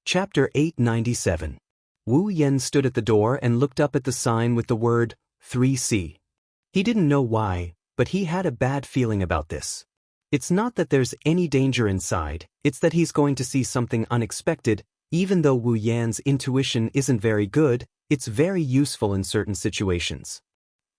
Chapter 897. Wu Yan stood at the door and looked up at the sign with the word 3C. He didn't know why, but he had a bad feeling about this. It's not that there's any danger inside, it's that he's going to see something unexpected. Even though Wu Yan's intuition isn't very good, it's very useful in certain situations.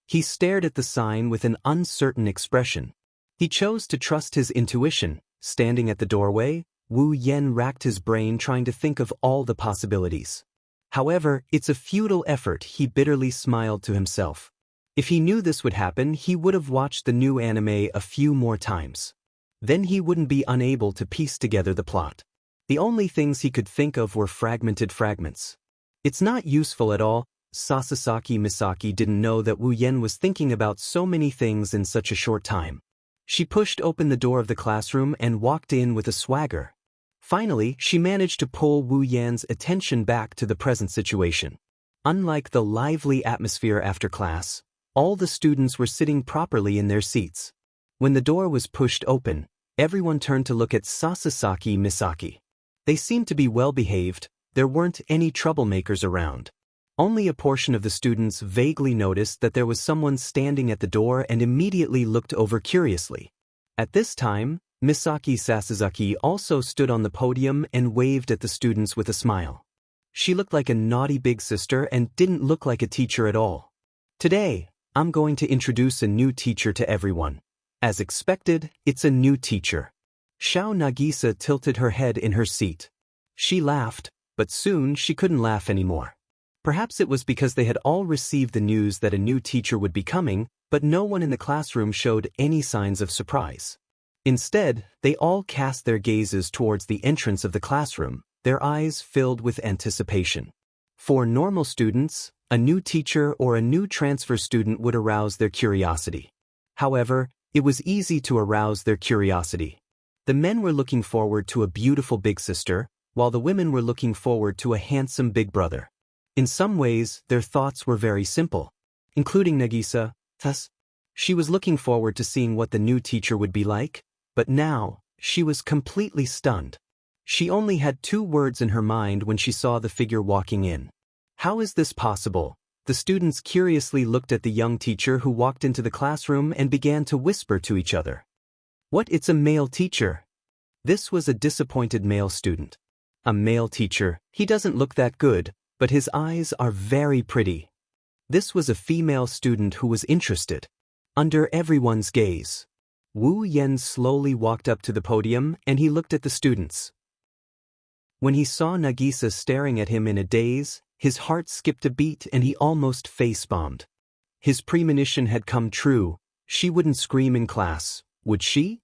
He stared at the sign with an uncertain expression. He chose to trust his intuition. Standing at the doorway, Wu Yan racked his brain trying to think of all the possibilities. However, it's a futile effort. He bitterly smiled to himself. If he knew this would happen, he would have watched the new anime a few more times. Then he wouldn't be unable to piece together the plot. The only things he could think of were fragmented fragments. It's not useful at all. Sasasaki Misaki didn't know that Wu Yan was thinking about so many things in such a short time. She pushed open the door of the classroom and walked in with a swagger. Finally, she managed to pull Wu Yan's attention back to the present situation. Unlike the lively atmosphere after class, all the students were sitting properly in their seats. When the door was pushed open, everyone turned to look at Sasasaki Misaki. They seemed to be well behaved. There weren't any troublemakers around. Only a portion of the students vaguely noticed that there was someone standing at the door and immediately looked over curiously. At this time, Misaki Sasazaki also stood on the podium and waved at the students with a smile. She looked like a naughty big sister and didn't look like a teacher at all. Today, I'm going to introduce a new teacher to everyone. As expected, it's a new teacher. Xiao Nagisa tilted her head in her seat. She laughed, but soon she couldn't laugh anymore. Perhaps it was because they had all received the news that a new teacher would be coming, but no one in the classroom showed any signs of surprise. Instead, they all cast their gazes towards the entrance of the classroom, their eyes filled with anticipation. For normal students, a new teacher or a new transfer student would arouse their curiosity. However, it was easy to arouse their curiosity. The men were looking forward to a beautiful big sister, while the women were looking forward to a handsome big brother. In some ways, their thoughts were very simple, including Nagisa. Thus, she was looking forward to seeing what the new teacher would be like, but now, she was completely stunned. She only had 2 words in her mind when she saw the figure walking in. How is this possible? The students curiously looked at the young teacher who walked into the classroom and began to whisper to each other. What? It's a male teacher. This was a disappointed male student. A male teacher, he doesn't look that good, but his eyes are very pretty. This was a female student who was interested. Under everyone's gaze, Wu Yan slowly walked up to the podium and he looked at the students. When he saw Nagisa staring at him in a daze, his heart skipped a beat and he almost face-bombed. His premonition had come true. She wouldn't scream in class, would she?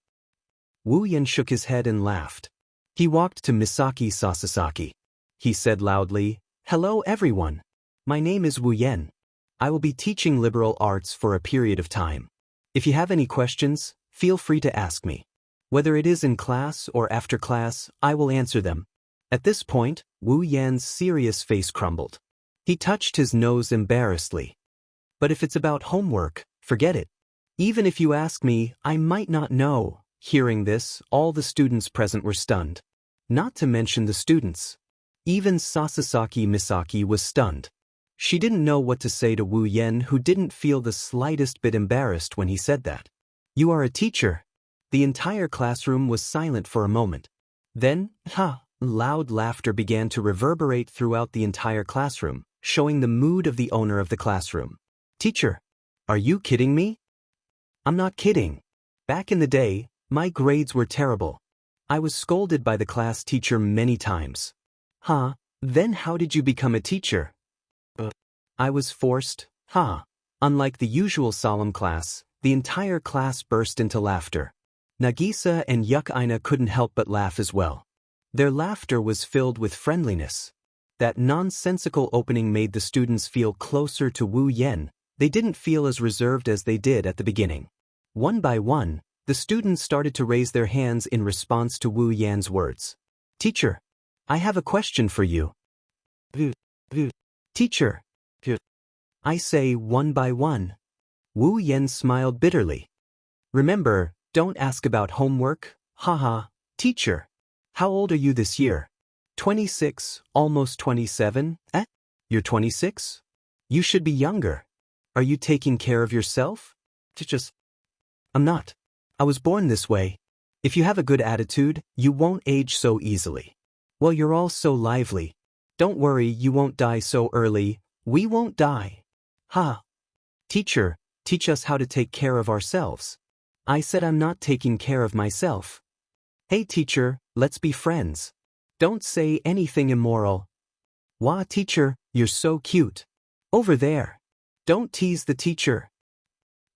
Wu Yan shook his head and laughed. He walked to Misaki Sasasaki. He said loudly, "Hello everyone. My name is Wu Yan. I will be teaching liberal arts for a period of time. If you have any questions, feel free to ask me. Whether it is in class or after class, I will answer them." At this point, Wu Yan's serious face crumbled. He touched his nose embarrassedly. "But if it's about homework, forget it. Even if you ask me, I might not know." Hearing this, all the students present were stunned. Not to mention the students. Even Sasasaki Misaki was stunned. She didn't know what to say to Wu Yan, who didn't feel the slightest bit embarrassed when he said that. "You are a teacher." The entire classroom was silent for a moment. Then, loud laughter began to reverberate throughout the entire classroom, showing the mood of the owner of the classroom. "Teacher, are you kidding me?" "I'm not kidding. Back in the day, my grades were terrible. I was scolded by the class teacher many times." Then how did you become a teacher?" "I was forced." Unlike the usual solemn class, the entire class burst into laughter. Nagisa and Yukaina couldn't help but laugh as well. Their laughter was filled with friendliness. That nonsensical opening made the students feel closer to Wu Yan. They didn't feel as reserved as they did at the beginning. One by one, the students started to raise their hands in response to Wu Yan's words. "Teacher, I have a question for you." "Teacher." "I say one by one." Wu Yan smiled bitterly. "Remember, don't ask about homework." "Teacher, how old are you this year?" 26, almost 27, eh? You're 26? You should be younger. Are you taking care of yourself? I'm not. I was born this way. If you have a good attitude, you won't age so easily. Well, you're all so lively. Don't worry, you won't die so early. We won't die. Ha. Teacher, teach us how to take care of ourselves. I said I'm not taking care of myself. Hey teacher, let's be friends. Don't say anything immoral. Wah teacher, you're so cute. Over there. Don't tease the teacher.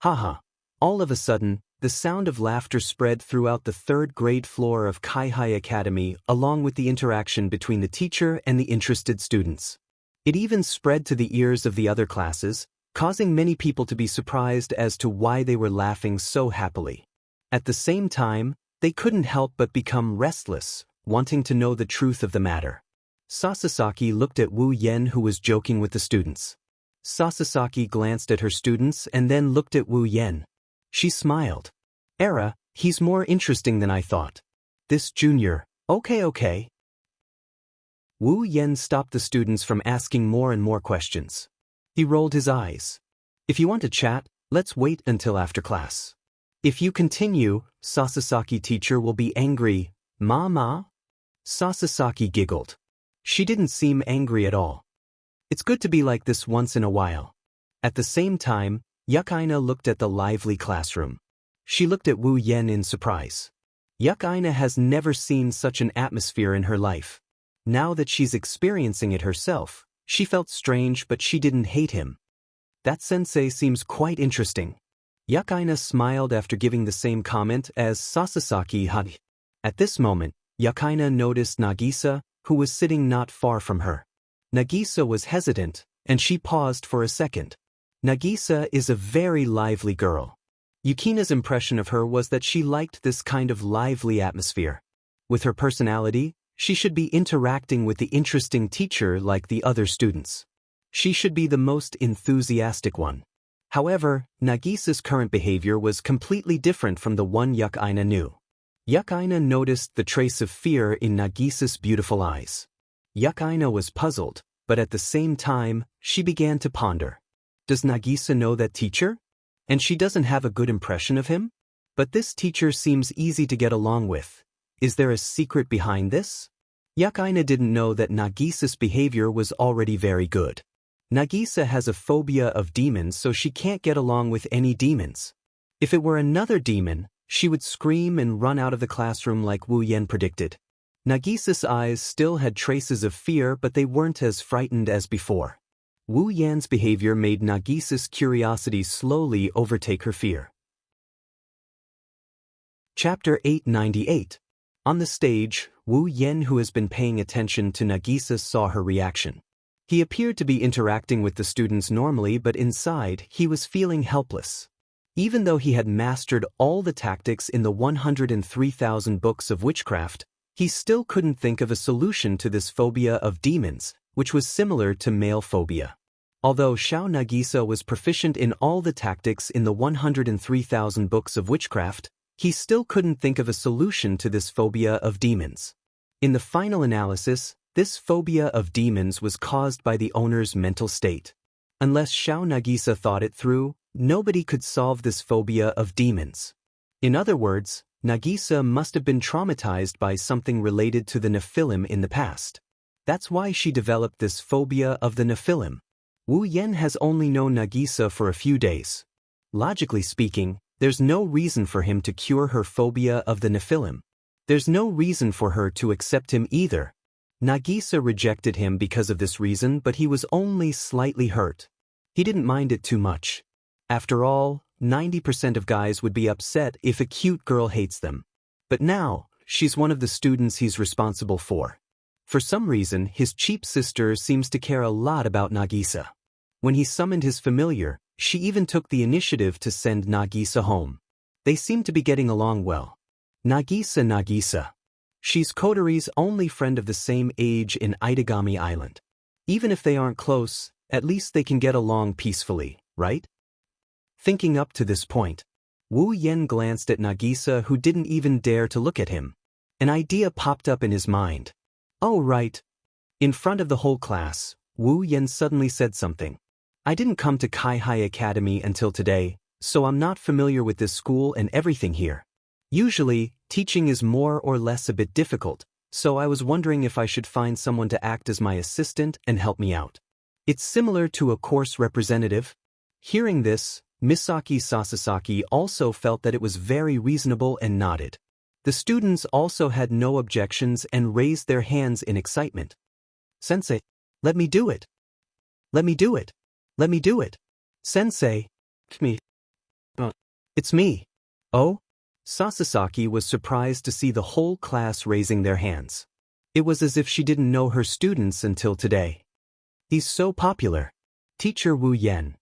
Haha. All of a sudden, the sound of laughter spread throughout the third-grade floor of Kaihai Academy along with the interaction between the teacher and the interested students. It even spread to the ears of the other classes, causing many people to be surprised as to why they were laughing so happily. At the same time, they couldn't help but become restless, wanting to know the truth of the matter. Sasasaki looked at Wu Yen, who was joking with the students. Sasasaki glanced at her students and then looked at Wu Yen. She smiled. Era, he's more interesting than I thought. This junior, okay. Wu Yen stopped the students from asking more and more questions. He rolled his eyes. If you want to chat, let's wait until after class. If you continue, Sasasaki teacher will be angry. Ma? Sasasaki giggled. She didn't seem angry at all. It's good to be like this once in a while. At the same time, Yukaina looked at the lively classroom. She looked at Wu Yen in surprise. Yukaina has never seen such an atmosphere in her life. Now that she's experiencing it herself, she felt strange, but she didn't hate him. That sensei seems quite interesting. Yukaina smiled after giving the same comment as Sasasaki had. At this moment, Yukaina noticed Nagisa, who was sitting not far from her. Nagisa was hesitant, and she paused for a second. Nagisa is a very lively girl. Yukina's impression of her was that she liked this kind of lively atmosphere. With her personality, she should be interacting with the interesting teacher like the other students. She should be the most enthusiastic one. However, Nagisa's current behavior was completely different from the one Yukaina knew. Yukaina noticed the trace of fear in Nagisa's beautiful eyes. Yukaina was puzzled, but at the same time, she began to ponder. Does Nagisa know that teacher? And she doesn't have a good impression of him? But this teacher seems easy to get along with. Is there a secret behind this? Yukaina didn't know that Nagisa's behavior was already very good. Nagisa has a phobia of demons, so she can't get along with any demons. If it were another demon, she would scream and run out of the classroom like Wu Yen predicted. Nagisa's eyes still had traces of fear, but they weren't as frightened as before. Wu Yan's behavior made Nagisa's curiosity slowly overtake her fear. Chapter 898. On the stage, Wu Yen, who has been paying attention to Nagisa, saw her reaction. He appeared to be interacting with the students normally, but inside, he was feeling helpless. Even though he had mastered all the tactics in the 103,000 books of witchcraft, he still couldn't think of a solution to this phobia of demons, which was similar to male phobia. Although Xiao Nagisa was proficient in all the tactics in the 103,000 books of witchcraft, he still couldn't think of a solution to this phobia of demons. In the final analysis, this phobia of demons was caused by the owner's mental state. Unless Xiao Nagisa thought it through, nobody could solve this phobia of demons. In other words, Nagisa must have been traumatized by something related to the Nephilim in the past. That's why she developed this phobia of the Nephilim. Wu Yen has only known Nagisa for a few days. Logically speaking, there's no reason for him to cure her phobia of the Nephilim. There's no reason for her to accept him either. Nagisa rejected him because of this reason, but he was only slightly hurt. He didn't mind it too much. After all, 90% of guys would be upset if a cute girl hates them. But now, she's one of the students he's responsible for. For some reason, his cheap sister seems to care a lot about Nagisa. When he summoned his familiar, she even took the initiative to send Nagisa home. They seem to be getting along well. Nagisa. She's Kotori's only friend of the same age in Itagami Island. Even if they aren't close, at least they can get along peacefully, right? Thinking up to this point, Wu Yen glanced at Nagisa, who didn't even dare to look at him. An idea popped up in his mind. Oh right. In front of the whole class, Wu Yan suddenly said something. I didn't come to Kai Hai Academy until today, so I'm not familiar with this school and everything here. Usually, teaching is more or less a bit difficult, so I was wondering if I should find someone to act as my assistant and help me out. It's similar to a course representative. Hearing this, Misaki Sasasaki also felt that it was very reasonable and nodded. The students also had no objections and raised their hands in excitement. Sensei, let me do it. Let me do it. Let me do it. Sensei. It's me. It's me. Oh? Sasasaki was surprised to see the whole class raising their hands. It was as if she didn't know her students until today. He's so popular. Teacher Wu Yan.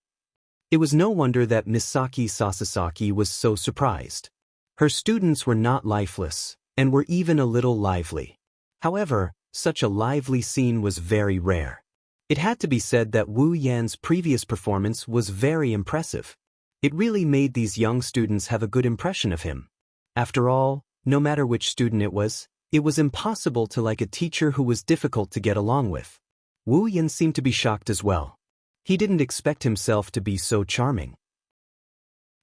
It was no wonder that Misaki Sasasaki was so surprised. Her students were not lifeless, and were even a little lively. However, such a lively scene was very rare. It had to be said that Wu Yan's previous performance was very impressive. It really made these young students have a good impression of him. After all, no matter which student it was impossible to like a teacher who was difficult to get along with. Wu Yan seemed to be shocked as well. He didn't expect himself to be so charming.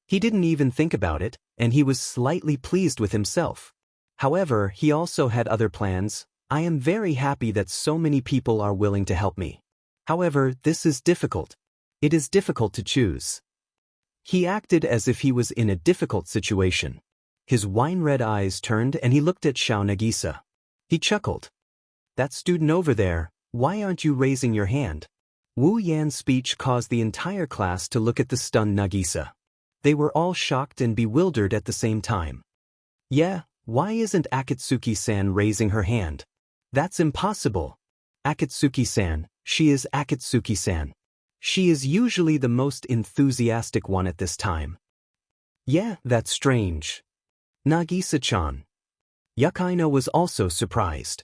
He didn't even think about it, and he was slightly pleased with himself. However, he also had other plans. I am very happy that so many people are willing to help me. However, this is difficult. It is difficult to choose. He acted as if he was in a difficult situation. His wine-red eyes turned and he looked at Xiao Nagisa. He chuckled. That student over there, why aren't you raising your hand? Wu Yan's speech caused the entire class to look at the stunned Nagisa. They were all shocked and bewildered at the same time. Yeah, why isn't Akatsuki-san raising her hand? That's impossible. Akatsuki-san, she is Akatsuki-san. She is usually the most enthusiastic one at this time. Yeah, that's strange. Nagisa-chan. Yukaino was also surprised.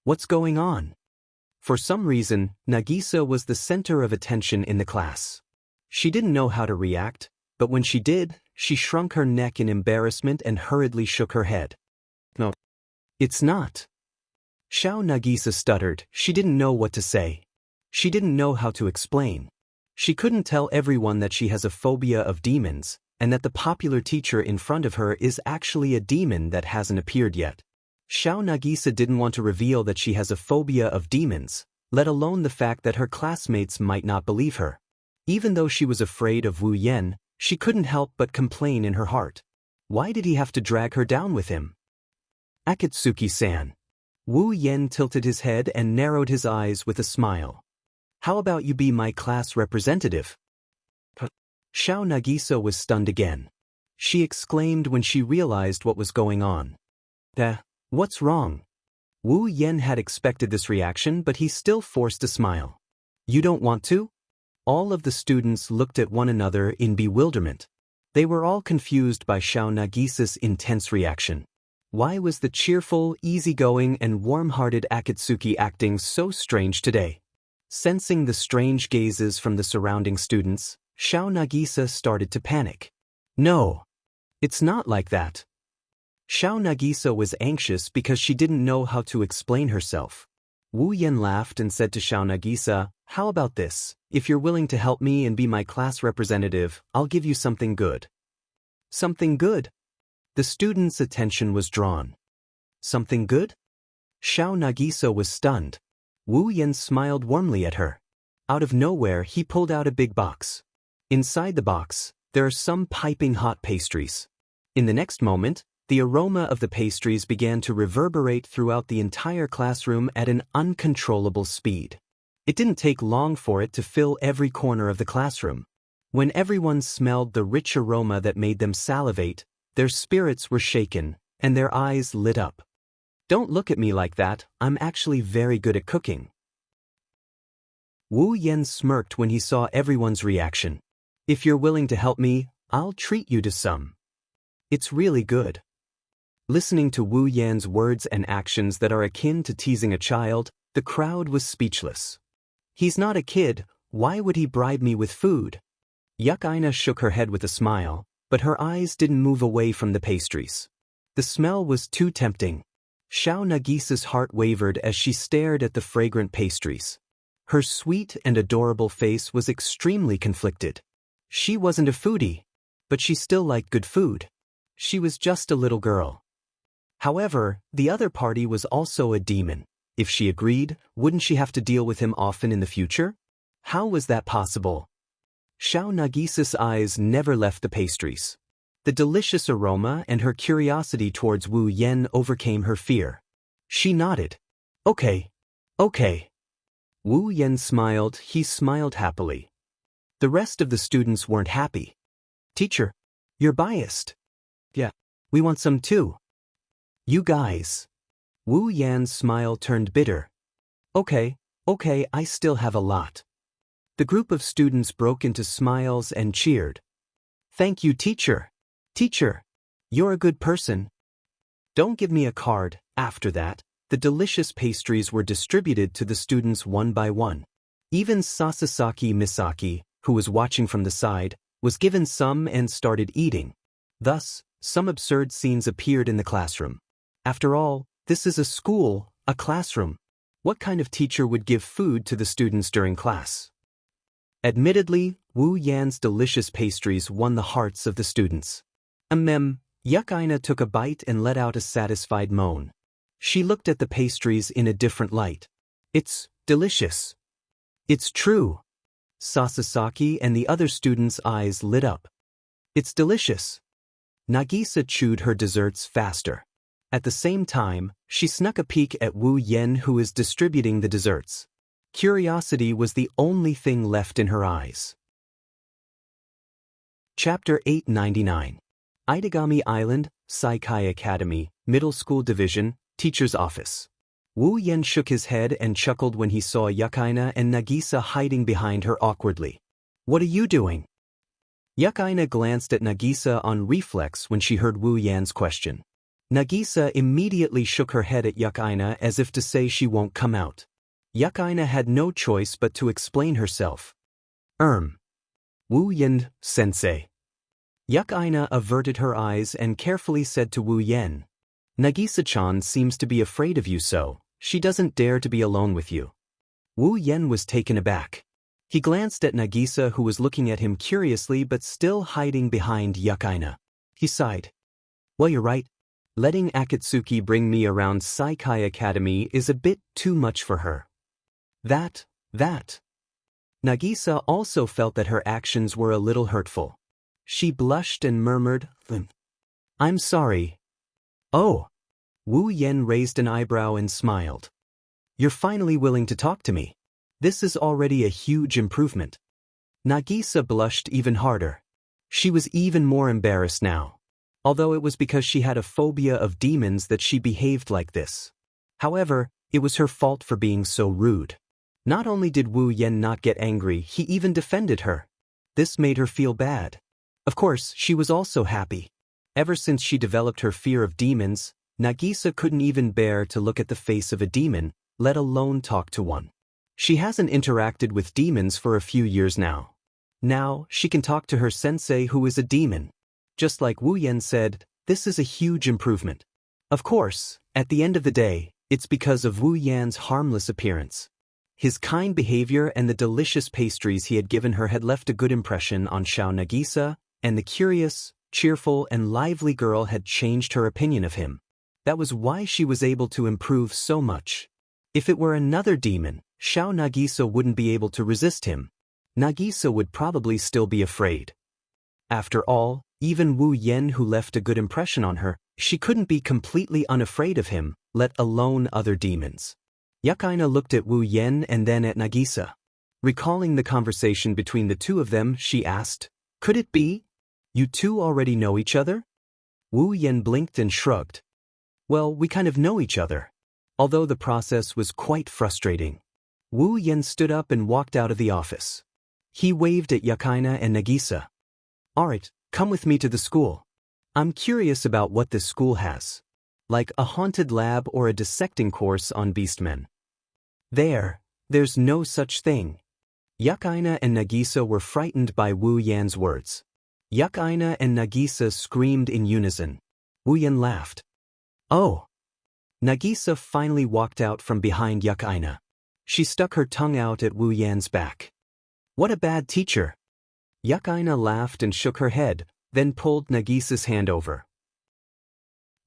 What's going on? For some reason, Nagisa was the center of attention in the class. She didn't know how to react, but when she did, she shrunk her neck in embarrassment and hurriedly shook her head. No. It's not. Xiao Nagisa stuttered. She didn't know what to say. She didn't know how to explain. She couldn't tell everyone that she has a phobia of demons, and that the popular teacher in front of her is actually a demon that hasn't appeared yet. Xiao Nagisa didn't want to reveal that she has a phobia of demons, let alone the fact that her classmates might not believe her. Even though she was afraid of Wu Yan, she couldn't help but complain in her heart. Why did he have to drag her down with him? Akatsuki-san. Wu Yan tilted his head and narrowed his eyes with a smile. How about you be my class representative? Xiao Nagisa was stunned again. She exclaimed when she realized what was going on. What's wrong? Wu Yan had expected this reaction, but he still forced a smile. You don't want to? All of the students looked at one another in bewilderment. They were all confused by Xiao Nagisa's intense reaction. Why was the cheerful, easygoing, and warm-hearted Akatsuki acting so strange today? Sensing the strange gazes from the surrounding students, Xiao Nagisa started to panic. No. It's not like that. Xiao Nagisa was anxious because she didn't know how to explain herself. Wu Yan laughed and said to Xiao Nagisa, how about this? If you're willing to help me and be my class representative, I'll give you something good. Something good? The students' attention was drawn. Something good? Xiao Nagisa was stunned. Wu Yan smiled warmly at her. Out of nowhere, he pulled out a big box. Inside the box, there are some piping hot pastries. In the next moment, the aroma of the pastries began to reverberate throughout the entire classroom at an uncontrollable speed. It didn't take long for it to fill every corner of the classroom. When everyone smelled the rich aroma that made them salivate, their spirits were shaken, and their eyes lit up. Don't look at me like that, I'm actually very good at cooking. Wu Yan smirked when he saw everyone's reaction. If you're willing to help me, I'll treat you to some. It's really good. Listening to Wu Yan's words and actions that are akin to teasing a child, the crowd was speechless. He's not a kid, why would he bribe me with food? Yukaina shook her head with a smile, but her eyes didn't move away from the pastries. The smell was too tempting. Xiao Nagisa's heart wavered as she stared at the fragrant pastries. Her sweet and adorable face was extremely conflicted. She wasn't a foodie, but she still liked good food. She was just a little girl. However, the other party was also a demon. If she agreed, wouldn't she have to deal with him often in the future? How was that possible? Xiao Nagisa's eyes never left the pastries. The delicious aroma and her curiosity towards Wu Yan overcame her fear. She nodded. Okay. Wu Yan smiled. He smiled happily. The rest of the students weren't happy. Teacher, you're biased. Yeah, we want some too. You guys. Wu Yan's smile turned bitter. Okay, I still have a lot. The group of students broke into smiles and cheered. Thank you, teacher. Teacher, you're a good person. Don't give me a card. After that, the delicious pastries were distributed to the students one by one. Even Sasasaki Misaki, who was watching from the side, was given some and started eating. Thus, some absurd scenes appeared in the classroom. After all, this is a school, a classroom. What kind of teacher would give food to the students during class? Admittedly, Wu Yan's delicious pastries won the hearts of the students. Yukaina took a bite and let out a satisfied moan. She looked at the pastries in a different light. It's delicious. It's true. Sasasaki and the other students' eyes lit up. It's delicious. Nagisa chewed her desserts faster. At the same time, she snuck a peek at Wu Yan, who is distributing the desserts. Curiosity was the only thing left in her eyes. Chapter 899. Itagami Island, Saikai Academy, Middle School Division, Teacher's Office. Wu Yan shook his head and chuckled when he saw Yukaina and Nagisa hiding behind her awkwardly. What are you doing? Yukaina glanced at Nagisa on reflex when she heard Wu Yan's question. Nagisa immediately shook her head at Yukaina as if to say she won't come out. Yukaina had no choice but to explain herself. Wu Yan, sensei. Yukaina averted her eyes and carefully said to Wu Yan, Nagisa-chan seems to be afraid of you, so she doesn't dare to be alone with you. Wu Yan was taken aback. He glanced at Nagisa, who was looking at him curiously but still hiding behind Yukaina. He sighed. Well, you're right. Letting Akatsuki bring me around Saikai Academy is a bit too much for her. That. Nagisa also felt that her actions were a little hurtful. She blushed and murmured, I'm sorry. Oh. Wu Yan raised an eyebrow and smiled. You're finally willing to talk to me. This is already a huge improvement. Nagisa blushed even harder. She was even more embarrassed now. Although it was because she had a phobia of demons that she behaved like this. However, it was her fault for being so rude. Not only did Wu Yan not get angry, he even defended her. This made her feel bad. Of course, she was also happy. Ever since she developed her fear of demons, Nagisa couldn't even bear to look at the face of a demon, let alone talk to one. She hasn't interacted with demons for a few years now. Now, she can talk to her sensei, who is a demon. Just like Wu Yan said, this is a huge improvement. Of course, at the end of the day, it's because of Wu Yan's harmless appearance. His kind behavior and the delicious pastries he had given her had left a good impression on Xiao Nagisa, and the curious, cheerful, and lively girl had changed her opinion of him. That was why she was able to improve so much. If it were another demon, Xiao Nagisa wouldn't be able to resist him. Nagisa would probably still be afraid. After all, even Wu Yan, who left a good impression on her, she couldn't be completely unafraid of him, let alone other demons. Yukaina looked at Wu Yan and then at Nagisa. Recalling the conversation between the two of them, she asked, Could it be? You two already know each other? Wu Yan blinked and shrugged. Well, we kind of know each other. Although the process was quite frustrating. Wu Yan stood up and walked out of the office. He waved at Yukaina and Nagisa. Alright, come with me to the school. I'm curious about what this school has. Like a haunted lab or a dissecting course on beastmen. There's no such thing. Yukaina and Nagisa were frightened by Wu Yan's words. Yukaina and Nagisa screamed in unison. Wu Yan laughed. Oh. Nagisa finally walked out from behind Yukaina. She stuck her tongue out at Wu Yan's back. What a bad teacher. Yukaina laughed and shook her head, then pulled Nagisa's hand over.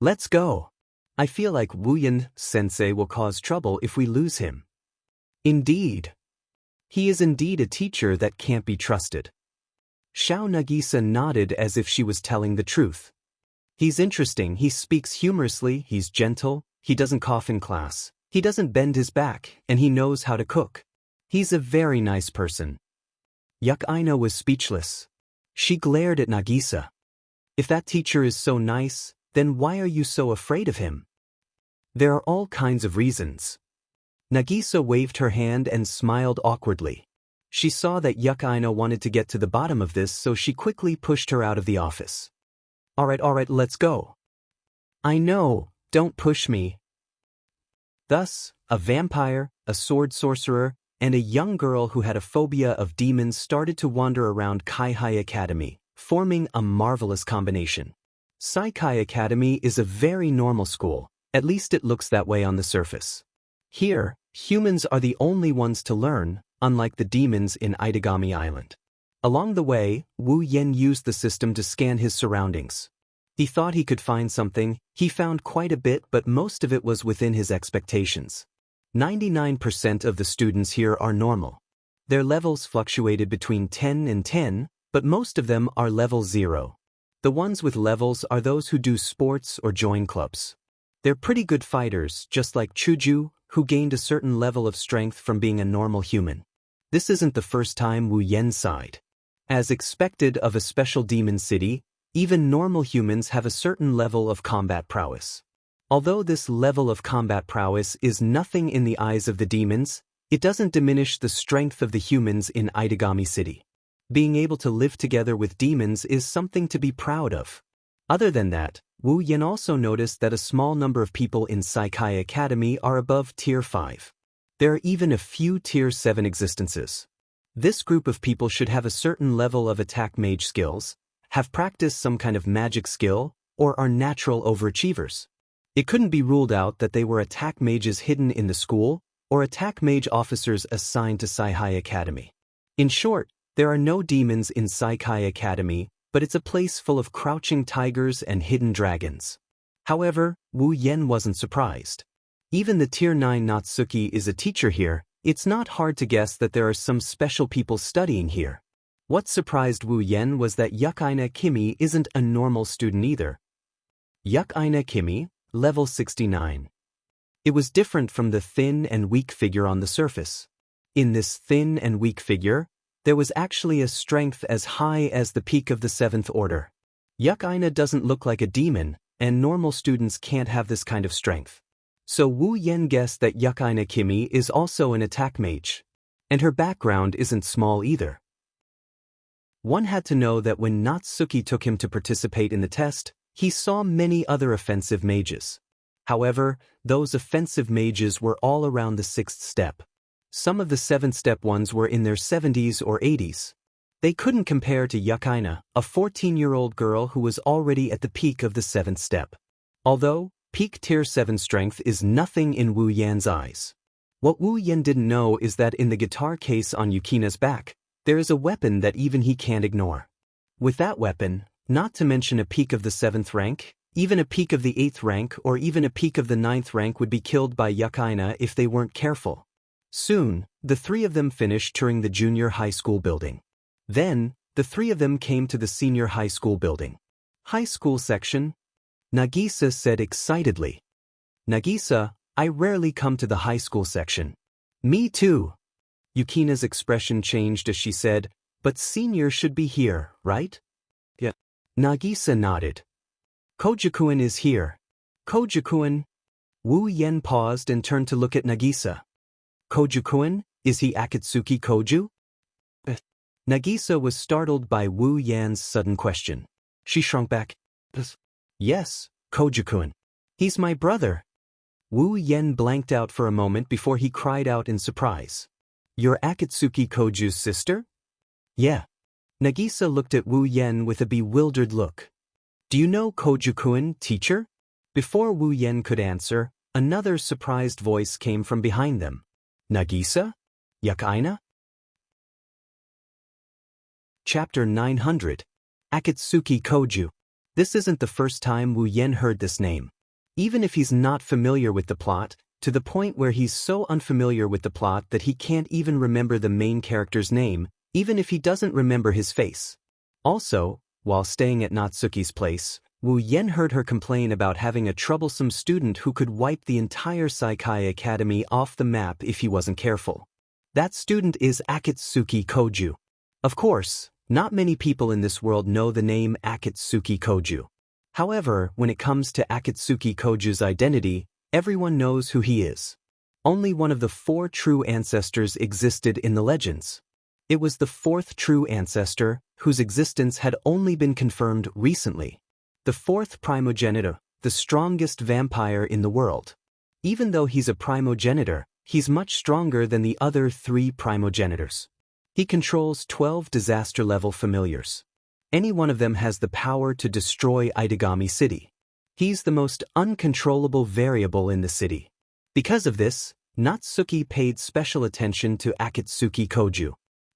Let's go. I feel like Wu Yan-sensei will cause trouble if we lose him. Indeed. He is indeed a teacher that can't be trusted. Xiao Nagisa nodded as if she was telling the truth. He's interesting, he speaks humorously, he's gentle, he doesn't cough in class, he doesn't bend his back, and he knows how to cook. He's a very nice person. Yukaina was speechless. She glared at Nagisa. If that teacher is so nice, then why are you so afraid of him? There are all kinds of reasons. Nagisa waved her hand and smiled awkwardly. She saw that Yukaina wanted to get to the bottom of this, so she quickly pushed her out of the office. Alright, let's go. I know, don't push me. Thus, a vampire, a sword sorcerer, and a young girl who had a phobia of demons started to wander around Kai-Hai Academy, forming a marvelous combination. Saikai Academy is a very normal school, at least it looks that way on the surface. Here, humans are the only ones to learn, unlike the demons in Itagami Island. Along the way, Wu Yan used the system to scan his surroundings. He thought he could find something, he found quite a bit, but most of it was within his expectations. 99% of the students here are normal. Their levels fluctuated between 10 and 10, but most of them are level 0. The ones with levels are those who do sports or join clubs. They're pretty good fighters, just like Chuju, who gained a certain level of strength from being a normal human. This isn't the first time Wu Yan sighed. As expected of a special demon city, even normal humans have a certain level of combat prowess. Although this level of combat prowess is nothing in the eyes of the demons, it doesn't diminish the strength of the humans in Itagami City. Being able to live together with demons is something to be proud of. Other than that, Wu Yan also noticed that a small number of people in Saikai Academy are above Tier 5. There are even a few Tier 7 existences. This group of people should have a certain level of attack mage skills, have practiced some kind of magic skill, or are natural overachievers. It couldn't be ruled out that they were attack mages hidden in the school, or attack mage officers assigned to Saikai Academy. In short, there are no demons in Saikai Academy, but it's a place full of crouching tigers and hidden dragons. However, Wu Yan wasn't surprised. Even the Tier 9 Natsuki is a teacher here, it's not hard to guess that there are some special people studying here. What surprised Wu Yan was that Yukaina Kimi isn't a normal student either. Yukaina Kimi, level 69. It was different from the thin and weak figure on the surface. In this thin and weak figure, there was actually a strength as high as the peak of the 7th order. Yukaina doesn't look like a demon, and normal students can't have this kind of strength. So Wu Yan guessed that Yukaina Kimi is also an attack mage. And her background isn't small either. One had to know that when Natsuki took him to participate in the test, he saw many other offensive mages. However, those offensive mages were all around the 6th step. Some of the 7th step ones were in their 70s or 80s. They couldn't compare to Yukaina, a 14-year-old girl who was already at the peak of the 7th step. Although, peak Tier 7 strength is nothing in Wu Yan's eyes. What Wu Yan didn't know is that in the guitar case on Yukina's back, there is a weapon that even he can't ignore. With that weapon, not to mention a peak of the 7th rank, even a peak of the 8th rank or even a peak of the 9th rank would be killed by Yukaina if they weren't careful. Soon, the three of them finished touring the junior high school building. Then, the three of them came to the senior high school building. High school section? Nagisa said excitedly. Nagisa, I rarely come to the high school section. Me too. Yukina's expression changed as she said, but senior should be here, right? Yeah. Nagisa nodded. Kojukuin is here. Kojukuin? Wu Yan paused and turned to look at Nagisa. Kojukuin, is he Akatsuki Koju? Nagisa was startled by Wu Yan's sudden question. She shrunk back. Yes, Kojukuin. He's my brother. Wu Yan blanked out for a moment before he cried out in surprise. You're Akatsuki Koju's sister? Yeah. Nagisa looked at Wu Yan with a bewildered look. Do you know Kojukuin, teacher? Before Wu Yan could answer, Another surprised voice came from behind them. Nagisa? Yukaina? Chapter 900. Akatsuki Koju. This isn't the first time Wu Yen heard this name. Even if he's not familiar with the plot, to the point where he's so unfamiliar with the plot that he can't even remember the main character's name, even if he doesn't remember his face. Also, while staying at Natsuki's place, Wu Yen heard her complain about having a troublesome student who could wipe the entire Saikai Academy off the map if he wasn't careful. That student is Akatsuki Koju. Of course, not many people in this world know the name Akatsuki Koju. However, when it comes to Akatsuki Koju's identity, everyone knows who he is. Only one of the 4 true ancestors existed in the legends. It was the 4th true ancestor, whose existence had only been confirmed recently. The 4th primogenitor, the strongest vampire in the world. Even though he's a primogenitor, he's much stronger than the other 3 primogenitors. He controls 12 disaster-level familiars. Any one of them has the power to destroy Itagami City. He's the most uncontrollable variable in the city. Because of this, Natsuki paid special attention to Akatsuki Koju.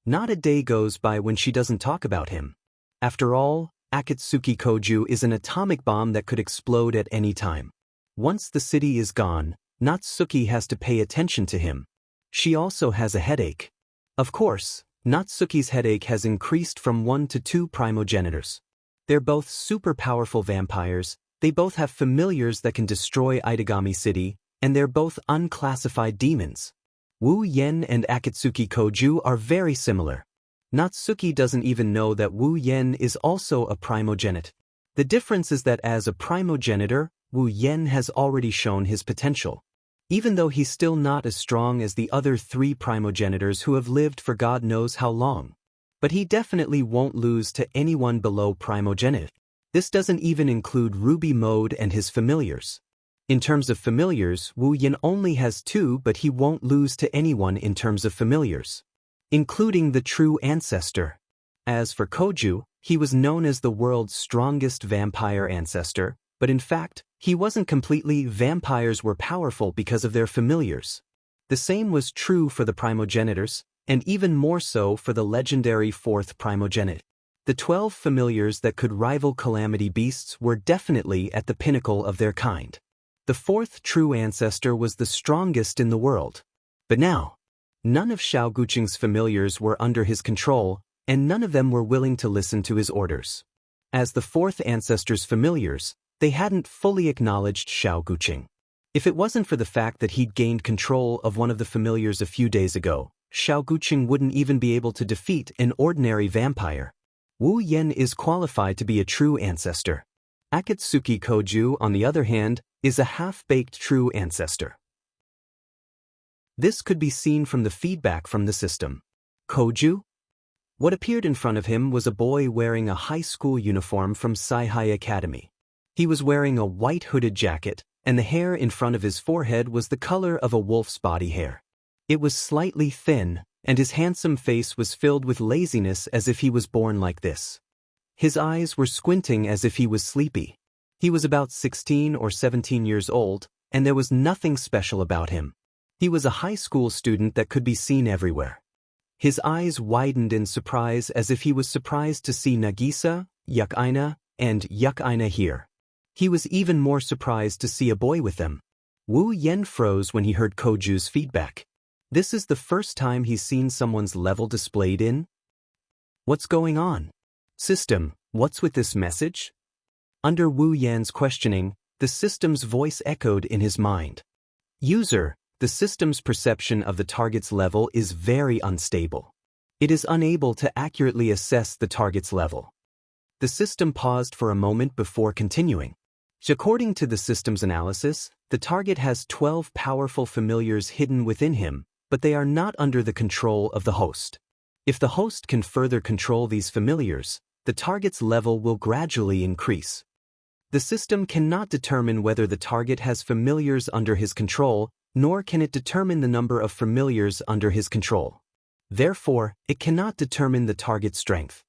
Not a day goes by when she doesn't talk about him. After all, Akatsuki Koju is an atomic bomb that could explode at any time. Once the city is gone, Natsuki has to pay attention to him. She also has a headache. Of course, Natsuki's headache has increased from 1 to 2 primogenitors. They're both super powerful vampires, they both have familiars that can destroy Itagami City, and they're both unclassified demons. Wu Yen and Akatsuki Koju are very similar. Natsuki doesn't even know that Wu Yen is also a primogenite. The difference is that as a primogenitor, Wu Yen has already shown his potential. Even though he's still not as strong as the other 3 primogenitors who have lived for God knows how long. But he definitely won't lose to anyone below primogenite. This doesn't even include Ruby Mode and his familiars. In terms of familiars, Wu Yen only has 2, but he won't lose to anyone in terms of familiars, including the true ancestor. As for Koju, he was known as the world's strongest vampire ancestor, but in fact, he wasn't completely. Vampires were powerful because of their familiars. The same was true for the primogenitors, and even more so for the legendary 4th primogenite. The 12 familiars that could rival calamity beasts were definitely at the pinnacle of their kind. The 4th true ancestor was the strongest in the world. But now, none of Xiao Guqing's familiars were under his control, and none of them were willing to listen to his orders. As the 4th ancestor's familiars, they hadn't fully acknowledged Xiao Guqing. If it wasn't for the fact that he'd gained control of one of the familiars a few days ago, Xiao Guqing wouldn't even be able to defeat an ordinary vampire. Wu Yen is qualified to be a true ancestor. Akatsuki Koju, on the other hand, is a half-baked true ancestor. This could be seen from the feedback from the system. Koju? What appeared in front of him was a boy wearing a high school uniform from Saihai Academy. He was wearing a white hooded jacket, and the hair in front of his forehead was the color of a wolf's body hair. It was slightly thin, and his handsome face was filled with laziness as if he was born like this. His eyes were squinting as if he was sleepy. He was about 16 or 17 years old, and there was nothing special about him. He was a high school student that could be seen everywhere. His eyes widened in surprise as if he was surprised to see Nagisa, Yukaina, and Yukaina here. He was even more surprised to see a boy with them. Wu Yen froze when he heard Koju's feedback. This is the first time he's seen someone's level displayed in. What's going on? System, what's with this message? Under Wu Yan's questioning, the system's voice echoed in his mind. User, the system's perception of the target's level is very unstable. It is unable to accurately assess the target's level. The system paused for a moment before continuing. According to the system's analysis, the target has 12 powerful familiars hidden within him, but they are not under the control of the host. If the host can further control these familiars, the target's level will gradually increase. The system cannot determine whether the target has familiars under his control, nor can it determine the number of familiars under his control. Therefore, it cannot determine the target's strength.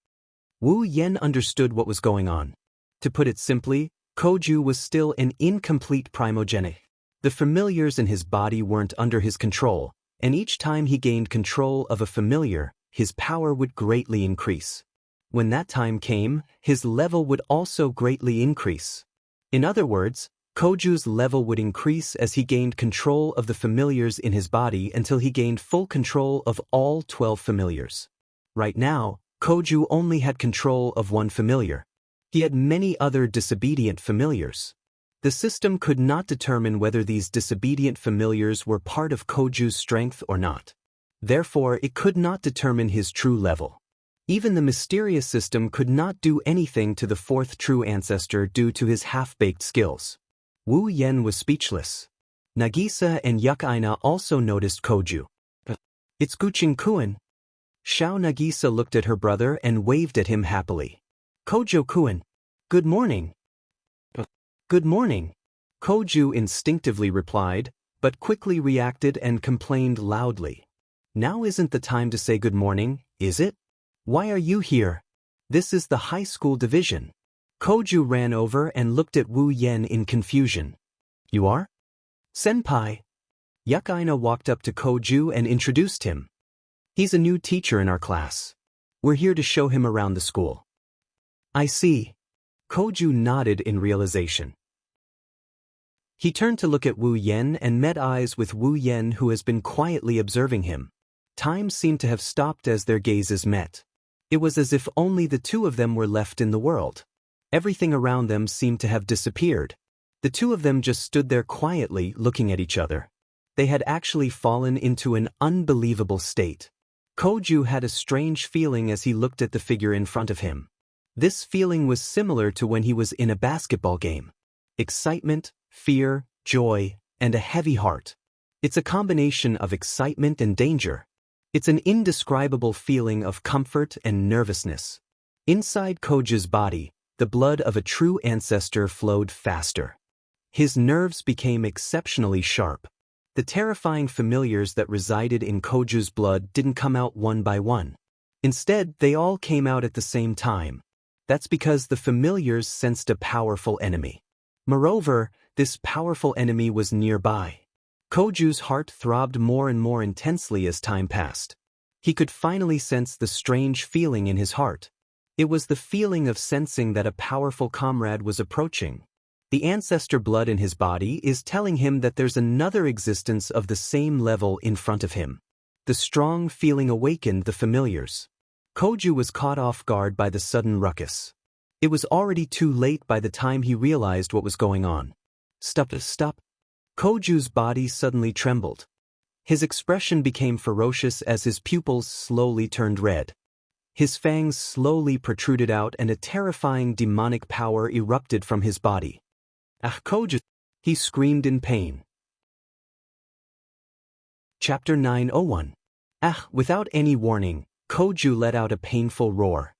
Wu Yen understood what was going on. To put it simply, Koju was still an incomplete primogenic. The familiars in his body weren't under his control, and each time he gained control of a familiar, his power would greatly increase. When that time came, his level would also greatly increase. In other words, Koju's level would increase as he gained control of the familiars in his body until he gained full control of all 12 familiars. Right now, Koju only had control of one familiar. He had many other disobedient familiars. The system could not determine whether these disobedient familiars were part of Koju's strength or not. Therefore, it could not determine his true level. Even the mysterious system could not do anything to the fourth true ancestor due to his half-baked skills. Wu Yan was speechless. Nagisa and Yukaina also noticed Koju. It's Guqing-kun. Xiao Nagisa looked at her brother and waved at him happily. Kojo-kun. Good morning. Good morning. Koju instinctively replied, but quickly reacted and complained loudly. Now isn't the time to say good morning, is it? Why are you here? This is the high school division. Koju ran over and looked at Wu Yan in confusion. You are? Senpai. Yukaina walked up to Koju and introduced him. He's a new teacher in our class. We're here to show him around the school. I see. Koju nodded in realization. He turned to look at Wu Yan and met eyes with Wu Yan, who has been quietly observing him. Time seemed to have stopped as their gazes met. It was as if only the two of them were left in the world. Everything around them seemed to have disappeared. The two of them just stood there quietly looking at each other. They had actually fallen into an unbelievable state. Koju had a strange feeling as he looked at the figure in front of him. This feeling was similar to when he was in a basketball game. Excitement, fear, joy, and a heavy heart. It's a combination of excitement and danger. It's an indescribable feeling of comfort and nervousness. Inside Koju's body, the blood of a true ancestor flowed faster. His nerves became exceptionally sharp. The terrifying familiars that resided in Koju's blood didn't come out one by one. Instead, they all came out at the same time. That's because the familiars sensed a powerful enemy. Moreover, this powerful enemy was nearby. Koju's heart throbbed more and more intensely as time passed. He could finally sense the strange feeling in his heart. It was the feeling of sensing that a powerful comrade was approaching. The ancestor blood in his body is telling him that there's another existence of the same level in front of him. The strong feeling awakened the familiars. Koju was caught off guard by the sudden ruckus. It was already too late by the time he realized what was going on. Stop. Koju's body suddenly trembled. His expression became ferocious as his pupils slowly turned red. His fangs slowly protruded out and a terrifying demonic power erupted from his body. Ah, Koju! He screamed in pain. Chapter 901. Without any warning, Koju let out a painful roar.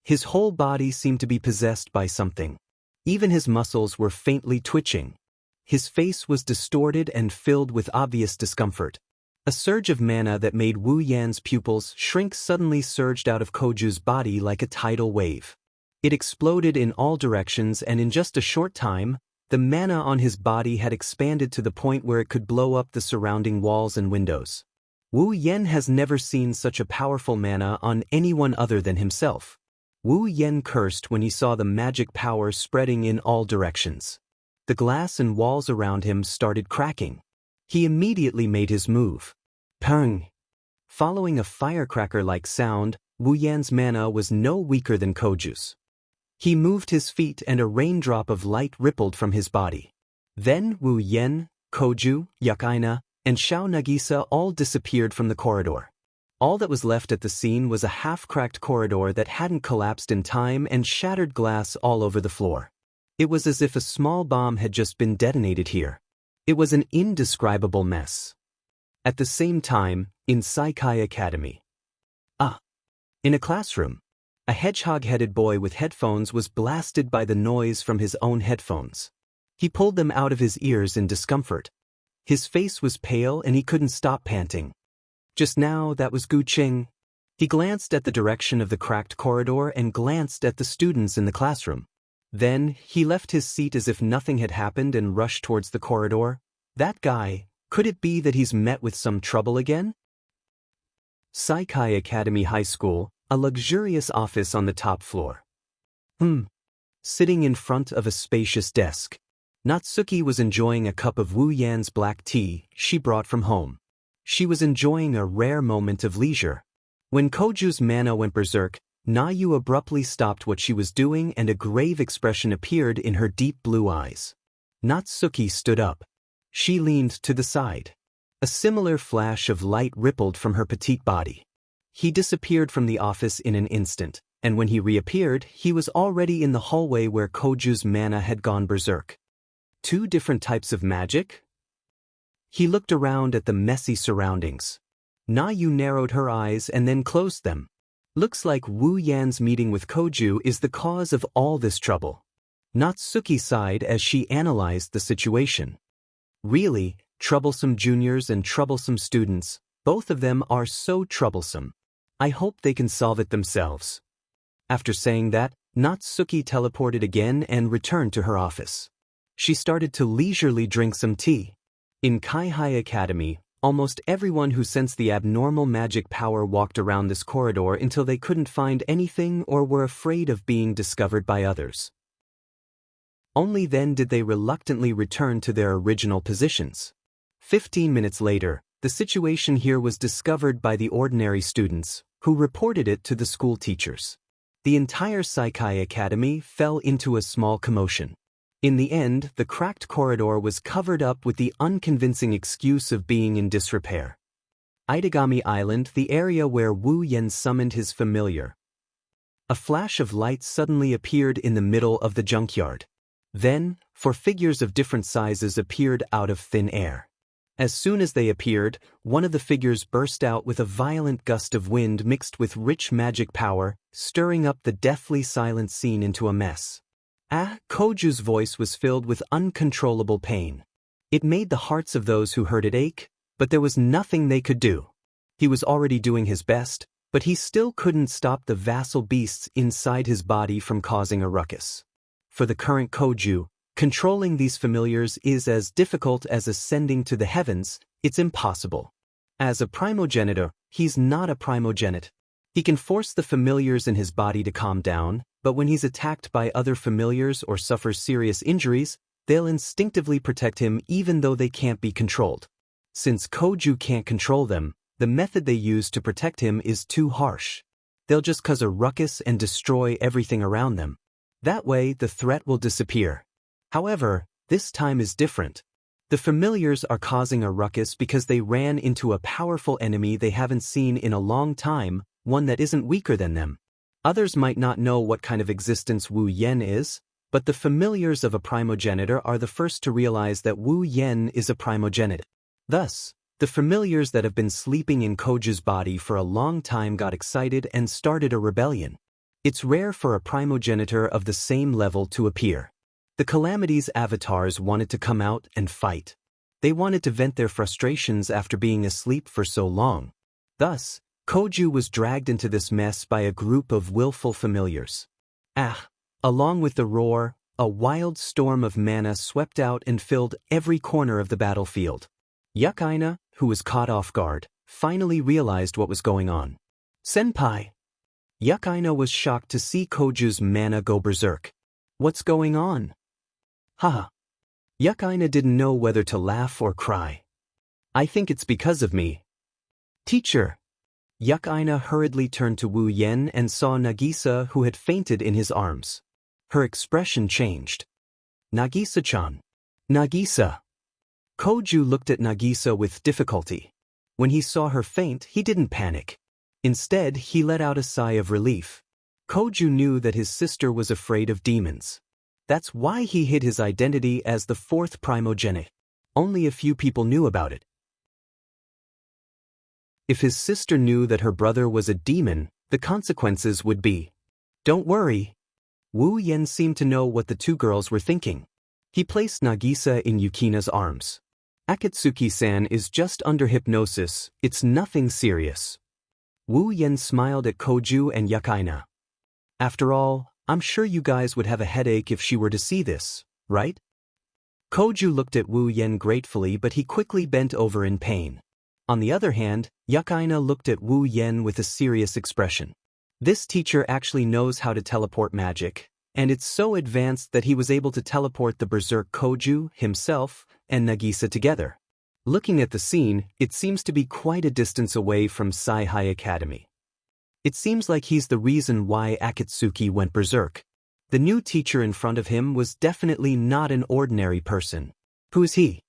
His whole body seemed to be possessed by something. Even his muscles were faintly twitching. His face was distorted and filled with obvious discomfort. A surge of mana that made Wu Yan's pupils shrink suddenly surged out of Koju's body like a tidal wave. It exploded in all directions, and in just a short time, the mana on his body had expanded to the point where it could blow up the surrounding walls and windows. Wu Yan has never seen such a powerful mana on anyone other than himself. Wu Yan cursed when he saw the magic power spreading in all directions. The glass and walls around him started cracking. He immediately made his move. Pung! Following a firecracker-like sound, Wu Yan's mana was no weaker than Koju's. He moved his feet and a raindrop of light rippled from his body. Then Wu Yan, Koju, Yukaina, and Xiao Nagisa all disappeared from the corridor. All that was left at the scene was a half-cracked corridor that hadn't collapsed in time and shattered glass all over the floor. It was as if a small bomb had just been detonated here. It was an indescribable mess. At the same time, in Saikai Academy. In a classroom, a hedgehog-headed boy with headphones was blasted by the noise from his own headphones. He pulled them out of his ears in discomfort. His face was pale and he couldn't stop panting. Just now, that was Guqing. He glanced at the direction of the cracked corridor and glanced at the students in the classroom. Then, he left his seat as if nothing had happened and rushed towards the corridor. That guy, could it be that he's met with some trouble again? Saikai Academy High School, a luxurious office on the top floor. Sitting in front of a spacious desk, Natsuki was enjoying a cup of Wu Yan's black tea she brought from home. She was enjoying a rare moment of leisure. When Koju's mana went berserk, Nayu abruptly stopped what she was doing and a grave expression appeared in her deep blue eyes. Natsuki stood up. She leaned to the side. A similar flash of light rippled from her petite body. He disappeared from the office in an instant, and when he reappeared, he was already in the hallway where Koju's mana had gone berserk. Two different types of magic? He looked around at the messy surroundings. Nayu narrowed her eyes and then closed them. Looks like Wu Yan's meeting with Koju is the cause of all this trouble. Natsuki sighed as she analyzed the situation. Really, troublesome juniors and troublesome students, both of them are so troublesome. I hope they can solve it themselves. After saying that, Natsuki teleported again and returned to her office. She started to leisurely drink some tea. In Kaihai Academy, almost everyone who sensed the abnormal magic power walked around this corridor until they couldn't find anything or were afraid of being discovered by others. Only then did they reluctantly return to their original positions. 15 minutes later, the situation here was discovered by the ordinary students, who reported it to the school teachers. The entire Saikai Academy fell into a small commotion. In the end, the cracked corridor was covered up with the unconvincing excuse of being in disrepair. Itagami Island, the area where Wu Yan summoned his familiar. A flash of light suddenly appeared in the middle of the junkyard. Then, four figures of different sizes appeared out of thin air. As soon as they appeared, one of the figures burst out with a violent gust of wind mixed with rich magic power, stirring up the deathly silent scene into a mess. Koju's voice was filled with uncontrollable pain. It made the hearts of those who heard it ache, but there was nothing they could do. He was already doing his best, but he still couldn't stop the vassal beasts inside his body from causing a ruckus. For the current Koju, controlling these familiars is as difficult as ascending to the heavens. It's impossible. As a primogenitor, he's not a primogenite. He can force the familiars in his body to calm down, but when he's attacked by other familiars or suffers serious injuries, they'll instinctively protect him even though they can't be controlled. Since Koju can't control them, the method they use to protect him is too harsh. They'll just cause a ruckus and destroy everything around them. That way, the threat will disappear. However, this time is different. The familiars are causing a ruckus because they ran into a powerful enemy they haven't seen in a long time, one that isn't weaker than them. Others might not know what kind of existence Wu Yan is, but the familiars of a primogenitor are the first to realize that Wu Yan is a primogenite. Thus, the familiars that have been sleeping in Koju's body for a long time got excited and started a rebellion. It's rare for a primogenitor of the same level to appear. The Calamity's avatars wanted to come out and fight. They wanted to vent their frustrations after being asleep for so long. Thus, Koju was dragged into this mess by a group of willful familiars. Along with the roar, a wild storm of mana swept out and filled every corner of the battlefield. Yukaina, who was caught off guard, finally realized what was going on. "Senpai!" Yukaina was shocked to see Koju's mana go berserk. "What's going on?" Haha. Yukaina didn't know whether to laugh or cry. "I think it's because of me." "Teacher." Yukaina hurriedly turned to Wu Yan and saw Nagisa, who had fainted in his arms. Her expression changed. "Nagisa-chan." "Nagisa." Koju looked at Nagisa with difficulty. When he saw her faint, he didn't panic. Instead, he let out a sigh of relief. Koju knew that his sister was afraid of demons. That's why he hid his identity as the fourth primogenite. Only a few people knew about it. If his sister knew that her brother was a demon, the consequences would be. "Don't worry." Wu Yan seemed to know what the two girls were thinking. He placed Nagisa in Yukina's arms. "Akatsuki-san is just under hypnosis, it's nothing serious." Wu Yan smiled at Koju and Yukaina. "After all, I'm sure you guys would have a headache if she were to see this, right?" Koju looked at Wu Yan gratefully, but he quickly bent over in pain. On the other hand, Yukaina looked at Wu Yan with a serious expression. This teacher actually knows how to teleport magic, and it's so advanced that he was able to teleport the berserk Koju, himself, and Nagisa together. Looking at the scene, it seems to be quite a distance away from Sai-Hai Academy. It seems like he's the reason why Akatsuki went berserk. The new teacher in front of him was definitely not an ordinary person. Who is he?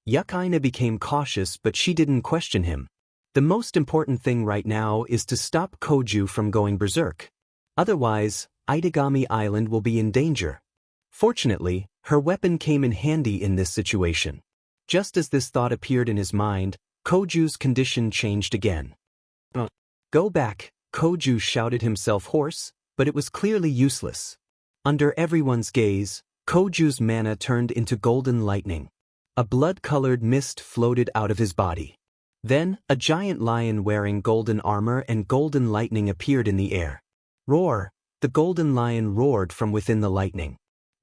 Yukaina became cautious, but she didn't question him. The most important thing right now is to stop Koju from going berserk. Otherwise, Itagami Island will be in danger. Fortunately, her weapon came in handy in this situation. Just as this thought appeared in his mind, Koju's condition changed again. Go back, Koju shouted himself hoarse, but it was clearly useless. Under everyone's gaze, Koju's mana turned into golden lightning. A blood-colored mist floated out of his body. Then, a giant lion wearing golden armor and golden lightning appeared in the air. Roar! The golden lion roared from within the lightning.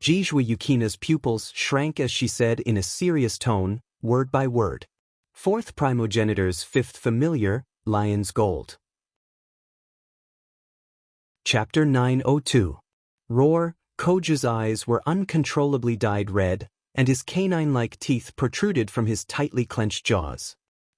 Jijue Yukina's pupils shrank as she said in a serious tone, word by word. Fourth primogenitor's fifth familiar, Lion's Gold. Chapter 902. Roar! Koju's eyes were uncontrollably dyed red, and his canine-like teeth protruded from his tightly clenched jaws.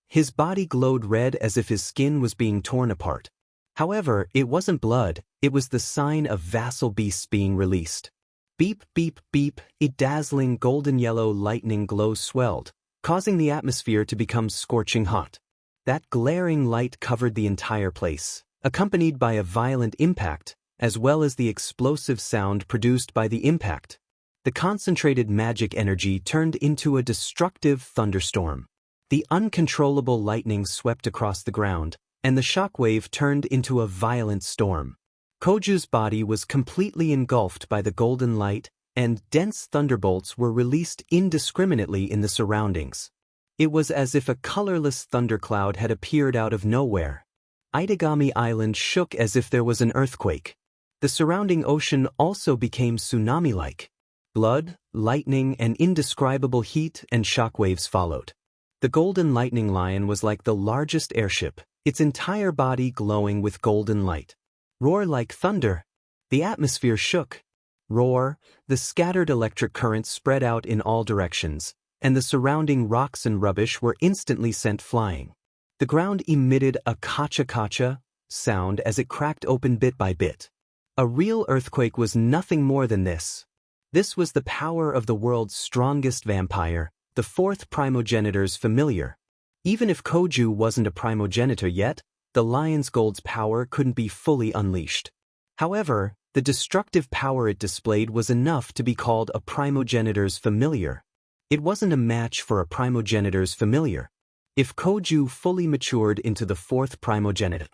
His body glowed red as if his skin was being torn apart. However, it wasn't blood, it was the sign of vassal beasts being released. Beep, beep, beep, a dazzling golden-yellow lightning glow swelled, causing the atmosphere to become scorching hot. That glaring light covered the entire place, accompanied by a violent impact, as well as the explosive sound produced by the impact. The concentrated magic energy turned into a destructive thunderstorm. The uncontrollable lightning swept across the ground, and the shockwave turned into a violent storm. Koju's body was completely engulfed by the golden light, and dense thunderbolts were released indiscriminately in the surroundings. It was as if a colorless thundercloud had appeared out of nowhere. Itagami Island shook as if there was an earthquake. The surrounding ocean also became tsunami-like. Blood, lightning, and indescribable heat and shockwaves followed. The golden lightning lion was like the largest airship, its entire body glowing with golden light. Roar like thunder. The atmosphere shook. Roar, the scattered electric currents spread out in all directions, and the surrounding rocks and rubbish were instantly sent flying. The ground emitted a kacha-kacha sound as it cracked open bit by bit. A real earthquake was nothing more than this. This was the power of the world's strongest vampire, the fourth primogenitor's familiar. Even if Koju wasn't a primogenitor yet, the Lion's Gold's power couldn't be fully unleashed. However, the destructive power it displayed was enough to be called a primogenitor's familiar. It wasn't a match for a primogenitor's familiar. If Koju fully matured into the fourth primogenitor,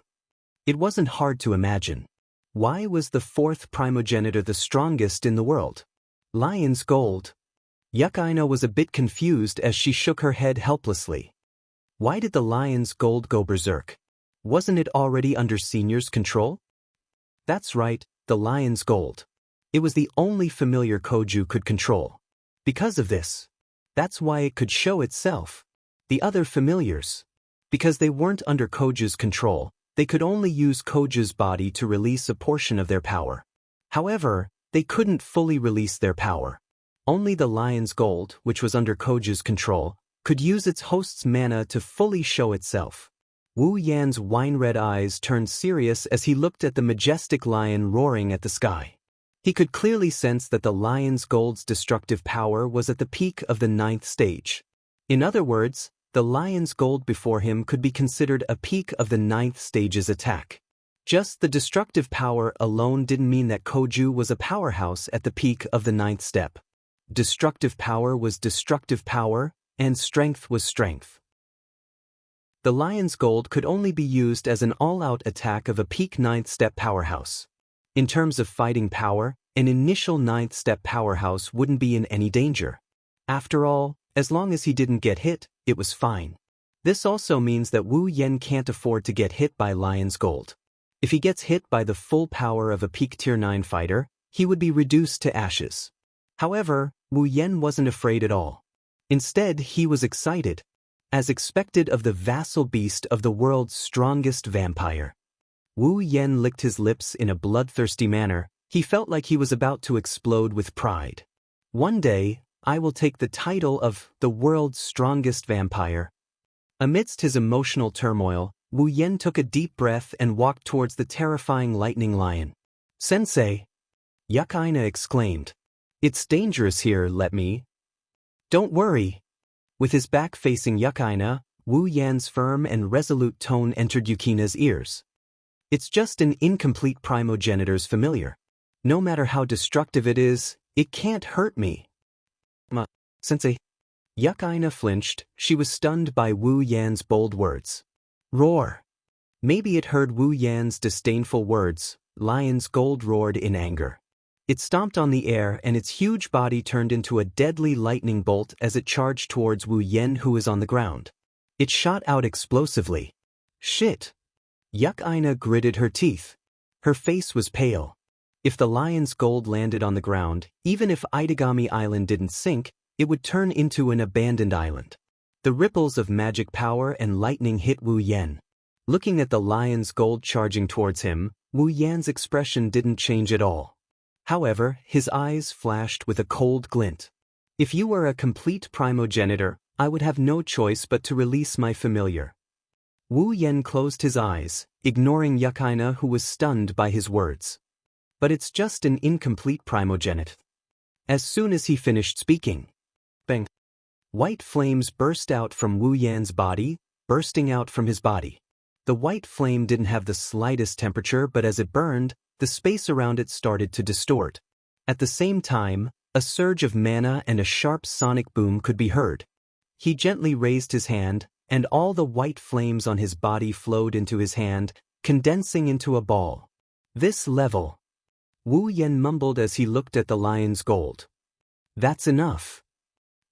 it wasn't hard to imagine. Why was the fourth primogenitor the strongest in the world? Lion's Gold. Yukaina was a bit confused as she shook her head helplessly. Why did the Lion's Gold go berserk? Wasn't it already under Senior's control? That's right, the Lion's Gold. It was the only familiar Koju could control. Because of this. That's why it could show itself. The other familiars. Because they weren't under Koju's control, they could only use Koju's body to release a portion of their power. However, they couldn't fully release their power. Only the Lion's Gold, which was under Koju's control, could use its host's mana to fully show itself. Wu Yan's wine-red eyes turned serious as he looked at the majestic lion roaring at the sky. He could clearly sense that the Lion's Gold's destructive power was at the peak of the 9th stage. In other words, the Lion's Gold before him could be considered a peak of the 9th stage's attack. Just the destructive power alone didn't mean that Koju was a powerhouse at the peak of the 9th step. Destructive power was destructive power, and strength was strength. The Lion's Gold could only be used as an all-out attack of a peak 9th step powerhouse. In terms of fighting power, an initial 9th step powerhouse wouldn't be in any danger. After all, as long as he didn't get hit, it was fine. This also means that Wu Yan can't afford to get hit by Lion's Gold. If he gets hit by the full power of a peak tier 9 fighter, he would be reduced to ashes. However, Wu Yan wasn't afraid at all. Instead, he was excited, as expected of the vassal beast of the world's strongest vampire. Wu Yan licked his lips in a bloodthirsty manner. He felt like he was about to explode with pride. One day, I will take the title of the world's strongest vampire. Amidst his emotional turmoil, Wu Yan took a deep breath and walked towards the terrifying lightning lion. Sensei! Yukaina exclaimed. It's dangerous here, let me. Don't worry. With his back facing Yukaina, Wu Yan's firm and resolute tone entered Yukina's ears. It's just an incomplete primogenitor's familiar. No matter how destructive it is, it can't hurt me. Sensei. Yukaina flinched. She was stunned by Wu Yan's bold words. Roar. Maybe it heard Wu Yan's disdainful words. Lion's gold roared in anger. It stomped on the air and its huge body turned into a deadly lightning bolt as it charged towards Wu Yan, who was on the ground. It shot out explosively. Shit. Yukaina gritted her teeth. Her face was pale. If the lion's gold landed on the ground, even if Itagami Island didn't sink, it would turn into an abandoned island. The ripples of magic power and lightning hit Wu Yan. Looking at the lion's gold charging towards him, Wu Yan's expression didn't change at all. However, his eyes flashed with a cold glint. If you were a complete primogenitor, I would have no choice but to release my familiar. Wu Yan closed his eyes, ignoring Yukaina, who was stunned by his words. But it's just an incomplete primogenite. As soon as he finished speaking, bang! White flames burst out from Wu Yan's body, bursting out from his body. The white flame didn't have the slightest temperature, but as it burned, the space around it started to distort. At the same time, a surge of mana and a sharp sonic boom could be heard. He gently raised his hand, and all the white flames on his body flowed into his hand, condensing into a ball. This level. Wu Yan mumbled as he looked at the lion's gold. That's enough.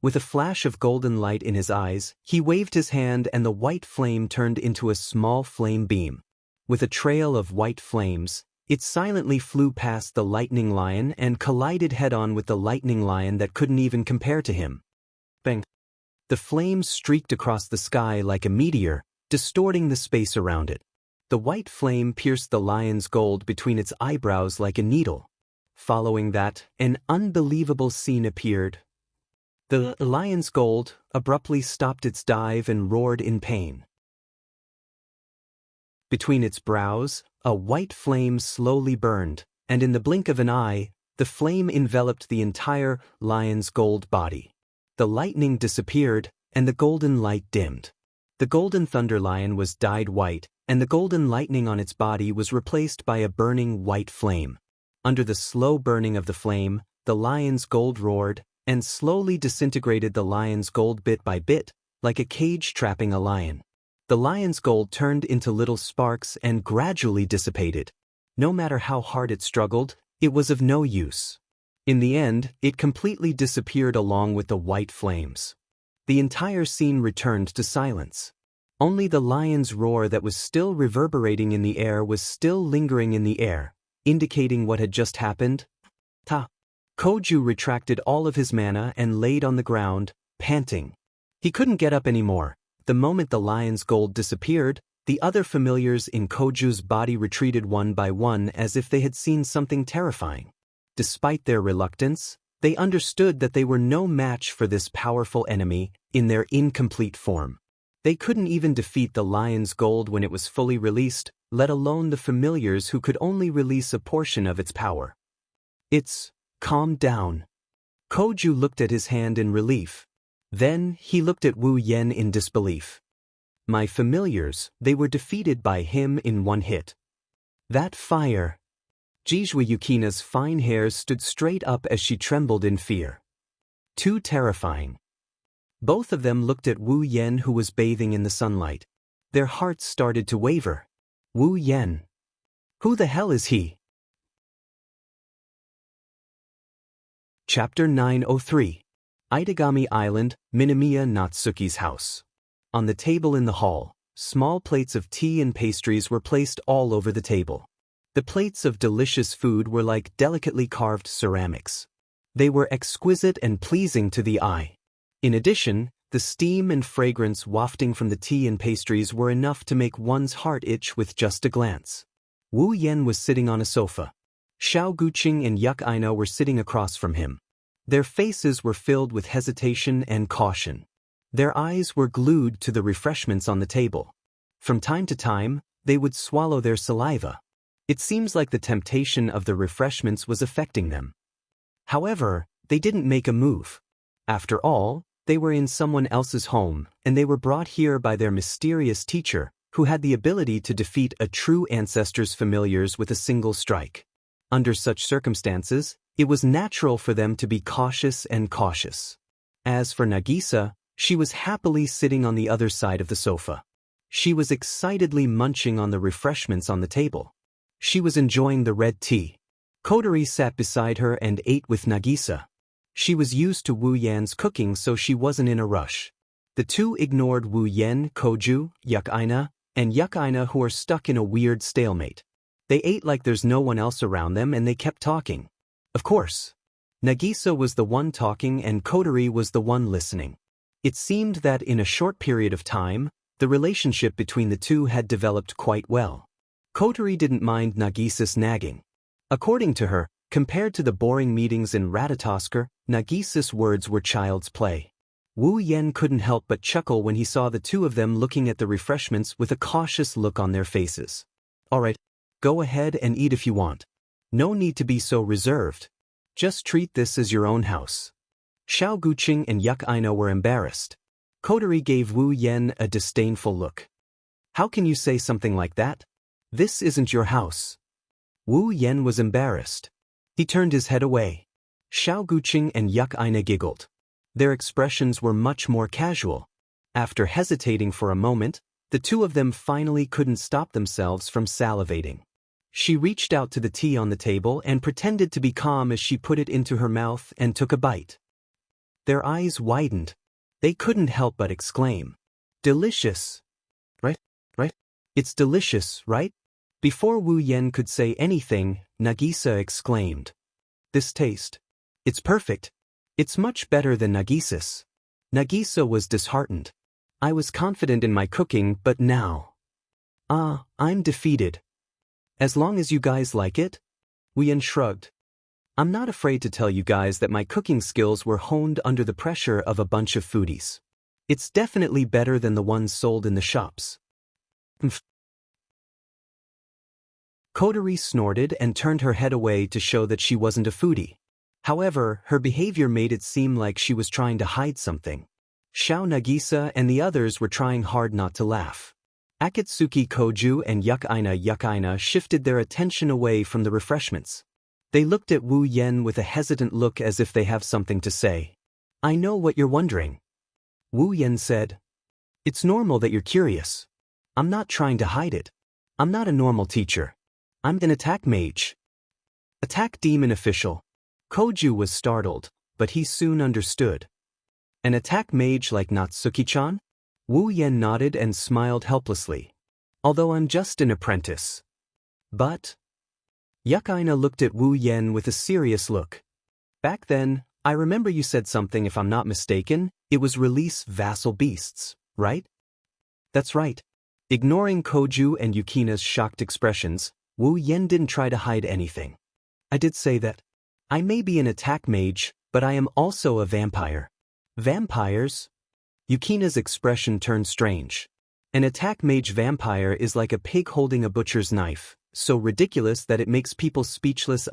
With a flash of golden light in his eyes, he waved his hand and the white flame turned into a small flame beam. With a trail of white flames, it silently flew past the lightning lion and collided head-on with the lightning lion that couldn't even compare to him. Bang! The flames streaked across the sky like a meteor, distorting the space around it. The white flame pierced the lion's gold between its eyebrows like a needle. Following that, an unbelievable scene appeared. The lion's gold abruptly stopped its dive and roared in pain. Between its brows, a white flame slowly burned, and in the blink of an eye, the flame enveloped the entire lion's gold body. The lightning disappeared, and the golden light dimmed. The golden thunder lion was dyed white, and the golden lightning on its body was replaced by a burning white flame. Under the slow burning of the flame, the lion's gold roared, and slowly disintegrated the lion's gold bit by bit, like a cage trapping a lion. The lion's gold turned into little sparks and gradually dissipated. No matter how hard it struggled, it was of no use. In the end, it completely disappeared along with the white flames. The entire scene returned to silence. Only the lion's roar that was still reverberating in the air was still lingering in the air, indicating what had just happened. Koju retracted all of his mana and laid on the ground, panting. He couldn't get up anymore. The moment the lion's gold disappeared, the other familiars in Koju's body retreated one by one as if they had seen something terrifying. Despite their reluctance, they understood that they were no match for this powerful enemy in their incomplete form. They couldn't even defeat the lion's gold when it was fully released, let alone the familiars who could only release a portion of its power. Calm down. Koju looked at his hand in relief. Then, he looked at Wu Yan in disbelief. My familiars, they were defeated by him in one hit. That fire. Jianghu Yukina's fine hairs stood straight up as she trembled in fear. Too terrifying. Both of them looked at Wu Yan, who was bathing in the sunlight. Their hearts started to waver. Wu Yan. Who the hell is he? Chapter 903. Itagami Island, Minamiya Natsuki's house. On the table in the hall, small plates of tea and pastries were placed all over the table. The plates of delicious food were like delicately carved ceramics. They were exquisite and pleasing to the eye. In addition, the steam and fragrance wafting from the tea and pastries were enough to make one's heart itch with just a glance. Wu Yan was sitting on a sofa. Xiao Guqing and Yuk Aina were sitting across from him. Their faces were filled with hesitation and caution. Their eyes were glued to the refreshments on the table. From time to time, they would swallow their saliva. It seems like the temptation of the refreshments was affecting them. However, they didn't make a move. After all, they were in someone else's home, and they were brought here by their mysterious teacher, who had the ability to defeat a true ancestor's familiars with a single strike. Under such circumstances, it was natural for them to be cautious and cautious. As for Nagisa, she was happily sitting on the other side of the sofa. She was excitedly munching on the refreshments on the table. She was enjoying the red tea. Kotori sat beside her and ate with Nagisa. She was used to Wu Yan's cooking, so she wasn't in a rush. The two ignored Wu Yan, Koju, Yuk Aina, and Yuk Aina, who are stuck in a weird stalemate. They ate like there's no one else around them, and they kept talking. Of course. Nagisa was the one talking and Kotori was the one listening. It seemed that in a short period of time, the relationship between the two had developed quite well. Kotori didn't mind Nagisa's nagging. According to her, compared to the boring meetings in Ratatoskr, Nagisa's words were child's play. Wu Yan couldn't help but chuckle when he saw the two of them looking at the refreshments with a cautious look on their faces. Alright, go ahead and eat if you want. No need to be so reserved. Just treat this as your own house. Xiao Guqing and Yuk Aina were embarrassed. Kotori gave Wu Yan a disdainful look. How can you say something like that? This isn't your house. Wu Yan was embarrassed. He turned his head away. Xiao Guqing and Yuk Aina giggled. Their expressions were much more casual. After hesitating for a moment, the two of them finally couldn't stop themselves from salivating. She reached out to the tea on the table and pretended to be calm as she put it into her mouth and took a bite. Their eyes widened. They couldn't help but exclaim, "Delicious! Right? It's delicious, right?" Before Wu Yan could say anything, Nagisa exclaimed, "This taste. It's perfect. It's much better than Nagisa's." Nagisa was disheartened. "I was confident in my cooking, but now... I'm defeated. As long as you guys like it?" Wu Yan shrugged. "I'm not afraid to tell you guys that my cooking skills were honed under the pressure of a bunch of foodies. It's definitely better than the ones sold in the shops." Kotori snorted and turned her head away to show that she wasn't a foodie. However, her behavior made it seem like she was trying to hide something. Xiao Nagisa and the others were trying hard not to laugh. Akatsuki Koju and Yuk Aina shifted their attention away from the refreshments. They looked at Wu Yan with a hesitant look as if they have something to say. "I know what you're wondering." Wu Yan said. "It's normal that you're curious. I'm not trying to hide it. I'm not a normal teacher. I'm an attack mage." "Attack demon official." Koju was startled, but he soon understood. "An attack mage like Natsuki-chan?" Wu Yan nodded and smiled helplessly. "Although I'm just an apprentice." "But..." Yuk Aina looked at Wu Yan with a serious look. "Back then, I remember you said something, if I'm not mistaken, it was release vassal beasts, right?" "That's right." Ignoring Koju and Yukina's shocked expressions, Wu Yan didn't try to hide anything. "I did say that. I may be an attack mage, but I am also a vampire." "Vampires?" Yukina's expression turned strange. "An attack mage vampire is like a pig holding a butcher's knife, so ridiculous that it makes people speechless.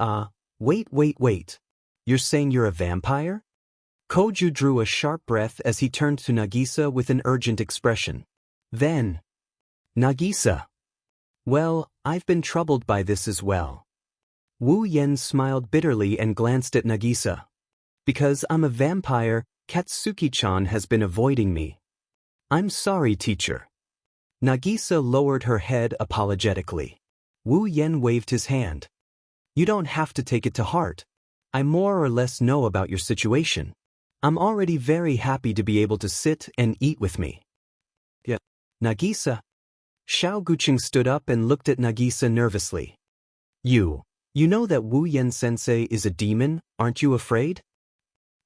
Wait. You're saying you're a vampire?" Koju drew a sharp breath as he turned to Nagisa with an urgent expression. Then, "Nagisa. Well, I've been troubled by this as well." Wu Yan smiled bitterly and glanced at Nagisa. "Because I'm a vampire, Katsuki-chan has been avoiding me." "I'm sorry, teacher." Nagisa lowered her head apologetically. Wu Yan waved his hand. "You don't have to take it to heart. I more or less know about your situation. I'm already very happy to be able to sit and eat with me." "Yeah, Nagisa." Xiao Guqing stood up and looked at Nagisa nervously. You know that Wu Yan sensei is a demon, aren't you afraid?"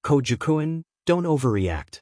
Kojukuin, don't overreact.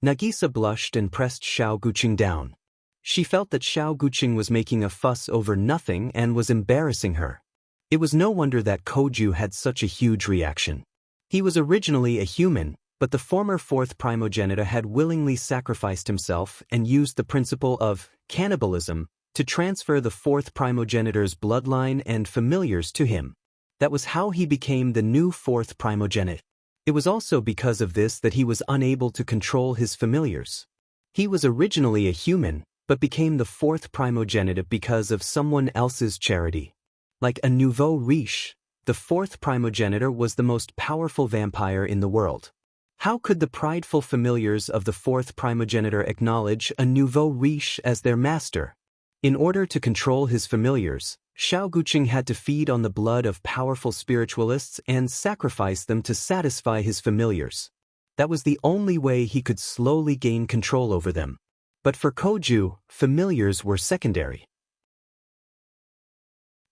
Nagisa blushed and pressed Xiao Guqing down. She felt that Xiao Guqing was making a fuss over nothing and was embarrassing her. It was no wonder that Koju had such a huge reaction. He was originally a human, but the former fourth primogenitor had willingly sacrificed himself and used the principle of cannibalism to transfer the fourth primogenitor's bloodline and familiars to him. That was how he became the new fourth primogenitor. It was also because of this that he was unable to control his familiars. He was originally a human, but became the fourth primogenitor because of someone else's charity. Like a nouveau riche, the fourth primogenitor was the most powerful vampire in the world. How could the prideful familiars of the fourth primogenitor acknowledge a nouveau riche as their master? In order to control his familiars, Xiao Guqing had to feed on the blood of powerful spiritualists and sacrifice them to satisfy his familiars. That was the only way he could slowly gain control over them. But for Koju, familiars were secondary.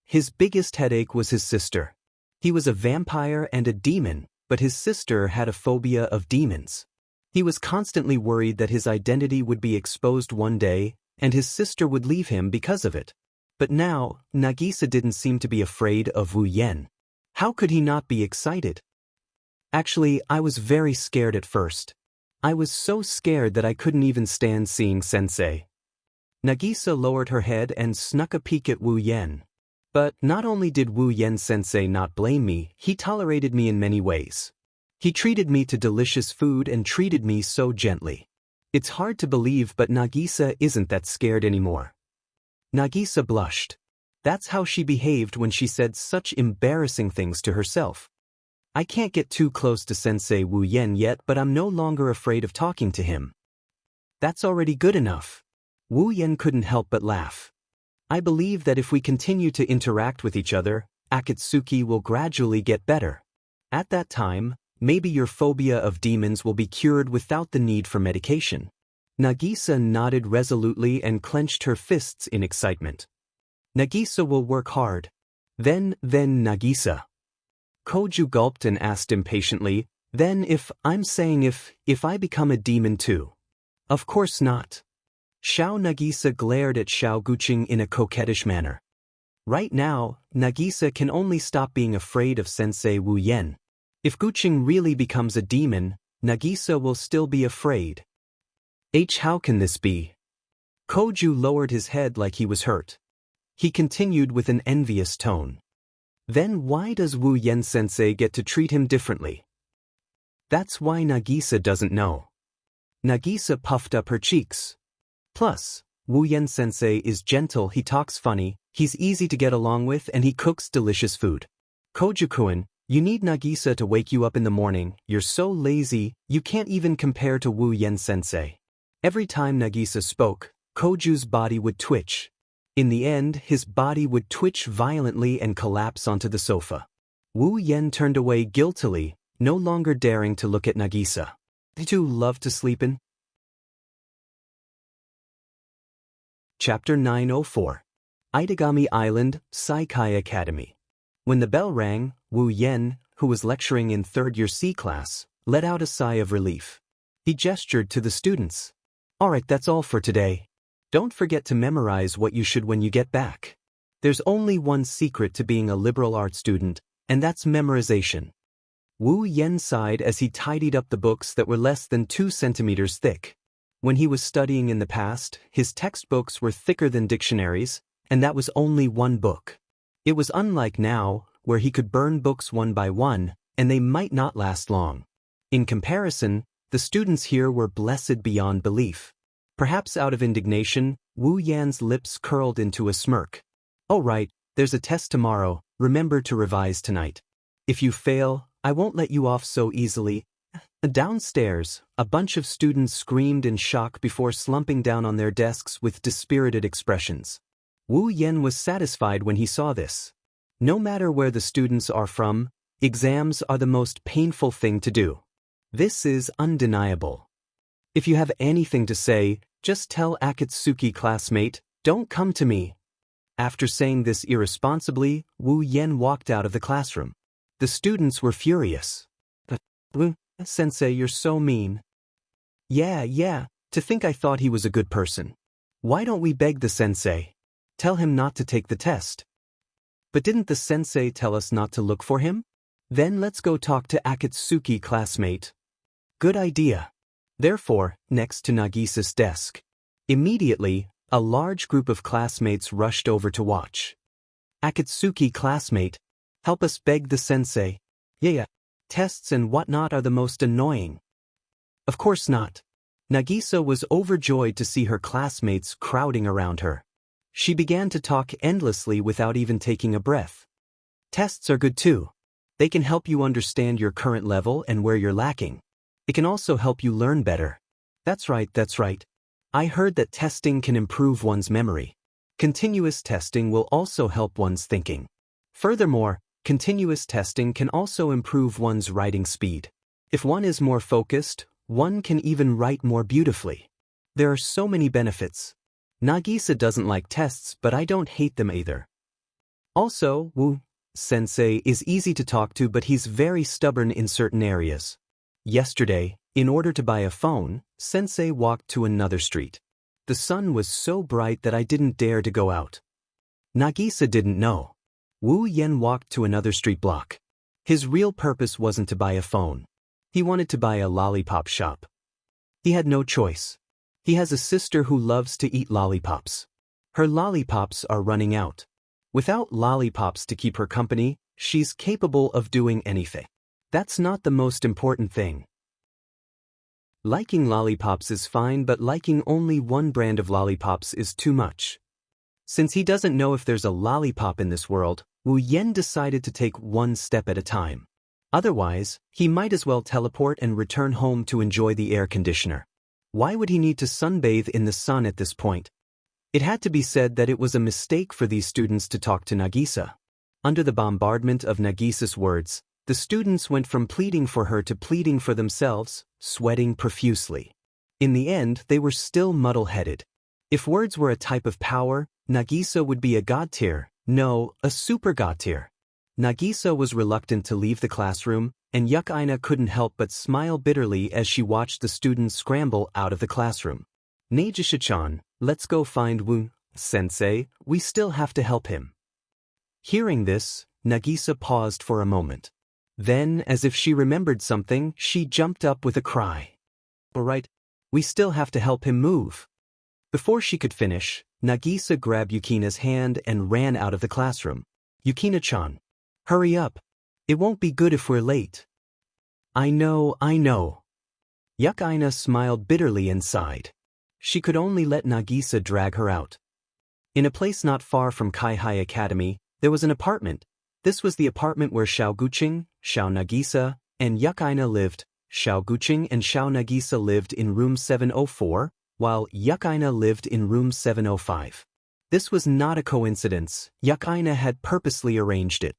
His biggest headache was his sister. He was a vampire and a demon, but his sister had a phobia of demons. He was constantly worried that his identity would be exposed one day, and his sister would leave him because of it. But now, Nagisa didn't seem to be afraid of Wu Yan. How could he not be excited? Actually, I was very scared at first. I was so scared that I couldn't even stand seeing Sensei. Nagisa lowered her head and snuck a peek at Wu Yan. But not only did Wu Yan Sensei not blame me, he tolerated me in many ways. He treated me to delicious food and treated me so gently. It's hard to believe, but Nagisa isn't that scared anymore. Nagisa blushed. That's how she behaved when she said such embarrassing things to herself. I can't get too close to Sensei Wu Yan yet, but I'm no longer afraid of talking to him. That's already good enough. Wu Yan couldn't help but laugh. I believe that if we continue to interact with each other, Akatsuki will gradually get better. At that time, maybe your phobia of demons will be cured without the need for medication. Nagisa nodded resolutely and clenched her fists in excitement. Nagisa will work hard. Then Nagisa. Koju gulped and asked impatiently, then if I become a demon too? Of course not. Xiao Nagisa glared at Xiao Guqing in a coquettish manner. Right now, Nagisa can only stop being afraid of Sensei Wu Yan. If Guqing really becomes a demon, Nagisa will still be afraid. How can this be? Koju lowered his head like he was hurt. He continued with an envious tone. Then why does Wu Yan Sensei get to treat him differently? That's why Nagisa doesn't know. Nagisa puffed up her cheeks. Plus, Wu Yan Sensei is gentle, he talks funny, he's easy to get along with, and he cooks delicious food. Koju-kun, you need Nagisa to wake you up in the morning. You're so lazy, you can't even compare to Wu Yan Sensei. Every time Nagisa spoke, Koju's body would twitch. In the end, his body would twitch violently and collapse onto the sofa. Wu Yan turned away guiltily, no longer daring to look at Nagisa. They too love to sleep in. Chapter 904. Itagami Island, Saikai Academy. When the bell rang, Wu Yan, who was lecturing in third-year C class, let out a sigh of relief. He gestured to the students. Alright, that's all for today. Don't forget to memorize what you should when you get back. There's only one secret to being a liberal arts student, and that's memorization. Wu Yan sighed as he tidied up the books that were less than 2 centimeters thick. When he was studying in the past, his textbooks were thicker than dictionaries, and that was only one book. It was unlike now, where he could burn books one by one, and they might not last long. In comparison, the students here were blessed beyond belief. Perhaps out of indignation, Wu Yan's lips curled into a smirk. Oh right, there's a test tomorrow, remember to revise tonight. If you fail, I won't let you off so easily. Downstairs, a bunch of students screamed in shock before slumping down on their desks with dispirited expressions. Wu Yan was satisfied when he saw this. No matter where the students are from, exams are the most painful thing to do. This is undeniable. If you have anything to say, just tell Akatsuki classmate, don't come to me. After saying this irresponsibly, Wu Yan walked out of the classroom. The students were furious. Sensei, you're so mean. Yeah, to think I thought he was a good person. Why don't we beg the sensei? Tell him not to take the test. But didn't the sensei tell us not to look for him? Then let's go talk to Akatsuki, classmate. Good idea. Therefore, next to Nagisa's desk. Immediately, a large group of classmates rushed over to watch. Akatsuki, classmate, help us beg the sensei. Yeah, tests and whatnot are the most annoying. Of course not. Nagisa was overjoyed to see her classmates crowding around her. She began to talk endlessly without even taking a breath. Tests are good too. They can help you understand your current level and where you're lacking. It can also help you learn better. That's right. I heard that testing can improve one's memory. Continuous testing will also help one's thinking. Furthermore, continuous testing can also improve one's writing speed. If one is more focused, one can even write more beautifully. There are so many benefits. Nagisa doesn't like tests, but I don't hate them either. Also, Wu-sensei is easy to talk to, but he's very stubborn in certain areas. Yesterday, in order to buy a phone, Sensei walked to another street. The sun was so bright that I didn't dare to go out. Nagisa didn't know. Wu Yen walked to another street block. His real purpose wasn't to buy a phone. He wanted to buy a lollipop shop. He had no choice. He has a sister who loves to eat lollipops. Her lollipops are running out. Without lollipops to keep her company, she's capable of doing anything. That's not the most important thing. Liking lollipops is fine, but liking only one brand of lollipops is too much. Since he doesn't know if there's a lollipop in this world, Wu Yen decided to take one step at a time. Otherwise, he might as well teleport and return home to enjoy the air conditioner. Why would he need to sunbathe in the sun at this point? It had to be said that it was a mistake for these students to talk to Nagisa. Under the bombardment of Nagisa's words, the students went from pleading for her to pleading for themselves, sweating profusely. In the end, they were still muddle-headed. If words were a type of power, Nagisa would be a god tier, no, a super god tier. Nagisa was reluctant to leave the classroom, and Yukaina couldn't help but smile bitterly as she watched the students scramble out of the classroom. Nagisa-chan, let's go find Wu-sensei, we still have to help him. Hearing this, Nagisa paused for a moment. Then, as if she remembered something, she jumped up with a cry. All right, we still have to help him move. Before she could finish, Nagisa grabbed Yukina's hand and ran out of the classroom. Yukina-chan, hurry up. It won't be good if we're late. I know. Yukaina smiled bitterly and sighed. She could only let Nagisa drag her out. In a place not far from Kaihai Academy, there was an apartment. This was the apartment where Xiao Guqing, Xiao Nagisa, and Yukaina lived. Xiao Guqing and Xiao Nagisa lived in room 704, while Yukaina lived in room 705. This was not a coincidence. Yukaina had purposely arranged it.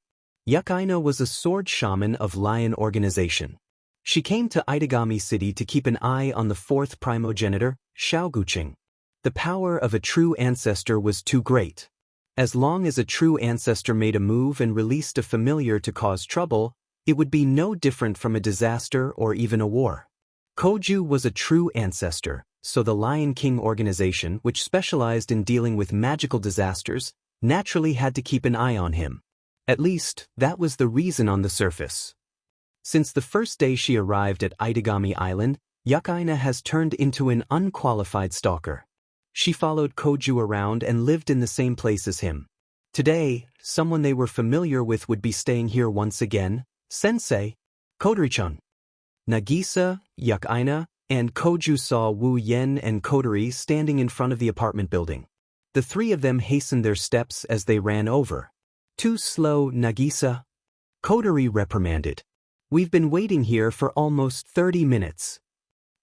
Yukaina was a sword shaman of Lion Organization. She came to Itagami City to keep an eye on the fourth primogenitor, Xiao Guqing. The power of a true ancestor was too great. As long as a true ancestor made a move and released a familiar to cause trouble, it would be no different from a disaster or even a war. Koju was a true ancestor, so the Lion King organization, which specialized in dealing with magical disasters, naturally had to keep an eye on him. At least, that was the reason on the surface. Since the first day she arrived at Itagami Island, Yukaina has turned into an unqualified stalker. She followed Koju around and lived in the same place as him. Today, someone they were familiar with would be staying here once again. Sensei, Kodori-chan. Nagisa, Yukaina, and Koju saw Wu Yen and Kodori standing in front of the apartment building. The three of them hastened their steps as they ran over. Too slow, Nagisa. Kodori reprimanded. We've been waiting here for almost 30 minutes.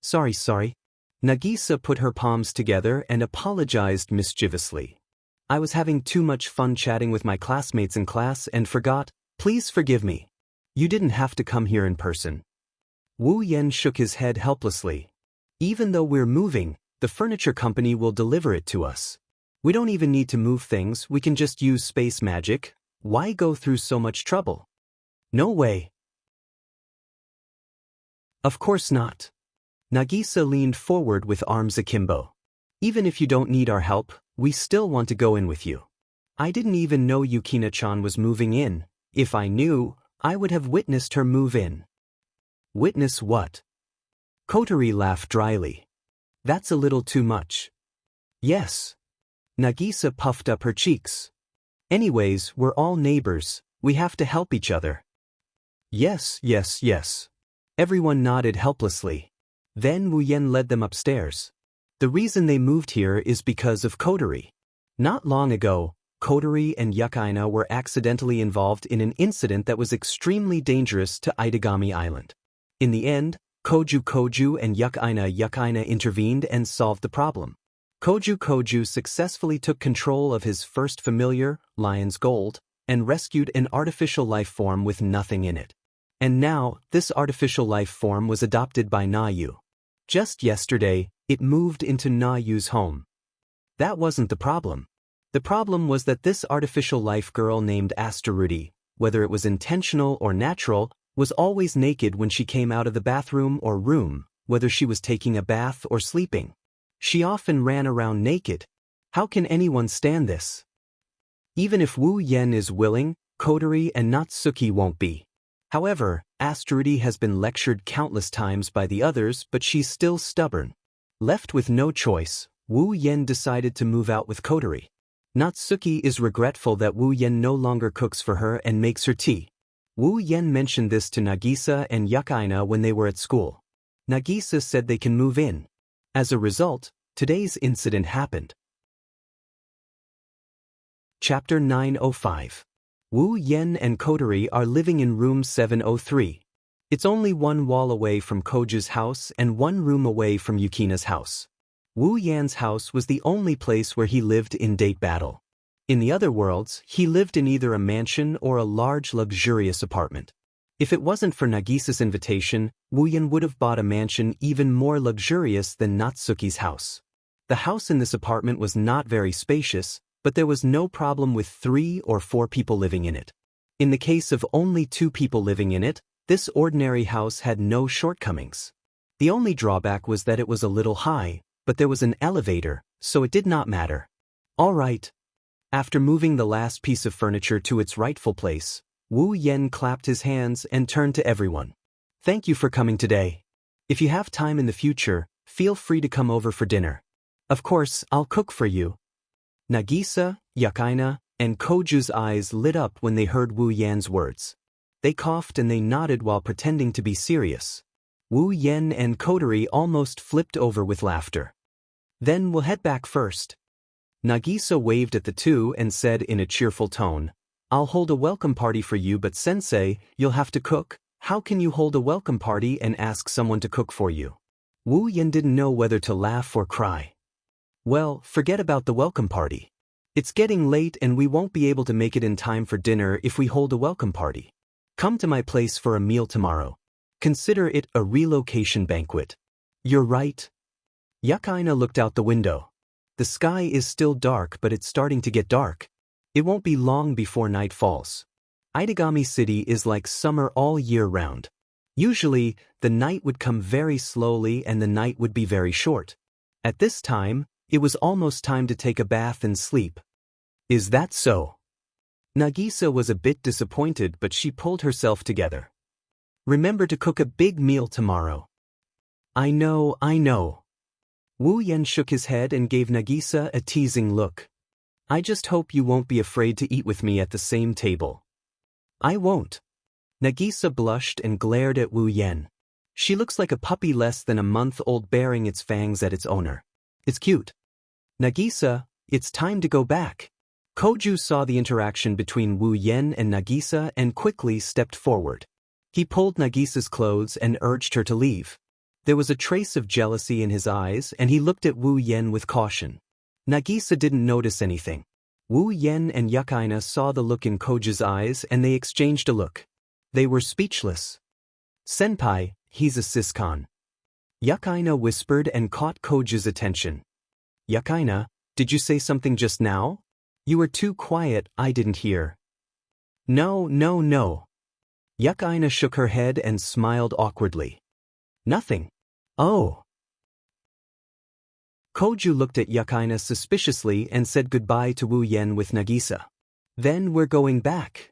Sorry. Nagisa put her palms together and apologized mischievously. I was having too much fun chatting with my classmates in class and forgot. Please forgive me. You didn't have to come here in person. Wu Yen shook his head helplessly. Even though we're moving, the furniture company will deliver it to us. We don't even need to move things, we can just use space magic. Why go through so much trouble? No way. Of course not. Nagisa leaned forward with arms akimbo. Even if you don't need our help, we still want to go in with you. I didn't even know Yukina-chan was moving in. If I knew, I would have witnessed her move in. Witness what? Kotori laughed dryly. That's a little too much. Yes. Nagisa puffed up her cheeks. Anyways, we're all neighbors, we have to help each other. Yes. Everyone nodded helplessly. Then Wu Yen led them upstairs. The reason they moved here is because of Kotori. Not long ago, Kotori and Yukaina were accidentally involved in an incident that was extremely dangerous to Itagami Island. In the end, Koju and Yukaina intervened and solved the problem. Koju successfully took control of his first familiar, Lion's Gold, and rescued an artificial life form with nothing in it. And now, this artificial life form was adopted by Nayu. Just yesterday, it moved into Nayu's home. That wasn't the problem. The problem was that this artificial life girl named Asterudi, whether it was intentional or natural, was always naked when she came out of the bathroom or room, whether she was taking a bath or sleeping. She often ran around naked. How can anyone stand this? Even if Wu Yen is willing, Kotori and Natsuki won't be. However, Asterudi has been lectured countless times by the others, but she's still stubborn. Left with no choice, Wu Yen decided to move out with Kotori. Natsuki is regretful that Wu Yen no longer cooks for her and makes her tea. Wu Yen mentioned this to Nagisa and Yukaina when they were at school. Nagisa said they can move in. As a result, today's incident happened. Chapter 905. Wu Yen and Kotori are living in room 703. It's only one wall away from Koju's house and one room away from Yukina's house. Wu Yan's house was the only place where he lived in date battle. In the other worlds, he lived in either a mansion or a large luxurious apartment. If it wasn't for Nagisa's invitation, Wu Yan would have bought a mansion even more luxurious than Natsuki's house. The house in this apartment was not very spacious, but there was no problem with 3 or 4 people living in it. In the case of only 2 people living in it, this ordinary house had no shortcomings. The only drawback was that it was a little high, but there was an elevator, so it did not matter. All right. After moving the last piece of furniture to its rightful place, Wu Yen clapped his hands and turned to everyone. Thank you for coming today. If you have time in the future, feel free to come over for dinner. Of course, I'll cook for you. Nagisa, Yukaina, and Koju's eyes lit up when they heard Wu Yan's words. They coughed and they nodded while pretending to be serious. Wu Yen and Kotori almost flipped over with laughter. Then we'll head back first. Nagisa waved at the two and said in a cheerful tone, I'll hold a welcome party for you, but sensei, you'll have to cook. How can you hold a welcome party and ask someone to cook for you? Wu Yen didn't know whether to laugh or cry. Well, forget about the welcome party. It's getting late and we won't be able to make it in time for dinner if we hold a welcome party. Come to my place for a meal tomorrow. Consider it a relocation banquet. You're right. Yukaina looked out the window. The sky is still dark, but it's starting to get dark. It won't be long before night falls. Itagami City is like summer all year round. Usually, the night would come very slowly and the night would be very short. At this time, it was almost time to take a bath and sleep. Is that so? Nagisa was a bit disappointed, but she pulled herself together. Remember to cook a big meal tomorrow. I know. Wu Yen shook his head and gave Nagisa a teasing look. I just hope you won't be afraid to eat with me at the same table. I won't. Nagisa blushed and glared at Wu Yen. She looks like a puppy less than a month old baring its fangs at its owner. It's cute. Nagisa, it's time to go back. Koju saw the interaction between Wu Yen and Nagisa and quickly stepped forward. He pulled Nagisa's clothes and urged her to leave. There was a trace of jealousy in his eyes and he looked at Wu Yen with caution. Nagisa didn't notice anything. Wu Yen and Yukaina saw the look in Koju's eyes and they exchanged a look. They were speechless. Senpai, he's a siscon. Yukaina whispered and caught Koju's attention. Yukaina, did you say something just now? You were too quiet, I didn't hear. No. Yukaina shook her head and smiled awkwardly. Nothing. Oh. Koju looked at Yukaina suspiciously and said goodbye to Wu Yen with Nagisa. Then we're going back.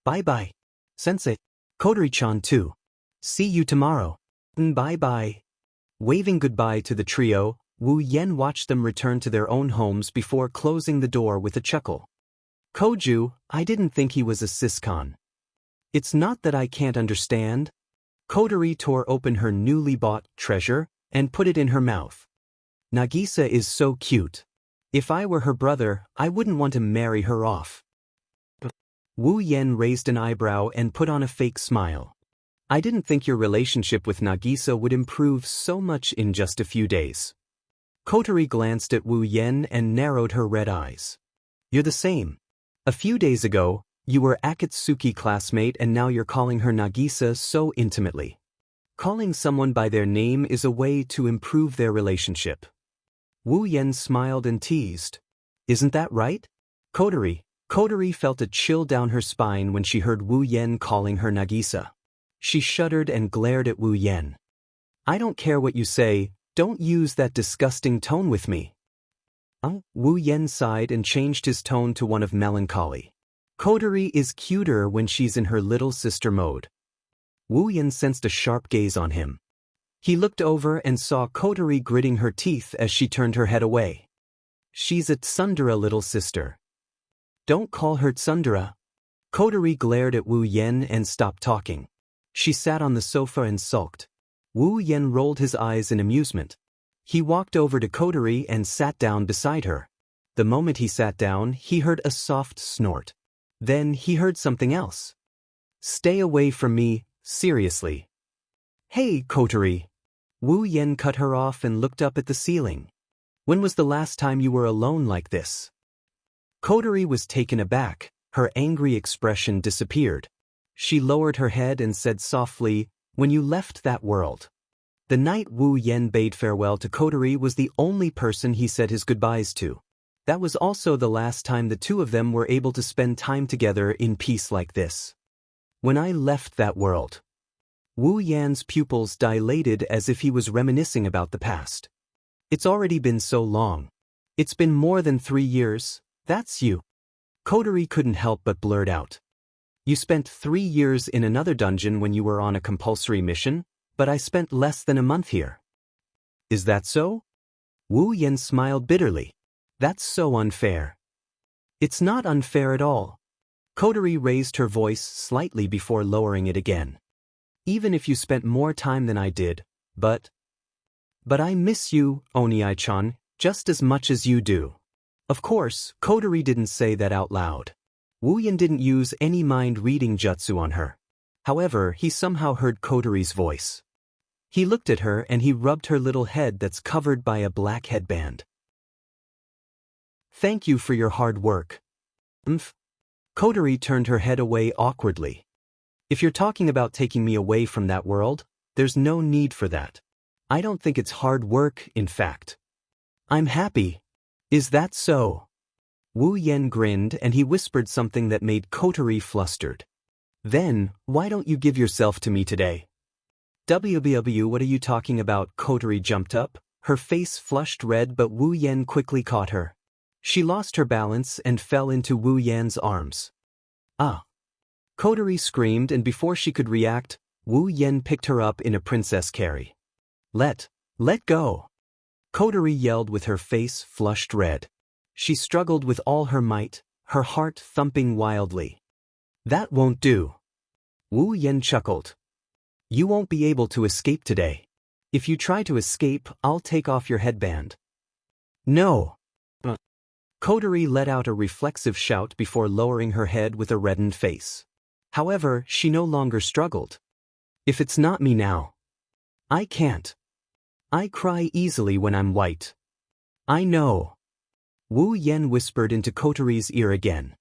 Bye-bye. Sensei. Kotori-chan too. See you tomorrow. Bye-bye. Waving goodbye to the trio, Wu Yen watched them return to their own homes before closing the door with a chuckle. Koju, I didn't think he was a siscon. It's not that I can't understand. Kotori tore open her newly bought treasure and put it in her mouth. Nagisa is so cute. If I were her brother, I wouldn't want to marry her off. Wu Yen raised an eyebrow and put on a fake smile. I didn't think your relationship with Nagisa would improve so much in just a few days. Kotori glanced at Wu Yen and narrowed her red eyes. You're the same. A few days ago, you were Akatsuki classmate and now you're calling her Nagisa so intimately. Calling someone by their name is a way to improve their relationship. Wu Yen smiled and teased. Isn't that right? Kotori felt a chill down her spine when she heard Wu Yen calling her Nagisa. She shuddered and glared at Wu Yen. I don't care what you say, don't use that disgusting tone with me. Wu Yen sighed and changed his tone to one of melancholy. Kotori is cuter when she's in her little sister mode. Wu Yen sensed a sharp gaze on him. He looked over and saw Kotori gritting her teeth as she turned her head away. She's a tsundere little sister. Don't call her tsundere. Kotori glared at Wu Yen and stopped talking. She sat on the sofa and sulked. Wu Yen rolled his eyes in amusement. He walked over to Kotori and sat down beside her. The moment he sat down, he heard a soft snort. Then he heard something else. Stay away from me, seriously. Hey, Kotori. Wu Yen cut her off and looked up at the ceiling. When was the last time you were alone like this? Kotori was taken aback. Her angry expression disappeared. She lowered her head and said softly, when you left that world. The night Wu Yen bade farewell to Kotori was the only person he said his goodbyes to. That was also the last time the two of them were able to spend time together in peace like this. When I left that world. Wu Yan's pupils dilated as if he was reminiscing about the past. It's already been so long. It's been more than 3 years, that's you. Kotori couldn't help but blurt out. You spent 3 years in another dungeon when you were on a compulsory mission, but I spent less than a month here. Is that so? Wu Yen smiled bitterly. That's so unfair. It's not unfair at all. Kotori raised her voice slightly before lowering it again. Even if you spent more time than I did, but I miss you, Oniai-chan, just as much as you do. Of course, Kotori didn't say that out loud. Wu Yen didn't use any mind-reading jutsu on her. However, he somehow heard Kotori's voice. He looked at her and he rubbed her little head that's covered by a black headband. Thank you for your hard work. Kotori turned her head away awkwardly. If you're talking about taking me away from that world, there's no need for that. I don't think it's hard work, in fact. I'm happy. Is that so? Wu Yen grinned and he whispered something that made Kotori flustered. Then, why don't you give yourself to me today? WBW, what are you talking about? Kotori jumped up. Her face flushed red, but Wu Yen quickly caught her. She lost her balance and fell into Wu Yan's arms. Ah! Kotori screamed, and before she could react, Wu Yen picked her up in a princess carry. Let go! Kotori yelled with her face flushed red. She struggled with all her might, her heart thumping wildly. That won't do. Wu Yen chuckled. You won't be able to escape today. If you try to escape, I'll take off your headband. No! Kotori let out a reflexive shout before lowering her head with a reddened face. However, she no longer struggled. If it's not me now. I can't. I cry easily when I'm white. I know. Wu Yen whispered into Kotori's ear again.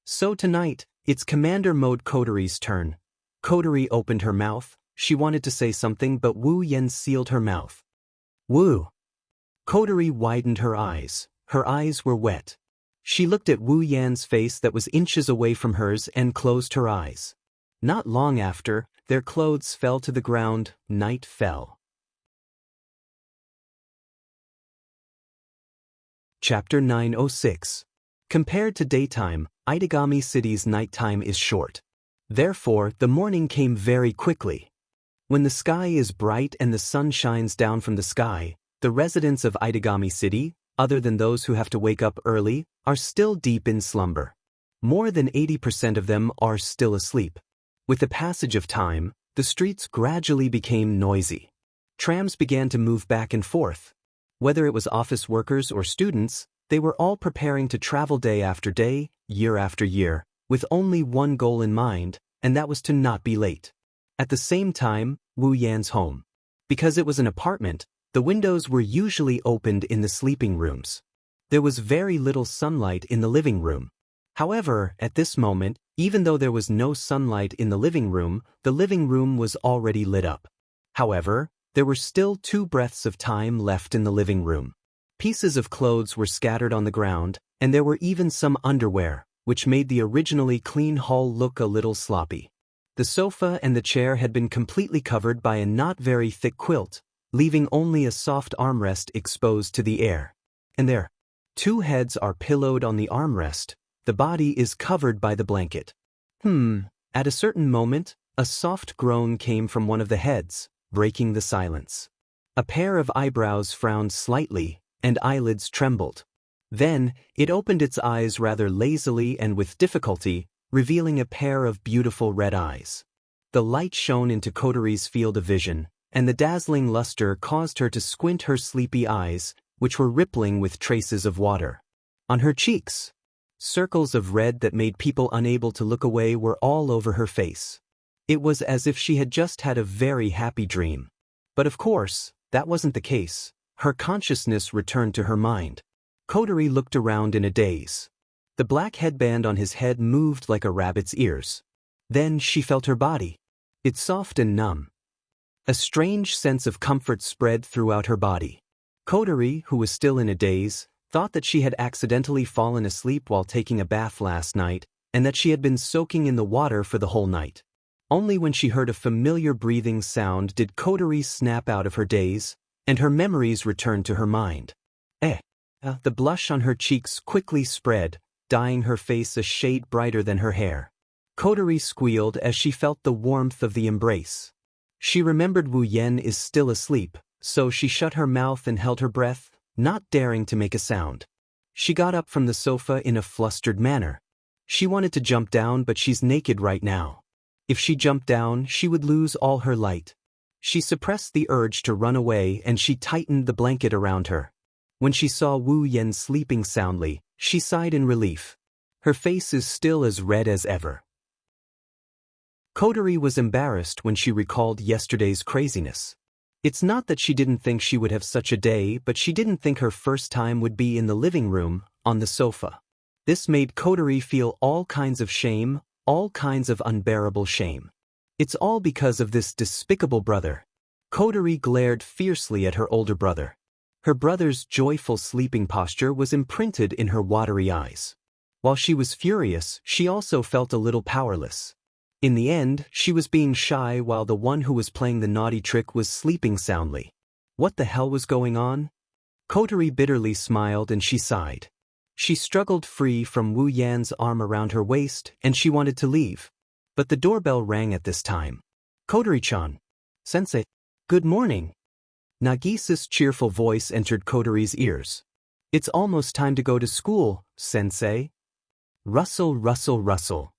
So tonight, it's Commander Mode Kotori's turn. Kotori opened her mouth. She wanted to say something, but Wu Yen sealed her mouth. Wu. Kotori widened her eyes. Her eyes were wet. She looked at Wu Yan's face that was inches away from hers and closed her eyes. Not long after, their clothes fell to the ground, night fell. Chapter 906. Compared to daytime, Itagami City's nighttime is short. Therefore, the morning came very quickly. When the sky is bright and the sun shines down from the sky, the residents of Itagami City, other than those who have to wake up early, are still deep in slumber. More than 80% of them are still asleep. With the passage of time, the streets gradually became noisy. Trams began to move back and forth. Whether it was office workers or students, they were all preparing to travel day after day, year after year, with only one goal in mind, and that was to not be late. At the same time, Wu Yan's home. Because it was an apartment, the windows were usually opened in the sleeping rooms. There was very little sunlight in the living room. However, at this moment, even though there was no sunlight in the living room was already lit up. However, there were still 2 breaths of time left in the living room. Pieces of clothes were scattered on the ground, and there were even some underwear, which made the originally clean hall look a little sloppy. The sofa and the chair had been completely covered by a not very thick quilt, leaving only a soft armrest exposed to the air. And there, 2 heads are pillowed on the armrest, the body is covered by the blanket. At a certain moment, a soft groan came from one of the heads, breaking the silence. A pair of eyebrows frowned slightly, and eyelids trembled. Then, it opened its eyes rather lazily and with difficulty, revealing a pair of beautiful red eyes. The light shone into Kotori's field of vision, and the dazzling luster caused her to squint her sleepy eyes, which were rippling with traces of water. On her cheeks, circles of red that made people unable to look away were all over her face. It was as if she had just had a very happy dream. But of course, that wasn't the case. Her consciousness returned to her mind. Kotori looked around in a daze. The black headband on his head moved like a rabbit's ears. Then she felt her body. It's soft and numb. A strange sense of comfort spread throughout her body. Kotori, who was still in a daze, thought that she had accidentally fallen asleep while taking a bath last night, and that she had been soaking in the water for the whole night. Only when she heard a familiar breathing sound did Kotori snap out of her daze, and her memories returned to her mind. The blush on her cheeks quickly spread, dyeing her face a shade brighter than her hair. Kotori squealed as she felt the warmth of the embrace. She remembered Wu Yan is still asleep, so she shut her mouth and held her breath, not daring to make a sound. She got up from the sofa in a flustered manner. She wanted to jump down, but she's naked right now. If she jumped down, she would lose all her light. She suppressed the urge to run away and she tightened the blanket around her. When she saw Wu Yan sleeping soundly, she sighed in relief. Her face is still as red as ever. Kotori was embarrassed when she recalled yesterday's craziness. It's not that she didn't think she would have such a day, but she didn't think her first time would be in the living room, on the sofa. This made Kotori feel all kinds of shame, all kinds of unbearable shame. It's all because of this despicable brother. Kotori glared fiercely at her older brother. Her brother's joyful sleeping posture was imprinted in her watery eyes. While she was furious, she also felt a little powerless. In the end, she was being shy while the one who was playing the naughty trick was sleeping soundly. What the hell was going on? Kotori bitterly smiled and she sighed. She struggled free from Wu Yan's arm around her waist and she wanted to leave. But the doorbell rang at this time. Kotori-chan. Sensei. Good morning. Nagisa's cheerful voice entered Kotori's ears. It's almost time to go to school, sensei. Rustle, rustle, rustle.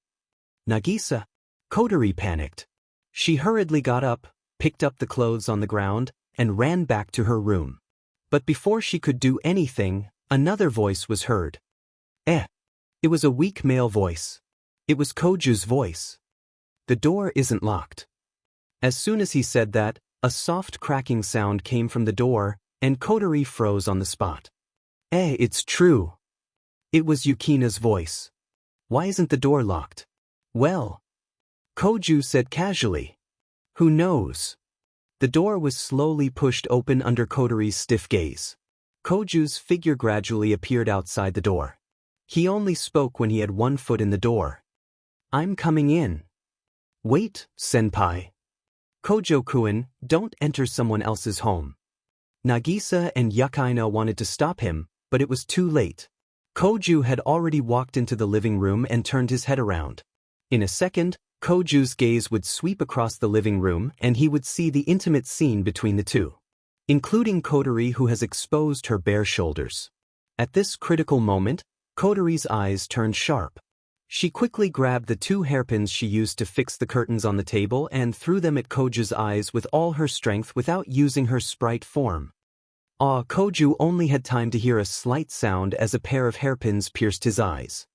Nagisa. Kotori panicked. She hurriedly got up, picked up the clothes on the ground, and ran back to her room. But before she could do anything, another voice was heard. It was a weak male voice. It was Koju's voice. The door isn't locked. As soon as he said that, a soft cracking sound came from the door, and Kotori froze on the spot. It's true. It was Yukina's voice. Why isn't the door locked? Well, Koju said casually. Who knows? The door was slowly pushed open under Kotori's stiff gaze. Koju's figure gradually appeared outside the door. He only spoke when he had one foot in the door. I'm coming in. Wait, senpai. Kojo-kun, don't enter someone else's home. Nagisa and Yukaina wanted to stop him, but it was too late. Koju had already walked into the living room and turned his head around. In a second, Koju's gaze would sweep across the living room and he would see the intimate scene between the two, including Kotori, who has exposed her bare shoulders. At this critical moment, Kotori's eyes turned sharp. She quickly grabbed the 2 hairpins she used to fix the curtains on the table and threw them at Koju's eyes with all her strength without using her sprite form. Koju only had time to hear a slight sound as a pair of hairpins pierced his eyes.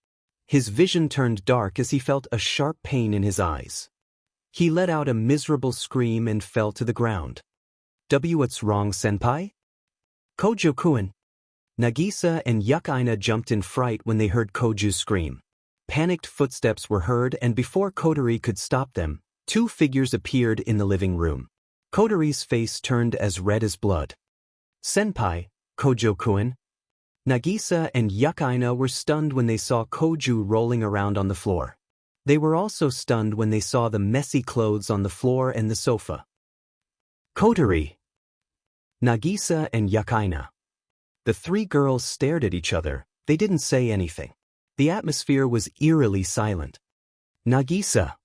His vision turned dark as he felt a sharp pain in his eyes. He let out a miserable scream and fell to the ground. What's wrong, senpai? Kojo-kun. Nagisa and Yukaina jumped in fright when they heard Koju's scream. Panicked footsteps were heard, and before Kotori could stop them, 2 figures appeared in the living room. Kotori's face turned as red as blood. Senpai, Kojo-kun. Nagisa and Yukaina were stunned when they saw Koju rolling around on the floor. They were also stunned when they saw the messy clothes on the floor and the sofa. Kotori. Nagisa and Yukaina. The 3 girls stared at each other. They didn't say anything. The atmosphere was eerily silent. Nagisa.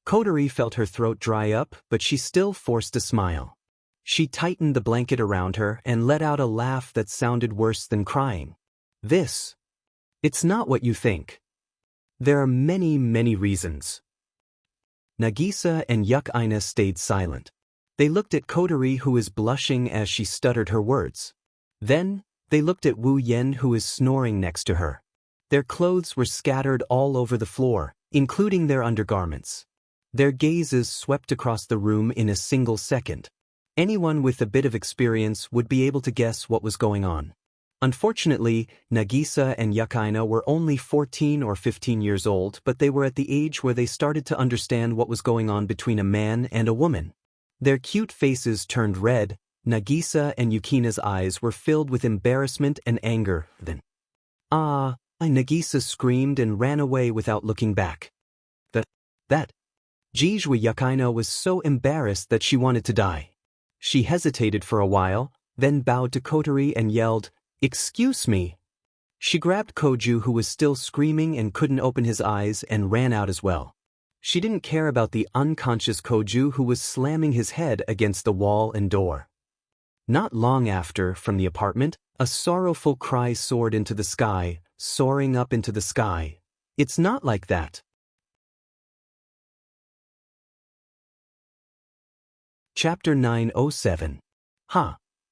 Kotori felt her throat dry up, but she still forced a smile. She tightened the blanket around her and let out a laugh that sounded worse than crying. It's not what you think. There are many, many reasons. Nagisa and Yukaina stayed silent. They looked at Kotori, who was blushing as she stuttered her words. Then, they looked at Wu Yen, who was snoring next to her. Their clothes were scattered all over the floor, including their undergarments. Their gazes swept across the room in a single second. Anyone with a bit of experience would be able to guess what was going on. Unfortunately, Nagisa and Yukaina were only 14 or 15 years old, but they were at the age where they started to understand what was going on between a man and a woman. Their cute faces turned red. Nagisa and Yukina's eyes were filled with embarrassment and anger. Then, Nagisa screamed and ran away without looking back. Jianghu Yukaina was so embarrassed that she wanted to die. She hesitated for a while, then bowed to Kotori and yelled, "Excuse me." She grabbed Koju, who was still screaming and couldn't open his eyes, and ran out as well. She didn't care about the unconscious Koju, who was slamming his head against the wall and door. Not long after, from the apartment, a sorrowful cry soared into the sky, soaring up into the sky. It's not like that. Chapter 907.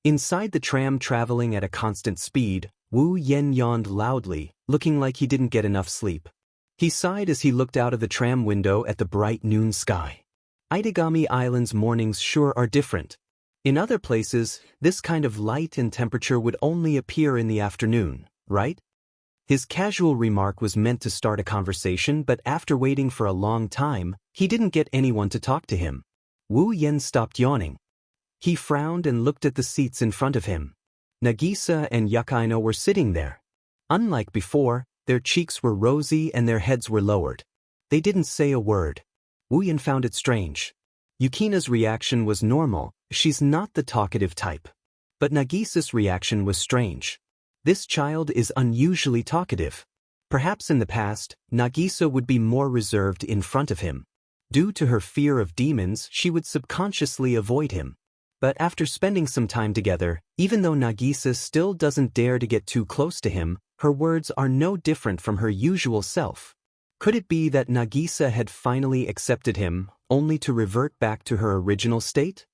Inside the tram traveling at a constant speed, Wu Yen yawned loudly, looking like he didn't get enough sleep. He sighed as he looked out of the tram window at the bright noon sky. Itagami Island's mornings sure are different. In other places, this kind of light and temperature would only appear in the afternoon, right? His casual remark was meant to start a conversation, but after waiting for a long time, he didn't get anyone to talk to him. Wu Yen stopped yawning. He frowned and looked at the seats in front of him. Nagisa and Yukaina were sitting there. Unlike before, their cheeks were rosy and their heads were lowered. They didn't say a word. Wu Yen found it strange. Yukina's reaction was normal. She's not the talkative type. But Nagisa's reaction was strange. This child is unusually talkative. Perhaps in the past, Nagisa would be more reserved in front of him. Due to her fear of demons, she would subconsciously avoid him. But after spending some time together, even though Nagisa still doesn't dare to get too close to him, her words are no different from her usual self. Could it be that Nagisa had finally accepted him, only to revert back to her original state?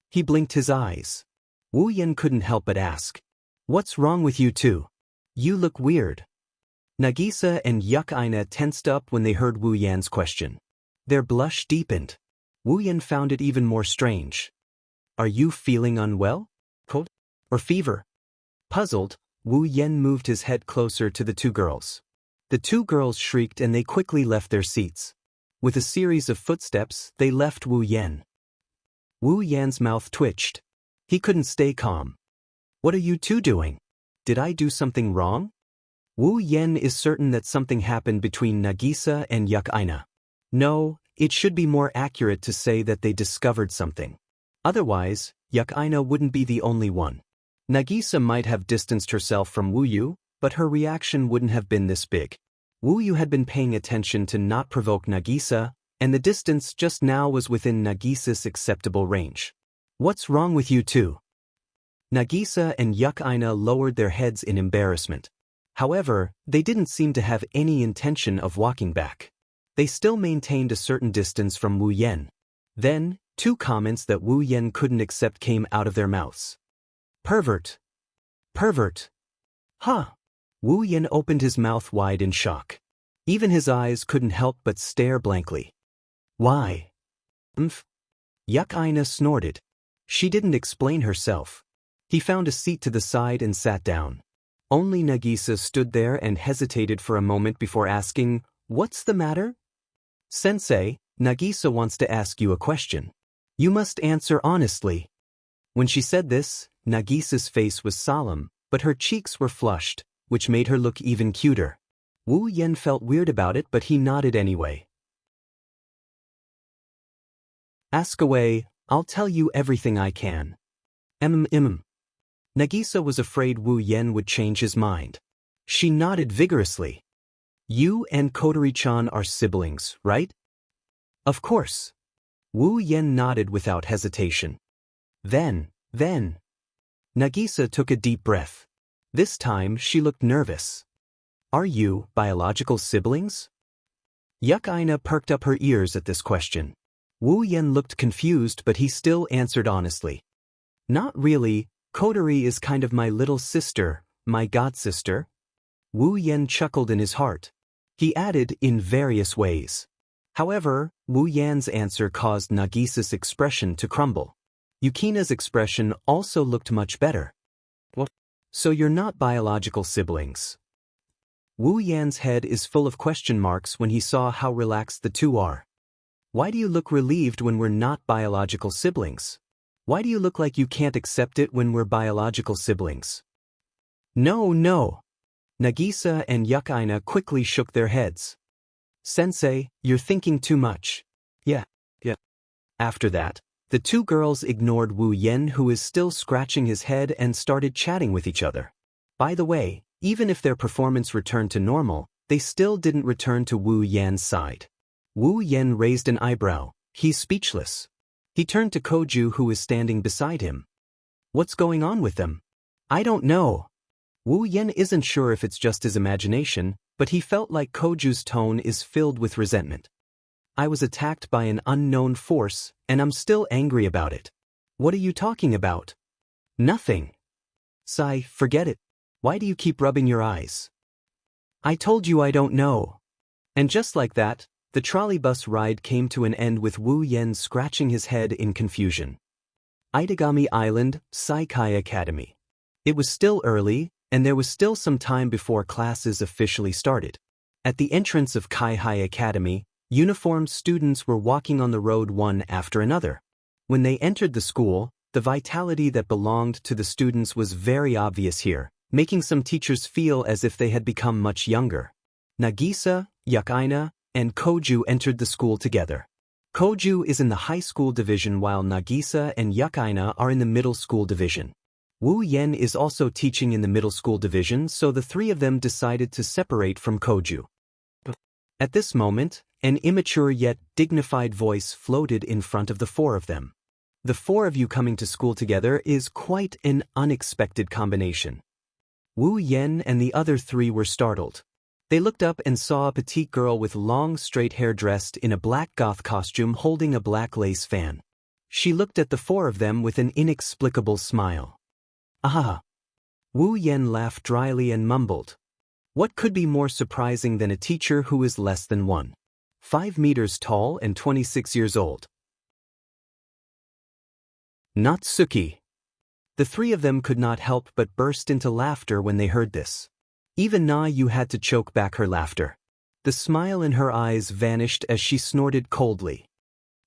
He blinked his eyes. Wu Yen couldn't help but ask, "What's wrong with you two? You look weird." Nagisa and Yukaina tensed up when they heard Wu Yan's question. Their blush deepened. Wu Yen found it even more strange. "Are you feeling unwell? Cold? Or fever?" Puzzled, Wu Yen moved his head closer to the 2 girls. The 2 girls shrieked and they quickly left their seats. With a series of footsteps, they left Wu Yen. Wu Yan's mouth twitched. He couldn't stay calm. "What are you two doing? Did I do something wrong?" Wu Yen is certain that something happened between Nagisa and Yukaina. No, It should be more accurate to say that they discovered something. Otherwise, Yukaina wouldn't be the only one. Nagisa might have distanced herself from Wu Yu, but her reaction wouldn't have been this big. Wu Yu had been paying attention to not provoke Nagisa, and the distance just now was within Nagisa's acceptable range. What's wrong with you two? Nagisa and Yukaina lowered their heads in embarrassment. However, they didn't seem to have any intention of walking back. They still maintained a certain distance from Wu Yan. Then, two comments that Wu Yan couldn't accept came out of their mouths. Pervert. Pervert. Huh. Wu Yan opened his mouth wide in shock. Even his eyes couldn't help but stare blankly. Why? Yukaina snorted. She didn't explain herself. He found a seat to the side and sat down. Only Nagisa stood there and hesitated for a moment before asking, "What's the matter?" "Sensei, Nagisa wants to ask you a question. You must answer honestly." When she said this, Nagisa's face was solemn, but her cheeks were flushed, which made her look even cuter. Wu Yan felt weird about it, but he nodded anyway. "Ask away, I'll tell you everything I can." Nagisa was afraid Wu Yan would change his mind. She nodded vigorously. "You and Kotori-chan are siblings, right?" "Of course." Wu Yan nodded without hesitation. Then. Nagisa took a deep breath. This time she looked nervous. "Are you biological siblings?" Yukaina perked up her ears at this question. Wu Yan looked confused, but he still answered honestly. "Not really. Kotori is kind of my little sister, my god-sister." Wu Yan chuckled in his heart. He added, "in various ways." However, Wu Yan's answer caused Nagisa's expression to crumble. Yukina's expression also looked much better. "What? So you're not biological siblings?" Wu Yan's head is full of question marks when he saw how relaxed the two are. "Why do you look relieved when we're not biological siblings? Why do you look like you can't accept it when we're biological siblings?" No. Nagisa and Yukaina quickly shook their heads. "Sensei, you're thinking too much." Yeah. After that, the two girls ignored Wu Yan, who is still scratching his head, and started chatting with each other. By the way, even if their performance returned to normal, they still didn't return to Wu Yan's side. Wu Yan raised an eyebrow. He's speechless. He turned to Koju, who was standing beside him. "What's going on with them?" "I don't know." Wu Yan isn't sure if it's just his imagination, but he felt like Koju's tone is filled with resentment. "I was attacked by an unknown force, and I'm still angry about it." "What are you talking about?" "Nothing." "Sai, forget it. Why do you keep rubbing your eyes?" "I told you I don't know." And just like that, the trolley bus ride came to an end with Wu Yan scratching his head in confusion. Itagami Island, Saikai Academy. It was still early, and there was still some time before classes officially started. At the entrance of Kaihai Academy, uniformed students were walking on the road one after another. When they entered the school, the vitality that belonged to the students was very obvious here, making some teachers feel as if they had become much younger. Nagisa, Yukaina, and Koju entered the school together. Koju is in the high school division while Nagisa and Yukaina are in the middle school division. Wu Yan is also teaching in the middle school division, so the three of them decided to separate from Koju. At this moment, an immature yet dignified voice floated in front of the four of them. "The four of you coming to school together is quite an unexpected combination." Wu Yan and the other three were startled. They looked up and saw a petite girl with long straight hair dressed in a black goth costume holding a black lace fan. She looked at the four of them with an inexplicable smile. "Ah!" Wu Yan laughed dryly and mumbled. What could be more surprising than a teacher who is less than 1.5 meters tall and 26 years old? Natsuki. The three of them could not help but burst into laughter when they heard this. Even Na Yu had to choke back her laughter. The smile in her eyes vanished as she snorted coldly.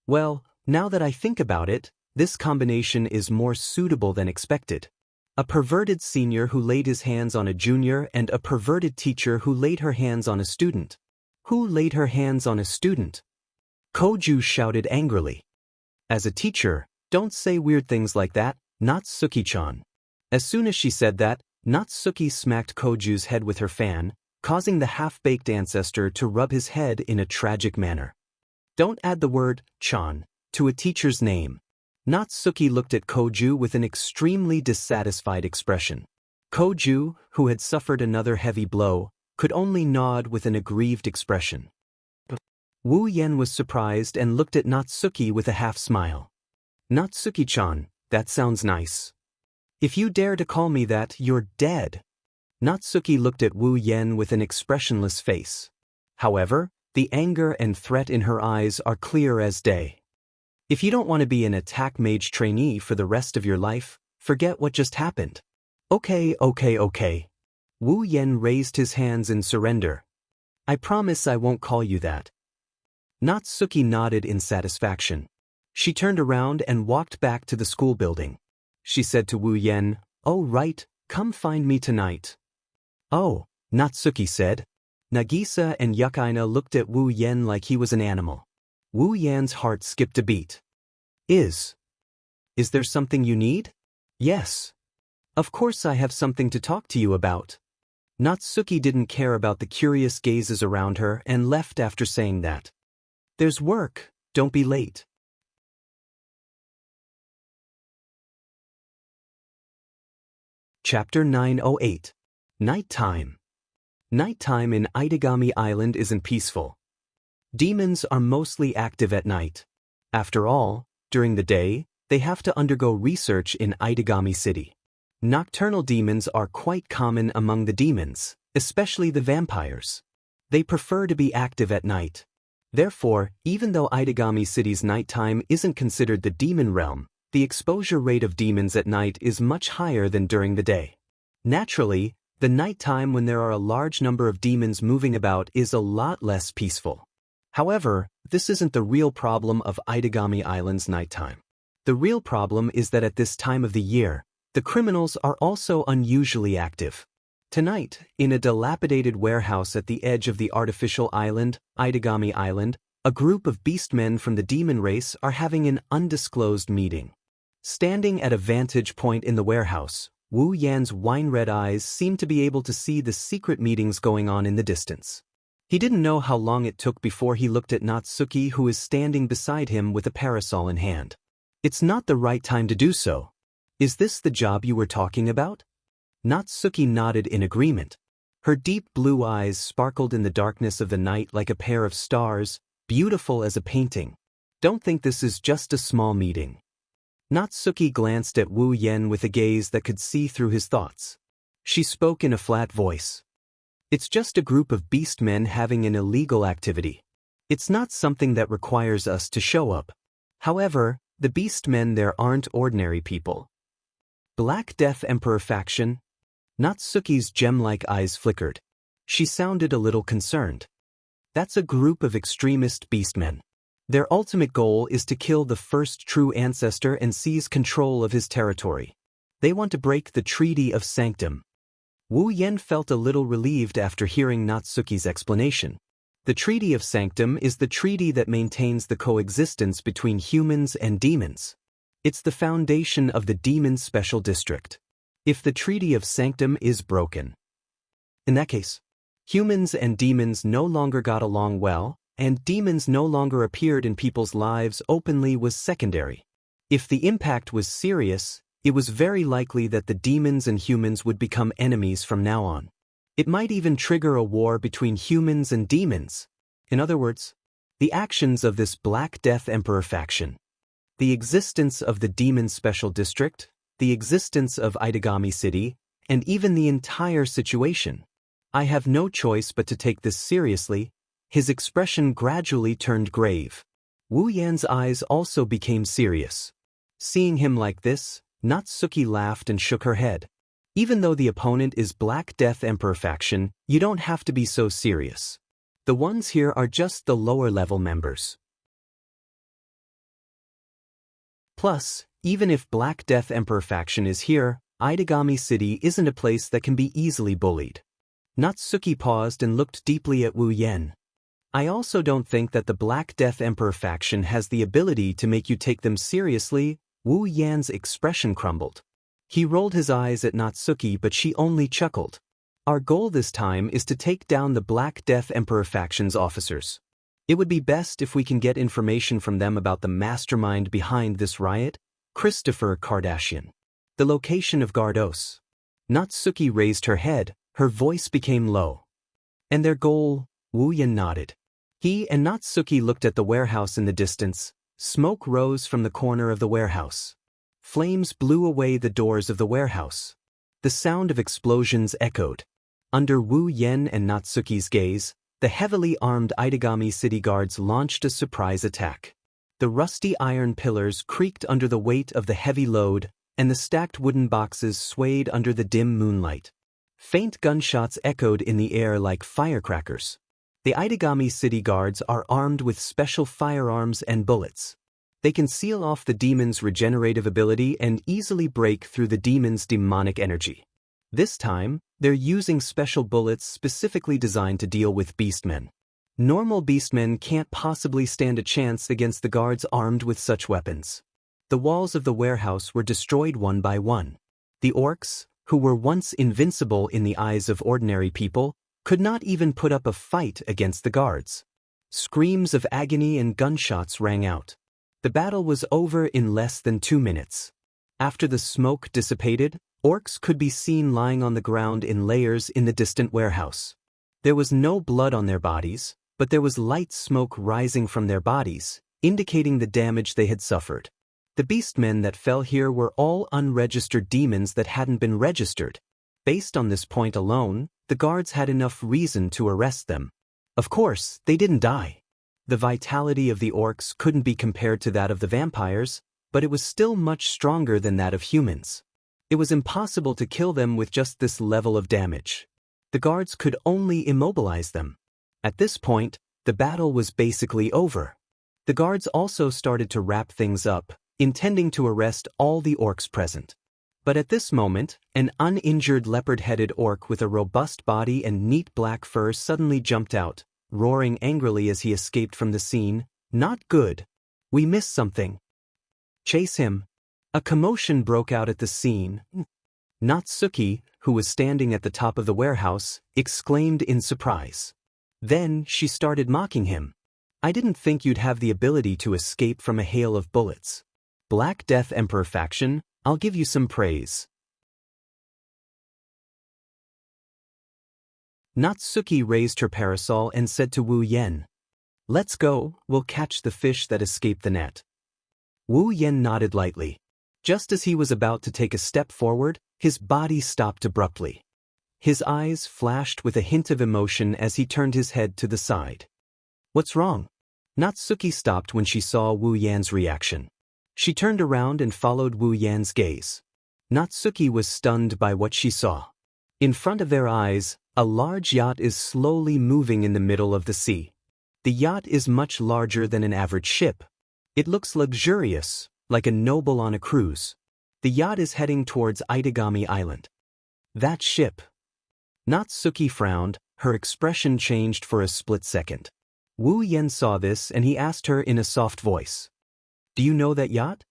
"Well, now that I think about it, this combination is more suitable than expected. A perverted senior who laid his hands on a junior and a perverted teacher who laid her hands on a student. Who laid her hands on a student?" Koju shouted angrily. As a teacher, don't say weird things like that, Natsuki-chan. As soon as she said that, Natsuki smacked Koju's head with her fan, causing the half-baked ancestor to rub his head in a tragic manner. Don't add the word chan to a teacher's name. Natsuki looked at Koju with an extremely dissatisfied expression. Koju, who had suffered another heavy blow, could only nod with an aggrieved expression. Wu Yen was surprised and looked at Natsuki with a half-smile. Natsuki-chan, that sounds nice. If you dare to call me that, you're dead. Natsuki looked at Wu Yen with an expressionless face. However, the anger and threat in her eyes are clear as day. If you don't want to be an attack mage trainee for the rest of your life, forget what just happened. Okay. Wu Yen raised his hands in surrender. I promise I won't call you that. Natsuki nodded in satisfaction. She turned around and walked back to the school building. She said to Wu Yen, "Oh right, come find me tonight." "Oh," Natsuki said. Nagisa and Yukaina looked at Wu Yen like he was an animal. Wu Yan's heart skipped a beat. Is there something you need? Yes. Of course I have something to talk to you about. Natsuki didn't care about the curious gazes around her and left after saying that. There's work, don't be late. Chapter 908. Nighttime. Nighttime in Itagami Island isn't peaceful. Demons are mostly active at night. After all, during the day, they have to undergo research in Itagami City. Nocturnal demons are quite common among the demons, especially the vampires. They prefer to be active at night. Therefore, even though Itagami City's nighttime isn't considered the demon realm, the exposure rate of demons at night is much higher than during the day. Naturally, the nighttime when there are a large number of demons moving about is a lot less peaceful. However, this isn't the real problem of Itagami Island's nighttime. The real problem is that at this time of the year, the criminals are also unusually active. Tonight, in a dilapidated warehouse at the edge of the artificial island, Itagami Island, a group of beastmen from the demon race are having an undisclosed meeting. Standing at a vantage point in the warehouse, Wu Yan's wine-red eyes seemed to be able to see the secret meetings going on in the distance. He didn't know how long it took before he looked at Natsuki, who is standing beside him with a parasol in hand. It's not the right time to do so. Is this the job you were talking about? Natsuki nodded in agreement. Her deep blue eyes sparkled in the darkness of the night like a pair of stars, beautiful as a painting. Don't think this is just a small meeting. Natsuki glanced at Wu Yen with a gaze that could see through his thoughts. She spoke in a flat voice. It's just a group of beastmen having an illegal activity. It's not something that requires us to show up. However, the beastmen there aren't ordinary people. Black Death Emperor faction? Natsuki's gem-like eyes flickered. She sounded a little concerned. That's a group of extremist beastmen. Their ultimate goal is to kill the first true ancestor and seize control of his territory. They want to break the Treaty of Sanctum. Wu Yen felt a little relieved after hearing Natsuki's explanation. The Treaty of Sanctum is the treaty that maintains the coexistence between humans and demons. It's the foundation of the Demon Special District. If the Treaty of Sanctum is broken, in that case, humans and demons no longer got along well, and demons no longer appeared in people's lives openly was secondary. If the impact was serious, it was very likely that the demons and humans would become enemies from now on. It might even trigger a war between humans and demons. In other words, the actions of this Black Death Emperor faction, the existence of the Demon Special District, the existence of Itagami City, and even the entire situation. I have no choice but to take this seriously. His expression gradually turned grave. Wu Yan's eyes also became serious. Seeing him like this, Natsuki laughed and shook her head. Even though the opponent is Black Death Emperor faction, you don't have to be so serious. The ones here are just the lower-level members. Plus, even if Black Death Emperor faction is here, Itagami City isn't a place that can be easily bullied. Natsuki paused and looked deeply at Wu Yen. I also don't think that the Black Death Emperor faction has the ability to make you take them seriously. Wu Yan's expression crumbled. He rolled his eyes at Natsuki, but she only chuckled. Our goal this time is to take down the Black Death Emperor faction's officers. It would be best if we can get information from them about the mastermind behind this riot, Christopher Kardashian. The location of Gardos. Natsuki raised her head, her voice became low. And their goal? Wu Yan nodded. He and Natsuki looked at the warehouse in the distance. Smoke rose from the corner of the warehouse. Flames blew away the doors of the warehouse. The sound of explosions echoed. Under Wu Yan and Natsuki's gaze, the heavily armed Itagami city guards launched a surprise attack. The rusty iron pillars creaked under the weight of the heavy load, and the stacked wooden boxes swayed under the dim moonlight. Faint gunshots echoed in the air like firecrackers. The Itagami city guards are armed with special firearms and bullets. They can seal off the demon's regenerative ability and easily break through the demon's demonic energy. This time, they're using special bullets specifically designed to deal with beastmen. Normal beastmen can't possibly stand a chance against the guards armed with such weapons. The walls of the warehouse were destroyed one by one. The orcs, who were once invincible in the eyes of ordinary people, could not even put up a fight against the guards. Screams of agony and gunshots rang out. The battle was over in less than 2 minutes. After the smoke dissipated, orcs could be seen lying on the ground in layers in the distant warehouse. There was no blood on their bodies, but there was light smoke rising from their bodies, indicating the damage they had suffered. The beastmen that fell here were all unregistered demons that hadn't been registered. Based on this point alone, the guards had enough reason to arrest them. Of course, they didn't die. The vitality of the orcs couldn't be compared to that of the vampires, but it was still much stronger than that of humans. It was impossible to kill them with just this level of damage. The guards could only immobilize them. At this point, the battle was basically over. The guards also started to wrap things up, intending to arrest all the orcs present. But at this moment, an uninjured leopard-headed orc with a robust body and neat black fur suddenly jumped out, roaring angrily as he escaped from the scene. Not good. We missed something. Chase him. A commotion broke out at the scene. Natsuki, who was standing at the top of the warehouse, exclaimed in surprise. Then she started mocking him. I didn't think you'd have the ability to escape from a hail of bullets. Black Death Emperor faction, I'll give you some praise. Natsuki raised her parasol and said to Wu Yan, Let's go, we'll catch the fish that escaped the net. Wu Yan nodded lightly. Just as he was about to take a step forward, his body stopped abruptly. His eyes flashed with a hint of emotion as he turned his head to the side. What's wrong? Natsuki stopped when she saw Wu Yan's reaction. She turned around and followed Wu Yan's gaze. Natsuki was stunned by what she saw. In front of their eyes, a large yacht is slowly moving in the middle of the sea. The yacht is much larger than an average ship. It looks luxurious, like a noble on a cruise. The yacht is heading towards Itagami Island. That ship. Natsuki frowned, her expression changed for a split second. Wu Yan saw this and he asked her in a soft voice. Do you know that yacht?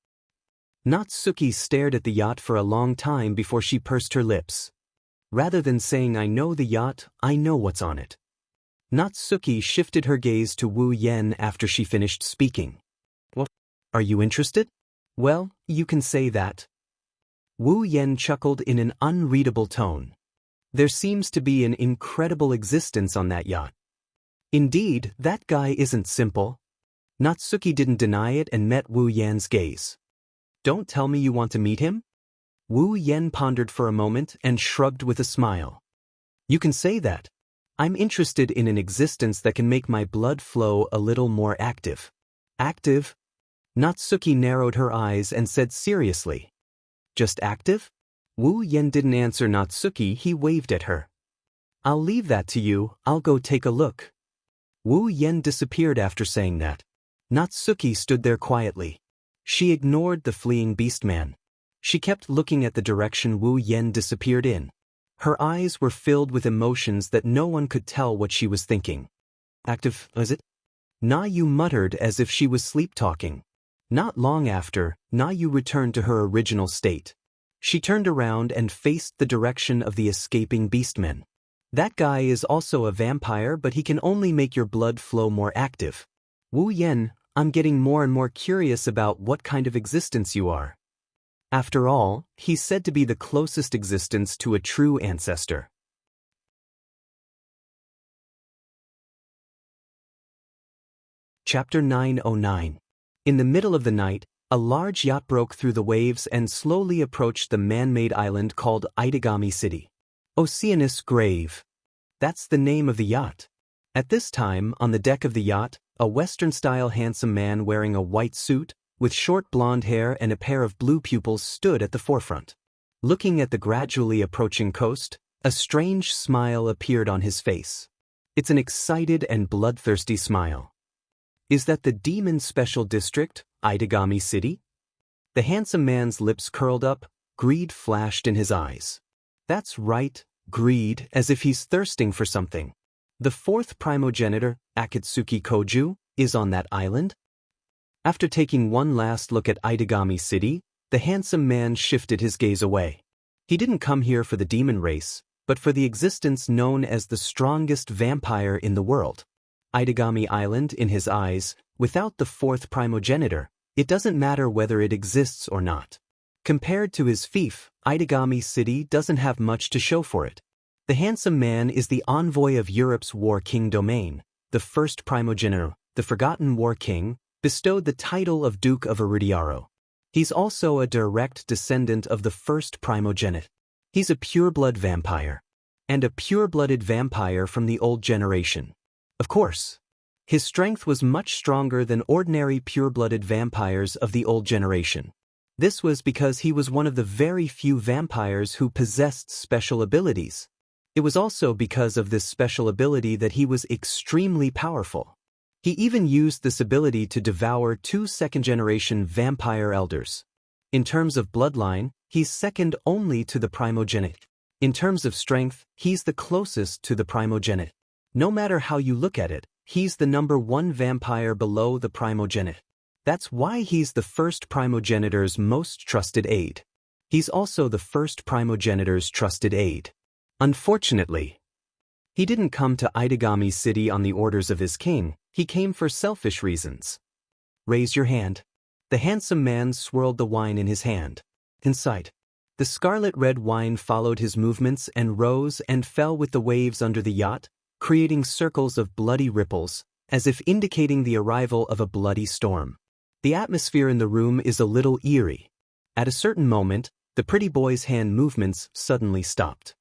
Natsuki stared at the yacht for a long time before she pursed her lips. Rather than saying I know the yacht, I know what's on it. Natsuki shifted her gaze to Wu Yan after she finished speaking. What? Are you interested? Well, you can say that. Wu Yan chuckled in an unreadable tone. There seems to be an incredible existence on that yacht. Indeed, that guy isn't simple. Natsuki didn't deny it and met Wu Yan's gaze. Don't tell me you want to meet him? Wu Yan pondered for a moment and shrugged with a smile. You can say that. I'm interested in an existence that can make my blood flow a little more active. Active? Natsuki narrowed her eyes and said seriously. Just active? Wu Yan didn't answer Natsuki, he waved at her. I'll leave that to you, I'll go take a look. Wu Yan disappeared after saying that. Natsuki stood there quietly. She ignored the fleeing beastman. She kept looking at the direction Wu Yan disappeared in. Her eyes were filled with emotions that no one could tell what she was thinking. Active, is it? Na Yu muttered as if she was sleep-talking. Not long after, Na Yu returned to her original state. She turned around and faced the direction of the escaping beastmen. That guy is also a vampire, but he can only make your blood flow more active. Wu Yan, I'm getting more and more curious about what kind of existence you are. After all, he's said to be the closest existence to a true ancestor. Chapter 909. In the middle of the night, a large yacht broke through the waves and slowly approached the man-made island called Itagami City. Oceanus Grave. That's the name of the yacht. At this time, on the deck of the yacht, a Western-style handsome man wearing a white suit, with short blonde hair and a pair of blue pupils stood at the forefront. Looking at the gradually approaching coast, a strange smile appeared on his face. It's an excited and bloodthirsty smile. Is that the Demon Special District, Itagami City? The handsome man's lips curled up, greed flashed in his eyes. That's right, greed, as if he's thirsting for something. The fourth primogenitor, Akatsuki Koju, is on that island? After taking one last look at Itagami City, the handsome man shifted his gaze away. He didn't come here for the demon race, but for the existence known as the strongest vampire in the world. Itagami Island, in his eyes, without the fourth primogenitor, it doesn't matter whether it exists or not. Compared to his fief, Itagami City doesn't have much to show for it. The handsome man is the envoy of Europe's War King domain. The first primogenitor, the forgotten War King, bestowed the title of Duke of Iridiaro. He's also a direct descendant of the first primogenitor. He's a pure-blood vampire. And a pure-blooded vampire from the old generation. Of course. His strength was much stronger than ordinary pure-blooded vampires of the old generation. This was because he was one of the very few vampires who possessed special abilities. It was also because of this special ability that he was extremely powerful. He even used this ability to devour 2 second-generation vampire elders. In terms of bloodline, he's second only to the primogenitor. In terms of strength, he's the closest to the primogenitor. No matter how you look at it, he's the number 1 vampire below the primogenitor. That's why he's the first primogenitor's most trusted aide. He's also the first primogenitor's trusted aide. Unfortunately, he didn't come to Itagami City on the orders of his king, he came for selfish reasons. Raise your hand. The handsome man swirled the wine in his hand. Inside, the scarlet-red wine followed his movements and rose and fell with the waves under the yacht, creating circles of bloody ripples, as if indicating the arrival of a bloody storm. The atmosphere in the room is a little eerie. At a certain moment, the pretty boy's hand movements suddenly stopped.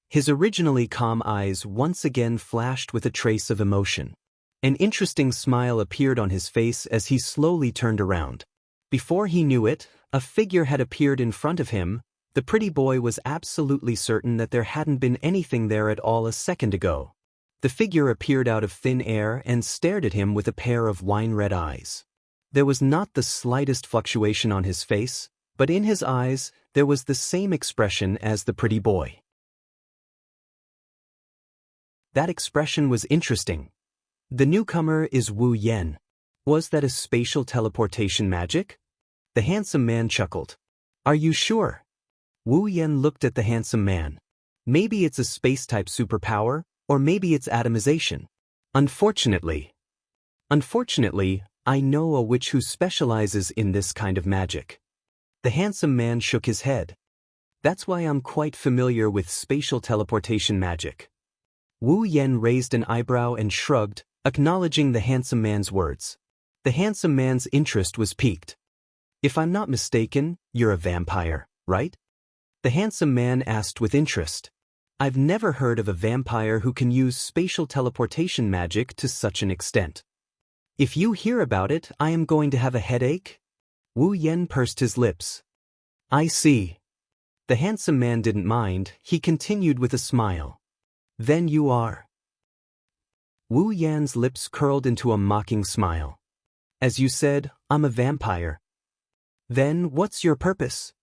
His originally calm eyes once again flashed with a trace of emotion. An interesting smile appeared on his face as he slowly turned around. Before he knew it, a figure had appeared in front of him. The pretty boy was absolutely certain that there hadn't been anything there at all a second ago. The figure appeared out of thin air and stared at him with a pair of wine-red eyes. There was not the slightest fluctuation on his face, but in his eyes, there was the same expression as the pretty boy. That expression was interesting. The newcomer is Wu Yan. Was that a spatial teleportation magic? The handsome man chuckled. Are you sure? Wu Yan looked at the handsome man. Maybe it's a space-type superpower, or maybe it's atomization. Unfortunately, I know a witch who specializes in this kind of magic. The handsome man shook his head. That's why I'm quite familiar with spatial teleportation magic. Wu Yan raised an eyebrow and shrugged, acknowledging the handsome man's words. The handsome man's interest was piqued. If I'm not mistaken, you're a vampire, right? The handsome man asked with interest. I've never heard of a vampire who can use spatial teleportation magic to such an extent. If you hear about it, I am going to have a headache? Wu Yan pursed his lips. I see. The handsome man didn't mind, he continued with a smile. Then you are. Wu Yan's lips curled into a mocking smile. As you said, I'm a vampire. Then what's your purpose?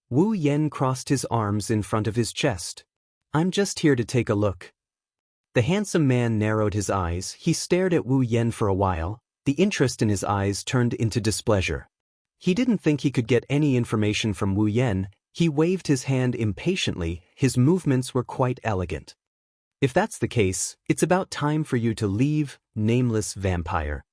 Wu Yan crossed his arms in front of his chest. I'm just here to take a look. The handsome man narrowed his eyes. He stared at Wu Yan for a while. The interest in his eyes turned into displeasure. He didn't think he could get any information from Wu Yan. He waved his hand impatiently. His movements were quite elegant. If that's the case, it's about time for you to leave, nameless vampire.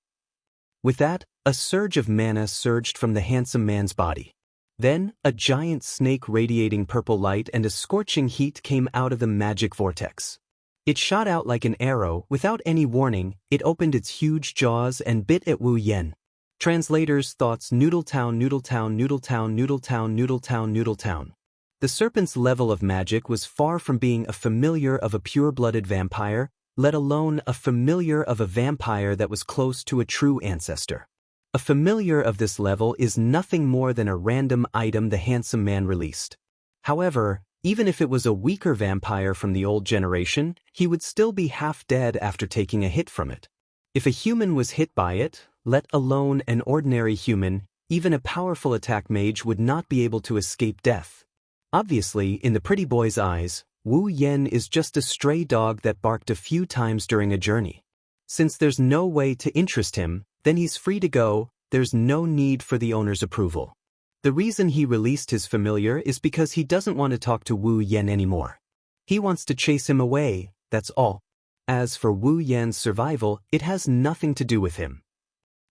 With that, a surge of mana surged from the handsome man's body. Then, a giant snake radiating purple light and a scorching heat came out of the magic vortex. It shot out like an arrow. Without any warning, it opened its huge jaws and bit at Wu Yan. Translator's thoughts: Noodletown, Noodletown, Noodletown, Noodletown, Noodletown, Noodletown. The serpent's level of magic was far from being a familiar of a pure-blooded vampire, let alone a familiar of a vampire that was close to a true ancestor. A familiar of this level is nothing more than a random item the handsome man released. However, even if it was a weaker vampire from the old generation, he would still be half dead after taking a hit from it. If a human was hit by it, let alone an ordinary human, even a powerful attack mage would not be able to escape death. Obviously, in the pretty boy's eyes, Wu Yan is just a stray dog that barked a few times during a journey. Since there's no way to interest him, then he's free to go. There's no need for the owner's approval. The reason he released his familiar is because he doesn't want to talk to Wu Yan anymore. He wants to chase him away, that's all. As for Wu Yan's survival, it has nothing to do with him.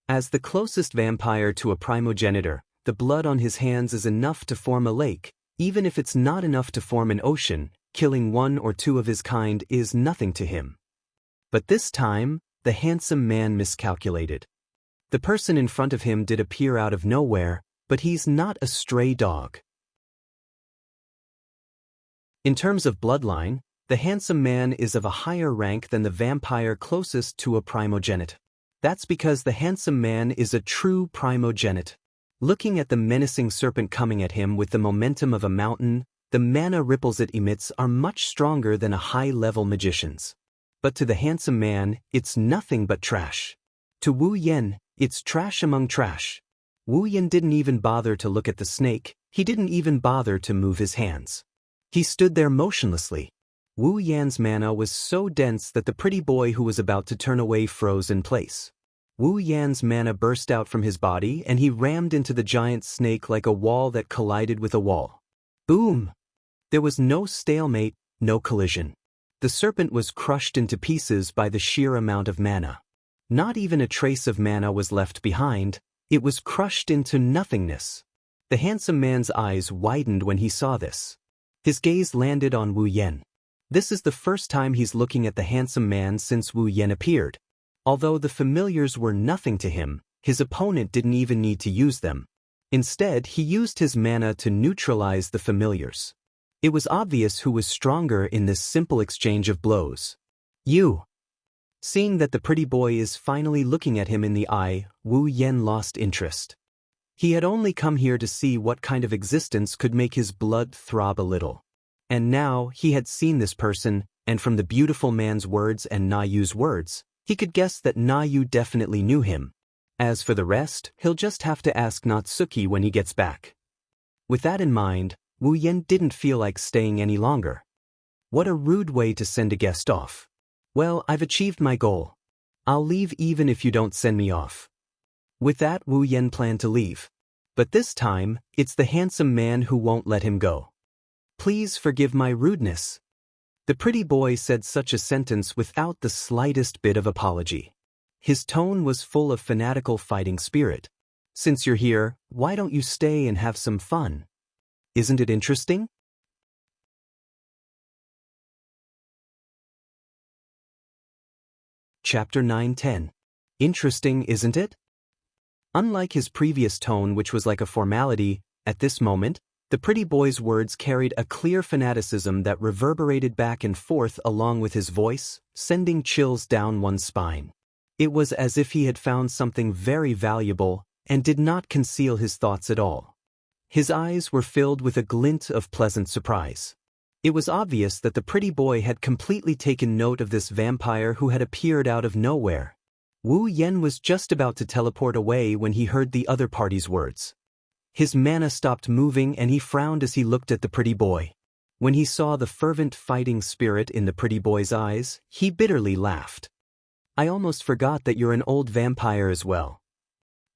As the closest vampire to a primogenitor, the blood on his hands is enough to form a lake. Even if it's not enough to form an ocean, killing one or two of his kind is nothing to him. But this time, the handsome man miscalculated. The person in front of him did appear out of nowhere, but he's not a stray dog. In terms of bloodline, the handsome man is of a higher rank than the vampire closest to a primogenitor. That's because the handsome man is a true primogenitor. Looking at the menacing serpent coming at him with the momentum of a mountain, the mana ripples it emits are much stronger than a high-level magician's. But to the handsome man, it's nothing but trash. To Wu Yan, it's trash among trash. Wu Yan didn't even bother to look at the snake. He didn't even bother to move his hands. He stood there motionlessly. Wu Yan's mana was so dense that the pretty boy who was about to turn away froze in place. Wu Yan's mana burst out from his body and he rammed into the giant snake like a wall that collided with a wall. Boom! There was no stalemate, no collision. The serpent was crushed into pieces by the sheer amount of mana. Not even a trace of mana was left behind. It was crushed into nothingness. The handsome man's eyes widened when he saw this. His gaze landed on Wu Yan. This is the first time he's looking at the handsome man since Wu Yan appeared. Although the familiars were nothing to him, his opponent didn't even need to use them. Instead, he used his mana to neutralize the familiars. It was obvious who was stronger in this simple exchange of blows. You. Seeing that the pretty boy is finally looking at him in the eye, Wu Yan lost interest. He had only come here to see what kind of existence could make his blood throb a little. And now, he had seen this person, and from the beautiful man's words and Na Yu's words, he could guess that Na Yu definitely knew him. As for the rest, he'll just have to ask Natsuki when he gets back. With that in mind, Wu Yan didn't feel like staying any longer. What a rude way to send a guest off. Well, I've achieved my goal. I'll leave even if you don't send me off. With that, Wu Yan planned to leave. But this time, it's the handsome man who won't let him go. Please forgive my rudeness. The pretty boy said such a sentence without the slightest bit of apology. His tone was full of fanatical fighting spirit. Since you're here, why don't you stay and have some fun? Isn't it interesting? Chapter 9-10. Interesting, isn't it? Unlike his previous tone, which was like a formality, at this moment, the pretty boy's words carried a clear fanaticism that reverberated back and forth along with his voice, sending chills down one's spine. It was as if he had found something very valuable and did not conceal his thoughts at all. His eyes were filled with a glint of pleasant surprise. It was obvious that the pretty boy had completely taken note of this vampire who had appeared out of nowhere. Wu Yan was just about to teleport away when he heard the other party's words. His mana stopped moving and he frowned as he looked at the pretty boy. When he saw the fervent fighting spirit in the pretty boy's eyes, he bitterly laughed. I almost forgot that you're an old vampire as well.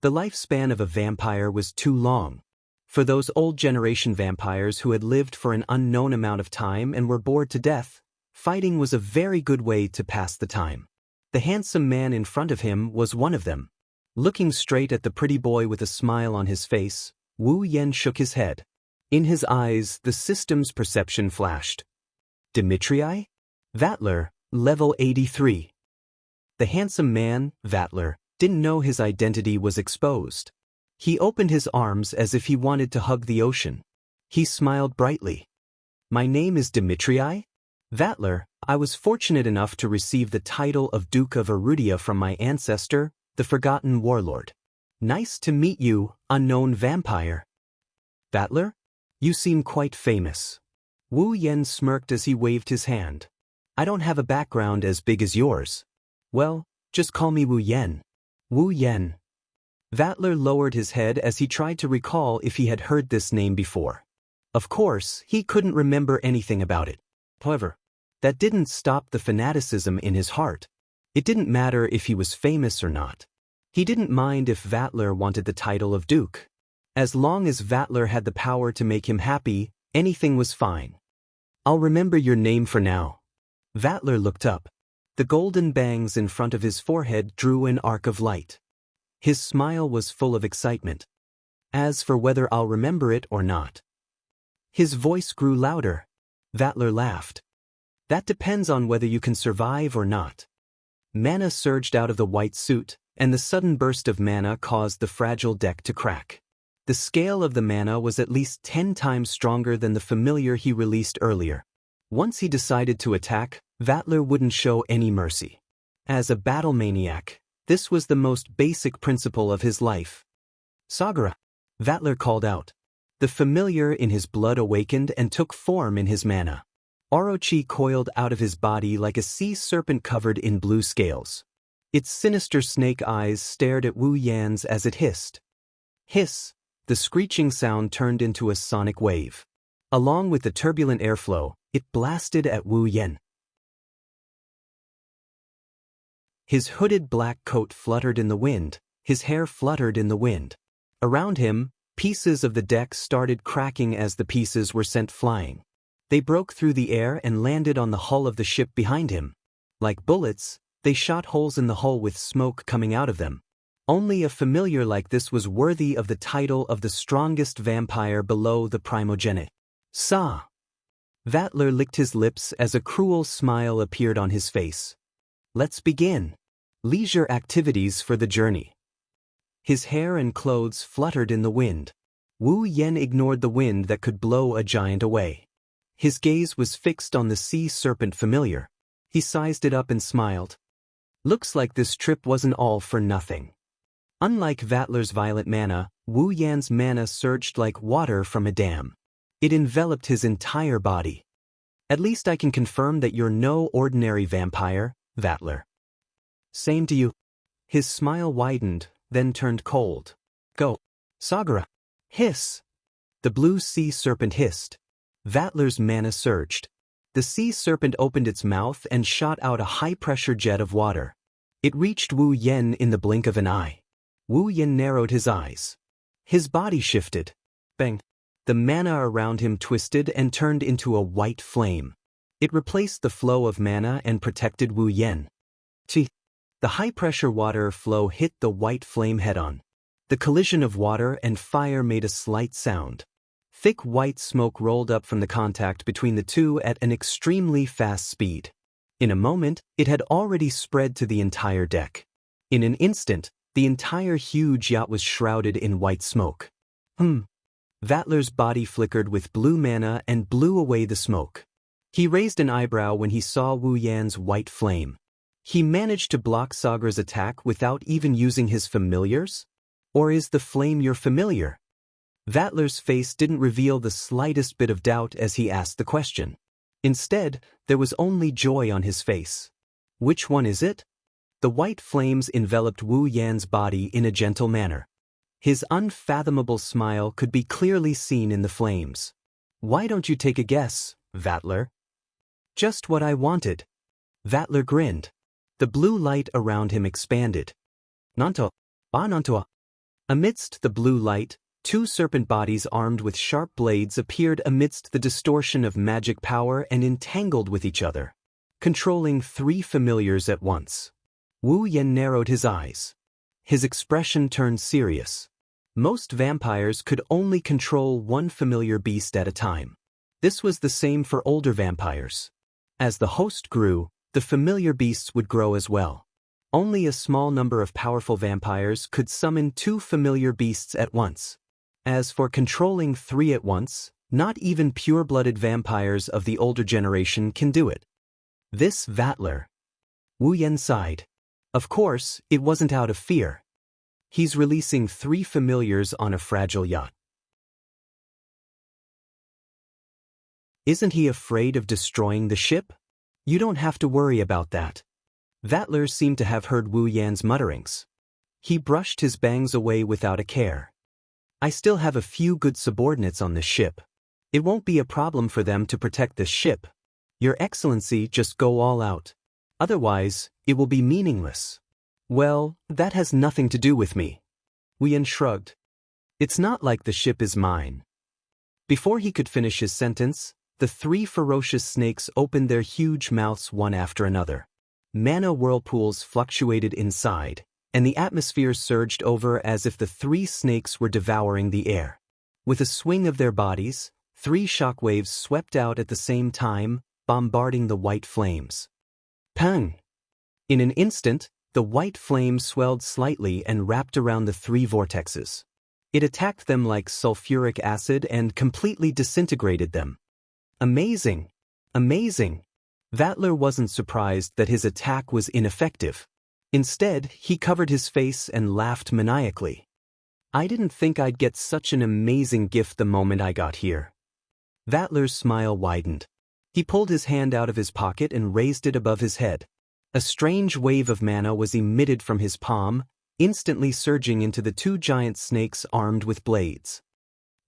The lifespan of a vampire was too long. For those old generation vampires who had lived for an unknown amount of time and were bored to death, fighting was a very good way to pass the time. The handsome man in front of him was one of them. Looking straight at the pretty boy with a smile on his face, Wu Yan shook his head. In his eyes, the system's perception flashed. Dmitrii? Vatler, level 83. The handsome man, Vatler, didn't know his identity was exposed. He opened his arms as if he wanted to hug the ocean. He smiled brightly. My name is Dmitrii? Vatler, I was fortunate enough to receive the title of Duke of Erudia from my ancestor, the Forgotten Warlord. Nice to meet you, unknown vampire. Vatler? You seem quite famous. Wu Yan smirked as he waved his hand. I don't have a background as big as yours. Well, just call me Wu Yan. Wu Yan. Vatler lowered his head as he tried to recall if he had heard this name before. Of course, he couldn't remember anything about it. However, that didn't stop the fanaticism in his heart. It didn't matter if he was famous or not. He didn't mind if Vatler wanted the title of Duke. As long as Vatler had the power to make him happy, anything was fine. I'll remember your name for now. Vatler looked up. The golden bangs in front of his forehead drew an arc of light. His smile was full of excitement. As for whether I'll remember it or not. His voice grew louder. Vatler laughed. That depends on whether you can survive or not. Mana surged out of the white suit, and the sudden burst of mana caused the fragile deck to crack. The scale of the mana was at least 10 times stronger than the familiar he released earlier. Once he decided to attack, Vatler wouldn't show any mercy. As a battle maniac, this was the most basic principle of his life. Sagara! Vatler called out. The familiar in his blood awakened and took form in his mana. Orochi coiled out of his body like a sea serpent covered in blue scales. Its sinister snake eyes stared at Wu Yan's as it hissed. Hiss! The screeching sound turned into a sonic wave. Along with the turbulent airflow, it blasted at Wu Yan. His hooded black coat fluttered in the wind, his hair fluttered in the wind. Around him, pieces of the deck started cracking as the pieces were sent flying. They broke through the air and landed on the hull of the ship behind him. Like bullets, they shot holes in the hull with smoke coming out of them. Only a familiar like this was worthy of the title of the strongest vampire below the primogenic. Sa! Vatler licked his lips as a cruel smile appeared on his face. Let's begin. Leisure activities for the journey. His hair and clothes fluttered in the wind. Wu Yan ignored the wind that could blow a giant away. His gaze was fixed on the sea serpent familiar. He sized it up and smiled. Looks like this trip wasn't all for nothing. Unlike Vatler's violet mana, Wu Yan's mana surged like water from a dam. It enveloped his entire body. At least I can confirm that you're no ordinary vampire, Vatler. Same to you. His smile widened, then turned cold. Go. Sagara. Hiss. The blue sea serpent hissed. Vatler's mana surged. The sea serpent opened its mouth and shot out a high-pressure jet of water. It reached Wu Yan in the blink of an eye. Wu Yan narrowed his eyes. His body shifted. Bang. The mana around him twisted and turned into a white flame. It replaced the flow of mana and protected Wu Yan. Chi. The high-pressure water flow hit the white flame head-on. The collision of water and fire made a slight sound. Thick white smoke rolled up from the contact between the two at an extremely fast speed. In a moment, it had already spread to the entire deck. In an instant, the entire huge yacht was shrouded in white smoke. Vatler's body flickered with blue mana and blew away the smoke. He raised an eyebrow when he saw Wu Yan's white flame. He managed to block Sagara's attack without even using his familiars? Or is the flame your familiar? Vatler's face didn't reveal the slightest bit of doubt as he asked the question. Instead, there was only joy on his face. Which one is it? The white flames enveloped Wu Yan's body in a gentle manner. His unfathomable smile could be clearly seen in the flames. Why don't you take a guess, Vatler. Just what I wanted. Vatler grinned. The blue light around him expanded. Nanto, nanto. Amidst the blue light, two serpent bodies armed with sharp blades appeared amidst the distortion of magic power and entangled with each other, controlling three familiars at once. Wu Yan narrowed his eyes. His expression turned serious. Most vampires could only control one familiar beast at a time. This was the same for older vampires. As the host grew, the familiar beasts would grow as well. Only a small number of powerful vampires could summon two familiar beasts at once. As for controlling three at once, not even pure-blooded vampires of the older generation can do it. This Vatler. Wu Yan sighed. Of course, it wasn't out of fear. He's releasing three familiars on a fragile yacht. Isn't he afraid of destroying the ship? You don't have to worry about that. Vatler seemed to have heard Wu Yan's mutterings. He brushed his bangs away without a care. I still have a few good subordinates on this ship. It won't be a problem for them to protect this ship. Your Excellency, just go all out. Otherwise, it will be meaningless. Well, that has nothing to do with me. Wu Yan shrugged. It's not like the ship is mine. Before he could finish his sentence, the three ferocious snakes opened their huge mouths one after another. Mana whirlpools fluctuated inside, and the atmosphere surged over as if the three snakes were devouring the air. With a swing of their bodies, three shockwaves swept out at the same time, bombarding the white flames. Pang! In an instant, the white flame swelled slightly and wrapped around the three vortexes. It attacked them like sulfuric acid and completely disintegrated them. Amazing! Amazing! Vatler wasn't surprised that his attack was ineffective. Instead, he covered his face and laughed maniacally. I didn't think I'd get such an amazing gift the moment I got here. Vatler's smile widened. He pulled his hand out of his pocket and raised it above his head. A strange wave of mana was emitted from his palm, instantly surging into the two giant snakes armed with blades.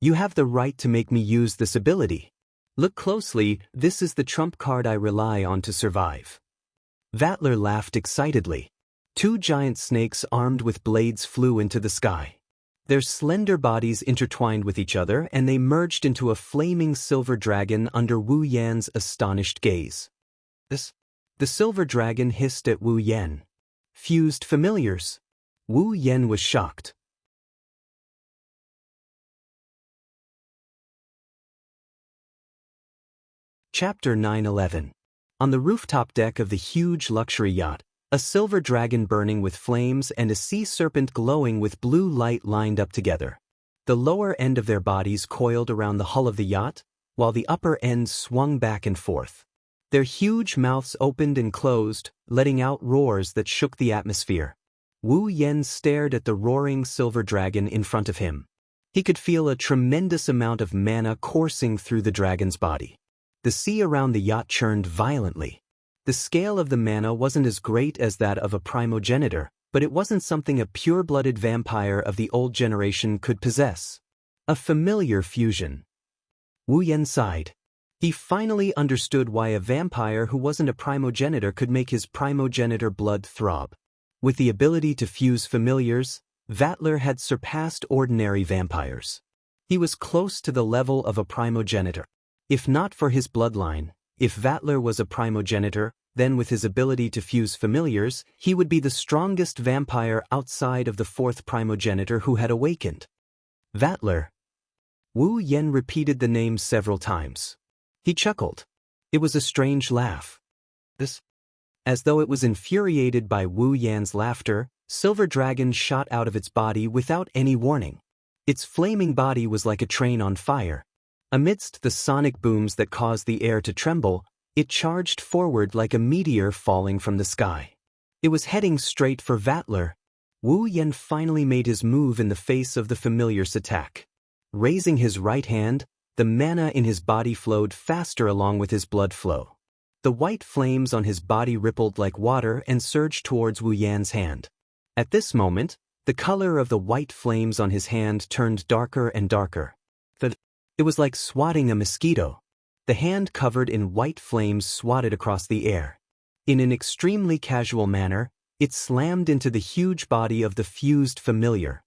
You have the right to make me use this ability. Look closely, this is the trump card I rely on to survive. Vatler laughed excitedly. Two giant snakes armed with blades flew into the sky. Their slender bodies intertwined with each other and they merged into a flaming silver dragon under Wu Yan's astonished gaze. The silver dragon hissed at Wu Yan. Fused familiars. Wu Yan was shocked. Chapter 9-11. On the rooftop deck of the huge luxury yacht, a silver dragon burning with flames and a sea serpent glowing with blue light lined up together. The lower end of their bodies coiled around the hull of the yacht, while the upper end swung back and forth. Their huge mouths opened and closed, letting out roars that shook the atmosphere. Wu Yan stared at the roaring silver dragon in front of him. He could feel a tremendous amount of mana coursing through the dragon's body. The sea around the yacht churned violently. The scale of the mana wasn't as great as that of a primogenitor, but it wasn't something a pure-blooded vampire of the old generation could possess. A familiar fusion. Wu Yan sighed. He finally understood why a vampire who wasn't a primogenitor could make his primogenitor blood throb. With the ability to fuse familiars, Vatler had surpassed ordinary vampires. He was close to the level of a primogenitor. If not for his bloodline, if Vatler was a primogenitor, then with his ability to fuse familiars, he would be the strongest vampire outside of the fourth primogenitor who had awakened. Vatler. Wu Yan repeated the name several times. He chuckled. It was a strange laugh. As though it was infuriated by Wu Yan's laughter, Silver Dragon shot out of its body without any warning. Its flaming body was like a train on fire. Amidst the sonic booms that caused the air to tremble, it charged forward like a meteor falling from the sky. It was heading straight for Vatler. Wu Yan finally made his move in the face of the familiar's attack. Raising his right hand, the mana in his body flowed faster along with his blood flow. The white flames on his body rippled like water and surged towards Wu Yan's hand. At this moment, the color of the white flames on his hand turned darker and darker. It was like swatting a mosquito. The hand covered in white flames swatted across the air. In an extremely casual manner, it slammed into the huge body of the fused familiar.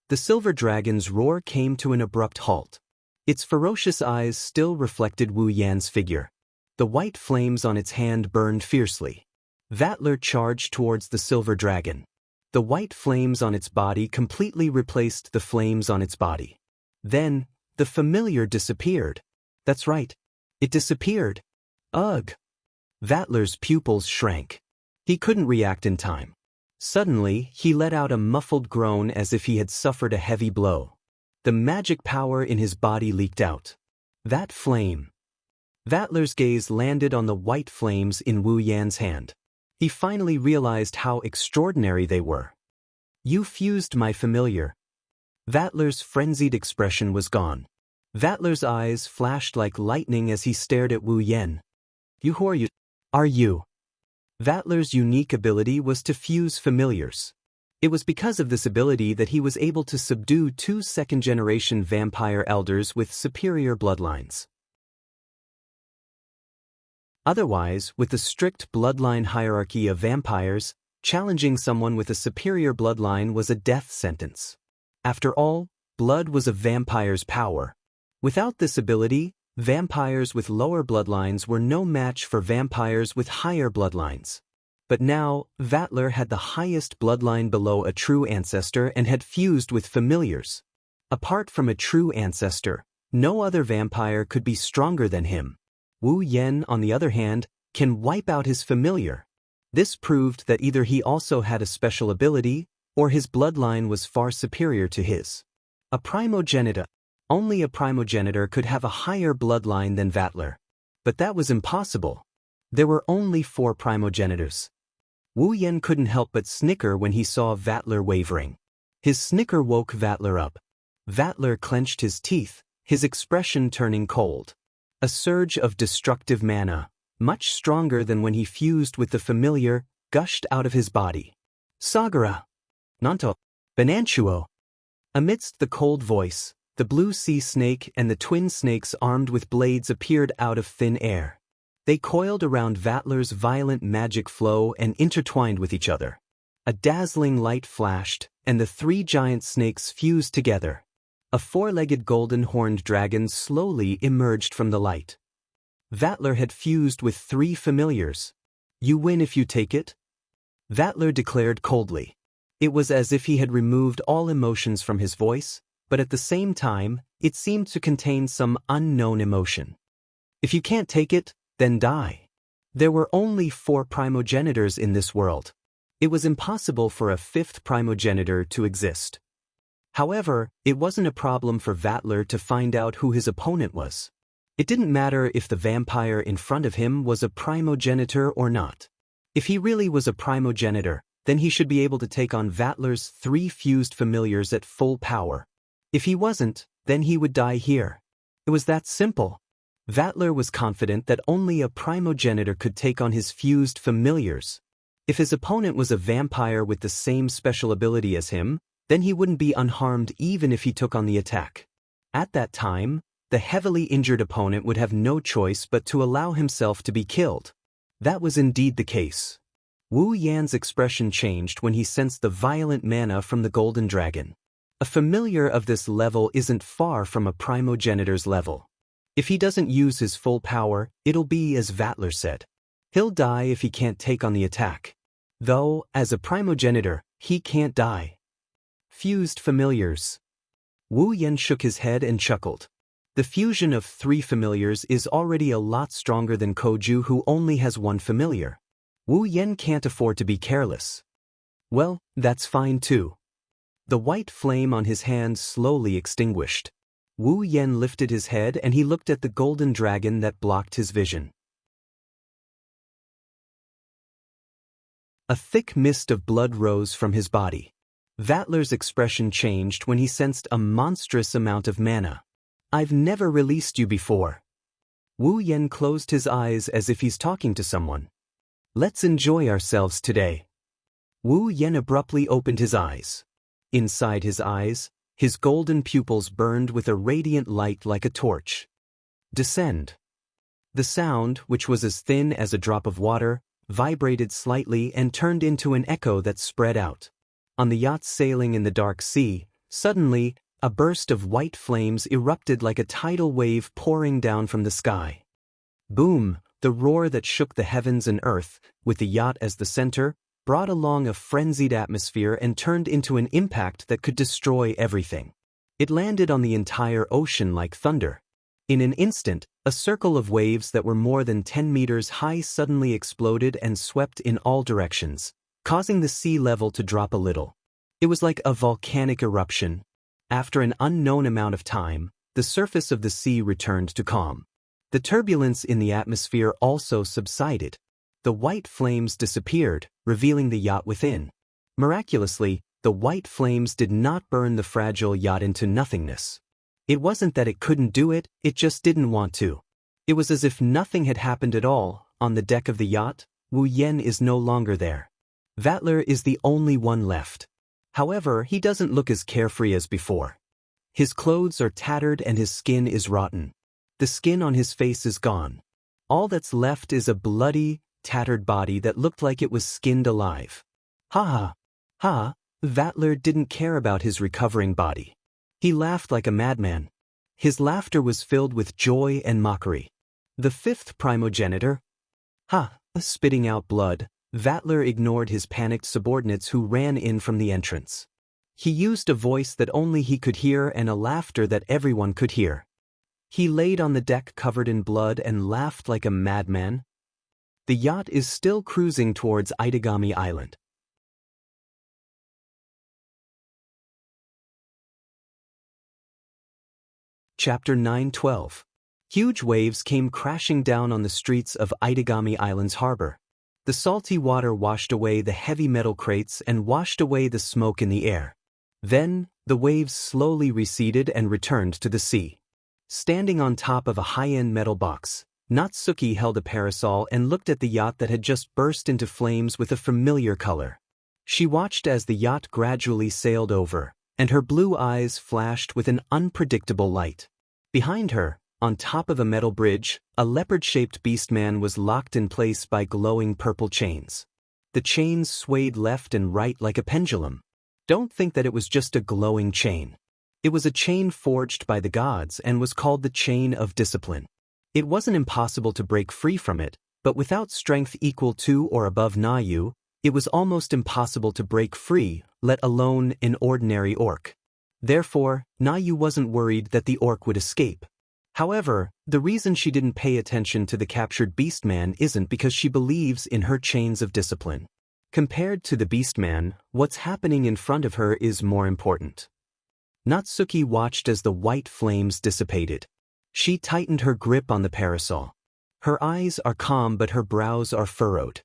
The silver dragon's roar came to an abrupt halt. Its ferocious eyes still reflected Wu Yan's figure. The white flames on its hand burned fiercely. Vatler charged towards the silver dragon. The white flames on its body completely replaced the flames on its body. Then, the familiar disappeared. That's right. It disappeared. Ugh! Vatler's pupils shrank. He couldn't react in time. Suddenly, he let out a muffled groan as if he had suffered a heavy blow. The magic power in his body leaked out. That flame. Vatler's gaze landed on the white flames in Wu Yan's hand. He finally realized how extraordinary they were. You fused my familiar. Vatler's frenzied expression was gone. Vatler's eyes flashed like lightning as he stared at Wu Yan. Who are you? Are you? Vatler's unique ability was to fuse familiars. It was because of this ability that he was able to subdue 2 second-generation vampire elders with superior bloodlines. Otherwise, with the strict bloodline hierarchy of vampires, challenging someone with a superior bloodline was a death sentence. After all, blood was a vampire's power. Without this ability, vampires with lower bloodlines were no match for vampires with higher bloodlines. But now, Vatler had the highest bloodline below a true ancestor and had fused with familiars. Apart from a true ancestor, no other vampire could be stronger than him. Wu Yan, on the other hand, can wipe out his familiar. This proved that either he also had a special ability, or his bloodline was far superior to his. A primogenitor. Only a primogenitor could have a higher bloodline than Vatler. But that was impossible. There were only 4 primogenitors. Wu Yan couldn't help but snicker when he saw Vatler wavering. His snicker woke Vatler up. Vatler clenched his teeth, his expression turning cold. A surge of destructive mana, much stronger than when he fused with the familiar, gushed out of his body. Sagara! Nanto! Benanchuo! Amidst the cold voice, the blue sea snake and the twin snakes armed with blades appeared out of thin air. They coiled around Vatler's violent magic flow and intertwined with each other. A dazzling light flashed, and the 3 giant snakes fused together. A 4-legged golden-horned dragon slowly emerged from the light. Vatler had fused with 3 familiars. You win if you take it? Vatler declared coldly. It was as if he had removed all emotions from his voice, but at the same time, it seemed to contain some unknown emotion. If you can't take it, then die. There were only 4 primogenitors in this world. It was impossible for a 5th primogenitor to exist. However, it wasn't a problem for Vatler to find out who his opponent was. It didn't matter if the vampire in front of him was a primogenitor or not. If he really was a primogenitor, then he should be able to take on Vatler's 3 fused familiars at full power. If he wasn't, then he would die here. It was that simple. Vatler was confident that only a primogenitor could take on his fused familiars. If his opponent was a vampire with the same special ability as him, then he wouldn't be unharmed even if he took on the attack. At that time, the heavily injured opponent would have no choice but to allow himself to be killed. That was indeed the case. Wu Yan's expression changed when he sensed the violent mana from the golden dragon. A familiar of this level isn't far from a primogenitor's level. If he doesn't use his full power, it'll be as Vatler said. He'll die if he can't take on the attack. Though, as a primogenitor, he can't die. Fused familiars. Wu Yan shook his head and chuckled. The fusion of 3 familiars is already a lot stronger than Koju, who only has 1 familiar. Wu Yan can't afford to be careless. Well, that's fine too. The white flame on his hand slowly extinguished. Wu Yan lifted his head and he looked at the golden dragon that blocked his vision. A thick mist of blood rose from his body. Vatler's expression changed when he sensed a monstrous amount of mana. I've never released you before. Wu Yan closed his eyes as if he's talking to someone. Let's enjoy ourselves today. Wu Yan abruptly opened his eyes. Inside his eyes, his golden pupils burned with a radiant light like a torch. Descend. The sound, which was as thin as a drop of water, vibrated slightly and turned into an echo that spread out. On the yacht sailing in the dark sea, suddenly, a burst of white flames erupted like a tidal wave pouring down from the sky. Boom! The roar that shook the heavens and earth, with the yacht as the center, brought along a frenzied atmosphere and turned into an impact that could destroy everything. It landed on the entire ocean like thunder. In an instant, a circle of waves that were more than 10 meters high suddenly exploded and swept in all directions, causing the sea level to drop a little. It was like a volcanic eruption. After an unknown amount of time, the surface of the sea returned to calm. The turbulence in the atmosphere also subsided. The white flames disappeared, revealing the yacht within. Miraculously, the white flames did not burn the fragile yacht into nothingness. It wasn't that it couldn't do it, it just didn't want to. It was as if nothing had happened at all. On the deck of the yacht, Wu Yan is no longer there. Vatler is the only one left. However, he doesn't look as carefree as before. His clothes are tattered and his skin is rotten. The skin on his face is gone. All that's left is a bloody, tattered body that looked like it was skinned alive. Ha ha. Ha, Vatler didn't care about his recovering body. He laughed like a madman. His laughter was filled with joy and mockery. The fifth primogenitor? Ha, spitting out blood, Vatler ignored his panicked subordinates who ran in from the entrance. He used a voice that only he could hear and a laughter that everyone could hear. He laid on the deck covered in blood and laughed like a madman. The yacht is still cruising towards Itagami Island. Chapter 9:12. Huge waves came crashing down on the streets of Itagami Island's harbor. The salty water washed away the heavy metal crates and washed away the smoke in the air. Then, the waves slowly receded and returned to the sea. Standing on top of a high-end metal box, Natsuki held a parasol and looked at the yacht that had just burst into flames with a familiar color. She watched as the yacht gradually sailed over, and her blue eyes flashed with an unpredictable light. Behind her, on top of a metal bridge, a leopard-shaped beastman was locked in place by glowing purple chains. The chains swayed left and right like a pendulum. Don't think that it was just a glowing chain. It was a chain forged by the gods and was called the Chain of Discipline. It wasn't impossible to break free from it, but without strength equal to or above Nayu, it was almost impossible to break free, let alone an ordinary orc. Therefore, Nayu wasn't worried that the orc would escape. However, the reason she didn't pay attention to the captured beastman isn't because she believes in her chains of discipline. Compared to the beastman, what's happening in front of her is more important. Natsuki watched as the white flames dissipated. She tightened her grip on the parasol. Her eyes are calm but her brows are furrowed.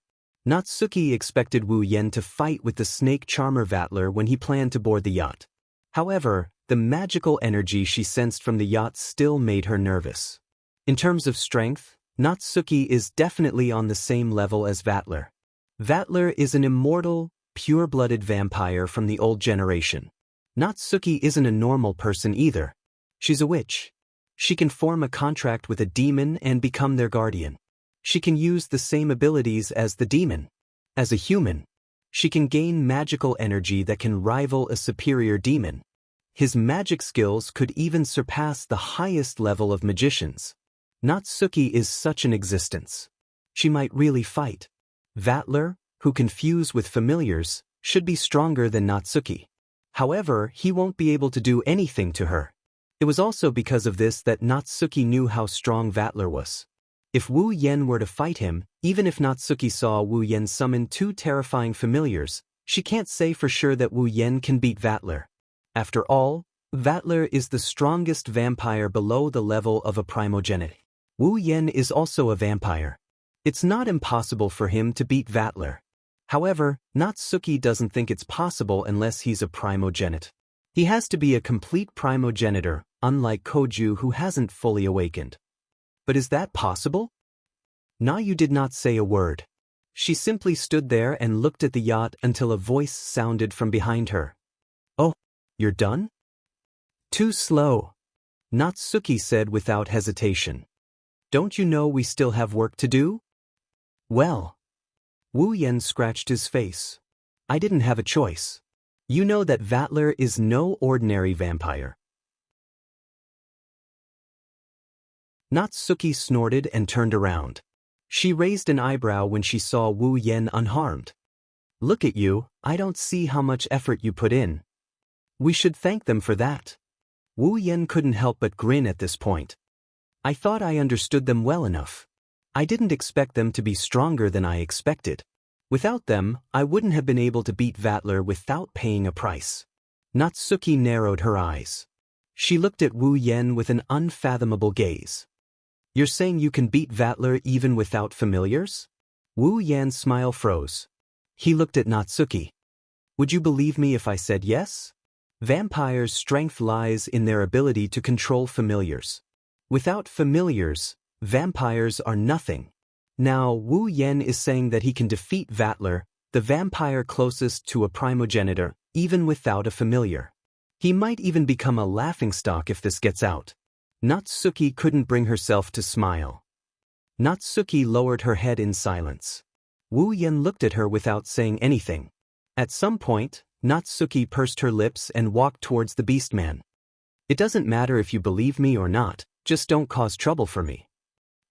Natsuki expected Wu Yan to fight with the snake charmer Vatler when he planned to board the yacht. However, the magical energy she sensed from the yacht still made her nervous. In terms of strength, Natsuki is definitely on the same level as Vatler. Vatler is an immortal, pure-blooded vampire from the old generation. Natsuki isn't a normal person either. She's a witch. She can form a contract with a demon and become their guardian. She can use the same abilities as the demon. As a human, she can gain magical energy that can rival a superior demon. His magic skills could even surpass the highest level of magicians. Natsuki is such an existence. She might really fight. Vatler, who can fuse with familiars, should be stronger than Natsuki. However, he won't be able to do anything to her. It was also because of this that Natsuki knew how strong Vatler was. If Wu Yan were to fight him, even if Natsuki saw Wu Yan summon 2 terrifying familiars, she can't say for sure that Wu Yan can beat Vatler. After all, Vatler is the strongest vampire below the level of a primogenitor. Wu Yan is also a vampire. It's not impossible for him to beat Vatler. However, Natsuki doesn't think it's possible unless he's a primogenitor. He has to be a complete primogenitor, unlike Koju who hasn't fully awakened. But is that possible? Nayu did not say a word. She simply stood there and looked at the yacht until a voice sounded from behind her. "Oh, you're done?" "Too slow," Natsuki said without hesitation. Don't you know we still have work to do? Well. Wu Yan scratched his face. I didn't have a choice. You know that Vatler is no ordinary vampire. Natsuki snorted and turned around. She raised an eyebrow when she saw Wu Yan unharmed. Look at you, I don't see how much effort you put in. We should thank them for that. Wu Yan couldn't help but grin at this point. I thought I understood them well enough. I didn't expect them to be stronger than I expected. Without them, I wouldn't have been able to beat Vatler without paying a price. Natsuki narrowed her eyes. She looked at Wu Yan with an unfathomable gaze. You're saying you can beat Vatler even without familiars? Wu Yan's smile froze. He looked at Natsuki. Would you believe me if I said yes? Vampires' strength lies in their ability to control familiars. Without familiars, vampires are nothing. Now, Wu Yan is saying that he can defeat Vatler, the vampire closest to a primogenitor, even without a familiar. He might even become a laughingstock if this gets out. Natsuki couldn't bring herself to smile. Natsuki lowered her head in silence. Wu Yan looked at her without saying anything. At some point, Natsuki pursed her lips and walked towards the beastman. It doesn't matter if you believe me or not, just don't cause trouble for me.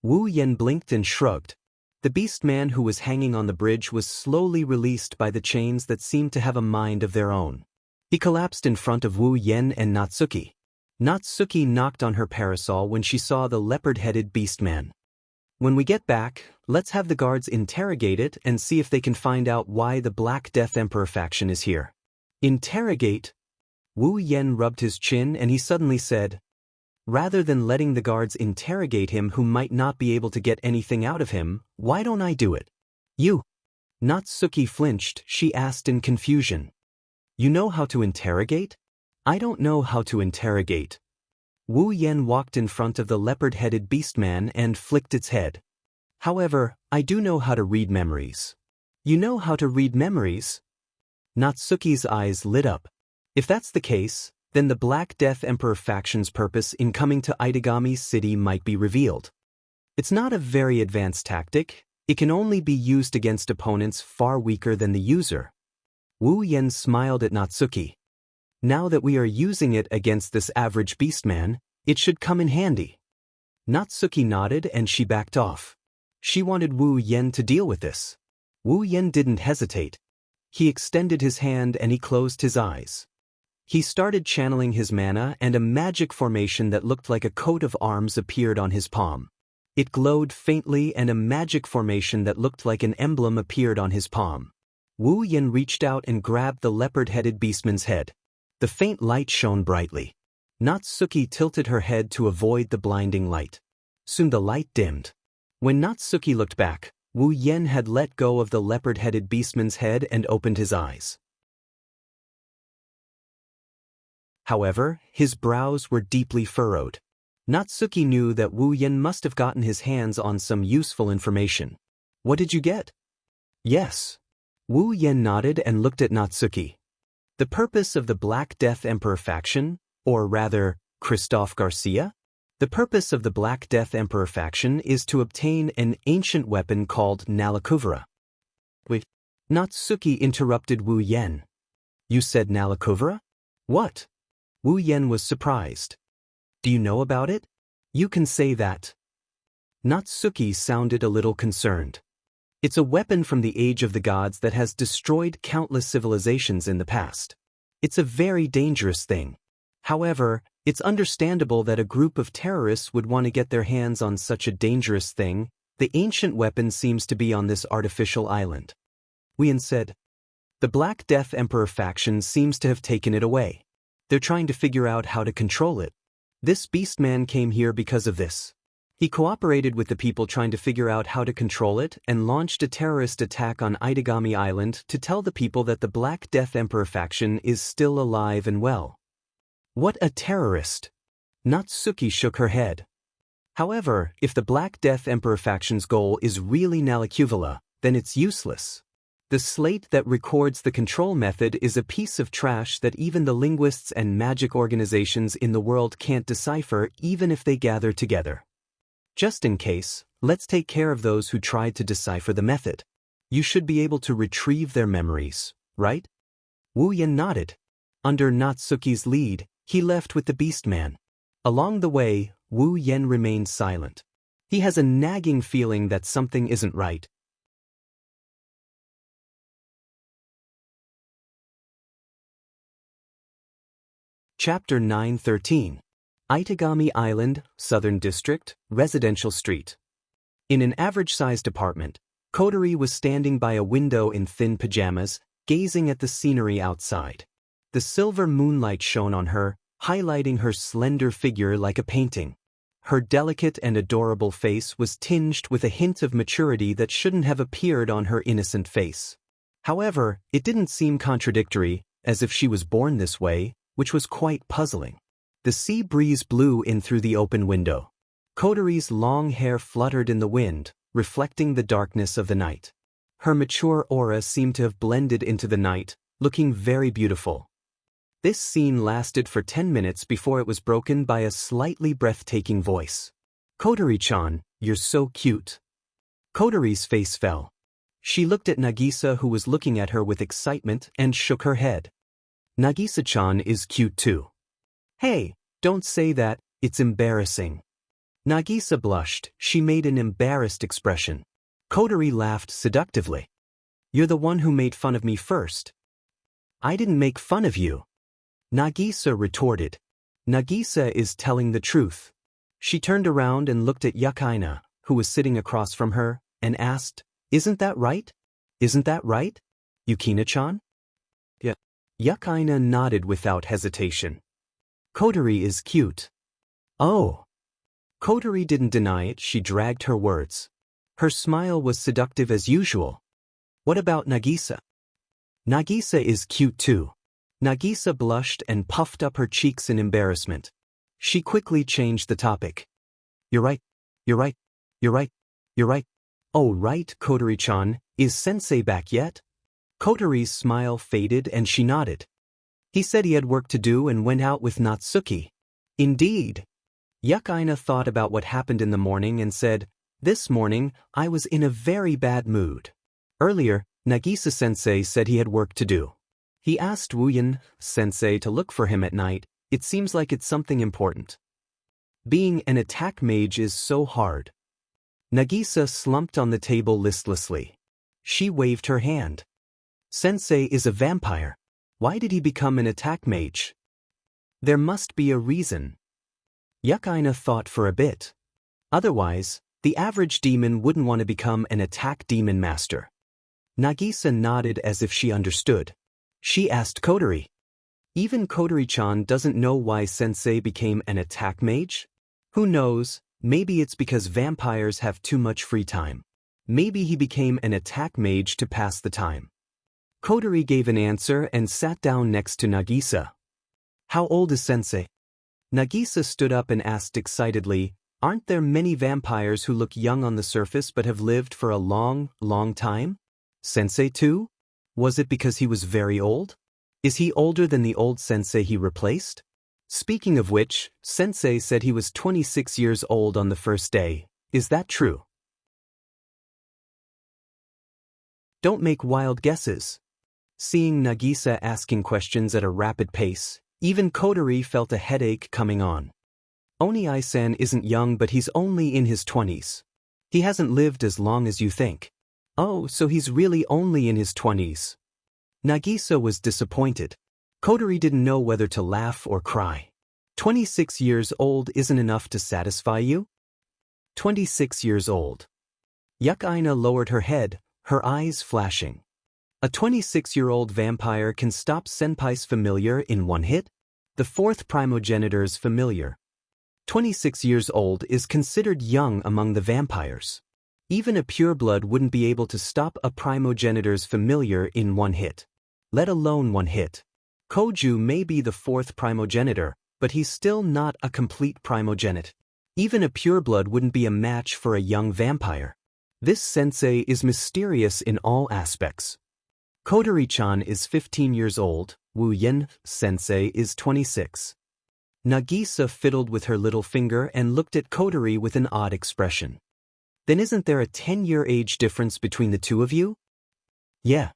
Wu Yan blinked and shrugged. The beastman who was hanging on the bridge was slowly released by the chains that seemed to have a mind of their own. He collapsed in front of Wu Yan and Natsuki. Natsuki knocked on her parasol when she saw the leopard-headed beastman. When we get back, let's have the guards interrogate it and see if they can find out why the Black Death Emperor faction is here. Interrogate? Wu Yan rubbed his chin and he suddenly said, rather than letting the guards interrogate him who might not be able to get anything out of him, why don't I do it? You. Natsuki flinched, she asked in confusion. You know how to interrogate? I don't know how to interrogate. Wu Yan walked in front of the leopard-headed beastman and flicked its head. However, I do know how to read memories. You know how to read memories? Natsuki's eyes lit up. If that's the case, then the Black Death Emperor faction's purpose in coming to Itagami City might be revealed. It's not a very advanced tactic. It can only be used against opponents far weaker than the user. Wu Yan smiled at Natsuki. Now that we are using it against this average beastman, it should come in handy. Natsuki nodded and she backed off. She wanted Wu Yan to deal with this. Wu Yan didn't hesitate. He extended his hand and he closed his eyes. He started channeling his mana and a magic formation that looked like a coat of arms appeared on his palm. It glowed faintly and a magic formation that looked like an emblem appeared on his palm. Wu Yan reached out and grabbed the leopard-headed beastman's head. The faint light shone brightly. Natsuki tilted her head to avoid the blinding light. Soon the light dimmed. When Natsuki looked back, Wu Yan had let go of the leopard-headed beastman's head and opened his eyes. However, his brows were deeply furrowed. Natsuki knew that Wu Yan must have gotten his hands on some useful information. What did you get? Yes. Wu Yan nodded and looked at Natsuki. The purpose of the Black Death Emperor faction, or rather, Christophe Garcia? The purpose of the Black Death Emperor faction is to obtain an ancient weapon called Nalakuvara. Wait. Natsuki interrupted Wu Yan. You said Nalakuvara? What? Wu Yan was surprised. Do you know about it? You can say that. Natsuki sounded a little concerned. It's a weapon from the Age of the Gods that has destroyed countless civilizations in the past. It's a very dangerous thing. However, it's understandable that a group of terrorists would want to get their hands on such a dangerous thing. The ancient weapon seems to be on this artificial island. Wu Yan said. The Black Death Emperor faction seems to have taken it away. They're trying to figure out how to control it. This beastman came here because of this. He cooperated with the people trying to figure out how to control it and launched a terrorist attack on Itagami Island to tell the people that the Black Death Emperor faction is still alive and well. What a terrorist! Natsuki shook her head. However, if the Black Death Emperor faction's goal is really Nalakuvara, then it's useless. The slate that records the control method is a piece of trash that even the linguists and magic organizations in the world can't decipher even if they gather together. Just in case, let's take care of those who tried to decipher the method. You should be able to retrieve their memories, right? Wu Yan nodded. Under Natsuki's lead, he left with the beast man. Along the way, Wu Yan remained silent. He has a nagging feeling that something isn't right. Chapter 9:13. Itagami Island, Southern District, Residential Street. In an average-sized apartment, Kotori was standing by a window in thin pajamas, gazing at the scenery outside. The silver moonlight shone on her, highlighting her slender figure like a painting. Her delicate and adorable face was tinged with a hint of maturity that shouldn't have appeared on her innocent face. However, it didn't seem contradictory, as if she was born this way, which was quite puzzling. The sea breeze blew in through the open window. Kotori's long hair fluttered in the wind, reflecting the darkness of the night. Her mature aura seemed to have blended into the night, looking very beautiful. This scene lasted for 10 minutes before it was broken by a slightly breathtaking voice. "Kotori-chan, you're so cute." Kotori's face fell. She looked at Nagisa, who was looking at her with excitement, and shook her head. "Nagisa-chan is cute too." "Hey, don't say that, it's embarrassing." Nagisa blushed. She made an embarrassed expression. Kotori laughed seductively. "You're the one who made fun of me first." "I didn't make fun of you," Nagisa retorted. Nagisa is telling the truth. She turned around and looked at Yukaina, who was sitting across from her, and asked, "Isn't that right? Isn't that right, Yukina-chan?" "Yeah." Yukaina nodded without hesitation. "Kotori is cute." "Oh." Kotori didn't deny it, she dragged her words. Her smile was seductive as usual. "What about Nagisa?" "Nagisa is cute too." Nagisa blushed and puffed up her cheeks in embarrassment. She quickly changed the topic. "You're right. You're right. You're right. You're right." "Oh right, Kotori-chan, is sensei back yet?" Kotori's smile faded and she nodded. "He said he had work to do and went out with Natsuki." "Indeed." Yukaina thought about what happened in the morning and said, "This morning, I was in a very bad mood. Earlier, Nagisa-sensei said he had work to do. He asked Wuyan-sensei to look for him at night. It seems like it's something important. Being an attack mage is so hard." Nagisa slumped on the table listlessly. She waved her hand. "Sensei is a vampire. Why did he become an attack mage? There must be a reason." Yukaina thought for a bit. Otherwise, the average demon wouldn't want to become an attack demon master. Nagisa nodded as if she understood. She asked Kotori. "Even Kotori-chan doesn't know why Sensei became an attack mage? Who knows, maybe it's because vampires have too much free time. Maybe he became an attack mage to pass the time." Kotori gave an answer and sat down next to Nagisa. "How old is Sensei?" Nagisa stood up and asked excitedly, "Aren't there many vampires who look young on the surface but have lived for a long, long time? Sensei too? Was it because he was very old? Is he older than the old sensei he replaced? Speaking of which, Sensei said he was 26 years old on the first day. Is that true?" "Don't make wild guesses." Seeing Nagisa asking questions at a rapid pace, even Kotori felt a headache coming on. "Oni-san isn't young, but he's only in his 20s. He hasn't lived as long as you think." "Oh, so he's really only in his 20s. Nagisa was disappointed. Kotori didn't know whether to laugh or cry. 26 years old isn't enough to satisfy you? 26 years old. Yukaina lowered her head, her eyes flashing. A 26-year-old vampire can stop Senpai's familiar in one hit? The fourth primogenitor's familiar. 26 years old is considered young among the vampires. Even a pureblood wouldn't be able to stop a primogenitor's familiar in one hit. Let alone one hit. Koju may be the fourth primogenitor, but he's still not a complete primogenite. Even a pureblood wouldn't be a match for a young vampire. This sensei is mysterious in all aspects. Kotori-chan is 15 years old, Wuyan sensei is 26. Nagisa fiddled with her little finger and looked at Kotori with an odd expression. Then isn't there a 10-year age difference between the two of you? Yeah.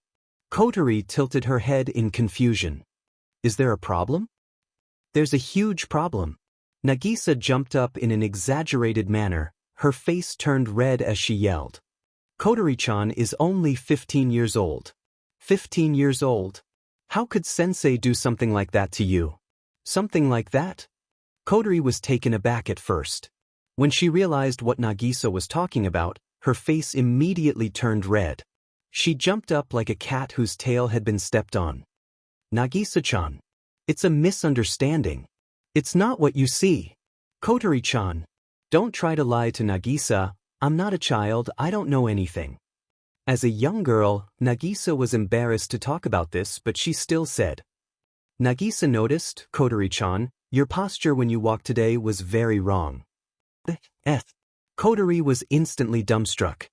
Kotori tilted her head in confusion. Is there a problem? There's a huge problem. Nagisa jumped up in an exaggerated manner, her face turned red as she yelled. Kotori-chan is only 15 years old. 15 years old? How could sensei do something like that to you? Something like that? Kotori was taken aback at first. When she realized what Nagisa was talking about, her face immediately turned red. She jumped up like a cat whose tail had been stepped on. Nagisa-chan. It's a misunderstanding. It's not what you see. Kotori-chan. Don't try to lie to Nagisa. I'm not a child, I don't know anything. As a young girl, Nagisa was embarrassed to talk about this, but she still said. Nagisa noticed, Kotori-chan, your posture when you walked today was very wrong. Kotori was instantly dumbstruck.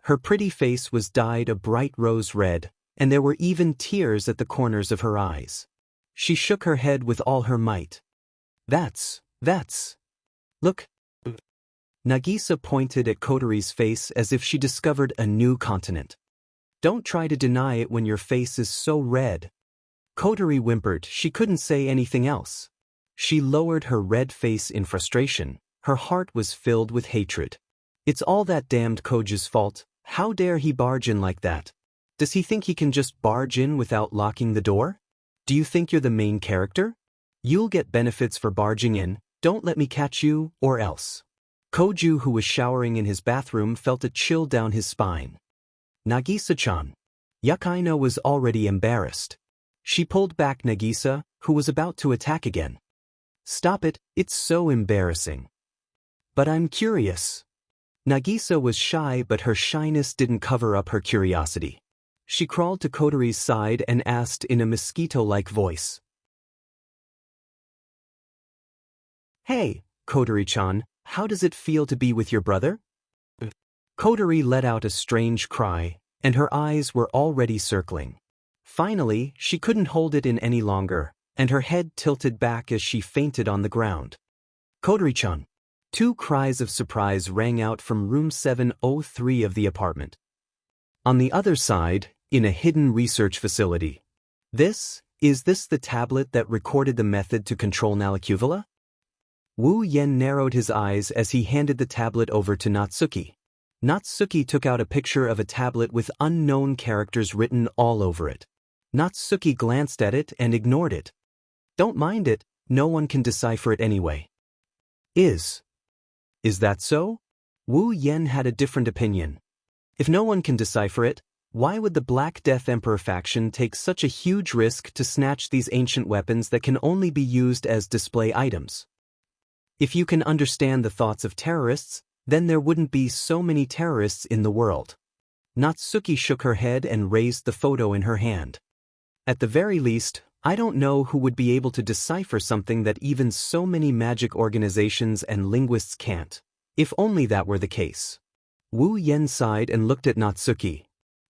Her pretty face was dyed a bright rose red, and there were even tears at the corners of her eyes. She shook her head with all her might. That's. Look. Nagisa pointed at Kotori's face as if she discovered a new continent. Don't try to deny it when your face is so red. Kotori whimpered, she couldn't say anything else. She lowered her red face in frustration. Her heart was filled with hatred. It's all that damned Koja's fault. How dare he barge in like that? Does he think he can just barge in without locking the door? Do you think you're the main character? You'll get benefits for barging in, don't let me catch you, or else. Koju, who was showering in his bathroom, felt a chill down his spine. Nagisa-chan. Yukaino was already embarrassed. She pulled back Nagisa, who was about to attack again. Stop it, it's so embarrassing. But I'm curious. Nagisa was shy, but her shyness didn't cover up her curiosity. She crawled to Kotori's side and asked in a mosquito-like voice. Hey, Kotori-chan, how does it feel to be with your brother? Kotori let out a strange cry, and her eyes were already circling. Finally, she couldn't hold it in any longer, and her head tilted back as she fainted on the ground. Kotori-chan. Two cries of surprise rang out from room 703 of the apartment. On the other side, in a hidden research facility. Is this the tablet that recorded the method to control Nalacuvula? Wu Yen narrowed his eyes as he handed the tablet over to Natsuki. Natsuki took out a picture of a tablet with unknown characters written all over it. Natsuki glanced at it and ignored it. Don't mind it, no one can decipher it anyway. Is that so? Wu Yen had a different opinion. If no one can decipher it, why would the Black Death Emperor faction take such a huge risk to snatch these ancient weapons that can only be used as display items? If you can understand the thoughts of terrorists, then there wouldn't be so many terrorists in the world. Natsuki shook her head and raised the photo in her hand. At the very least, I don't know who would be able to decipher something that even so many magic organizations and linguists can't. If only that were the case. Wu Yen sighed and looked at Natsuki.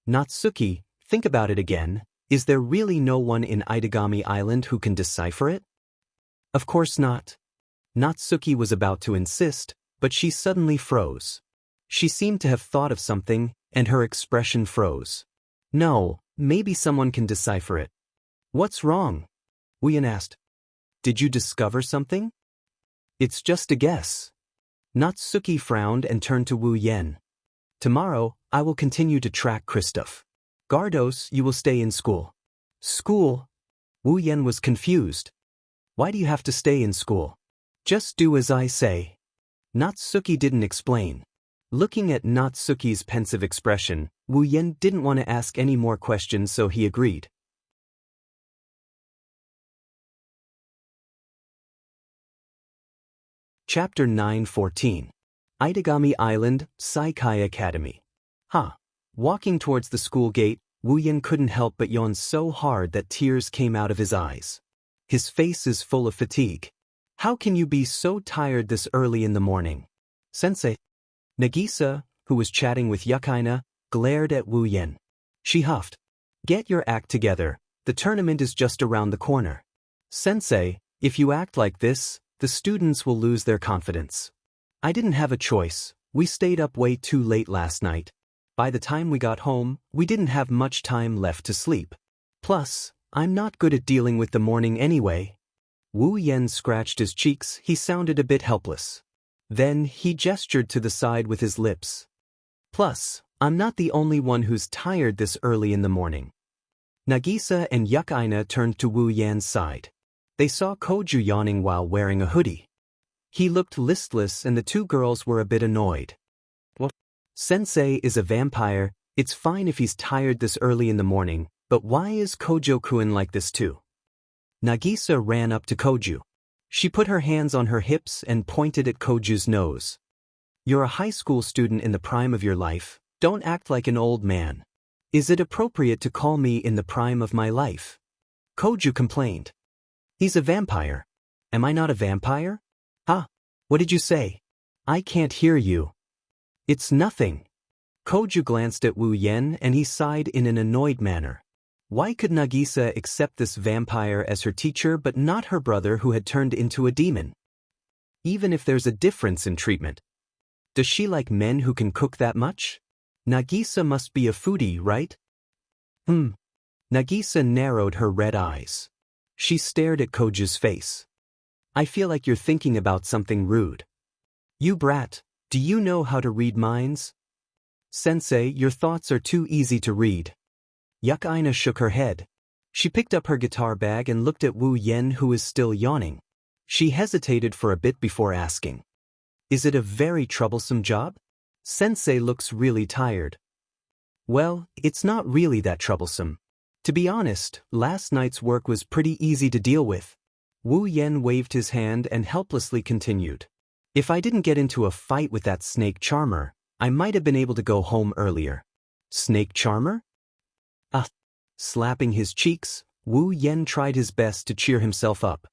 Natsuki, think about it again. Is there really no one in Itagami Island who can decipher it? Of course not. Natsuki was about to insist, but she suddenly froze. She seemed to have thought of something, and her expression froze. No, maybe someone can decipher it. What's wrong? Wu Yen asked. Did you discover something? It's just a guess. Natsuki frowned and turned to Wu Yen. Tomorrow, I will continue to track Christoph. Gardos, you will stay in school. School? Wu Yen was confused. Why do you have to stay in school? Just do as I say. Natsuki didn't explain. Looking at Natsuki's pensive expression, Wu Yen didn't want to ask any more questions, so he agreed. Chapter 9:14. Itagami Island, Saikai Academy. Walking towards the school gate, Wu Yen couldn't help but yawn so hard that tears came out of his eyes. His face is full of fatigue. How can you be so tired this early in the morning? Sensei. Nagisa, who was chatting with Yukaina, glared at Wu Yen. She huffed. Get your act together, the tournament is just around the corner. Sensei, if you act like this, the students will lose their confidence. I didn't have a choice, we stayed up way too late last night. By the time we got home, we didn't have much time left to sleep. Plus, I'm not good at dealing with the morning anyway. Wu Yan scratched his cheeks, he sounded a bit helpless. Then, he gestured to the side with his lips. Plus, I'm not the only one who's tired this early in the morning. Nagisa and Yukaina turned to Wu Yan's side. They saw Koju yawning while wearing a hoodie. He looked listless and the two girls were a bit annoyed. What? Sensei is a vampire, it's fine if he's tired this early in the morning, but why is Kojo-kun like this too? Nagisa ran up to Koju. She put her hands on her hips and pointed at Koju's nose. You're a high school student in the prime of your life, don't act like an old man. Is it appropriate to call me in the prime of my life? Koju complained. He's a vampire. Am I not a vampire? Huh? What did you say? I can't hear you. It's nothing. Koju glanced at Wu Yan and he sighed in an annoyed manner. Why could Nagisa accept this vampire as her teacher but not her brother who had turned into a demon? Even if there's a difference in treatment. Does she like men who can cook that much? Nagisa must be a foodie, right? Nagisa narrowed her red eyes. She stared at Koju's face. I feel like you're thinking about something rude. You brat, do you know how to read minds? Sensei, your thoughts are too easy to read. Yukaina shook her head. She picked up her guitar bag and looked at Wu Yan who was still yawning. She hesitated for a bit before asking. Is it a very troublesome job? Sensei looks really tired. Well, it's not really that troublesome. To be honest, last night's work was pretty easy to deal with. Wu Yan waved his hand and helplessly continued. If I didn't get into a fight with that snake charmer, I might have been able to go home earlier. Snake charmer? Slapping his cheeks, Wu Yan tried his best to cheer himself up.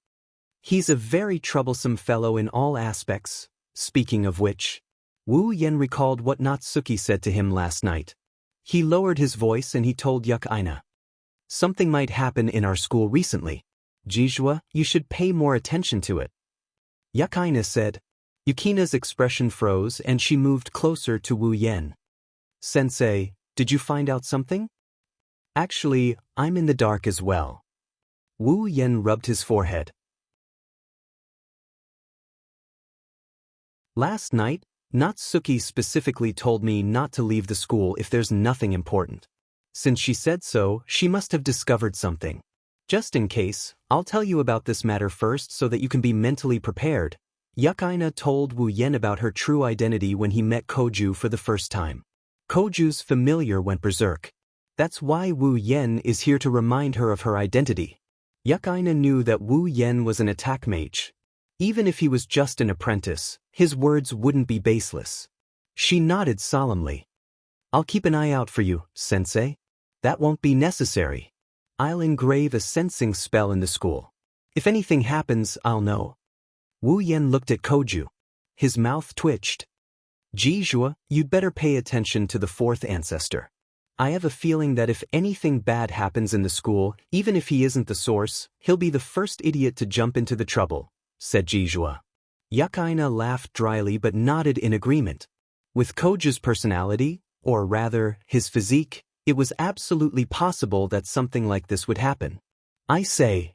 He's a very troublesome fellow in all aspects. Speaking of which, Wu Yan recalled what Natsuki said to him last night. He lowered his voice and he told Yukaina. Something might happen in our school recently. Jianghu, you should pay more attention to it. Yukaina said. Yukina's expression froze and she moved closer to Wu Yan. Sensei, did you find out something? Actually, I'm in the dark as well. Wu Yan rubbed his forehead. Last night, Natsuki specifically told me not to leave the school if there's nothing important. Since she said so, she must have discovered something. Just in case, I'll tell you about this matter first so that you can be mentally prepared. Yukaina told Wu Yan about her true identity when he met Koju for the first time. Koju's familiar went berserk. That's why Wu Yan is here to remind her of her identity. Yukaina knew that Wu Yan was an attack mage. Even if he was just an apprentice, his words wouldn't be baseless. She nodded solemnly. I'll keep an eye out for you, Sensei. That won't be necessary. I'll engrave a sensing spell in the school. If anything happens, I'll know. Wu Yan looked at Koju. His mouth twitched. Jianghu, you'd better pay attention to the fourth ancestor. I have a feeling that if anything bad happens in the school, even if he isn't the source, he'll be the first idiot to jump into the trouble, said Jianghu. Yukaina laughed dryly but nodded in agreement. With Koju's personality, or rather, his physique, it was absolutely possible that something like this would happen. I say.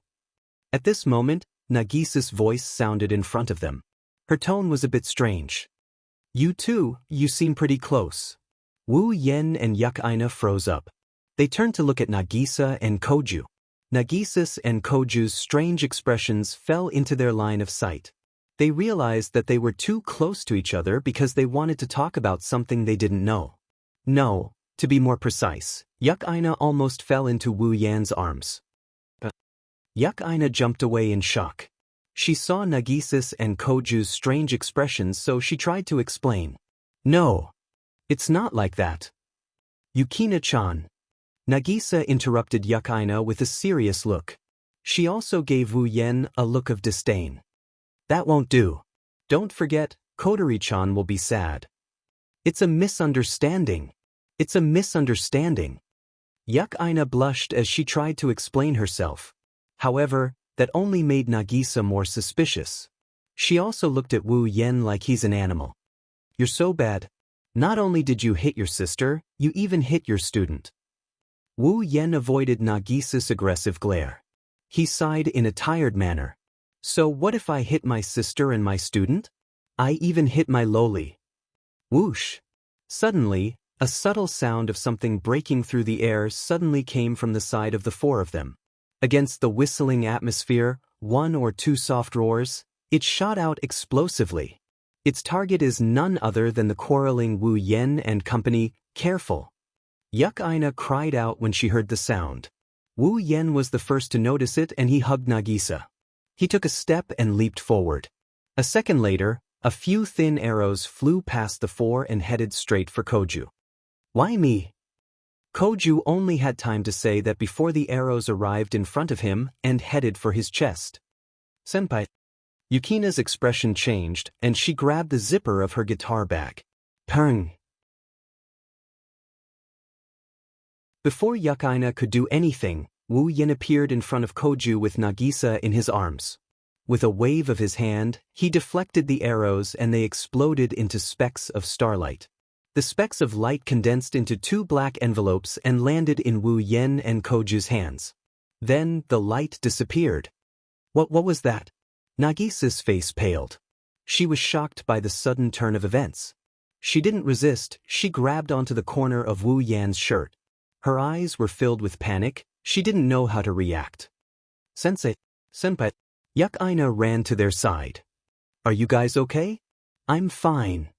At this moment, Nagisa's voice sounded in front of them. Her tone was a bit strange. You two, you seem pretty close. Wu Yan and Yukaina froze up. They turned to look at Nagisa and Koju. Nagisa's and Koju's strange expressions fell into their line of sight. They realized that they were too close to each other because they wanted to talk about something they didn't know. No, to be more precise, Yukaina almost fell into Wu Yan's arms. Yukaina jumped away in shock. She saw Nagisa's and Koju's strange expressions, so she tried to explain. No, it's not like that. Yukina-chan. Nagisa interrupted Yukaina with a serious look. She also gave Wu Yan a look of disdain. That won't do. Don't forget, Kotori-chan will be sad. It's a misunderstanding. It's a misunderstanding. Yukaina blushed as she tried to explain herself. However, that only made Nagisa more suspicious. She also looked at Wu Yen like he's an animal. You're so bad. Not only did you hit your sister, you even hit your student. Wu Yen avoided Nagisa's aggressive glare. He sighed in a tired manner. So what if I hit my sister and my student? I even hit my loli. Whoosh! Suddenly, a subtle sound of something breaking through the air suddenly came from the side of the four of them. Against the whistling atmosphere, one or two soft roars, it shot out explosively. Its target is none other than the quarreling Wu Yen and company. Careful! Yuk Aina cried out when she heard the sound. Wu Yen was the first to notice it and he hugged Nagisa. He took a step and leaped forward. A second later, a few thin arrows flew past the four and headed straight for Koju. Why me? Koju only had time to say that before the arrows arrived in front of him and headed for his chest. Senpai. Yukina's expression changed and she grabbed the zipper of her guitar bag. Pung! Before Yuk Aina could do anything, Wu Yen appeared in front of Koju with Nagisa in his arms. With a wave of his hand, he deflected the arrows and they exploded into specks of starlight. The specks of light condensed into two black envelopes and landed in Wu Yen and Koju's hands. Then, the light disappeared. What was that? Nagisa's face paled. She was shocked by the sudden turn of events. She didn't resist, she grabbed onto the corner of Wu Yan's shirt. Her eyes were filled with panic, she didn't know how to react. Senpai. Yuk Aina ran to their side. Are you guys okay? I'm fine.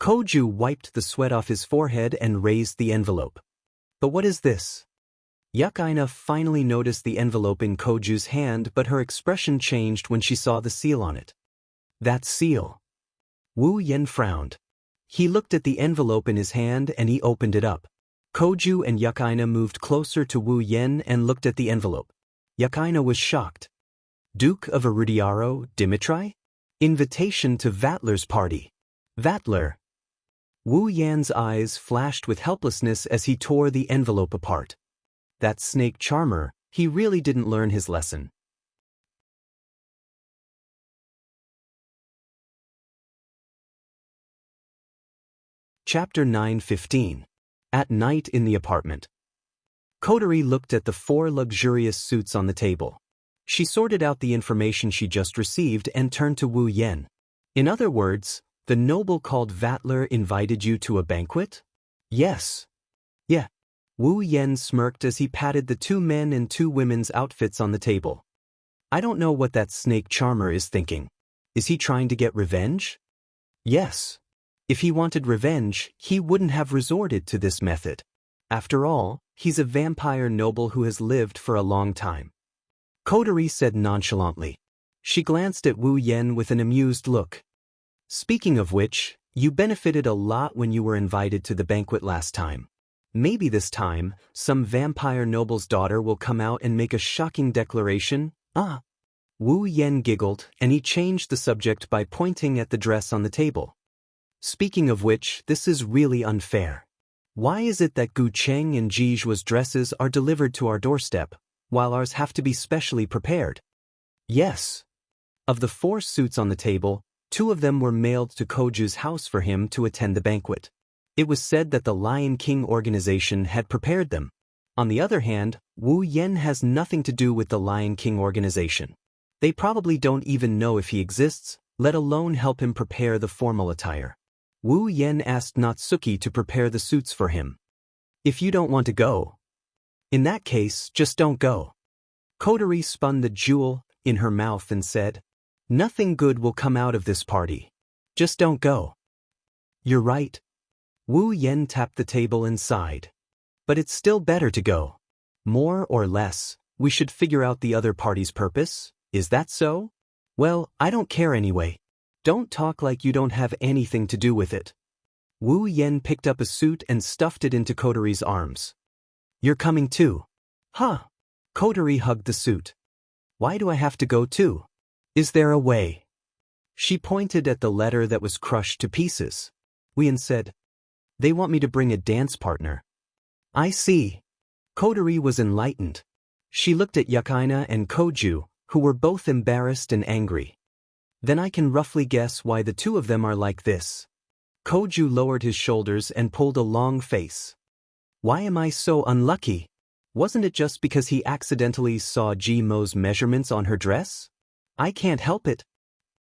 Koju wiped the sweat off his forehead and raised the envelope. But what is this? Yuk Aina finally noticed the envelope in Koju's hand, but her expression changed when she saw the seal on it. That seal. Wu Yen frowned. He looked at the envelope in his hand and he opened it up. Koju and Yuk Aina moved closer to Wu Yen and looked at the envelope. Yuk Aina was shocked. Duke of Arudiaro, Dimitri? Invitation to Vatler's party. Vatler. Wu Yan's eyes flashed with helplessness as he tore the envelope apart. That snake charmer, he really didn't learn his lesson. Chapter 9:15. At night in the apartment. Kotori looked at the four luxurious suits on the table. She sorted out the information she just received and turned to Wu Yen. In other words, the noble called Vatler invited you to a banquet? Yes. Yeah. Wu Yen smirked as he patted the two men and two women's outfits on the table. I don't know what that snake charmer is thinking. Is he trying to get revenge? Yes. If he wanted revenge, he wouldn't have resorted to this method. After all, he's a vampire noble who has lived for a long time. Kotori said nonchalantly. She glanced at Wu Yen with an amused look. Speaking of which, you benefited a lot when you were invited to the banquet last time. Maybe this time, some vampire noble's daughter will come out and make a shocking declaration. Ah. Wu Yen giggled and he changed the subject by pointing at the dress on the table. Speaking of which, this is really unfair. Why is it that Gu Cheng and Jiju's dresses are delivered to our doorstep, while ours have to be specially prepared? Yes. Of the four suits on the table, two of them were mailed to Koju's house for him to attend the banquet. It was said that the Lion King organization had prepared them. On the other hand, Wu Yen has nothing to do with the Lion King organization. They probably don't even know if he exists, let alone help him prepare the formal attire. Wu Yen asked Natsuki to prepare the suits for him. If you don't want to go. In that case, just don't go. Kotori spun the jewel in her mouth and said, nothing good will come out of this party. Just don't go. You're right. Wu Yen tapped the table and sighed. But it's still better to go. More or less, we should figure out the other party's purpose, is that so? Well, I don't care anyway. Don't talk like you don't have anything to do with it. Wu Yen picked up a suit and stuffed it into Kotori's arms. You're coming too. Huh. Kotori hugged the suit. Why do I have to go too? Is there a way? She pointed at the letter that was crushed to pieces. Wu Yen said, they want me to bring a dance partner. I see. Kotori was enlightened. She looked at Yuk Aina and Koju, who were both embarrassed and angry. Then I can roughly guess why the two of them are like this. Koju lowered his shoulders and pulled a long face. Why am I so unlucky? Wasn't it just because he accidentally saw Ji-mo's measurements on her dress? I can't help it.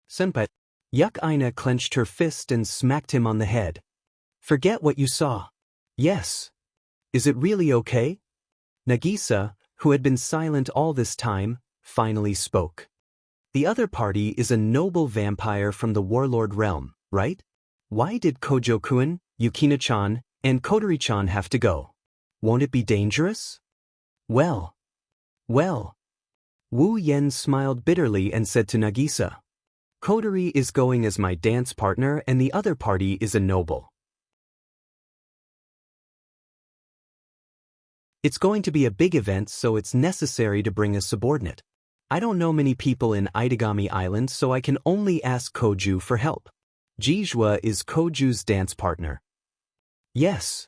Senpai. Yuck-Ina clenched her fist and smacked him on the head. Forget what you saw. Yes. Is it really okay? Nagisa, who had been silent all this time, finally spoke. The other party is a noble vampire from the warlord realm, right? Why did Kojo-kun, Yukina-chan, and Kotori-chan have to go? Won't it be dangerous? Well. Wu Yen smiled bitterly and said to Nagisa. Kotori is going as my dance partner and the other party is a noble. It's going to be a big event, so it's necessary to bring a subordinate. I don't know many people in Itagami Island, so I can only ask Koju for help. Jijua is Koju's dance partner. Yes.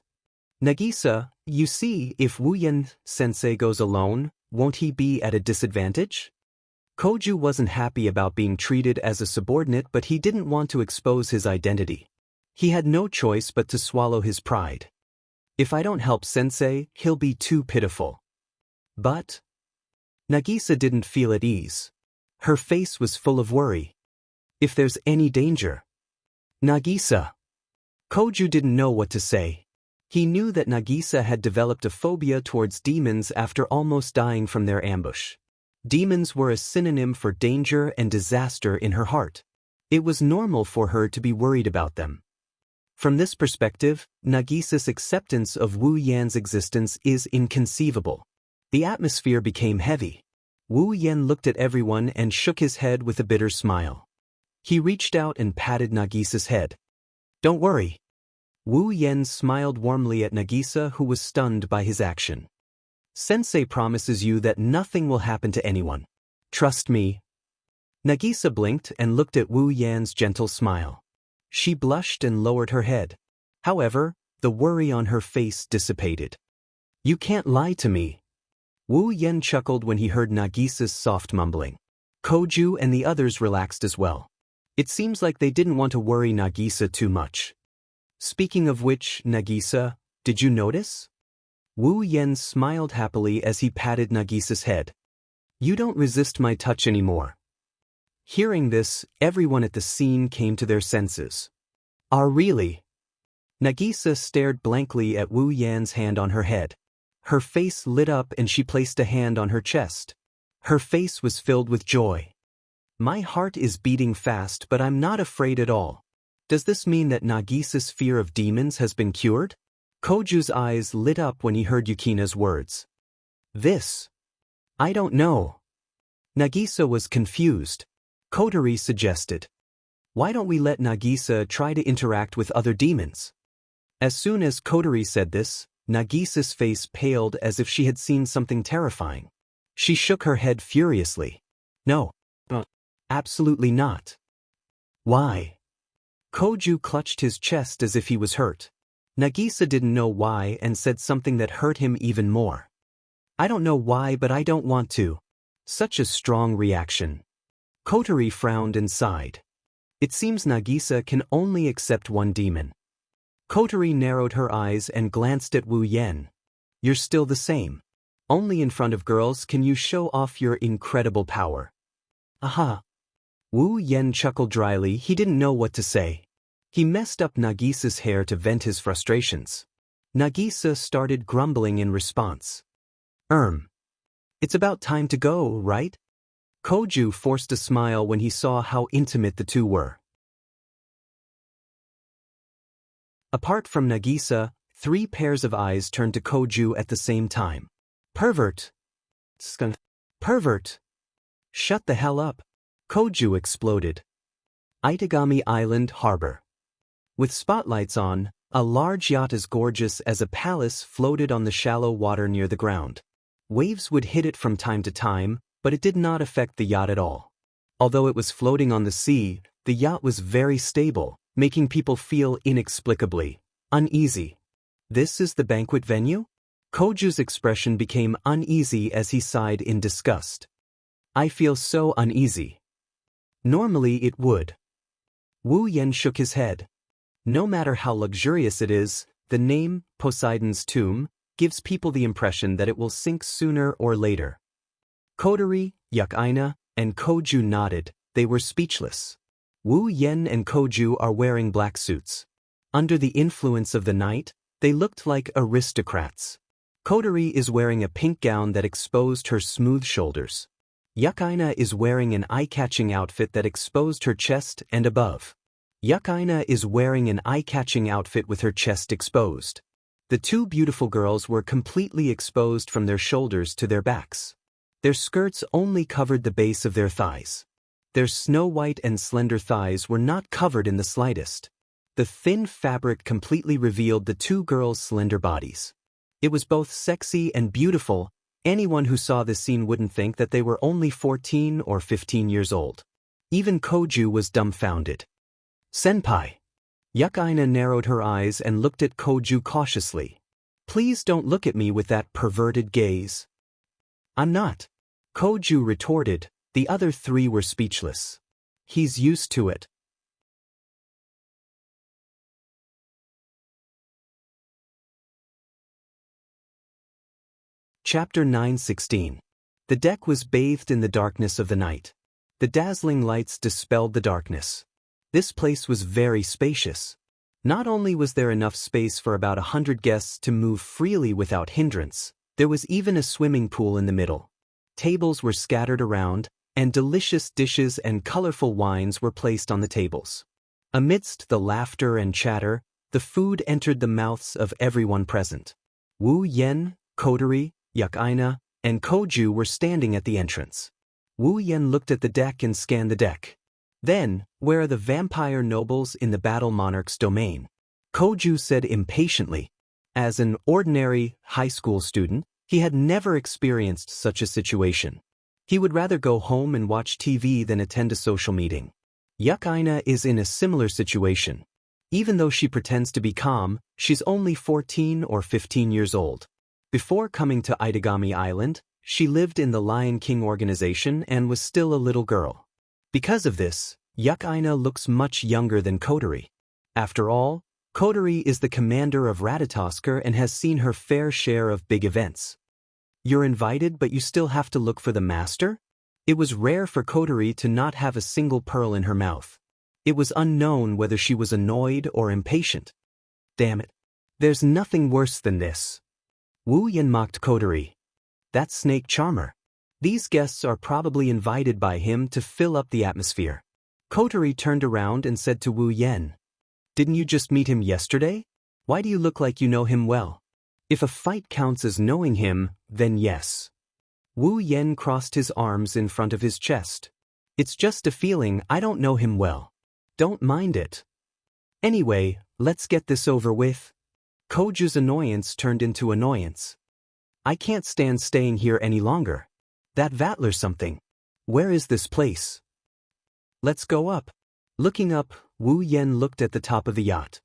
Nagisa, you see, if Wuyen-sensei goes alone, won't he be at a disadvantage? Koju wasn't happy about being treated as a subordinate, but he didn't want to expose his identity. He had no choice but to swallow his pride. If I don't help sensei, he'll be too pitiful. But Nagisa didn't feel at ease. Her face was full of worry. If there's any danger. Nagisa. Koju didn't know what to say. He knew that Nagisa had developed a phobia towards demons after almost dying from their ambush. Demons were a synonym for danger and disaster in her heart. It was normal for her to be worried about them. From this perspective, Nagisa's acceptance of Wu Yan's existence is inconceivable. The atmosphere became heavy. Wu Yan looked at everyone and shook his head with a bitter smile. He reached out and patted Nagisa's head. Don't worry. Wu Yan smiled warmly at Nagisa, who was stunned by his action. Sensei promises you that nothing will happen to anyone. Trust me. Nagisa blinked and looked at Wu Yan's gentle smile. She blushed and lowered her head. However, the worry on her face dissipated. You can't lie to me. Wu Yan chuckled when he heard Nagisa's soft mumbling. Koju and the others relaxed as well. It seems like they didn't want to worry Nagisa too much. Speaking of which, Nagisa, did you notice? Wu Yan smiled happily as he patted Nagisa's head. You don't resist my touch anymore. Hearing this, everyone at the scene came to their senses. Really? Nagisa stared blankly at Wu Yan's hand on her head. Her face lit up and she placed a hand on her chest. Her face was filled with joy. My heart is beating fast, but I'm not afraid at all. Does this mean that Nagisa's fear of demons has been cured? Koju's eyes lit up when he heard Yukina's words. This? I don't know. Nagisa was confused. Kotori suggested. Why don't we let Nagisa try to interact with other demons? As soon as Kotori said this, Nagisa's face paled as if she had seen something terrifying. She shook her head furiously. No. Absolutely not. Why? Koju clutched his chest as if he was hurt. Nagisa didn't know why and said something that hurt him even more. I don't know why, but I don't want to. Such a strong reaction. Kotori frowned and sighed. It seems Nagisa can only accept one demon. Kotori narrowed her eyes and glanced at Wu Yan. You're still the same. Only in front of girls can you show off your incredible power. Aha. Wu Yan chuckled dryly. He didn't know what to say. He messed up Nagisa's hair to vent his frustrations. Nagisa started grumbling in response. It's about time to go, right? Koju forced a smile when he saw how intimate the two were. Apart from Nagisa, 3 pairs of eyes turned to Koju at the same time. Pervert! Pervert! Shut the hell up! Koju exploded. Itagami Island Harbor. With spotlights on, a large yacht as gorgeous as a palace floated on the shallow water near the ground. Waves would hit it from time to time, but it did not affect the yacht at all. Although it was floating on the sea, the yacht was very stable, making people feel inexplicably uneasy. This is the banquet venue? Koju's expression became uneasy as he sighed in disgust. I feel so uneasy. Normally it would. Wu Yen shook his head. No matter how luxurious it is, the name, Poseidon's Tomb, gives people the impression that it will sink sooner or later. Kotori, Yukaina, and Koju nodded. They were speechless. Wu Yen and Koju are wearing black suits. Under the influence of the night, they looked like aristocrats. Kotori is wearing a pink gown that exposed her smooth shoulders. Yukaina is wearing an eye-catching outfit that exposed her chest and above. Yukaina is wearing an eye-catching outfit with her chest exposed. The two beautiful girls were completely exposed from their shoulders to their backs. Their skirts only covered the base of their thighs. Their snow-white and slender thighs were not covered in the slightest. The thin fabric completely revealed the two girls' slender bodies. It was both sexy and beautiful. Anyone who saw this scene wouldn't think that they were only 14 or 15 years old. Even Koju was dumbfounded. Senpai. Yukaina narrowed her eyes and looked at Koju cautiously. Please don't look at me with that perverted gaze. I'm not. Koju retorted. The other three were speechless. He's used to it. Chapter 9:16. The deck was bathed in the darkness of the night. The dazzling lights dispelled the darkness. This place was very spacious. Not only was there enough space for about 100 guests to move freely without hindrance, there was even a swimming pool in the middle. Tables were scattered around, and delicious dishes and colorful wines were placed on the tables. Amidst the laughter and chatter, the food entered the mouths of everyone present. Wu Yen, Kotori, Yukaina, and Koju were standing at the entrance. Wu Yen looked at the deck and scanned the deck. Then, where are the vampire nobles in the battle monarch's domain? Koju said impatiently. As an ordinary high school student, he had never experienced such a situation. He would rather go home and watch TV than attend a social meeting. Yukaina is in a similar situation. Even though she pretends to be calm, she's only 14 or 15 years old. Before coming to Itagami Island, she lived in the Lion King organization and was still a little girl. Because of this, Yukaina looks much younger than Kotori. After all, Kotori is the commander of Ratatosker and has seen her fair share of big events. You're invited, but you still have to look for the master? It was rare for Kotori to not have a single pearl in her mouth. It was unknown whether she was annoyed or impatient. Damn it. There's nothing worse than this. Wu Yen mocked Kotori. That snake charmer. These guests are probably invited by him to fill up the atmosphere. Kotori turned around and said to Wu Yen. Didn't you just meet him yesterday? Why do you look like you know him well? If a fight counts as knowing him, then yes. Wu Yen crossed his arms in front of his chest. It's just a feeling. I don't know him well. Don't mind it. Anyway, let's get this over with. Koju's annoyance turned into annoyance. I can't stand staying here any longer. That Vatler something. Where is this place? Let's go up. Looking up, Wu Yen looked at the top of the yacht.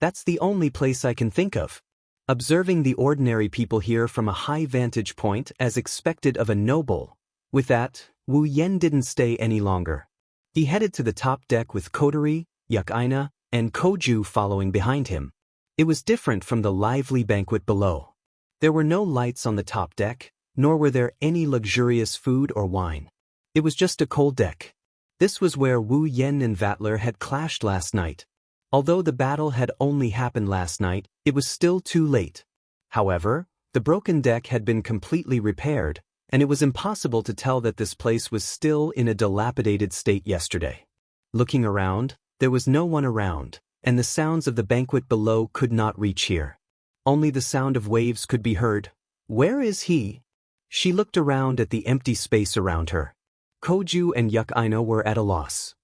That's the only place I can think of. Observing the ordinary people here from a high vantage point as expected of a noble. With that, Wu Yen didn't stay any longer. He headed to the top deck with Kotori, Yukaina, and Koju following behind him. It was different from the lively banquet below. There were no lights on the top deck, nor were there any luxurious food or wine. It was just a cold deck. This was where Wu Yen and Vatler had clashed last night. Although the battle had only happened last night, it was still too late. However, the broken deck had been completely repaired, and it was impossible to tell that this place was still in a dilapidated state yesterday. Looking around, there was no one around, and the sounds of the banquet below could not reach here. Only the sound of waves could be heard. Where is he? She looked around at the empty space around her. Koju and Yukaina were at a loss.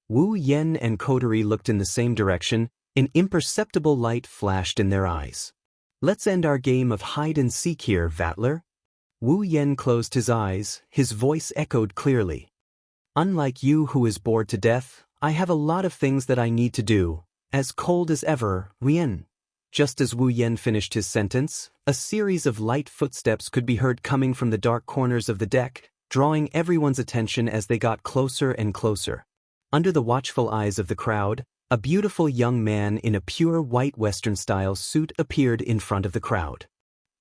Wu Yen and Kotori looked in the same direction. An imperceptible light flashed in their eyes. Let's end our game of hide-and-seek here, Vatler. Wu Yen closed his eyes, his voice echoed clearly. Unlike you who is bored to death, I have a lot of things that I need to do. As cold as ever, Yen. Just as Wu Yen finished his sentence, a series of light footsteps could be heard coming from the dark corners of the deck, drawing everyone's attention as they got closer and closer. Under the watchful eyes of the crowd, a beautiful young man in a pure white Western-style suit appeared in front of the crowd.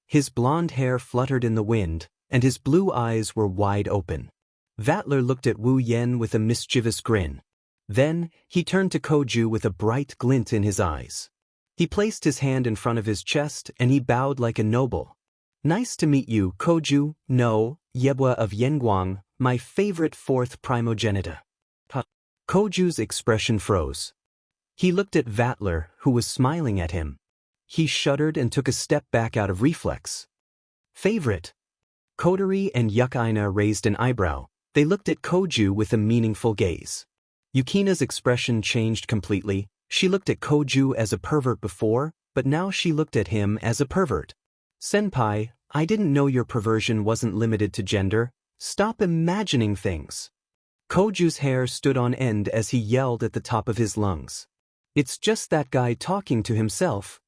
His blonde hair fluttered in the wind, and his blue eyes were wide open. Vattler looked at Wu Yan with a mischievous grin. Then, he turned to Koju with a bright glint in his eyes. He placed his hand in front of his chest and he bowed like a noble. "Nice to meet you, Koju, no, Yebwa of Yenguang, my favorite fourth primogenita." Koju's expression froze. He looked at Vattler, who was smiling at him. He shuddered and took a step back out of reflex. "Favorite?" Kotori and Yukaina raised an eyebrow. They looked at Koju with a meaningful gaze. Yukina's expression changed completely. She looked at Koju as a pervert before, but now she looked at him as a pervert. "Senpai, I didn't know your perversion wasn't limited to gender. Stop imagining things." Koju's hair stood on end as he yelled at the top of his lungs. "It's just that guy talking to himself."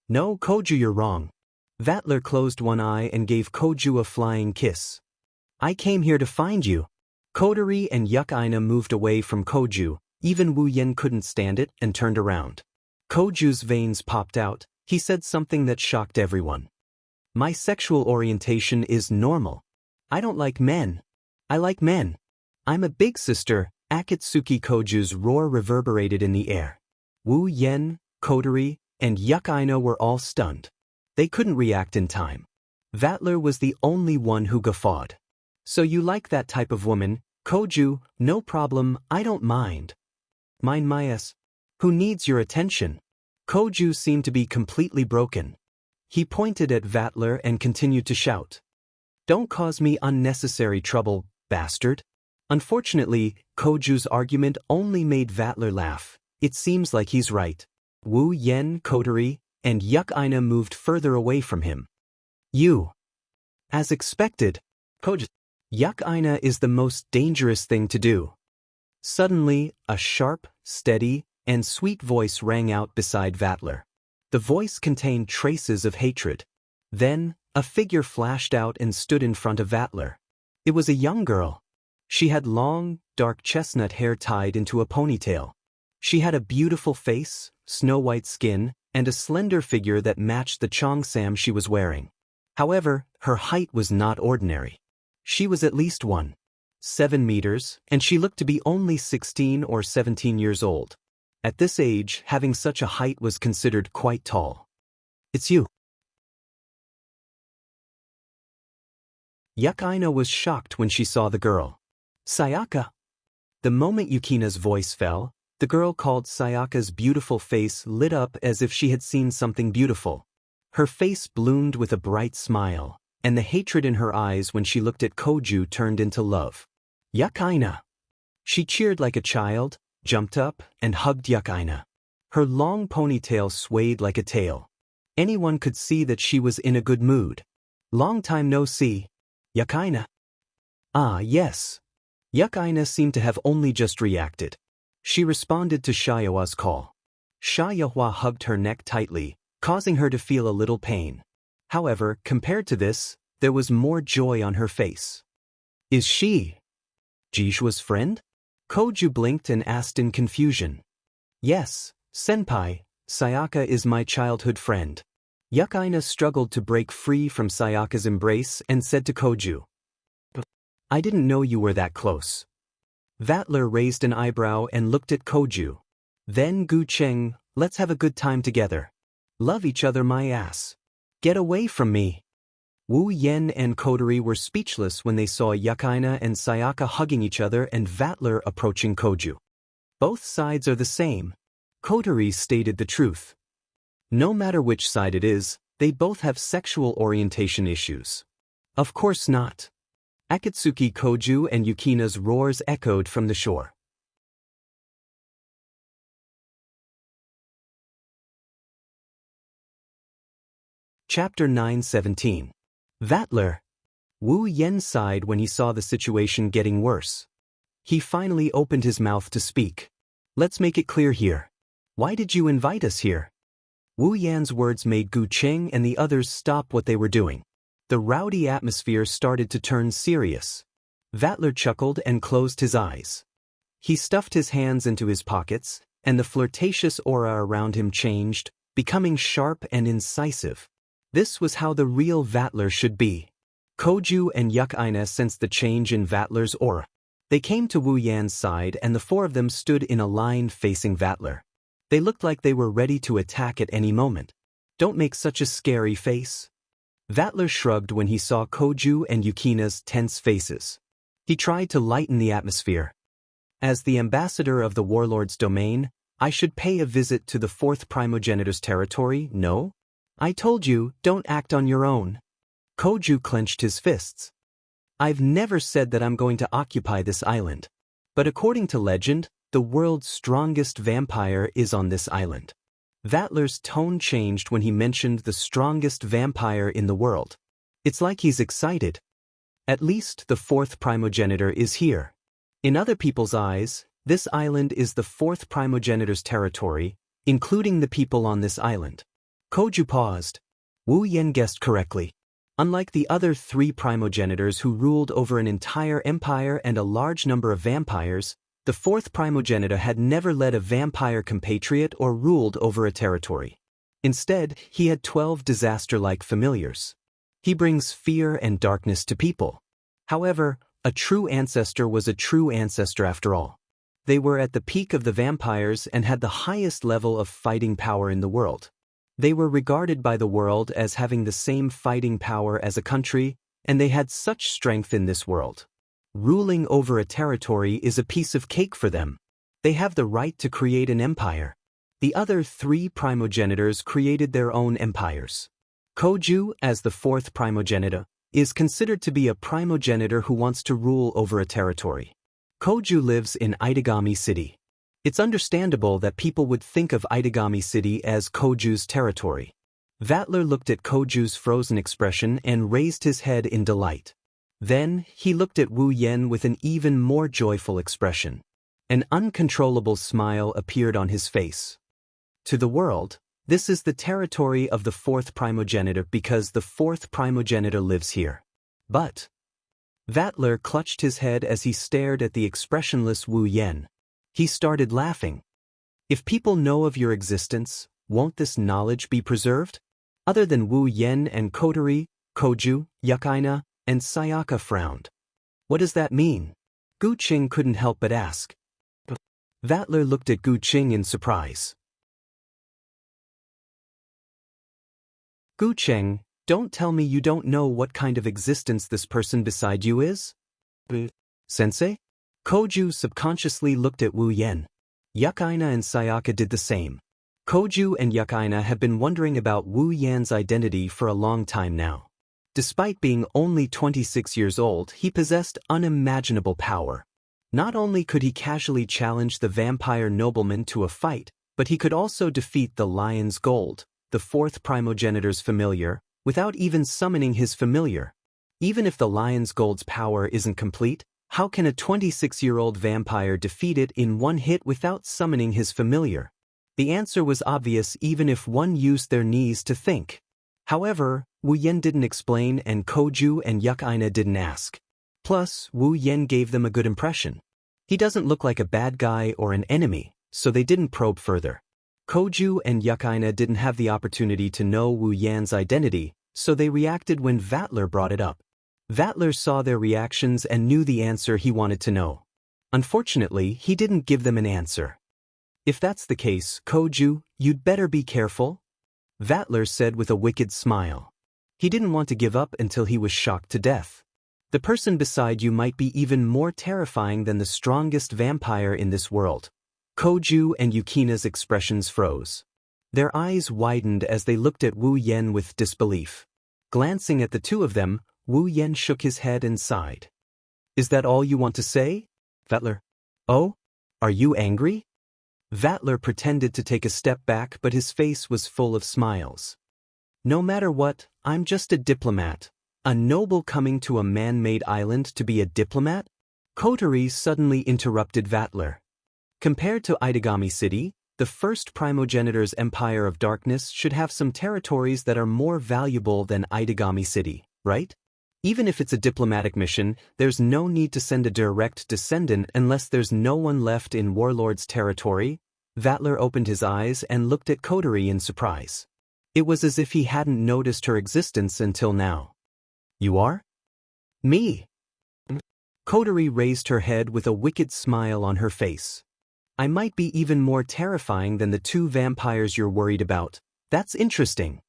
"No, Koju, you're wrong." Vattler closed one eye and gave Koju a flying kiss. "I came here to find you." Kotori and Yukaina moved away from Koju. Even Wu Yan couldn't stand it and turned around. Koju's veins popped out. He said something that shocked everyone. "My sexual orientation is normal. I don't like men. I like men. I'm a big sister." Akatsuki Koju's roar reverberated in the air. Wu Yan, Kotori, and Yukaina were all stunned. They couldn't react in time. Vattler was the only one who guffawed. "So you like that type of woman, Koju? No problem, I don't mind." "Mind my ass. Who needs your attention?" Koju seemed to be completely broken. He pointed at Vattler and continued to shout. "Don't cause me unnecessary trouble, bastard." Unfortunately, Koju's argument only made Vattler laugh. It seems like he's right. Wu Yan, Kotori, and Yukaina moved further away from him. "You." As expected, Koju. Yukaina is the most dangerous thing to do. Suddenly, a sharp, steady, and sweet voice rang out beside Vattler. The voice contained traces of hatred. Then, a figure flashed out and stood in front of Vattler. It was a young girl. She had long, dark chestnut hair tied into a ponytail. She had a beautiful face, snow-white skin, and a slender figure that matched the cheongsam she was wearing. However, her height was not ordinary. She was at least 1.7 meters, and she looked to be only 16 or 17 years old. At this age, having such a height was considered quite tall. "It's you." Yukaina was shocked when she saw the girl. "Sayaka." The moment Yukina's voice fell, the girl called Sayaka's beautiful face lit up as if she had seen something beautiful. Her face bloomed with a bright smile, and the hatred in her eyes when she looked at Koju turned into love. "Yukaina." She cheered like a child, jumped up, and hugged Yukaina. Her long ponytail swayed like a tail. Anyone could see that she was in a good mood. "Long time no see, Yukaina." "Ah, yes." Yukaina seemed to have only just reacted. She responded to Xiaohua's call. Xiaohua hugged her neck tightly, causing her to feel a little pain. However, compared to this, there was more joy on her face. "Is she Jishua's friend?" Koju blinked and asked in confusion. "Yes, senpai, Sayaka is my childhood friend." Yukaina struggled to break free from Sayaka's embrace and said to Koju, "I didn't know you were that close." Vattler raised an eyebrow and looked at Koju. Then Gu Cheng, "Let's have a good time together. Love each other my ass. Get away from me." Wu Yan and Kotori were speechless when they saw Yukaina and Sayaka hugging each other and Vattler approaching Koju. Both sides are the same. Kotori stated the truth. No matter which side it is, they both have sexual orientation issues. Of course not. Akatsuki Koju and Yukina's roars echoed from the shore. Chapter 9:17. Vattler. Wu Yan sighed when he saw the situation getting worse. He finally opened his mouth to speak. "Let's make it clear here. Why did you invite us here?" Wu Yan's words made Gu Cheng and the others stop what they were doing. The rowdy atmosphere started to turn serious. Vatler chuckled and closed his eyes. He stuffed his hands into his pockets, and the flirtatious aura around him changed, becoming sharp and incisive. This was how the real Vatler should be. Koju and Yukaina sensed the change in Vatler's aura. They came to Wu Yan's side and the four of them stood in a line facing Vatler. They looked like they were ready to attack at any moment. Don't make such a scary face. Vatler shrugged when he saw Koju and Yukina's tense faces. He tried to lighten the atmosphere. As the ambassador of the warlord's domain, I should pay a visit to the fourth primogenitor's territory, no? I told you, don't act on your own. Koju clenched his fists. I've never said that I'm going to occupy this island. But according to legend, the world's strongest vampire is on this island. Vatler's tone changed when he mentioned the strongest vampire in the world. It's like he's excited. At least the fourth primogenitor is here. In other people's eyes, this island is the fourth primogenitor's territory, including the people on this island. Koju paused. Wu Yan guessed correctly. Unlike the other three primogenitors who ruled over an entire empire and a large number of vampires, the fourth primogenitor had never led a vampire compatriot or ruled over a territory. Instead, he had 12 disaster-like familiars. He brings fear and darkness to people. However, a true ancestor was a true ancestor after all. They were at the peak of the vampires and had the highest level of fighting power in the world. They were regarded by the world as having the same fighting power as a country, and they had such strength in this world. Ruling over a territory is a piece of cake for them. They have the right to create an empire. The other three primogenitors created their own empires. Koju, as the fourth primogenitor, is considered to be a primogenitor who wants to rule over a territory. Koju lives in Itagami City. It's understandable that people would think of Itagami City as Koju's territory. Vatler looked at Koju's frozen expression and raised his head in delight. Then, he looked at Wu Yan with an even more joyful expression. An uncontrollable smile appeared on his face. To the world, this is the territory of the fourth primogenitor because the fourth primogenitor lives here. But Vatler clutched his head as he stared at the expressionless Wu Yan. He started laughing. If people know of your existence, won't this knowledge be preserved? Other than Wu Yan and Kotori, Koju, Yukaina, and Sayaka frowned. What does that mean? Gu Qing couldn't help but ask. Vatler looked at Gu Qing in surprise. Gu Qing, don't tell me you don't know what kind of existence this person beside you is? Sensei? Koju subconsciously looked at Wu Yan. Yukaina and Sayaka did the same. Koju and Yukaina have been wondering about Wu Yan's identity for a long time now. Despite being only 26 years old, he possessed unimaginable power. Not only could he casually challenge the vampire nobleman to a fight, but he could also defeat the Lion's Gold, the fourth primogenitor's familiar, without even summoning his familiar. Even if the Lion's Gold's power isn't complete, how can a 26-year-old vampire defeat it in one hit without summoning his familiar? The answer was obvious even if one used their knees to think. However, Wu Yan didn't explain and Koju and Yukaina didn't ask. Plus, Wu Yan gave them a good impression. He doesn't look like a bad guy or an enemy, so they didn't probe further. Koju and Yukaina didn't have the opportunity to know Wu Yan's identity, so they reacted when Vatler brought it up. Vatler saw their reactions and knew the answer he wanted to know. Unfortunately, he didn't give them an answer. If that's the case, Koju, you'd better be careful, Vatler said with a wicked smile. He didn't want to give up until he was shocked to death. The person beside you might be even more terrifying than the strongest vampire in this world. Koju and Yukina's expressions froze. Their eyes widened as they looked at Wu Yan with disbelief. Glancing at the two of them, Wu Yan shook his head and sighed. Is that all you want to say? Vatler. Oh? Are you angry? Vatler pretended to take a step back, but his face was full of smiles. No matter what, I'm just a diplomat. A noble coming to a man-made island to be a diplomat? Kotori suddenly interrupted Vatler. Compared to Itagami City, the first primogenitor's Empire of Darkness should have some territories that are more valuable than Itagami City, right? Even if it's a diplomatic mission, there's no need to send a direct descendant unless there's no one left in Warlord's territory. Vatler opened his eyes and looked at Coterie in surprise. It was as if he hadn't noticed her existence until now. You are? Me. Coterie raised her head with a wicked smile on her face. I might be even more terrifying than the two vampires you're worried about. That's interesting.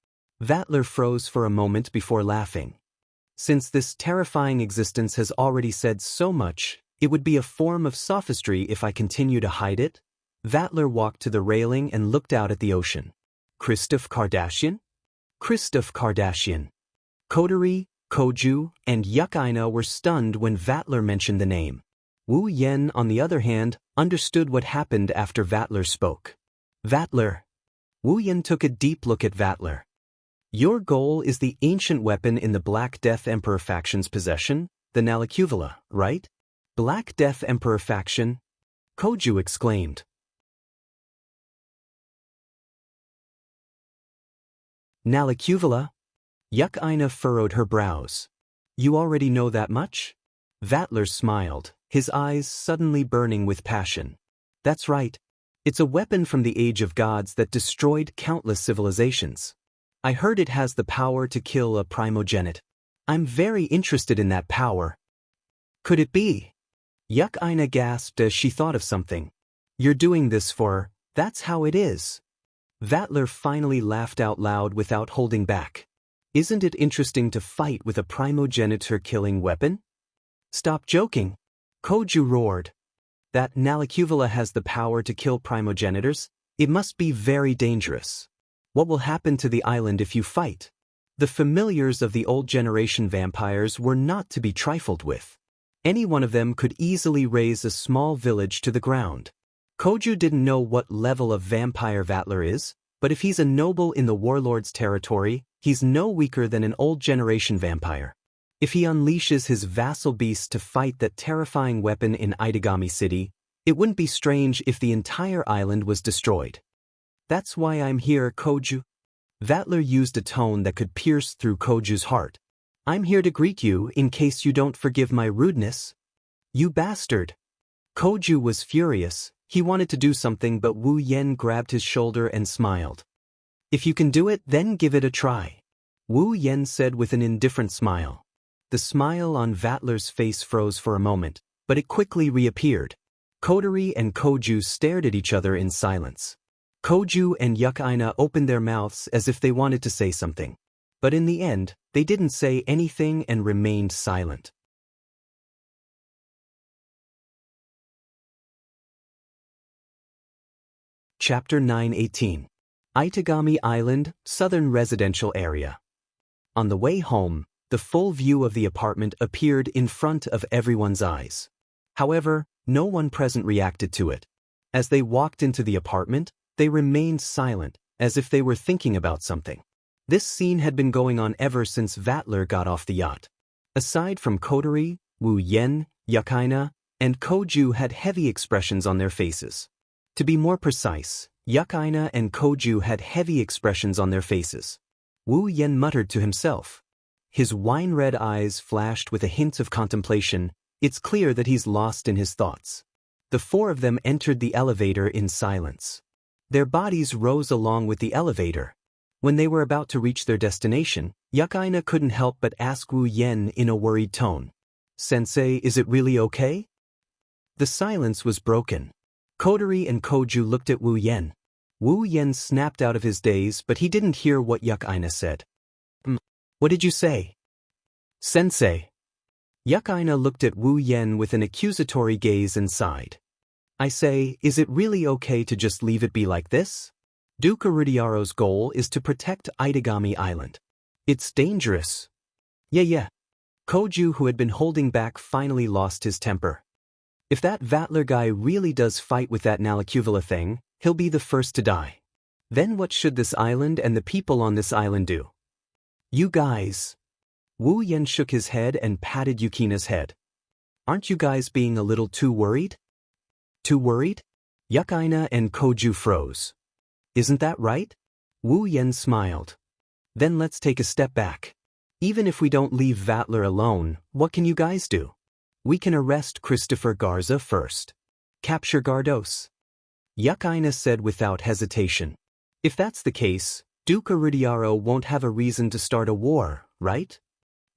Vatler froze for a moment before laughing. Since this terrifying existence has already said so much, it would be a form of sophistry if I continue to hide it. Vatler walked to the railing and looked out at the ocean. Christoph Kardashian? Christoph Kardashian. Coterie, Koju, and Yukaina were stunned when Vatler mentioned the name. Wu Yen, on the other hand, understood what happened after Vatler spoke. Vatler. Wu Yen took a deep look at Vatler. Your goal is the ancient weapon in the Black Death Emperor faction's possession, the Nalicuvula, right? Black Death Emperor faction? Koju exclaimed. Nalicuvula? Yukaina furrowed her brows. You already know that much? Vatler smiled, his eyes suddenly burning with passion. That's right. It's a weapon from the Age of Gods that destroyed countless civilizations. I heard it has the power to kill a primogenite. I'm very interested in that power. Could it be? Yukaina gasped as she thought of something. You're doing this for, that's how it is. Vatler finally laughed out loud without holding back. Isn't it interesting to fight with a primogeniture-killing weapon? Stop joking. Koju roared. That Nalicuvula has the power to kill primogenitors? It must be very dangerous. What will happen to the island if you fight? The familiars of the old generation vampires were not to be trifled with. Any one of them could easily raise a small village to the ground. Koju didn't know what level of vampire Vatler is, but if he's a noble in the warlord's territory, he's no weaker than an old generation vampire. If he unleashes his vassal beast to fight that terrifying weapon in Itagami City, it wouldn't be strange if the entire island was destroyed. That's why I'm here, Koju. Vatler used a tone that could pierce through Koju's heart. I'm here to greet you in case you don't forgive my rudeness. You bastard. Koju was furious. He wanted to do something, but Wu Yen grabbed his shoulder and smiled. If you can do it, then give it a try. Wu Yen said with an indifferent smile. The smile on Vatler's face froze for a moment, but it quickly reappeared. Coterie and Koju stared at each other in silence. Koju and Yukaina opened their mouths as if they wanted to say something. But in the end, they didn't say anything and remained silent. Chapter 9:18. Itagami Island, Southern Residential Area. On the way home, the full view of the apartment appeared in front of everyone's eyes. However, no one present reacted to it. As they walked into the apartment, they remained silent, as if they were thinking about something. This scene had been going on ever since Vatler got off the yacht. Aside from Coterie, Wu Yen, Yukaina, and Koju had heavy expressions on their faces. To be more precise, Yukaina and Koju had heavy expressions on their faces. Wu Yen muttered to himself. His wine-red eyes flashed with a hint of contemplation. It's clear that he's lost in his thoughts. The four of them entered the elevator in silence. Their bodies rose along with the elevator. When they were about to reach their destination, Yukaina couldn't help but ask Wu Yen in a worried tone. Sensei, is it really okay? The silence was broken. Coterie and Koju looked at Wu Yen. Wu Yen snapped out of his daze, but he didn't hear what Yukaina said. What did you say? Sensei. Yukaina looked at Wu Yen with an accusatory gaze and sighed. I say, is it really okay to just leave it be like this? Duke Rudiaro's goal is to protect Itagami Island. It's dangerous. Yeah. Koju, who had been holding back, finally lost his temper. If that Vatler guy really does fight with that Nalicuvula thing, he'll be the first to die. Then what should this island and the people on this island do? You guys. Wu Yen shook his head and patted Yukaina's head. Aren't you guys being a little too worried? Too worried? Yukaina and Koju froze. Isn't that right? Wu Yen smiled. Then let's take a step back. Even if we don't leave Vattler alone, what can you guys do? We can arrest Christopher Garza first. Capture Gardos. Yukaina said without hesitation. If that's the case, Duke Iridiaro won't have a reason to start a war, right?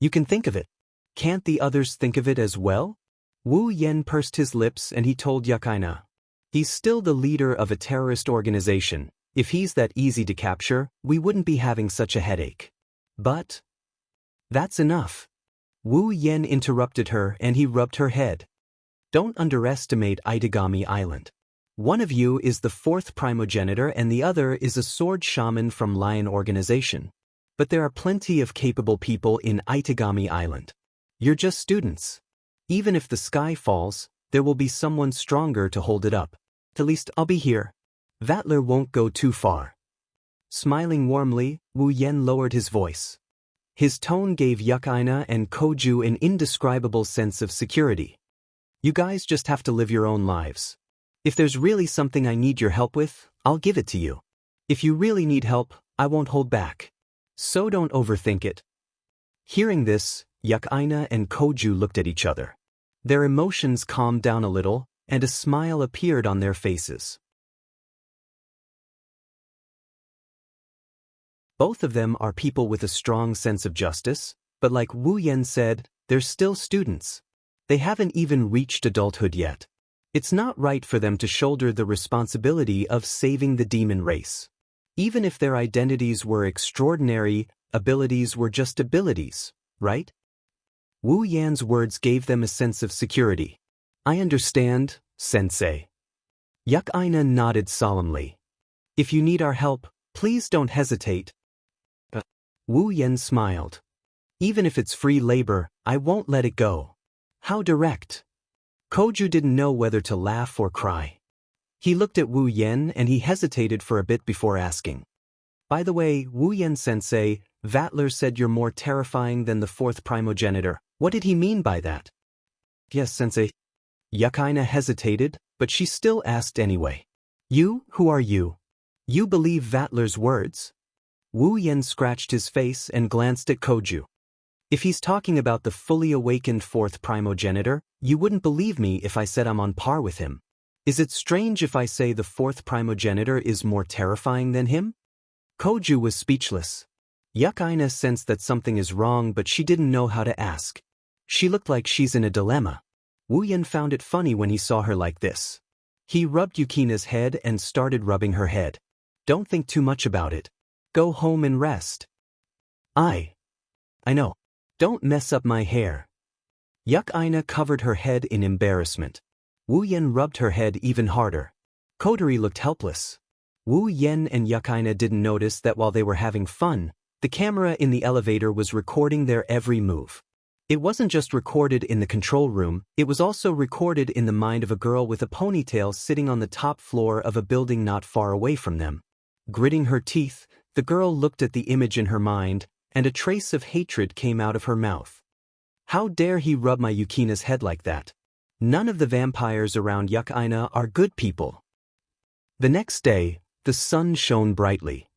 You can think of it. Can't the others think of it as well? Wu Yen pursed his lips and he told Yukaina. He's still the leader of a terrorist organization. If he's that easy to capture, we wouldn't be having such a headache. But that's enough. Wu Yen interrupted her and he rubbed her head. Don't underestimate Itagami Island. One of you is the fourth primogenitor and the other is a sword shaman from Lion Organization. But there are plenty of capable people in Itagami Island. You're just students. Even if the sky falls, there will be someone stronger to hold it up. At least I'll be here. Vattler won't go too far. Smiling warmly, Wu Yen lowered his voice. His tone gave Yukaina and Koju an indescribable sense of security. You guys just have to live your own lives. If there's really something I need your help with, I'll give it to you. If you really need help, I won't hold back. So don't overthink it. Hearing this, Yukaina and Koju looked at each other. Their emotions calmed down a little, and a smile appeared on their faces. Both of them are people with a strong sense of justice, but like Wu Yen said, they're still students. They haven't even reached adulthood yet. It's not right for them to shoulder the responsibility of saving the demon race. Even if their identities were extraordinary, abilities were just abilities, right? Wu Yan's words gave them a sense of security. I understand, Sensei. Yukaina nodded solemnly. If you need our help, please don't hesitate. Wu Yen smiled. Even if it's free labor, I won't let it go. How direct. Koju didn't know whether to laugh or cry. He looked at Wu Yen and he hesitated for a bit before asking. By the way, Wu Yen sensei, Vattler said you're more terrifying than the fourth primogenitor. What did he mean by that? Yes, sensei. Yukaina hesitated, but she still asked anyway. You, who are you? You believe Vattler's words? Wu Yen scratched his face and glanced at Koju. If he's talking about the fully awakened fourth primogenitor, you wouldn't believe me if I said I'm on par with him. Is it strange if I say the fourth primogenitor is more terrifying than him? Koju was speechless. Yukaina sensed that something is wrong, but she didn't know how to ask. She looked like she's in a dilemma. Wu Yen found it funny when he saw her like this. He rubbed Yukina's head and started rubbing her head. Don't think too much about it. Go home and rest. I know. Don't mess up my hair. Yukaina covered her head in embarrassment. Wu Yen rubbed her head even harder. Kotori looked helpless. Wu Yen and Yukaina didn't notice that while they were having fun, the camera in the elevator was recording their every move. It wasn't just recorded in the control room, it was also recorded in the mind of a girl with a ponytail sitting on the top floor of a building not far away from them. Gritting her teeth, the girl looked at the image in her mind, and a trace of hatred came out of her mouth. How dare he rub my Yukina's head like that? None of the vampires around Yukaina are good people. The next day, the sun shone brightly.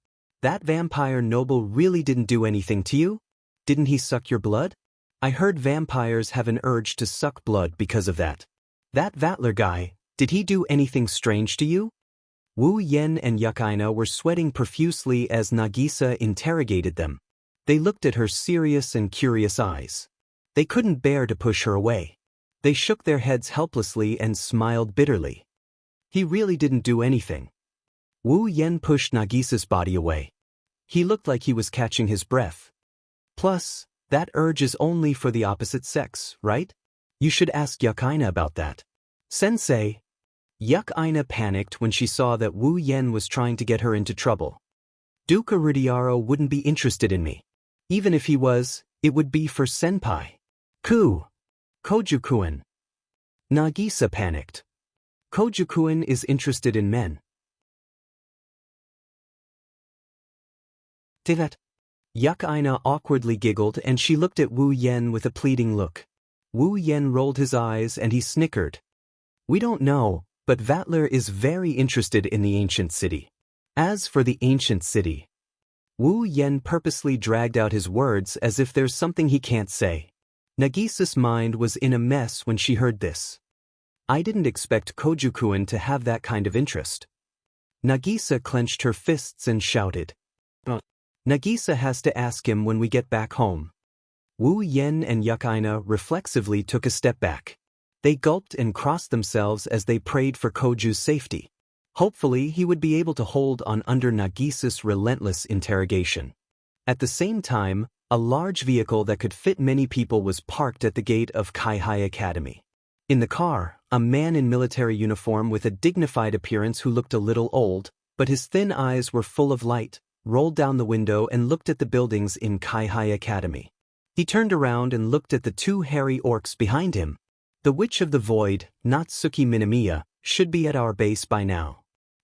That vampire noble really didn't do anything to you? Didn't he suck your blood? I heard vampires have an urge to suck blood because of that. That Vattler guy, did he do anything strange to you? Wu Yen and Yukaina were sweating profusely as Nagisa interrogated them. They looked at her serious and curious eyes. They couldn't bear to push her away. They shook their heads helplessly and smiled bitterly. He really didn't do anything. Wu Yen pushed Nagisa's body away. He looked like he was catching his breath. Plus, that urge is only for the opposite sex, right? You should ask Yukaina about that. Sensei. Yukaina panicked when she saw that Wu Yen was trying to get her into trouble. Duke Iridiaro wouldn't be interested in me. Even if he was, it would be for senpai. Koju-kun. Nagisa panicked. Koju-kun is interested in men. That. Yukaina awkwardly giggled and she looked at Wu Yen with a pleading look. Wu Yen rolled his eyes and he snickered. We don't know, but Vattler is very interested in the ancient city. As for the ancient city, Wu Yen purposely dragged out his words as if there's something he can't say. Nagisa's mind was in a mess when she heard this. I didn't expect Kojukuin to have that kind of interest. Nagisa clenched her fists and shouted. Nagisa has to ask him when we get back home. Wu Yen and Yukaina reflexively took a step back. They gulped and crossed themselves as they prayed for Koju's safety. Hopefully he would be able to hold on under Nagisa's relentless interrogation. At the same time, a large vehicle that could fit many people was parked at the gate of Kaihai Academy. In the car, a man in military uniform with a dignified appearance who looked a little old, but his thin eyes were full of light, rolled down the window and looked at the buildings in Kaihai Academy. He turned around and looked at the two hairy orcs behind him. The Witch of the Void, Natsuki Minamiya, should be at our base by now.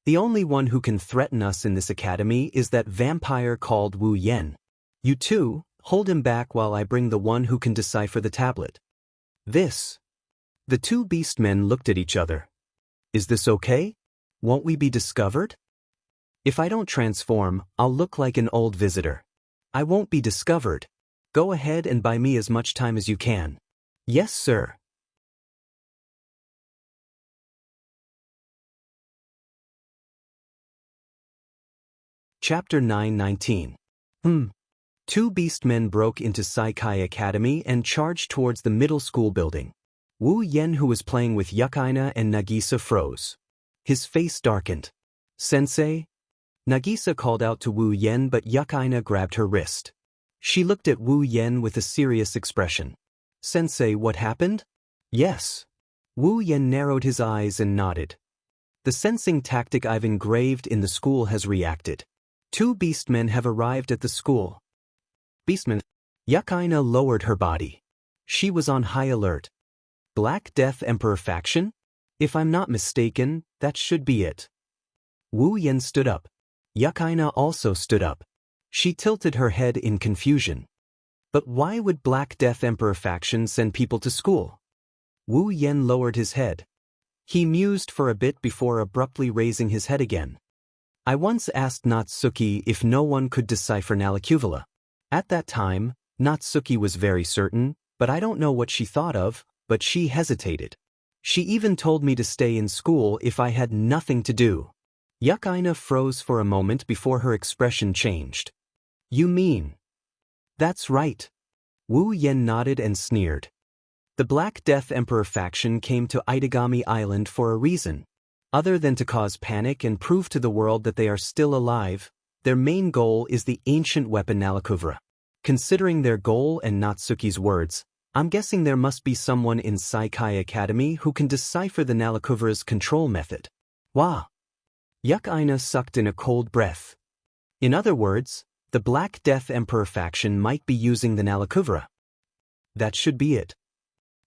The only one who can threaten us in this academy is that vampire called Wu Yen. You two, hold him back while I bring the one who can decipher the tablet. This. The two beastmen looked at each other. Is this okay? Won't we be discovered? If I don't transform, I'll look like an old visitor. I won't be discovered. Go ahead and buy me as much time as you can. Yes, sir. Chapter 9:19. Two beastmen broke into Saikai Academy and charged towards the middle school building. Wu Yen, who was playing with Yukaina and Nagisa, froze. His face darkened. Sensei? Nagisa called out to Wu Yen, but Yukaina grabbed her wrist. She looked at Wu Yen with a serious expression. Sensei, what happened? Yes. Wu Yen narrowed his eyes and nodded. The sensing tactic I've engraved in the school has reacted. Two beastmen have arrived at the school. Beastmen? Yukaina lowered her body. She was on high alert. Black Death Emperor faction? If I'm not mistaken, that should be it. Wu Yen stood up. Yukaina also stood up. She tilted her head in confusion. But why would Black Death Emperor faction send people to school? Wu Yen lowered his head. He mused for a bit before abruptly raising his head again. I once asked Natsuki if no one could decipher Nalacuvula. At that time, Natsuki was very certain, but I don't know what she thought of, but she hesitated. She even told me to stay in school if I had nothing to do. Yukaina froze for a moment before her expression changed. You mean? That's right. Wu Yen nodded and sneered. The Black Death Emperor faction came to Itagami Island for a reason. Other than to cause panic and prove to the world that they are still alive, their main goal is the ancient weapon Nalacuvra. Considering their goal and Natsuki's words, I'm guessing there must be someone in Saikai Academy who can decipher the Nalacuvra's control method. Wah! Yukaina sucked in a cold breath. In other words, the Black Death Emperor faction might be using the Nalacuvra. That should be it.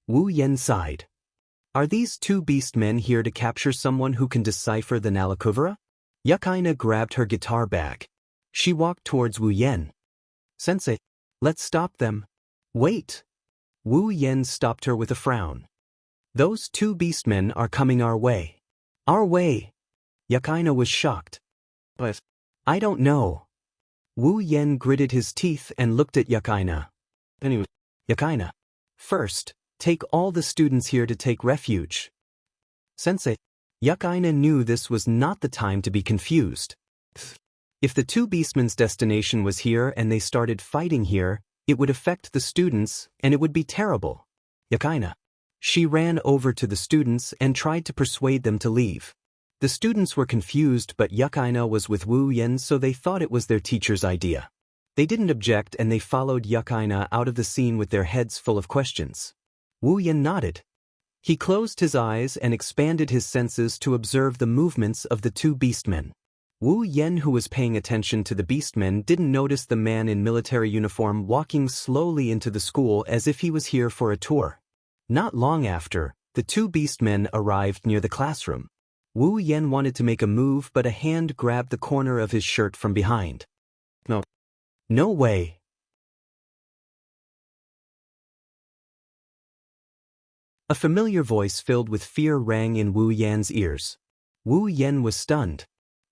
Wu Yen sighed. Are these two beastmen here to capture someone who can decipher the Nalacuvra? Yukaina grabbed her guitar bag. She walked towards Wu Yen. Sensei, let's stop them. Wait. Wu Yen stopped her with a frown. Those two beastmen are coming our way. Our way? Yukaina was shocked. But I don't know. Wu Yen gritted his teeth and looked at Yukaina. Anyway, Yukaina. First, take all the students here to take refuge. Sensei. Yukaina knew this was not the time to be confused. If the two beastmen's destination was here and they started fighting here, it would affect the students and it would be terrible. Yukaina. She ran over to the students and tried to persuade them to leave. The students were confused, but Yukaina was with Wu Yen, so they thought it was their teacher's idea. They didn't object and they followed Yukaina out of the scene with their heads full of questions. Wu Yen nodded. He closed his eyes and expanded his senses to observe the movements of the two beastmen. Wu Yen, who was paying attention to the beastmen, didn't notice the man in military uniform walking slowly into the school as if he was here for a tour. Not long after, the two beastmen arrived near the classroom. Wu Yen wanted to make a move, but a hand grabbed the corner of his shirt from behind. No. No way. A familiar voice filled with fear rang in Wu Yan's ears. Wu Yen was stunned.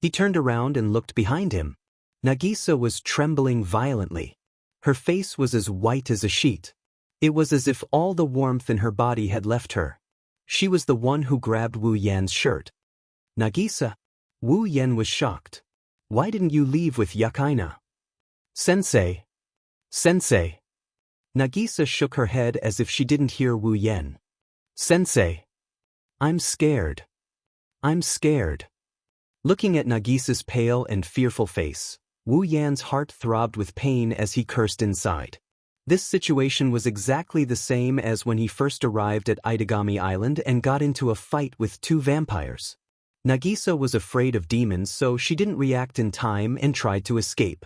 He turned around and looked behind him. Nagisa was trembling violently. Her face was as white as a sheet. It was as if all the warmth in her body had left her. She was the one who grabbed Wu Yan's shirt. Nagisa? Wu Yan was shocked. Why didn't you leave with Yukaina? Sensei. Sensei. Nagisa shook her head as if she didn't hear Wu Yan. Sensei. I'm scared. I'm scared. Looking at Nagisa's pale and fearful face, Wu Yan's heart throbbed with pain as he cursed inside. This situation was exactly the same as when he first arrived at Itagami Island and got into a fight with 2 vampires. Nagisa was afraid of demons, so she didn't react in time and tried to escape.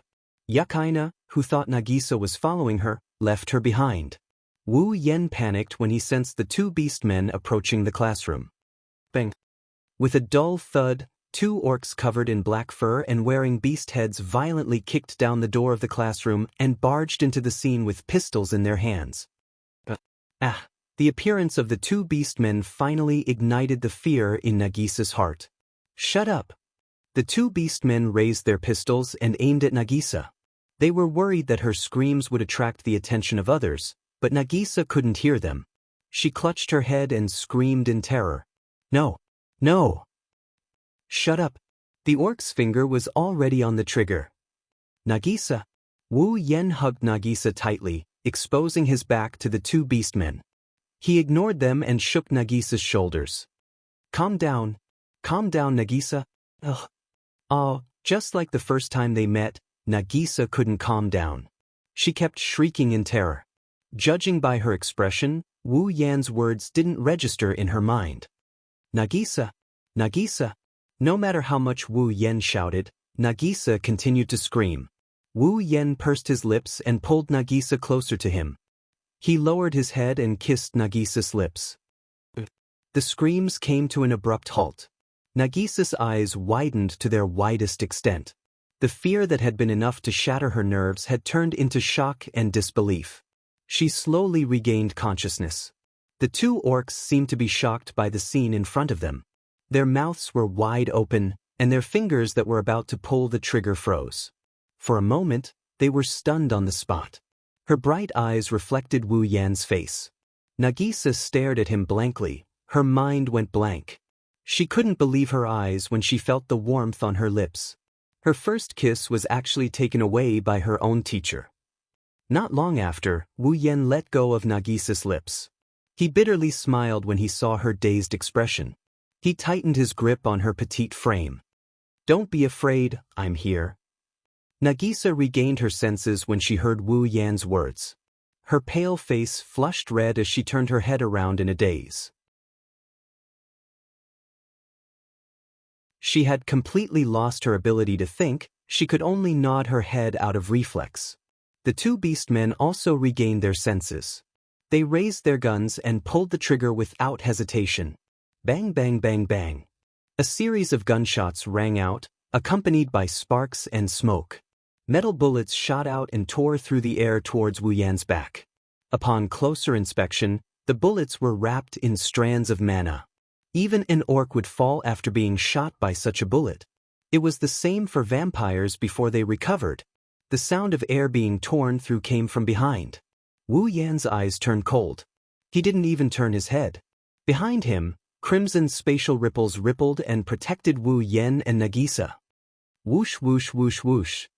Yukaina, who thought Nagisa was following her, left her behind. Wu Yan panicked when he sensed the 2 beastmen approaching the classroom. Bang! With a dull thud, 2 orcs covered in black fur and wearing beast heads violently kicked down the door of the classroom and barged into the scene with pistols in their hands. The appearance of the 2 beastmen finally ignited the fear in Nagisa's heart. Shut up! The 2 beastmen raised their pistols and aimed at Nagisa. They were worried that her screams would attract the attention of others, but Nagisa couldn't hear them. She clutched her head and screamed in terror. No! No! Shut up! The orc's finger was already on the trigger. Nagisa! Wu Yan hugged Nagisa tightly, exposing his back to the 2 beastmen. He ignored them and shook Nagisa's shoulders. Calm down, Nagisa. Ugh. Oh, just like the first time they met, Nagisa couldn't calm down. She kept shrieking in terror. Judging by her expression, Wu Yan's words didn't register in her mind. Nagisa! Nagisa! No matter how much Wu Yan shouted, Nagisa continued to scream. Wu Yan pursed his lips and pulled Nagisa closer to him. He lowered his head and kissed Nagisa's lips. The screams came to an abrupt halt. Nagisa's eyes widened to their widest extent. The fear that had been enough to shatter her nerves had turned into shock and disbelief. She slowly regained consciousness. The 2 orcs seemed to be shocked by the scene in front of them. Their mouths were wide open, and their fingers that were about to pull the trigger froze. For a moment, they were stunned on the spot. Her bright eyes reflected Wu Yan's face. Nagisa stared at him blankly. Her mind went blank. She couldn't believe her eyes when she felt the warmth on her lips. Her first kiss was actually taken away by her own teacher. Not long after, Wu Yan let go of Nagisa's lips. He bitterly smiled when he saw her dazed expression. He tightened his grip on her petite frame. Don't be afraid, I'm here. Nagisa regained her senses when she heard Wu Yan's words. Her pale face flushed red as she turned her head around in a daze. She had completely lost her ability to think, she could only nod her head out of reflex. The 2 beastmen also regained their senses. They raised their guns and pulled the trigger without hesitation. Bang bang bang bang. A series of gunshots rang out, accompanied by sparks and smoke. Metal bullets shot out and tore through the air towards Wu Yan's back. Upon closer inspection, the bullets were wrapped in strands of mana. Even an orc would fall after being shot by such a bullet. It was the same for vampires before they recovered. The sound of air being torn through came from behind. Wu Yan's eyes turned cold. He didn't even turn his head. Behind him, crimson spatial ripples rippled and protected Wu Yan and Nagisa. Whoosh whoosh whoosh whoosh.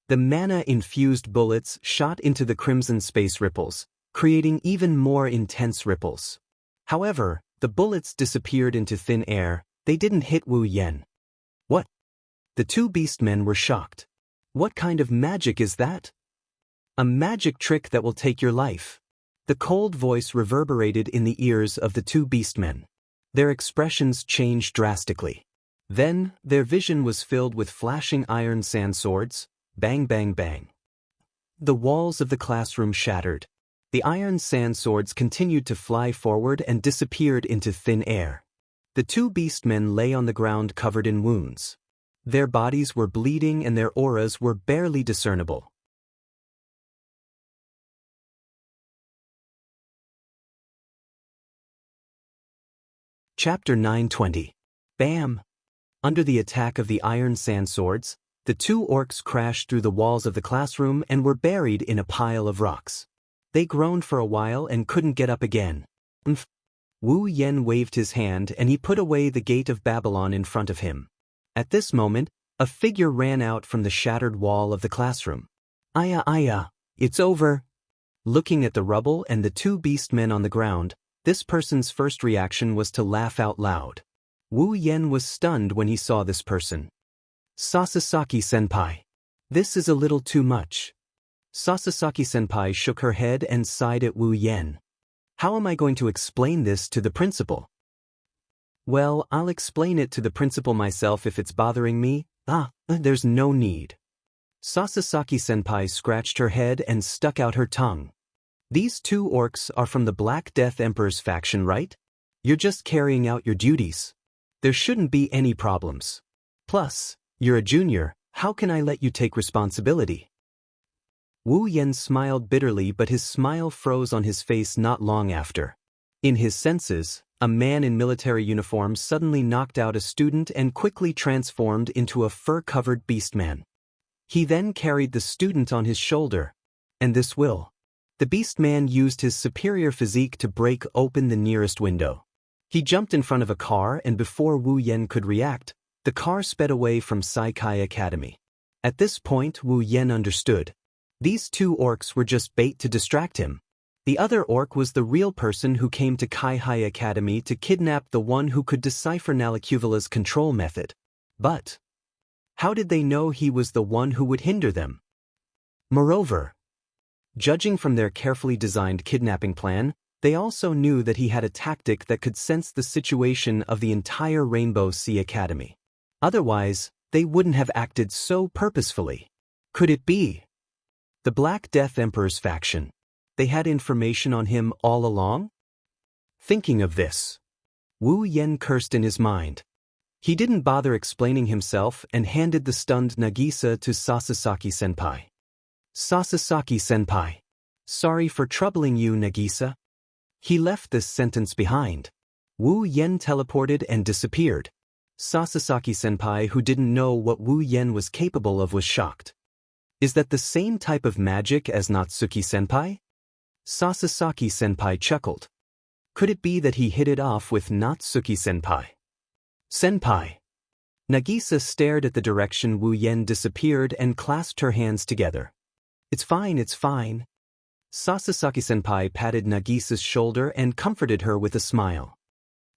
The mana-infused bullets shot into the crimson space ripples, creating even more intense ripples. However, the bullets disappeared into thin air. They didn't hit Wu Yan. What? The 2 beastmen were shocked. What kind of magic is that? A magic trick that will take your life. The cold voice reverberated in the ears of the 2 beastmen. Their expressions changed drastically. Then, their vision was filled with flashing iron sand swords. Bang bang bang. The walls of the classroom shattered. The iron sand swords continued to fly forward and disappeared into thin air. The 2 beastmen lay on the ground covered in wounds. Their bodies were bleeding and their auras were barely discernible. Chapter 920. Bam! Under the attack of the iron sand swords, The two orcs crashed through the walls of the classroom and were buried in a pile of rocks. They groaned for a while and couldn't get up again. Wu Yen waved his hand and he put away the gate of Babylon in front of him. At this moment, a figure ran out from the shattered wall of the classroom. "Aya, aya, it's over." Looking at the rubble and the two beastmen on the ground, this person's first reaction was to laugh out loud. Wu Yen was stunned when he saw this person. "Sasasaki-senpai. This is a little too much." Sasasaki-senpai shook her head and sighed at Wu Yen. "How am I going to explain this to the principal?" "Well, I'll explain it to the principal myself if it's bothering me." There's no need." Sasasaki-senpai scratched her head and stuck out her tongue. "These two orcs are from the Black Death Emperor's faction, right? You're just carrying out your duties. There shouldn't be any problems. Plus, you're a junior, how can I let you take responsibility?" Wu Yen smiled bitterly, but his smile froze on his face not long after. In his senses, a man in military uniform suddenly knocked out a student and quickly transformed into a fur-covered beastman. He then carried the student on his shoulder. And this will. The beastman used his superior physique to break open the nearest window. He jumped in front of a car, and before Wu Yen could react, the car sped away from Saikai Academy. At this point, Wu Yen understood. These two orcs were just bait to distract him. The other orc was the real person who came to Kai-Hai Academy to kidnap the one who could decipher Nalacuvula's control method. But how did they know he was the one who would hinder them? Moreover, judging from their carefully designed kidnapping plan, they also knew that he had a tactic that could sense the situation of the entire Rainbow Sea Academy. Otherwise, they wouldn't have acted so purposefully. Could it be the Black Death Emperor's faction? They had information on him all along? Thinking of this, Wu Yen cursed in his mind. He didn't bother explaining himself and handed the stunned Nagisa to Sasasaki-senpai. "Sasasaki-senpai. Sorry for troubling you, Nagisa." He left this sentence behind. Wu Yen teleported and disappeared. Sasasaki-senpai, who didn't know what Wu Yen was capable of, was shocked. "Is that the same type of magic as Natsuki-senpai?" Sasasaki-senpai chuckled. Could it be that he hit it off with Natsuki-senpai? "Senpai." Nagisa stared at the direction Wu Yen disappeared and clasped her hands together. It's fine, it's fine." Sasasaki-senpai patted Nagisa's shoulder and comforted her with a smile.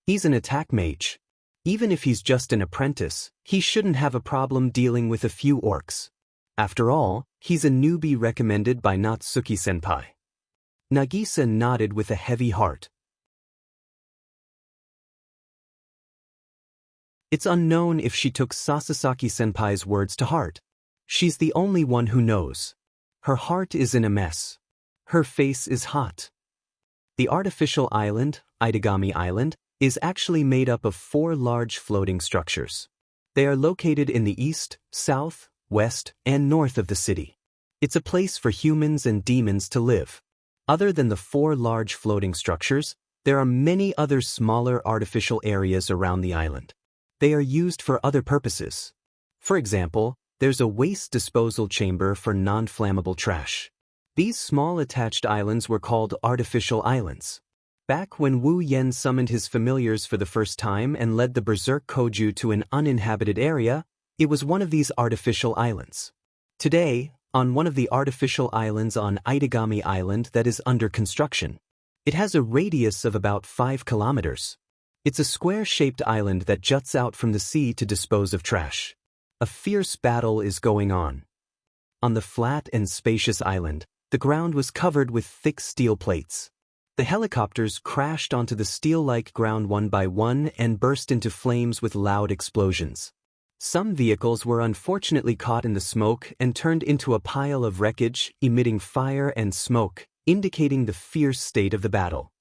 "He's an attack mage. Even if he's just an apprentice, he shouldn't have a problem dealing with a few orcs. After all, he's a newbie recommended by Natsuki-senpai." Nagisa nodded with a heavy heart. It's unknown if she took Sasasaki-senpai's words to heart. She's the only one who knows. Her heart is in a mess. Her face is hot. The artificial island, Itagami Island, is actually made up of 4 large floating structures. They are located in the east, south, west, and north of the city. It's a place for humans and demons to live. Other than the 4 large floating structures, there are many other smaller artificial areas around the island. They are used for other purposes. For example, there's a waste disposal chamber for non-flammable trash. These small attached islands were called artificial islands. Back when Wu Yen summoned his familiars for the first time and led the Berserk Koju to an uninhabited area, it was one of these artificial islands. Today, on one of the artificial islands on Itagami Island that is under construction. It has a radius of about 5 kilometers. It's a square-shaped island that juts out from the sea to dispose of trash. A fierce battle is going on. On the flat and spacious island, the ground was covered with thick steel plates. The helicopters crashed onto the steel-like ground one by one and burst into flames with loud explosions. Some vehicles were unfortunately caught in the smoke and turned into a pile of wreckage, emitting fire and smoke, indicating the fierce state of the battle.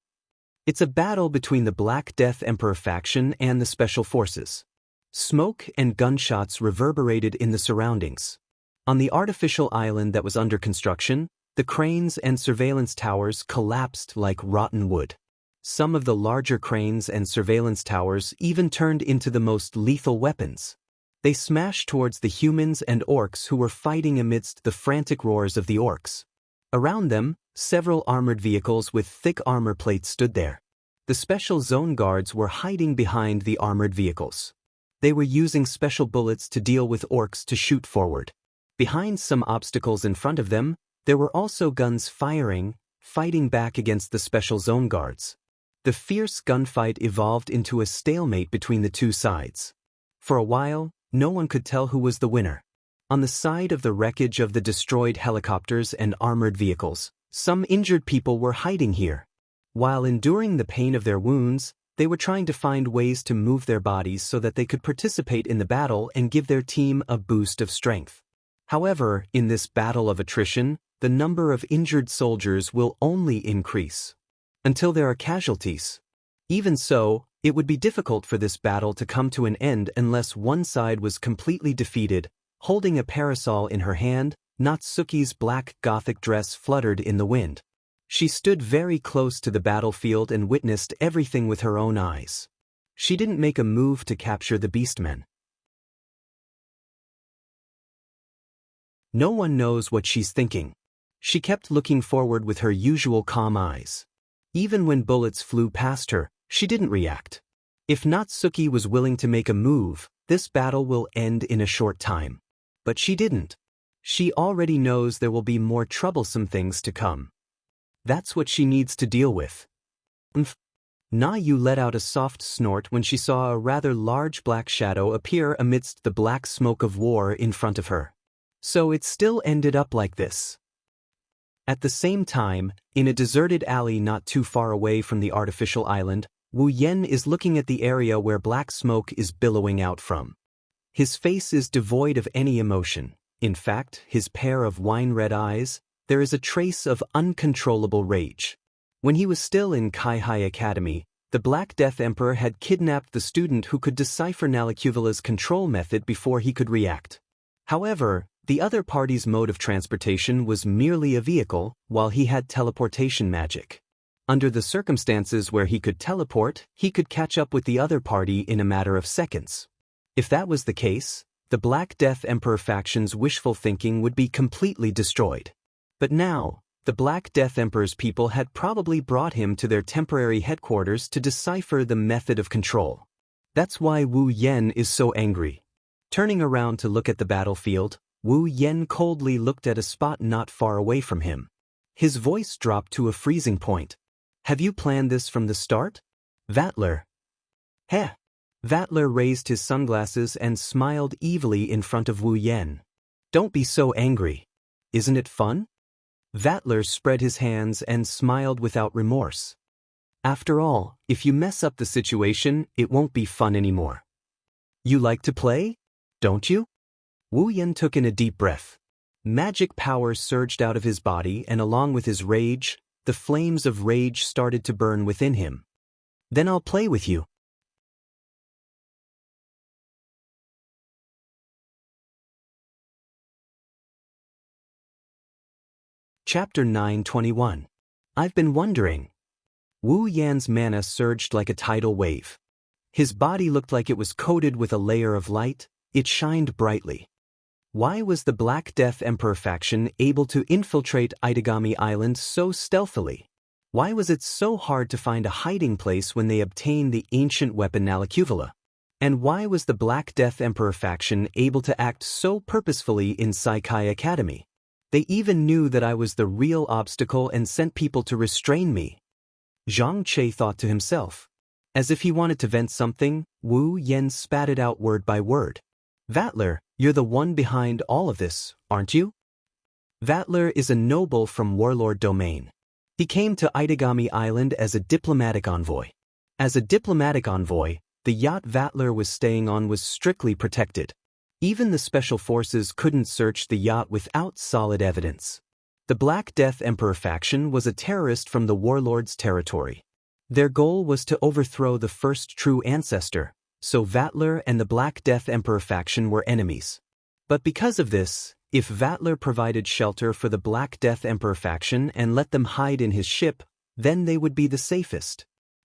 It's a battle between the Black Death Emperor faction and the Special Forces. Smoke and gunshots reverberated in the surroundings. On the artificial island that was under construction, the cranes and surveillance towers collapsed like rotten wood. Some of the larger cranes and surveillance towers even turned into the most lethal weapons. They smashed towards the humans and orcs who were fighting amidst the frantic roars of the orcs. Around them, several armored vehicles with thick armor plates stood there. The special zone guards were hiding behind the armored vehicles. They were using special bullets to deal with orcs to shoot forward. Behind some obstacles in front of them, there were also guns fighting back against the special zone guards. The fierce gunfight evolved into a stalemate between the two sides. For a while, no one could tell who was the winner. On the side of the wreckage of the destroyed helicopters and armored vehicles, some injured people were hiding here. While enduring the pain of their wounds, they were trying to find ways to move their bodies so that they could participate in the battle and give their team a boost of strength. However, in this battle of attrition, the number of injured soldiers will only increase until there are casualties. Even so, it would be difficult for this battle to come to an end unless one side was completely defeated. Holding a parasol in her hand, Natsuki's black gothic dress fluttered in the wind. She stood very close to the battlefield and witnessed everything with her own eyes. She didn't make a move to capture the beastmen. No one knows what she's thinking. She kept looking forward with her usual calm eyes. Even when bullets flew past her, she didn't react. If Natsuki was willing to make a move, this battle will end in a short time. But she didn't. She already knows there will be more troublesome things to come. That's what she needs to deal with. Nayu let out a soft snort when she saw a rather large black shadow appear amidst the black smoke of war in front of her. So it still ended up like this. At the same time, in a deserted alley not too far away from the artificial island, Wu Yen is looking at the area where black smoke is billowing out from. His face is devoid of any emotion. In fact, his pair of wine-red eyes, there is a trace of uncontrollable rage. When he was still in Kaihai Academy, the Black Death Emperor had kidnapped the student who could decipher Nalicuvula's control method before he could react. However, the other party's mode of transportation was merely a vehicle, while he had teleportation magic. Under the circumstances where he could teleport, he could catch up with the other party in a matter of seconds. If that was the case, the Black Death Emperor faction's wishful thinking would be completely destroyed. But now, the Black Death Emperor's people had probably brought him to their temporary headquarters to decipher the method of control. That's why Wu Yen is so angry. Turning around to look at the battlefield, Wu Yen coldly looked at a spot not far away from him. His voice dropped to a freezing point. Have you planned this from the start? Vatler. Heh. Vatler raised his sunglasses and smiled evilly in front of Wu Yen. Don't be so angry. Isn't it fun? Vatler spread his hands and smiled without remorse. After all, if you mess up the situation, it won't be fun anymore. You like to play? Don't you? Wu Yen took in a deep breath. Magic power surged out of his body, and along with his rage, the flames of rage started to burn within him. Then I'll play with you. Chapter 9:21. I've been wondering. Wu Yan's mana surged like a tidal wave. His body looked like it was coated with a layer of light. It shined brightly. Why was the Black Death Emperor faction able to infiltrate Itagami Island so stealthily? Why was it so hard to find a hiding place when they obtained the ancient weapon Nalicuvula? And why was the Black Death Emperor faction able to act so purposefully in Saikai Academy? They even knew that I was the real obstacle and sent people to restrain me. Zhang Che thought to himself. As if he wanted to vent something, Wu Yen spat it out word by word. Vatler, you're the one behind all of this, aren't you? Vatler is a noble from Warlord Domain. He came to Itagami Island as a diplomatic envoy. As a diplomatic envoy, the yacht Vatler was staying on was strictly protected. Even the special forces couldn't search the yacht without solid evidence. The Black Death Emperor faction was a terrorist from the warlord's territory. Their goal was to overthrow the first true ancestor, so Vatler and the Black Death Emperor faction were enemies. But because of this, if Vatler provided shelter for the Black Death Emperor faction and let them hide in his ship, then they would be the safest.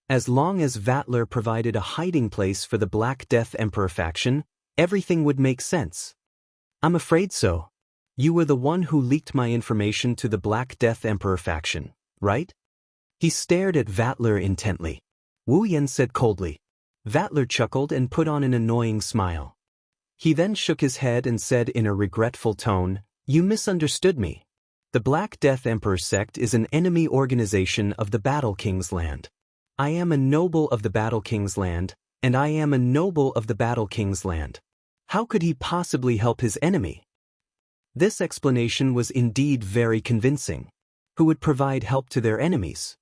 As long as Vatler provided a hiding place for the Black Death Emperor faction, Everything would make sense. I'm afraid so. You were the one who leaked my information to the Black Death Emperor faction, right? He stared at Vatler intently. Wu Yan said coldly. Vatler chuckled and put on an annoying smile. He then shook his head and said in a regretful tone, "You misunderstood me. The Black Death Emperor sect is an enemy organization of the Battle King's land. I am a noble of the Battle King's land, and I am a noble of the Battle King's land. How could he possibly help his enemy?" This explanation was indeed very convincing. Who would provide help to their enemies?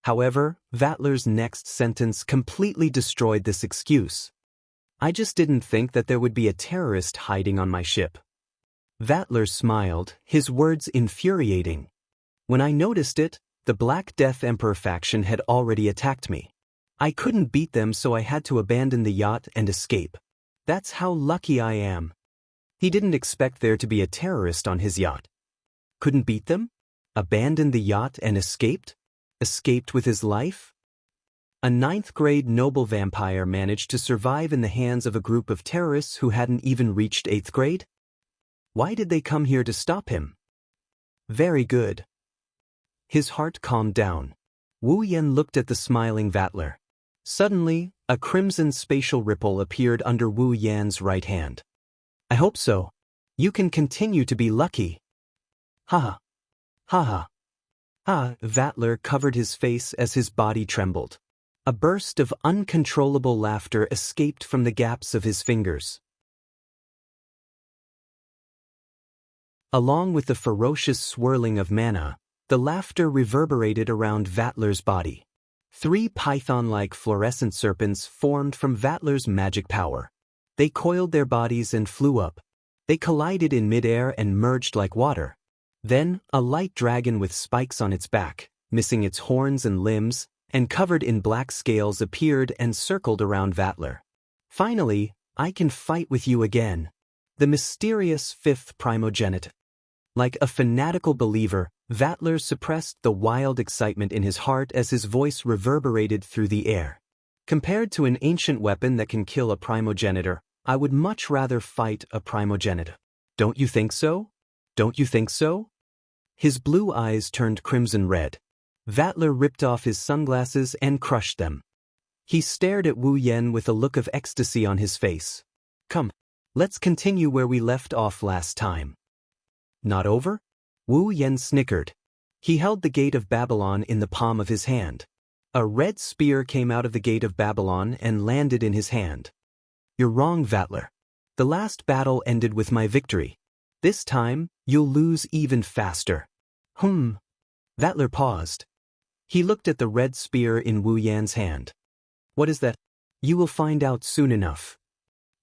However, Vatler's next sentence completely destroyed this excuse. "I just didn't think that there would be a terrorist hiding on my ship." Vatler smiled, his words infuriating. "When I noticed it, the Black Death Emperor faction had already attacked me. I couldn't beat them, so I had to abandon the yacht and escape. That's how lucky I am." He didn't expect there to be a terrorist on his yacht. Couldn't beat them? Abandoned the yacht and escaped? Escaped with his life? A ninth-grade noble vampire managed to survive in the hands of a group of terrorists who hadn't even reached 8th grade? Why did they come here to stop him? Very good. His heart calmed down. Wu Yan looked at the smiling Vatler. Suddenly, a crimson spatial ripple appeared under Wu Yan's right hand. "I hope so. You can continue to be lucky." Ha ha. Ha ha. Vatler covered his face as his body trembled. A burst of uncontrollable laughter escaped from the gaps of his fingers. Along with the ferocious swirling of mana, the laughter reverberated around Vatler's body. 3 python-like fluorescent serpents formed from Vatler's magic power. They coiled their bodies and flew up. They collided in midair and merged like water. Then, a light dragon with spikes on its back, missing its horns and limbs, and covered in black scales appeared and circled around Vatler. "Finally, I can fight with you again." The mysterious 5th primogenite. Like a fanatical believer, Vatler suppressed the wild excitement in his heart as his voice reverberated through the air. "Compared to an ancient weapon that can kill a primogenitor, I would much rather fight a primogenitor. Don't you think so? Don't you think so?" His blue eyes turned crimson red. Vatler ripped off his sunglasses and crushed them. He stared at Wu Yan with a look of ecstasy on his face. "Come, let's continue where we left off last time." "Not over?" Wu Yan snickered. He held the Gate of Babylon in the palm of his hand. A red spear came out of the Gate of Babylon and landed in his hand. "You're wrong, Vatler. The last battle ended with my victory. This time, you'll lose even faster." Vatler paused. He looked at the red spear in Wu Yan's hand. "What is that?" "You will find out soon enough."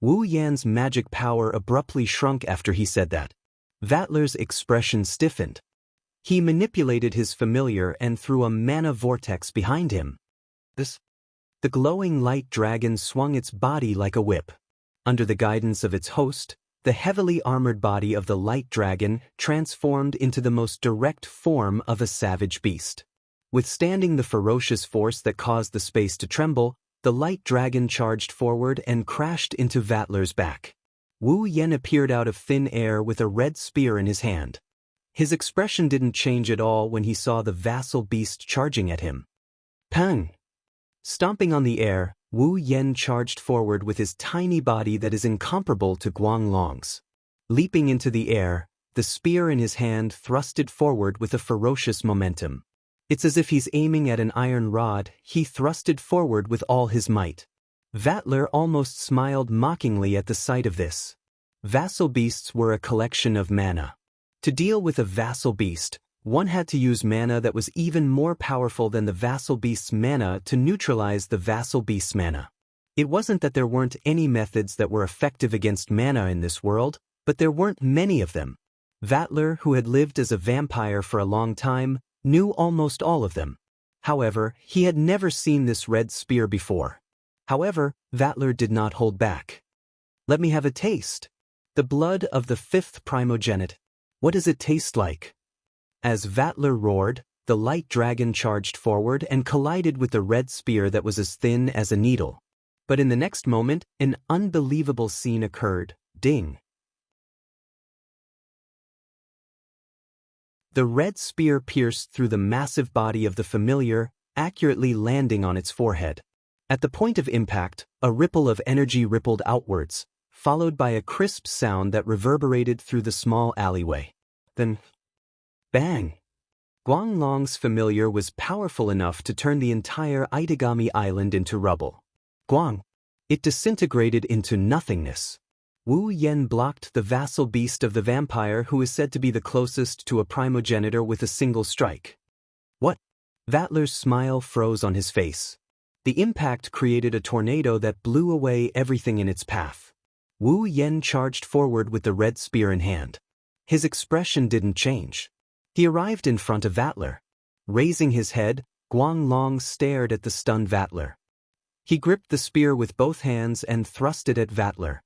Wu Yan's magic power abruptly shrunk after he said that. Vatler's expression stiffened. He manipulated his familiar and threw a mana vortex behind him. The glowing light dragon swung its body like a whip. Under the guidance of its host, the heavily armored body of the light dragon transformed into the most direct form of a savage beast. Withstanding the ferocious force that caused the space to tremble, the light dragon charged forward and crashed into Vatler's back. Wu Yan appeared out of thin air with a red spear in his hand. His expression didn't change at all when he saw the vassal beast charging at him. Pang! Stomping on the air, Wu Yan charged forward with his tiny body that is incomparable to Guanglong's. Leaping into the air, the spear in his hand thrusted forward with a ferocious momentum. It's as if he's aiming at an iron rod. He thrusted forward with all his might. Vatler almost smiled mockingly at the sight of this. Vassal beasts were a collection of mana. To deal with a vassal beast, one had to use mana that was even more powerful than the vassal beast's mana to neutralize the vassal beast's mana. It wasn't that there weren't any methods that were effective against mana in this world, but there weren't many of them. Vatler, who had lived as a vampire for a long time, knew almost all of them. However, he had never seen this red spear before. However, Vatler did not hold back. "Let me have a taste. The blood of the 5th primogenite. What does it taste like?" As Vatler roared, the light dragon charged forward and collided with the red spear that was as thin as a needle. But in the next moment, an unbelievable scene occurred. Ding! The red spear pierced through the massive body of the familiar, accurately landing on its forehead. At the point of impact, a ripple of energy rippled outwards, followed by a crisp sound that reverberated through the small alleyway. Then, bang! Guanglong's familiar was powerful enough to turn the entire Itagami Island into rubble. Guang! It disintegrated into nothingness. Wu Yen blocked the vassal beast of the vampire who is said to be the closest to a primogenitor with a single strike. What? Vatler's smile froze on his face. The impact created a tornado that blew away everything in its path. Wu Yen charged forward with the red spear in hand. His expression didn't change. He arrived in front of Vatler. Raising his head, Guanglong stared at the stunned Vatler. He gripped the spear with both hands and thrust it at Vatler.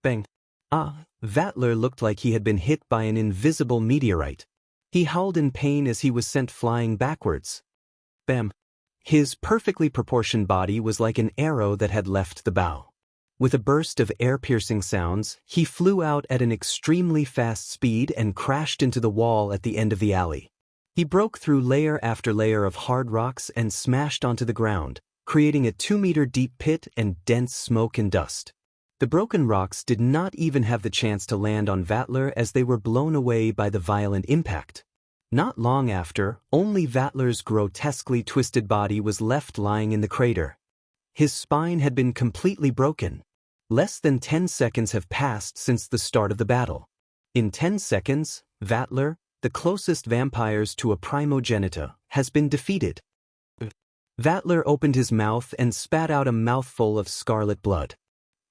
Bang! Ah! Vatler looked like he had been hit by an invisible meteorite. He howled in pain as he was sent flying backwards. Bam! His perfectly proportioned body was like an arrow that had left the bow. With a burst of air-piercing sounds, he flew out at an extremely fast speed and crashed into the wall at the end of the alley. He broke through layer after layer of hard rocks and smashed onto the ground, creating a 2-meter-deep pit and dense smoke and dust. The broken rocks did not even have the chance to land on Vatler as they were blown away by the violent impact. Not long after, only Vatler's grotesquely twisted body was left lying in the crater. His spine had been completely broken. Less than 10 seconds have passed since the start of the battle. In 10 seconds, Vatler, the closest vampires to a primogenitor, has been defeated. Vatler opened his mouth and spat out a mouthful of scarlet blood.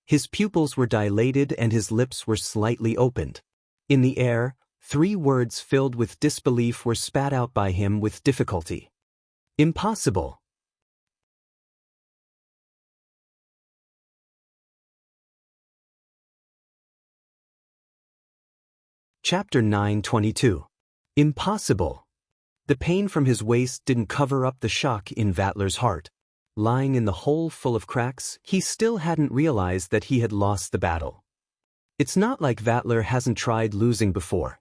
His pupils were dilated and his lips were slightly opened. In the air, 3 words filled with disbelief were spat out by him with difficulty. Impossible. Chapter 9:22. Impossible. The pain from his waist didn't cover up the shock in Vatler's heart. Lying in the hole full of cracks, he still hadn't realized that he had lost the battle. It's not like Vatler hasn't tried losing before.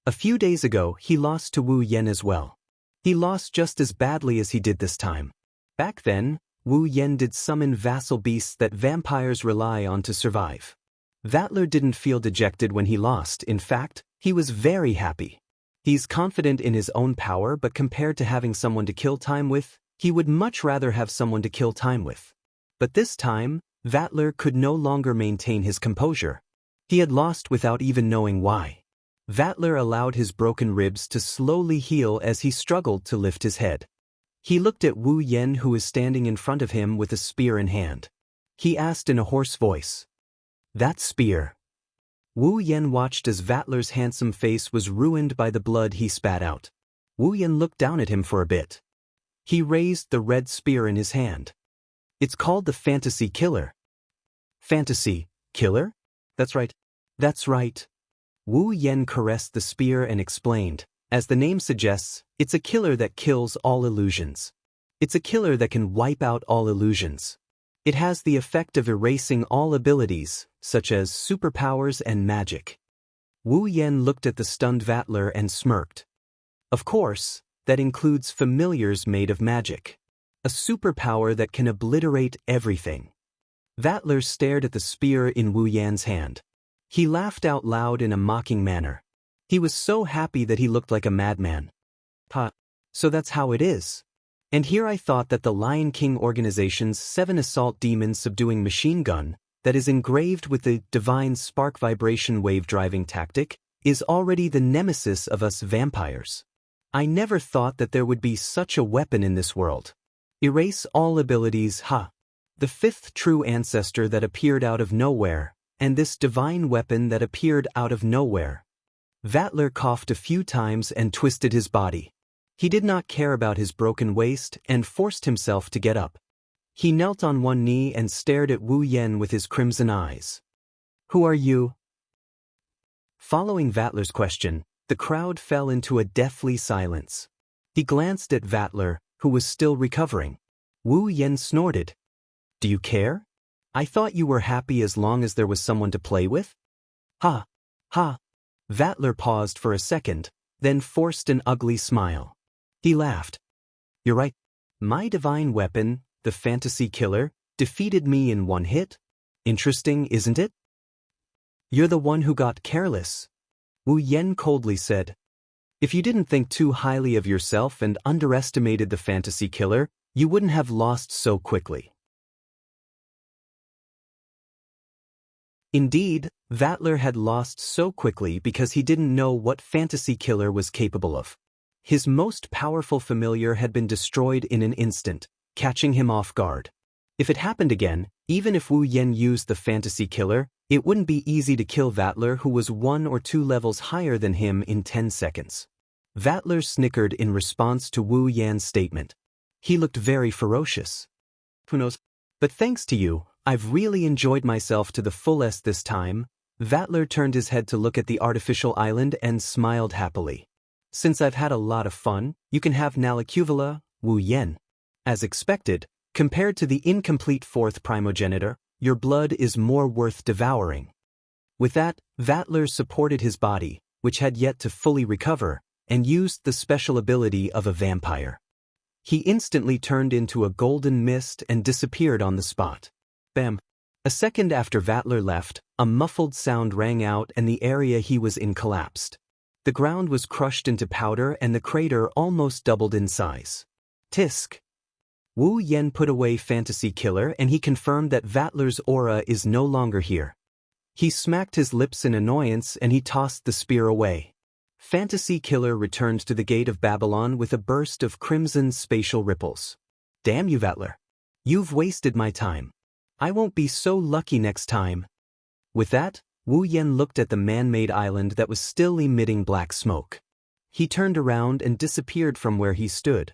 A few days ago, he lost to Wu Yen as well. He lost just as badly as he did this time. Back then, Wu Yen did summon vassal beasts that vampires rely on to survive. Vatler didn't feel dejected when he lost. In fact, he was very happy. He's confident in his own power, but compared to having someone to kill time with, he would much rather have someone to kill time with. But this time, Vatler could no longer maintain his composure. He had lost without even knowing why. Vatler allowed his broken ribs to slowly heal as he struggled to lift his head. He looked at Wu Yen, who was standing in front of him with a spear in hand. He asked in a hoarse voice, "That spear?" Wu Yen watched as Vatler's handsome face was ruined by the blood he spat out. Wu Yen looked down at him for a bit. He raised the red spear in his hand. "It's called the Fantasy Killer." "Fantasy Killer? That's right. That's right." Wu Yen caressed the spear and explained, "As the name suggests, it's a killer that kills all illusions. It's a killer that can wipe out all illusions. It has the effect of erasing all abilities, such as superpowers and magic." Wu Yen looked at the stunned Vatler and smirked. "Of course, that includes familiars made of magic. A superpower that can obliterate everything." Vatler stared at the spear in Wu Yan's hand. He laughed out loud in a mocking manner. He was so happy that he looked like a madman. "Ha, so that's how it is. And here I thought that the Lion King organization's 7 assault demons subduing machine gun, that is engraved with the divine spark vibration wave driving tactic, is already the nemesis of us vampires. I never thought that there would be such a weapon in this world. Erase all abilities, ha. The 5th true ancestor that appeared out of nowhere, and this divine weapon that appeared out of nowhere." Vatler coughed a few times and twisted his body. He did not care about his broken waist and forced himself to get up. He knelt on one knee and stared at Wu Yen with his crimson eyes. "Who are you?" Following Vatler's question, the crowd fell into a deathly silence. He glanced at Vatler, who was still recovering. Wu Yen snorted. "Do you care?" I thought you were happy as long as there was someone to play with? Ha! Ha! Vattler paused for a second, then forced an ugly smile. He laughed. You're right. My divine weapon, the fantasy killer, defeated me in one hit? Interesting, isn't it? You're the one who got careless, Wu Yen coldly said. If you didn't think too highly of yourself and underestimated the fantasy killer, you wouldn't have lost so quickly. Indeed, Vattler had lost so quickly because he didn't know what fantasy killer was capable of. His most powerful familiar had been destroyed in an instant, catching him off guard. If it happened again, even if Wu Yen used the fantasy killer, it wouldn't be easy to kill Vattler, who was 1 or 2 levels higher than him, in 10 seconds. Vattler snickered in response to Wu Yan's statement. He looked very ferocious. Who knows? But thanks to you, I've really enjoyed myself to the fullest this time. Vattler turned his head to look at the artificial island and smiled happily. Since I've had a lot of fun, you can have Nalacuvula, Wu Yen. As expected, compared to the incomplete 4th primogenitor, your blood is more worth devouring. With that, Vattler supported his body, which had yet to fully recover, and used the special ability of a vampire. He instantly turned into a golden mist and disappeared on the spot. Bam! A second after Vattler left, a muffled sound rang out and the area he was in collapsed. The ground was crushed into powder and the crater almost doubled in size. Tisk! Wu Yen put away Fantasy Killer and he confirmed that Vattler's aura is no longer here. He smacked his lips in annoyance and he tossed the spear away. Fantasy Killer returned to the gate of Babylon with a burst of crimson spatial ripples. Damn you, Vattler. You've wasted my time. I won't be so lucky next time. With that, Wu Yen looked at the man-made island that was still emitting black smoke. He turned around and disappeared from where he stood.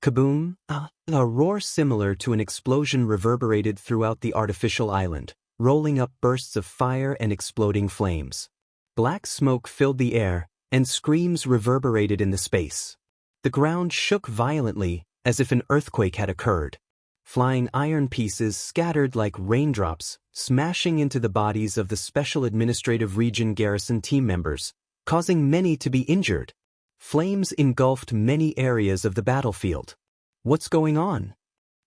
Kaboom! A roar similar to an explosion reverberated throughout the artificial island, rolling up bursts of fire and exploding flames. Black smoke filled the air, and screams reverberated in the space. The ground shook violently, as if an earthquake had occurred. Flying iron pieces scattered like raindrops, smashing into the bodies of the Special Administrative Region garrison team members, causing many to be injured. Flames engulfed many areas of the battlefield. What's going on?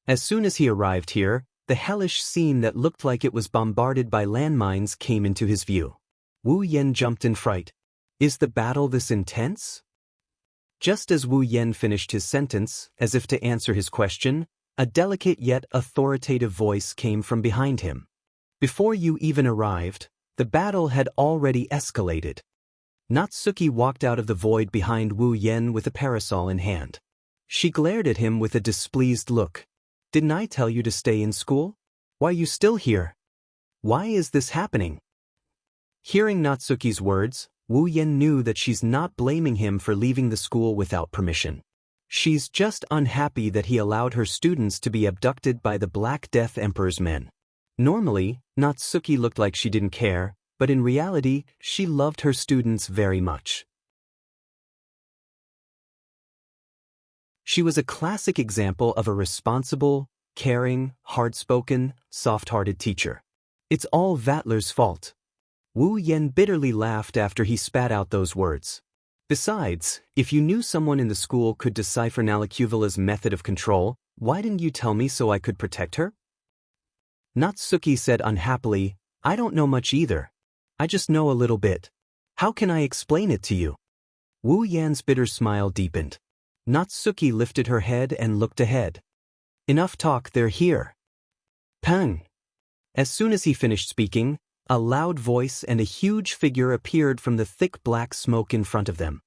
As soon as he arrived here, the hellish scene that looked like it was bombarded by landmines came into his view. Wu Yen jumped in fright. Is the battle this intense? Just as Wu Yen finished his sentence, as if to answer his question, a delicate yet authoritative voice came from behind him. Before you even arrived, the battle had already escalated. Natsuki walked out of the void behind Wu Yen with a parasol in hand. She glared at him with a displeased look. Didn't I tell you to stay in school? Why are you still here? Why is this happening? Hearing Natsuki's words, Wu Yen knew that she's not blaming him for leaving the school without permission. She's just unhappy that he allowed her students to be abducted by the Black Death Emperor's men. Normally, Natsuki looked like she didn't care, but in reality, she loved her students very much. She was a classic example of a responsible, caring, hard-spoken, soft-hearted teacher. It's all Vattler's fault. Wu Yen bitterly laughed after he spat out those words. Besides, if you knew someone in the school could decipher Nalacuvula's method of control, why didn't you tell me so I could protect her? Natsuki said unhappily, I don't know much either. I just know a little bit. How can I explain it to you? Wu Yan's bitter smile deepened. Natsuki lifted her head and looked ahead. Enough talk, they're here. Pang! As soon as he finished speaking, a loud voice and a huge figure appeared from the thick black smoke in front of them.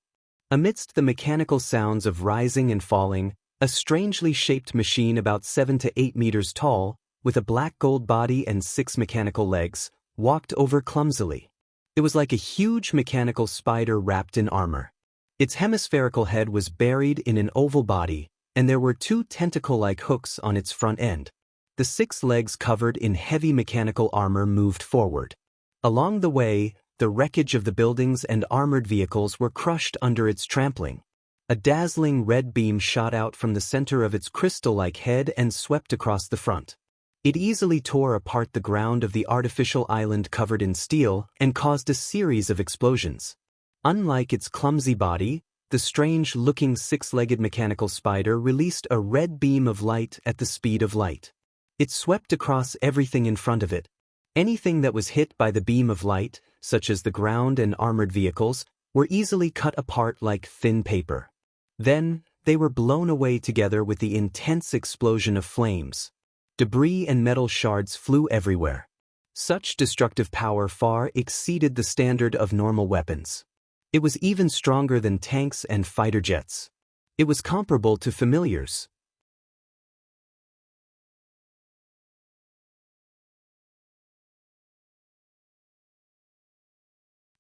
Amidst the mechanical sounds of rising and falling, a strangely shaped machine about 7 to 8 meters tall, with a black gold body and 6 mechanical legs, walked over clumsily. It was like a huge mechanical spider wrapped in armor. Its hemispherical head was buried in an oval body, and there were 2 tentacle-like hooks on its front end. The 6 legs covered in heavy mechanical armor moved forward. Along the way, the wreckage of the buildings and armored vehicles were crushed under its trampling. A dazzling red beam shot out from the center of its crystal-like head and swept across the front. It easily tore apart the ground of the artificial island covered in steel and caused a series of explosions. Unlike its clumsy body, the strange-looking six-legged mechanical spider released a red beam of light at the speed of light. It swept across everything in front of it. Anything that was hit by the beam of light, such as the ground and armored vehicles, were easily cut apart like thin paper. Then, they were blown away together with the intense explosion of flames. Debris and metal shards flew everywhere. Such destructive power far exceeded the standard of normal weapons. It was even stronger than tanks and fighter jets. It was comparable to familiars.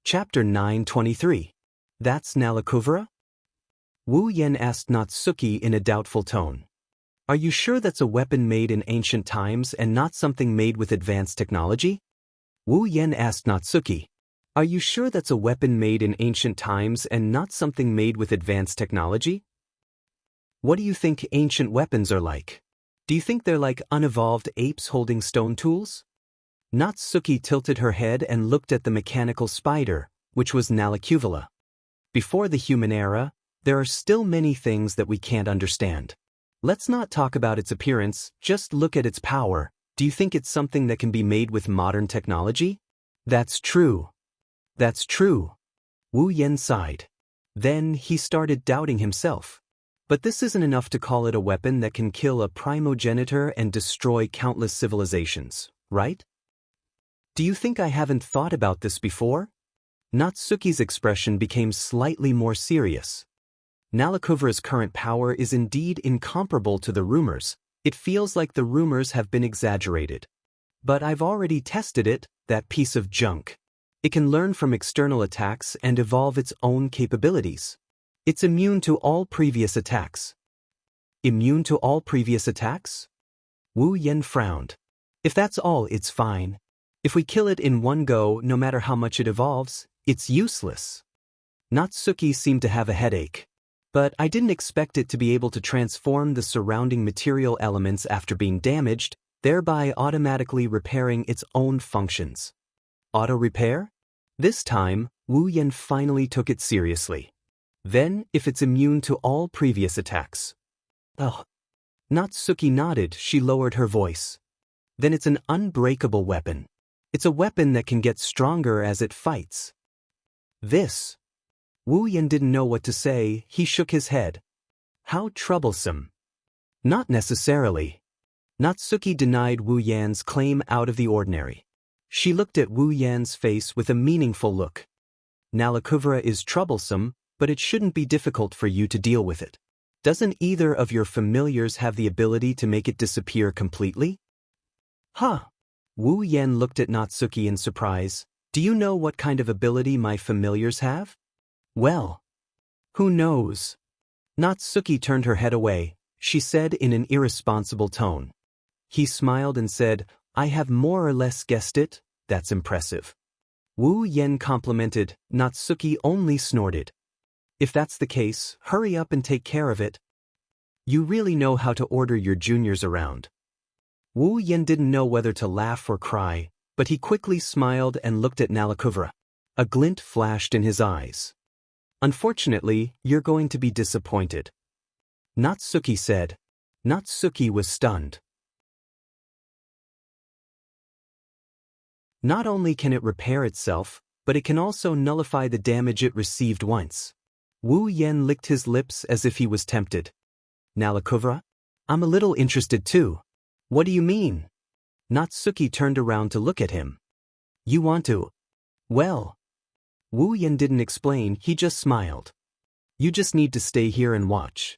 Chapter 923. That's Nalakuvara? Wu Yan asked Natsuki in a doubtful tone. Are you sure that's a weapon made in ancient times and not something made with advanced technology? Wu Yan asked Natsuki. Are you sure that's a weapon made in ancient times and not something made with advanced technology? What do you think ancient weapons are like? Do you think they're like unevolved apes holding stone tools? Natsuki tilted her head and looked at the mechanical spider, which was Nalakuvara. Before the human era, there are still many things that we can't understand. Let's not talk about its appearance, just look at its power. Do you think it's something that can be made with modern technology? That's true. That's true. Wu Yan sighed. Then he started doubting himself. But this isn't enough to call it a weapon that can kill a primogenitor and destroy countless civilizations, right? Do you think I haven't thought about this before? Natsuki's expression became slightly more serious. Nalakuvara's current power is indeed incomparable to the rumors. It feels like the rumors have been exaggerated. But I've already tested it, that piece of junk. It can learn from external attacks and evolve its own capabilities. It's immune to all previous attacks. Immune to all previous attacks? Wu Yan frowned. If that's all, it's fine. If we kill it in one go, no matter how much it evolves, it's useless. Natsuki seemed to have a headache. But I didn't expect it to be able to transform the surrounding material elements after being damaged, thereby automatically repairing its own functions. Auto-repair? This time, Wu Yan finally took it seriously. Then, if it's immune to all previous attacks. Oh. Natsuki nodded. She lowered her voice. Then it's an unbreakable weapon. It's a weapon that can get stronger as it fights. This. Wu Yan didn't know what to say. He shook his head. How troublesome. Not necessarily. Natsuki denied Wu Yan's claim out of the ordinary. She looked at Wu Yan's face with a meaningful look. Nalakuvara is troublesome, but it shouldn't be difficult for you to deal with it. Doesn't either of your familiars have the ability to make it disappear completely? Huh. Wu Yan looked at Natsuki in surprise. Do you know what kind of ability my familiars have? Well, who knows? Natsuki turned her head away. She said in an irresponsible tone. He smiled and said, I have more or less guessed it. That's impressive. Wu Yan complimented. Natsuki only snorted. If that's the case, hurry up and take care of it. You really know how to order your juniors around. Wu Yan didn't know whether to laugh or cry, but he quickly smiled and looked at Nalakuvara. A glint flashed in his eyes. Unfortunately, you're going to be disappointed. Natsuki said. Natsuki was stunned. Not only can it repair itself, but it can also nullify the damage it received once. Wu Yan licked his lips as if he was tempted. Nalakuvara? I'm a little interested too. What do you mean? Natsuki turned around to look at him. You want to? Well. Wu Yan didn't explain, he just smiled. You just need to stay here and watch.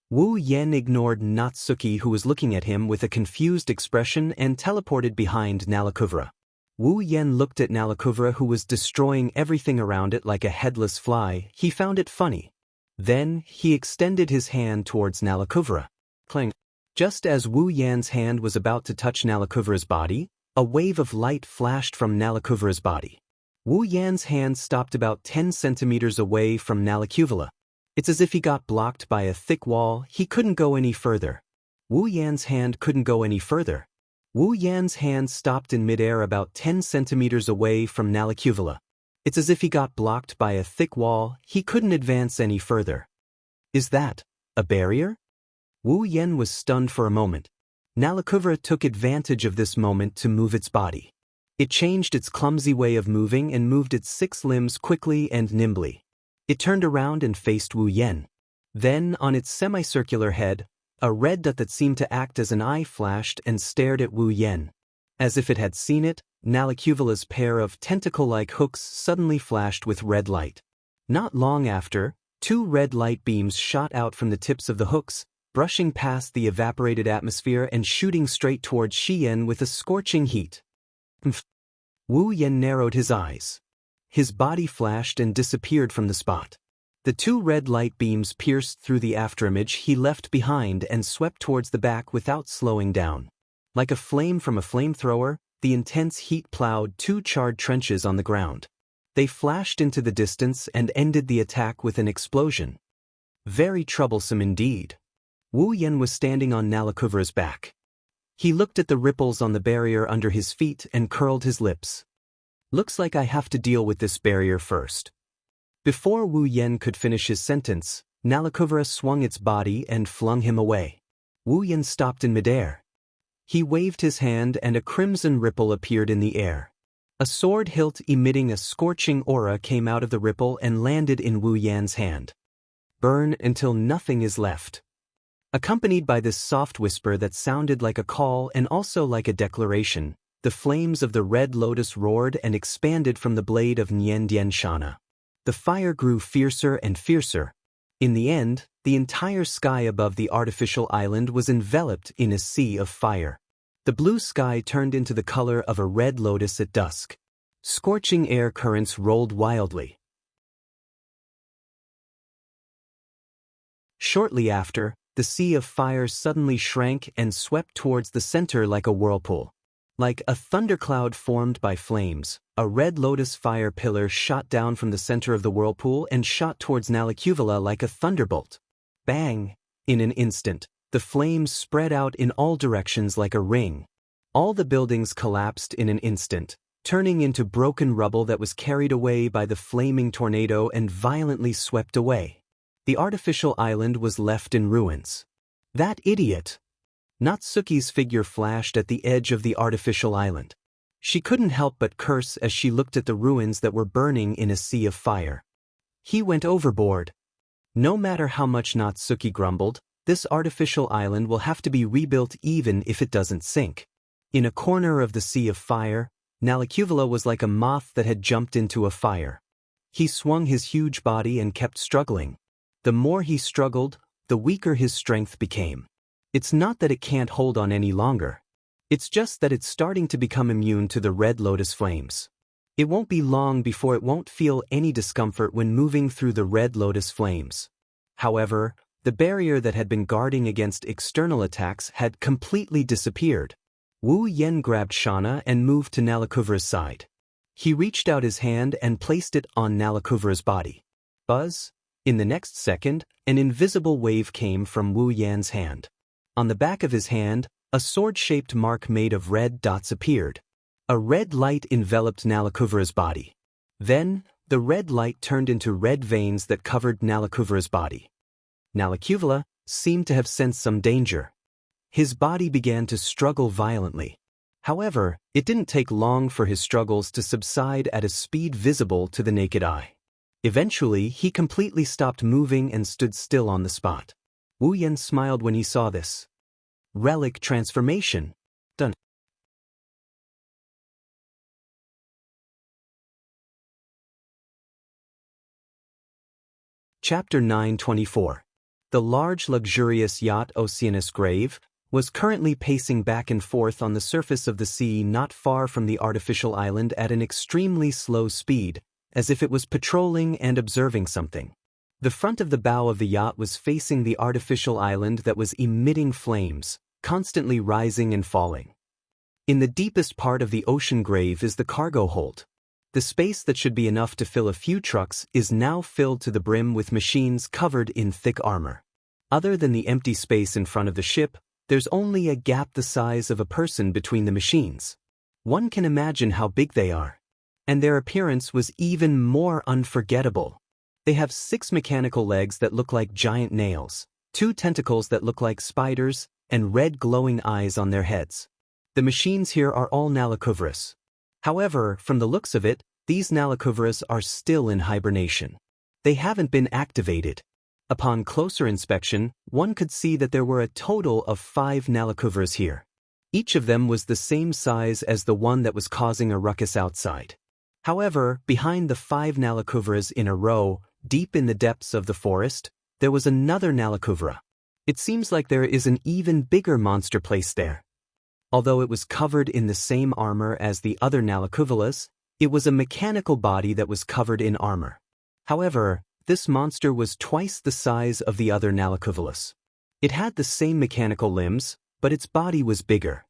Wu Yan ignored Natsuki, who was looking at him with a confused expression, and teleported behind Nalakuvara. Wu Yan looked at Nalakuvara, who was destroying everything around it like a headless fly. He found it funny. Then, he extended his hand towards Nalakuvara. Cling. Just as Wu Yan's hand was about to touch Nalakuvara's body, a wave of light flashed from Nalakuvara's body. Wu Yan's hand stopped about 10 centimeters away from Nalakuvara. It's as if he got blocked by a thick wall. He couldn't go any further. Wu Yan's hand couldn't go any further. Wu Yan's hand stopped in midair about 10 centimeters away from Nalacuvula. It's as if he got blocked by a thick wall, he couldn't advance any further. Is that a barrier? Wu Yan was stunned for a moment. Nalacuvula took advantage of this moment to move its body. It changed its clumsy way of moving and moved its 6 limbs quickly and nimbly. It turned around and faced Wu Yan. Then, on its semicircular head, a red dot that seemed to act as an eye flashed and stared at Wu Yan. As if it had seen it, Nalacuvula's pair of tentacle-like hooks suddenly flashed with red light. Not long after, 2 red light beams shot out from the tips of the hooks, brushing past the evaporated atmosphere and shooting straight towards Xian with a scorching heat. Wu Yan narrowed his eyes. His body flashed and disappeared from the spot. The 2 red light beams pierced through the afterimage he left behind and swept towards the back without slowing down. Like a flame from a flamethrower, the intense heat plowed 2 charred trenches on the ground. They flashed into the distance and ended the attack with an explosion. Very troublesome indeed. Wu Yan was standing on Nalacuvula's back. He looked at the ripples on the barrier under his feet and curled his lips. Looks like I have to deal with this barrier first. Before Wu Yan could finish his sentence, Nalacuvula swung its body and flung him away. Wu Yan stopped in midair. He waved his hand and a crimson ripple appeared in the air. A sword hilt emitting a scorching aura came out of the ripple and landed in Wu Yan's hand. Burn until nothing is left. Accompanied by this soft whisper that sounded like a call and also like a declaration, the flames of the red lotus roared and expanded from the blade of Niandian Shana. The fire grew fiercer and fiercer. In the end, the entire sky above the artificial island was enveloped in a sea of fire. The blue sky turned into the color of a red lotus at dusk. Scorching air currents rolled wildly. Shortly after, the sea of fire suddenly shrank and swept towards the center like a whirlpool. Like a thundercloud formed by flames, a red lotus fire pillar shot down from the center of the whirlpool and shot towards Nalacuvula like a thunderbolt. Bang! In an instant, the flames spread out in all directions like a ring. All the buildings collapsed in an instant, turning into broken rubble that was carried away by the flaming tornado and violently swept away. The artificial island was left in ruins. That idiot! Natsuki's figure flashed at the edge of the artificial island. She couldn't help but curse as she looked at the ruins that were burning in a sea of fire. He went overboard. No matter how much Natsuki grumbled, this artificial island will have to be rebuilt even if it doesn't sink. In a corner of the sea of fire, Nalacuvula was like a moth that had jumped into a fire. He swung his huge body and kept struggling. The more he struggled, the weaker his strength became. It's not that it can't hold on any longer. It's just that it's starting to become immune to the red lotus flames. It won't be long before it won't feel any discomfort when moving through the red lotus flames. However, the barrier that had been guarding against external attacks had completely disappeared. Wu Yan grabbed Shana and moved to Nalacuvula's side. He reached out his hand and placed it on Nalacuvula's body. Buzz! In the next second, an invisible wave came from Wu Yan's hand. On the back of his hand, a sword-shaped mark made of red dots appeared. A red light enveloped Nalacuvula's body. Then, the red light turned into red veins that covered Nalacuvula's body. Nalacuvula seemed to have sensed some danger. His body began to struggle violently. However, it didn't take long for his struggles to subside at a speed visible to the naked eye. Eventually, he completely stopped moving and stood still on the spot. Wu Yan smiled when he saw this. Relic transformation. Done. Chapter 924. The large luxurious yacht Oceanus Grave was currently pacing back and forth on the surface of the sea not far from the artificial island at an extremely slow speed, as if it was patrolling and observing something. The front of the bow of the yacht was facing the artificial island that was emitting flames, constantly rising and falling. In the deepest part of the ocean grave is the cargo hold. The space that should be enough to fill a few trucks is now filled to the brim with machines covered in thick armor. Other than the empty space in front of the ship, There's only a gap the size of a person between the machines. One can imagine how big they are. And their appearance was even more unforgettable. They have 6 mechanical legs that look like giant nails, 2 tentacles that look like spiders, and red glowing eyes on their heads. The machines here are all Nalacuverous. However, from the looks of it, these Nalacuverous are still in hibernation. They haven't been activated. Upon closer inspection, one could see that there were a total of 5 Nalacuverous here. Each of them was the same size as the one that was causing a ruckus outside. However, behind the 5 Nalacuverous in a row, deep in the depths of the forest, there was another Nalacuvera. It seems like there is an even bigger monster placed there. Although it was covered in the same armor as the other Nalacuvelas, it was a mechanical body that was covered in armor. However, this monster was twice the size of the other Nalacuvelas. It had the same mechanical limbs, but its body was bigger.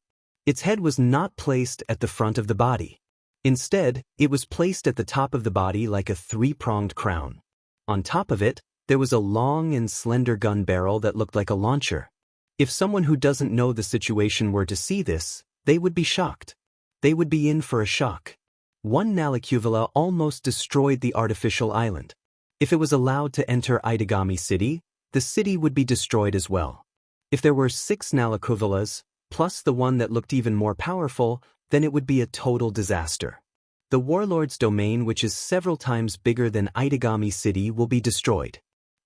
Its head was not placed at the front of the body. Instead, it was placed at the top of the body like a 3-pronged crown. On top of it, there was a long and slender gun barrel that looked like a launcher. If someone who doesn't know the situation were to see this, they would be shocked. They would be in for a shock. One Nalacuvela almost destroyed the artificial island. If it was allowed to enter Itagami City, the city would be destroyed as well. If there were 6 Nalacuvelas, plus the one that looked even more powerful, then it would be a total disaster. The warlord's domain, which is several times bigger than Itagami City, will be destroyed.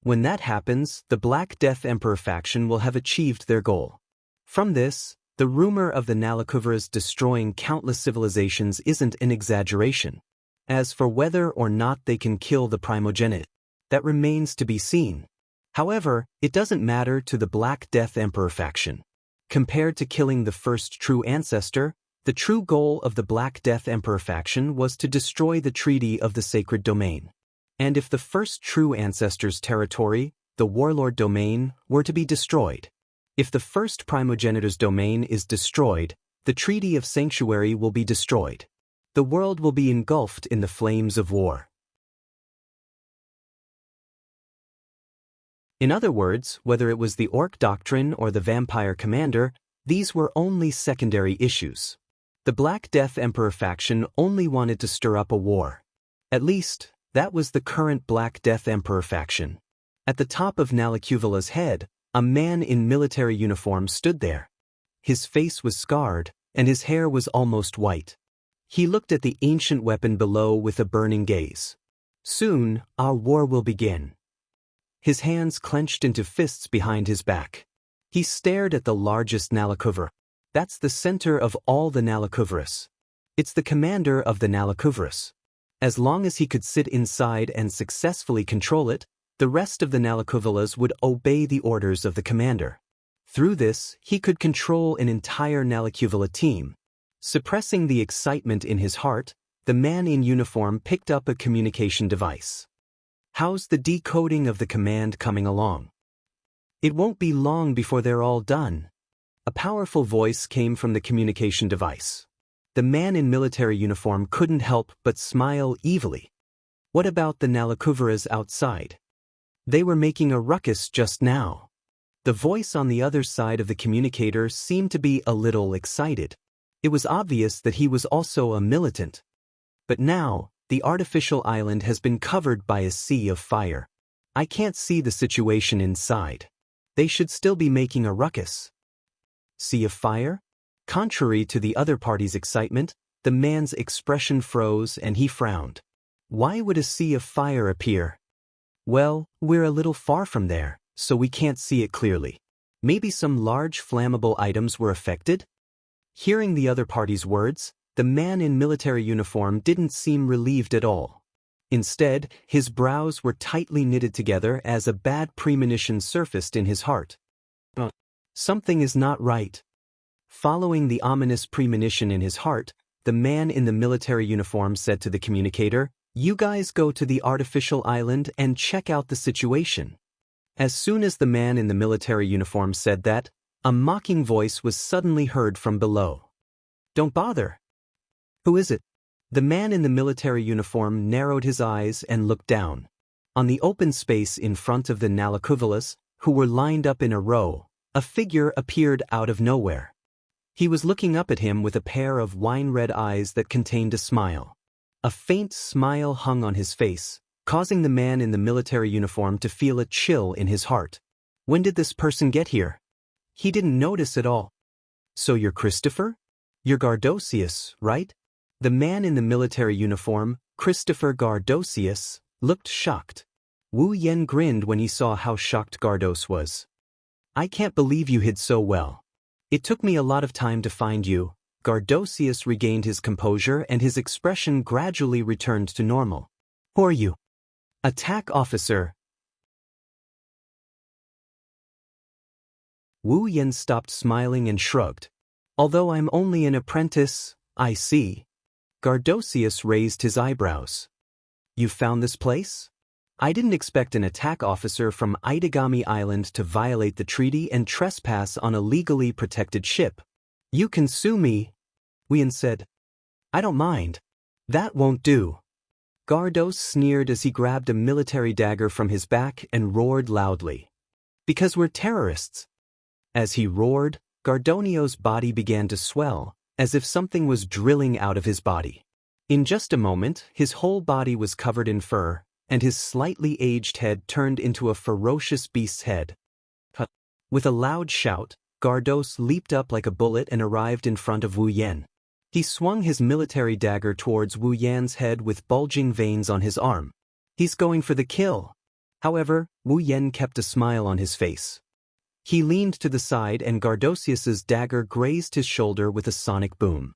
When that happens, the Black Death Emperor faction will have achieved their goal. From this, the rumor of the Nalacuveras destroying countless civilizations isn't an exaggeration. As for whether or not they can kill the primogeniture, that remains to be seen. However, it doesn't matter to the Black Death Emperor faction. Compared to killing the first true ancestor, the true goal of the Black Death Emperor faction was to destroy the Treaty of the Sacred Domain. And if the first true ancestor's territory, the warlord domain, were to be destroyed, if the first primogenitor's domain is destroyed, the Treaty of Sanctuary will be destroyed. The world will be engulfed in the flames of war. In other words, whether it was the Orc Doctrine or the Vampire Commander, these were only secondary issues. The Black Death Emperor faction only wanted to stir up a war. At least, that was the current Black Death Emperor faction. At the top of Nalacuvela's head, a man in military uniform stood there. His face was scarred, and his hair was almost white. He looked at the ancient weapon below with a burning gaze. Soon, our war will begin. His hands clenched into fists behind his back. He stared at the largest Nalacuvera. That's the center of all the Nalacuveras. It's the commander of the Nalacuveras. As long as he could sit inside and successfully control it, the rest of the Nalacuvelas would obey the orders of the commander. Through this, he could control an entire Nalacuvela team. Suppressing the excitement in his heart, the man in uniform picked up a communication device. How's the decoding of the command coming along? It won't be long before they're all done. A powerful voice came from the communication device. The man in military uniform couldn't help but smile evilly. What about the Nalacuveras outside? They were making a ruckus just now. The voice on the other side of the communicator seemed to be a little excited. It was obvious that he was also a militant. But now, the artificial island has been covered by a sea of fire. I can't see the situation inside. They should still be making a ruckus. Sea of fire? Contrary to the other party's excitement, the man's expression froze and he frowned. Why would a sea of fire appear? Well, we're a little far from there, so we can't see it clearly. Maybe some large flammable items were affected? Hearing the other party's words, the man in military uniform didn't seem relieved at all. Instead, his brows were tightly knitted together as a bad premonition surfaced in his heart. Something is not right. Following the ominous premonition in his heart, the man in the military uniform said to the communicator, "You guys go to the artificial island and check out the situation." As soon as the man in the military uniform said that, a mocking voice was suddenly heard from below. "Don't bother." "Who is it?" The man in the military uniform narrowed his eyes and looked down. On the open space in front of the Nalacuvelas, who were lined up in a row, A figure appeared out of nowhere. He was looking up at him with a pair of wine-red eyes that contained a smile. A faint smile hung on his face, causing the man in the military uniform to feel a chill in his heart. When did this person get here? He didn't notice at all. So you're Christopher? You're Gardosius, right? The man in the military uniform, Christopher Gardosius, looked shocked. Wu Yan grinned when he saw how shocked Gardos was. I can't believe you hid so well. It took me a lot of time to find you. Gardosius regained his composure and his expression gradually returned to normal. Who are you? Attack officer. Wu Yan stopped smiling and shrugged. Although I'm only an apprentice, I see. Gardosius raised his eyebrows. You found this place? I didn't expect an attack officer from Itagami Island to violate the treaty and trespass on a legally protected ship. You can sue me, Wu Yan said. I don't mind. That won't do. Gardos sneered as he grabbed a military dagger from his back and roared loudly. Because we're terrorists. As he roared, Gardonio's body began to swell, as if something was drilling out of his body. In just a moment, his whole body was covered in fur, and his slightly aged head turned into a ferocious beast's head. With a loud shout, Gardos leaped up like a bullet and arrived in front of Wu Yan. He swung his military dagger towards Wu Yan's head with bulging veins on his arm. He's going for the kill. However, Wu Yan kept a smile on his face. He leaned to the side and Gardosius's dagger grazed his shoulder with a sonic boom.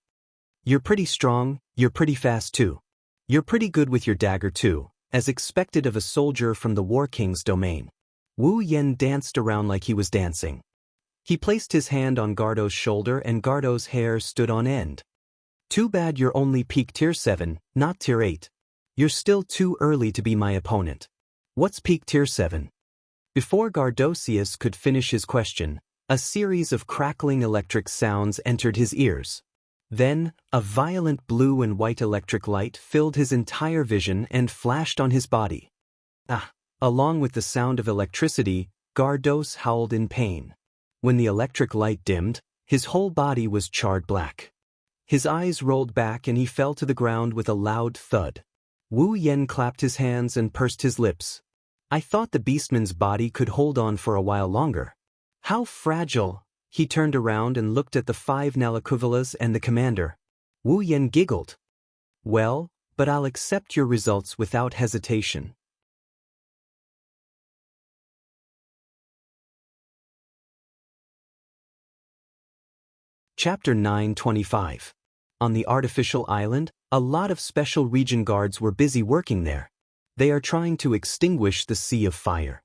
You're pretty strong, you're pretty fast too. You're pretty good with your dagger too, as expected of a soldier from the War King's domain. Wu Yan danced around like he was dancing. He placed his hand on Gardo's shoulder and Gardo's hair stood on end. Too bad you're only peak tier 7, not tier 8. You're still too early to be my opponent. What's peak tier 7? Before Gardosius could finish his question, a series of crackling electric sounds entered his ears. Then, a violent blue and white electric light filled his entire vision and flashed on his body. Along with the sound of electricity, Gardos howled in pain. When the electric light dimmed, his whole body was charred black. His eyes rolled back and he fell to the ground with a loud thud. Wu Yan clapped his hands and pursed his lips. I thought the beastman's body could hold on for a while longer. How fragile! He turned around and looked at the 5 Nalakuvilas and the commander. Wu Yan giggled. Well, but I'll accept your results without hesitation. Chapter 9:25. On the artificial island, a lot of special region guards were busy working there. They are trying to extinguish the sea of fire.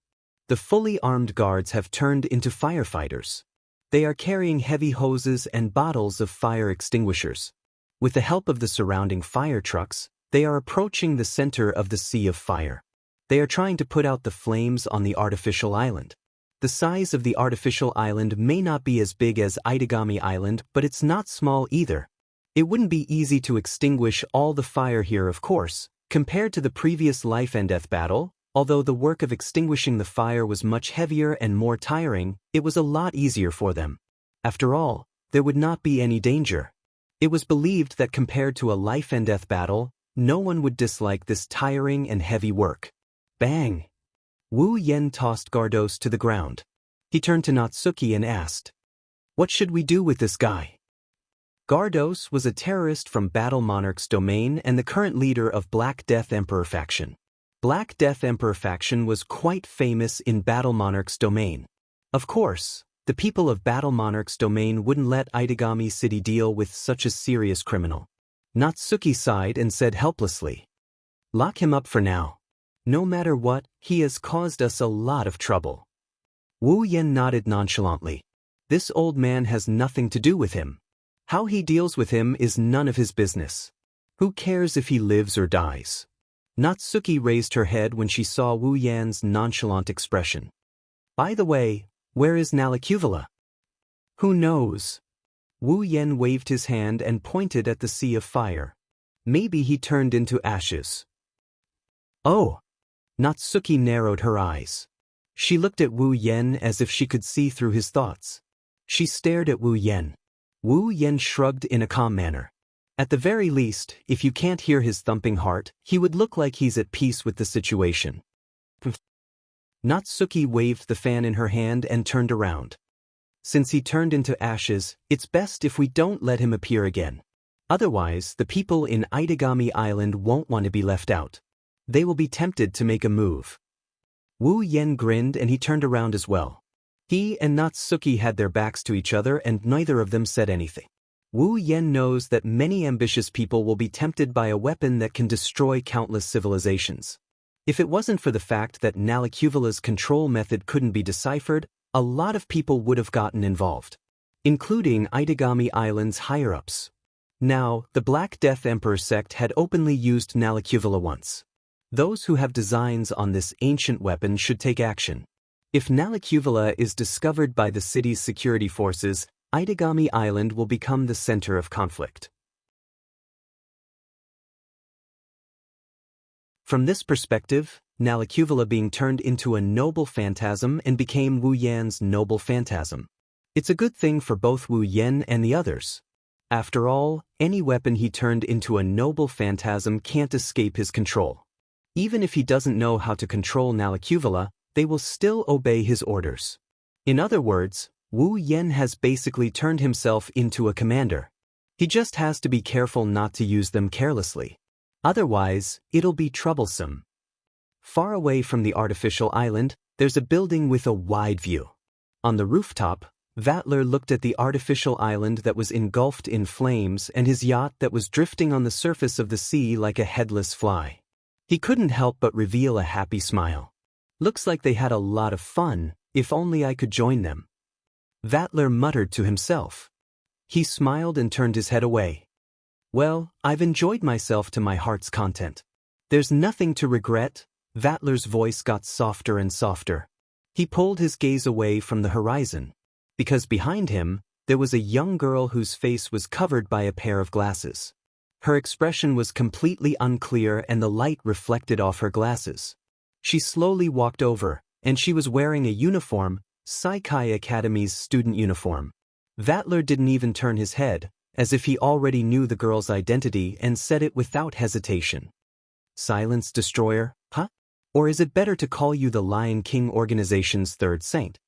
The fully armed guards have turned into firefighters. They are carrying heavy hoses and bottles of fire extinguishers. With the help of the surrounding fire trucks, they are approaching the center of the sea of fire. They are trying to put out the flames on the artificial island. The size of the artificial island may not be as big as Itagami Island, but it's not small either. It wouldn't be easy to extinguish all the fire here, of course. Compared to the previous life and death battle, although the work of extinguishing the fire was much heavier and more tiring, it was a lot easier for them. After all, there would not be any danger. It was believed that compared to a life and death battle, no one would dislike this tiring and heavy work. Bang! Wu Yan tossed Gardos to the ground. He turned to Natsuki and asked, "What should we do with this guy?" Gardos was a terrorist from Battle Monarch's domain and the current leader of Black Death Emperor faction. Black Death Emperor faction was quite famous in Battle Monarch's domain. Of course, the people of Battle Monarch's domain wouldn't let Itagami City deal with such a serious criminal. Natsuki sighed and said helplessly, "Lock him up for now. No matter what, he has caused us a lot of trouble." Wu Yan nodded nonchalantly. This old man has nothing to do with him. How he deals with him is none of his business. Who cares if he lives or dies? Natsuki raised her head when she saw Wu Yan's nonchalant expression. By the way, where is Nalakuvila? Who knows? Wu Yan waved his hand and pointed at the sea of fire. Maybe he turned into ashes. Oh! Natsuki narrowed her eyes. She looked at Wu Yen as if she could see through his thoughts. She stared at Wu Yen. Wu Yen shrugged in a calm manner. At the very least, if you can't hear his thumping heart, he would look like he's at peace with the situation. Natsuki waved the fan in her hand and turned around. Since he turned into ashes, it's best if we don't let him appear again. Otherwise, the people in Itagami Island won't want to be left out. They will be tempted to make a move. Wu Yen grinned and he turned around as well. He and Natsuki had their backs to each other and neither of them said anything. Wu Yen knows that many ambitious people will be tempted by a weapon that can destroy countless civilizations. If it wasn't for the fact that Nalicuvula's control method couldn't be deciphered, a lot of people would have gotten involved, including Itagami Island's higher-ups. Now, the Black Death Emperor sect had openly used Nalicuvula once. Those who have designs on this ancient weapon should take action. If Nalicuvula is discovered by the city's security forces, Itagami Island will become the center of conflict. From this perspective, Nalicuvula being turned into a noble phantasm and became Wu Yan's noble phantasm. It's a good thing for both Wu Yan and the others. After all, any weapon he turned into a noble phantasm can't escape his control. Even if he doesn't know how to control Nalicuvula, they will still obey his orders. In other words, Wu Yan has basically turned himself into a commander. He just has to be careful not to use them carelessly. Otherwise, it'll be troublesome. Far away from the artificial island, there's a building with a wide view. On the rooftop, Vatler looked at the artificial island that was engulfed in flames and his yacht that was drifting on the surface of the sea like a headless fly. He couldn't help but reveal a happy smile. Looks like they had a lot of fun, if only I could join them. Vatler muttered to himself. He smiled and turned his head away. Well, I've enjoyed myself to my heart's content. There's nothing to regret. Vatler's voice got softer and softer. He pulled his gaze away from the horizon, because behind him, there was a young girl whose face was covered by a pair of glasses. Her expression was completely unclear and the light reflected off her glasses. She slowly walked over, and she was wearing a uniform, Saikai Academy's student uniform. Vatler didn't even turn his head, as if he already knew the girl's identity and said it without hesitation. Silence Destroyer, huh? Or is it better to call you the Lion King organization's third saint?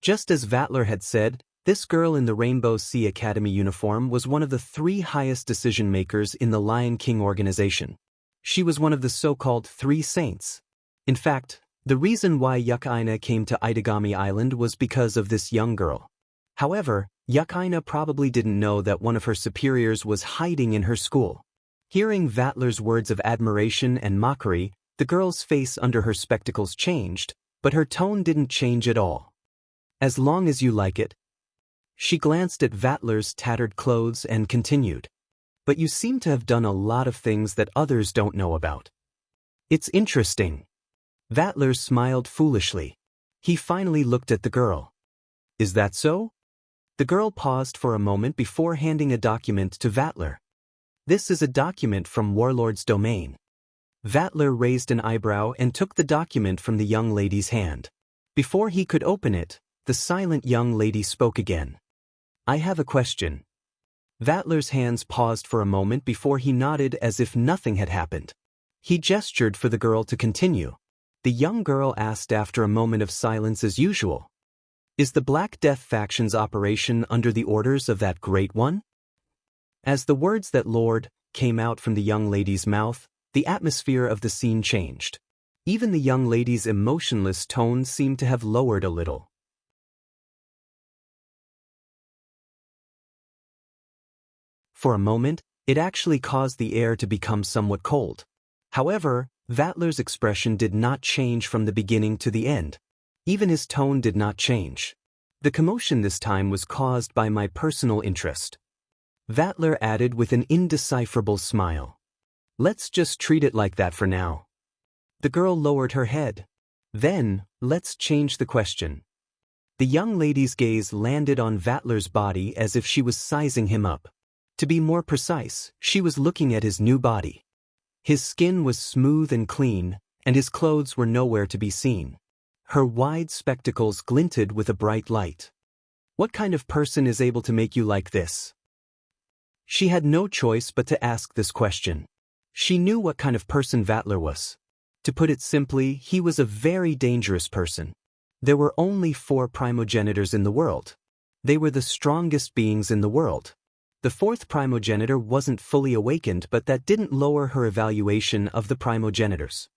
Just as Vatler had said, this girl in the Rainbow Sea Academy uniform was one of the 3 highest decision-makers in the Lion King organization. She was one of the so-called 3 saints. In fact, the reason why Yukaina came to Itagami Island was because of this young girl. However, Yukaina probably didn't know that one of her superiors was hiding in her school. Hearing Vatler's words of admiration and mockery, the girl's face under her spectacles changed, but her tone didn't change at all. As long as you like it. She glanced at Vatler's tattered clothes and continued. But you seem to have done a lot of things that others don't know about. It's interesting. Vatler smiled foolishly. He finally looked at the girl. Is that so? The girl paused for a moment before handing a document to Vatler. This is a document from Warlord's domain. Vatler raised an eyebrow and took the document from the young lady's hand. Before he could open it, the silent young lady spoke again. I have a question. Vatler's hands paused for a moment before he nodded as if nothing had happened. He gestured for the girl to continue. The young girl asked after a moment of silence as usual. Is the Black Death faction's operation under the orders of that Great One? As the words that Lord came out from the young lady's mouth, the atmosphere of the scene changed. Even the young lady's emotionless tone seemed to have lowered a little. For a moment, it actually caused the air to become somewhat cold. However, Vatler's expression did not change from the beginning to the end. Even his tone did not change. The commotion this time was caused by my personal interest. Vatler added with an indecipherable smile. Let's just treat it like that for now. The girl lowered her head. Then, let's change the question. The young lady's gaze landed on Vatler's body as if she was sizing him up. To be more precise, she was looking at his new body. His skin was smooth and clean, and his clothes were nowhere to be seen. Her wide spectacles glinted with a bright light. What kind of person is able to make you like this? She had no choice but to ask this question. She knew what kind of person Vatler was. To put it simply, he was a very dangerous person. There were only 4 primogenitors in the world. They were the strongest beings in the world. The 4th primogenitor wasn't fully awakened, but that didn't lower her evaluation of the primogenitors.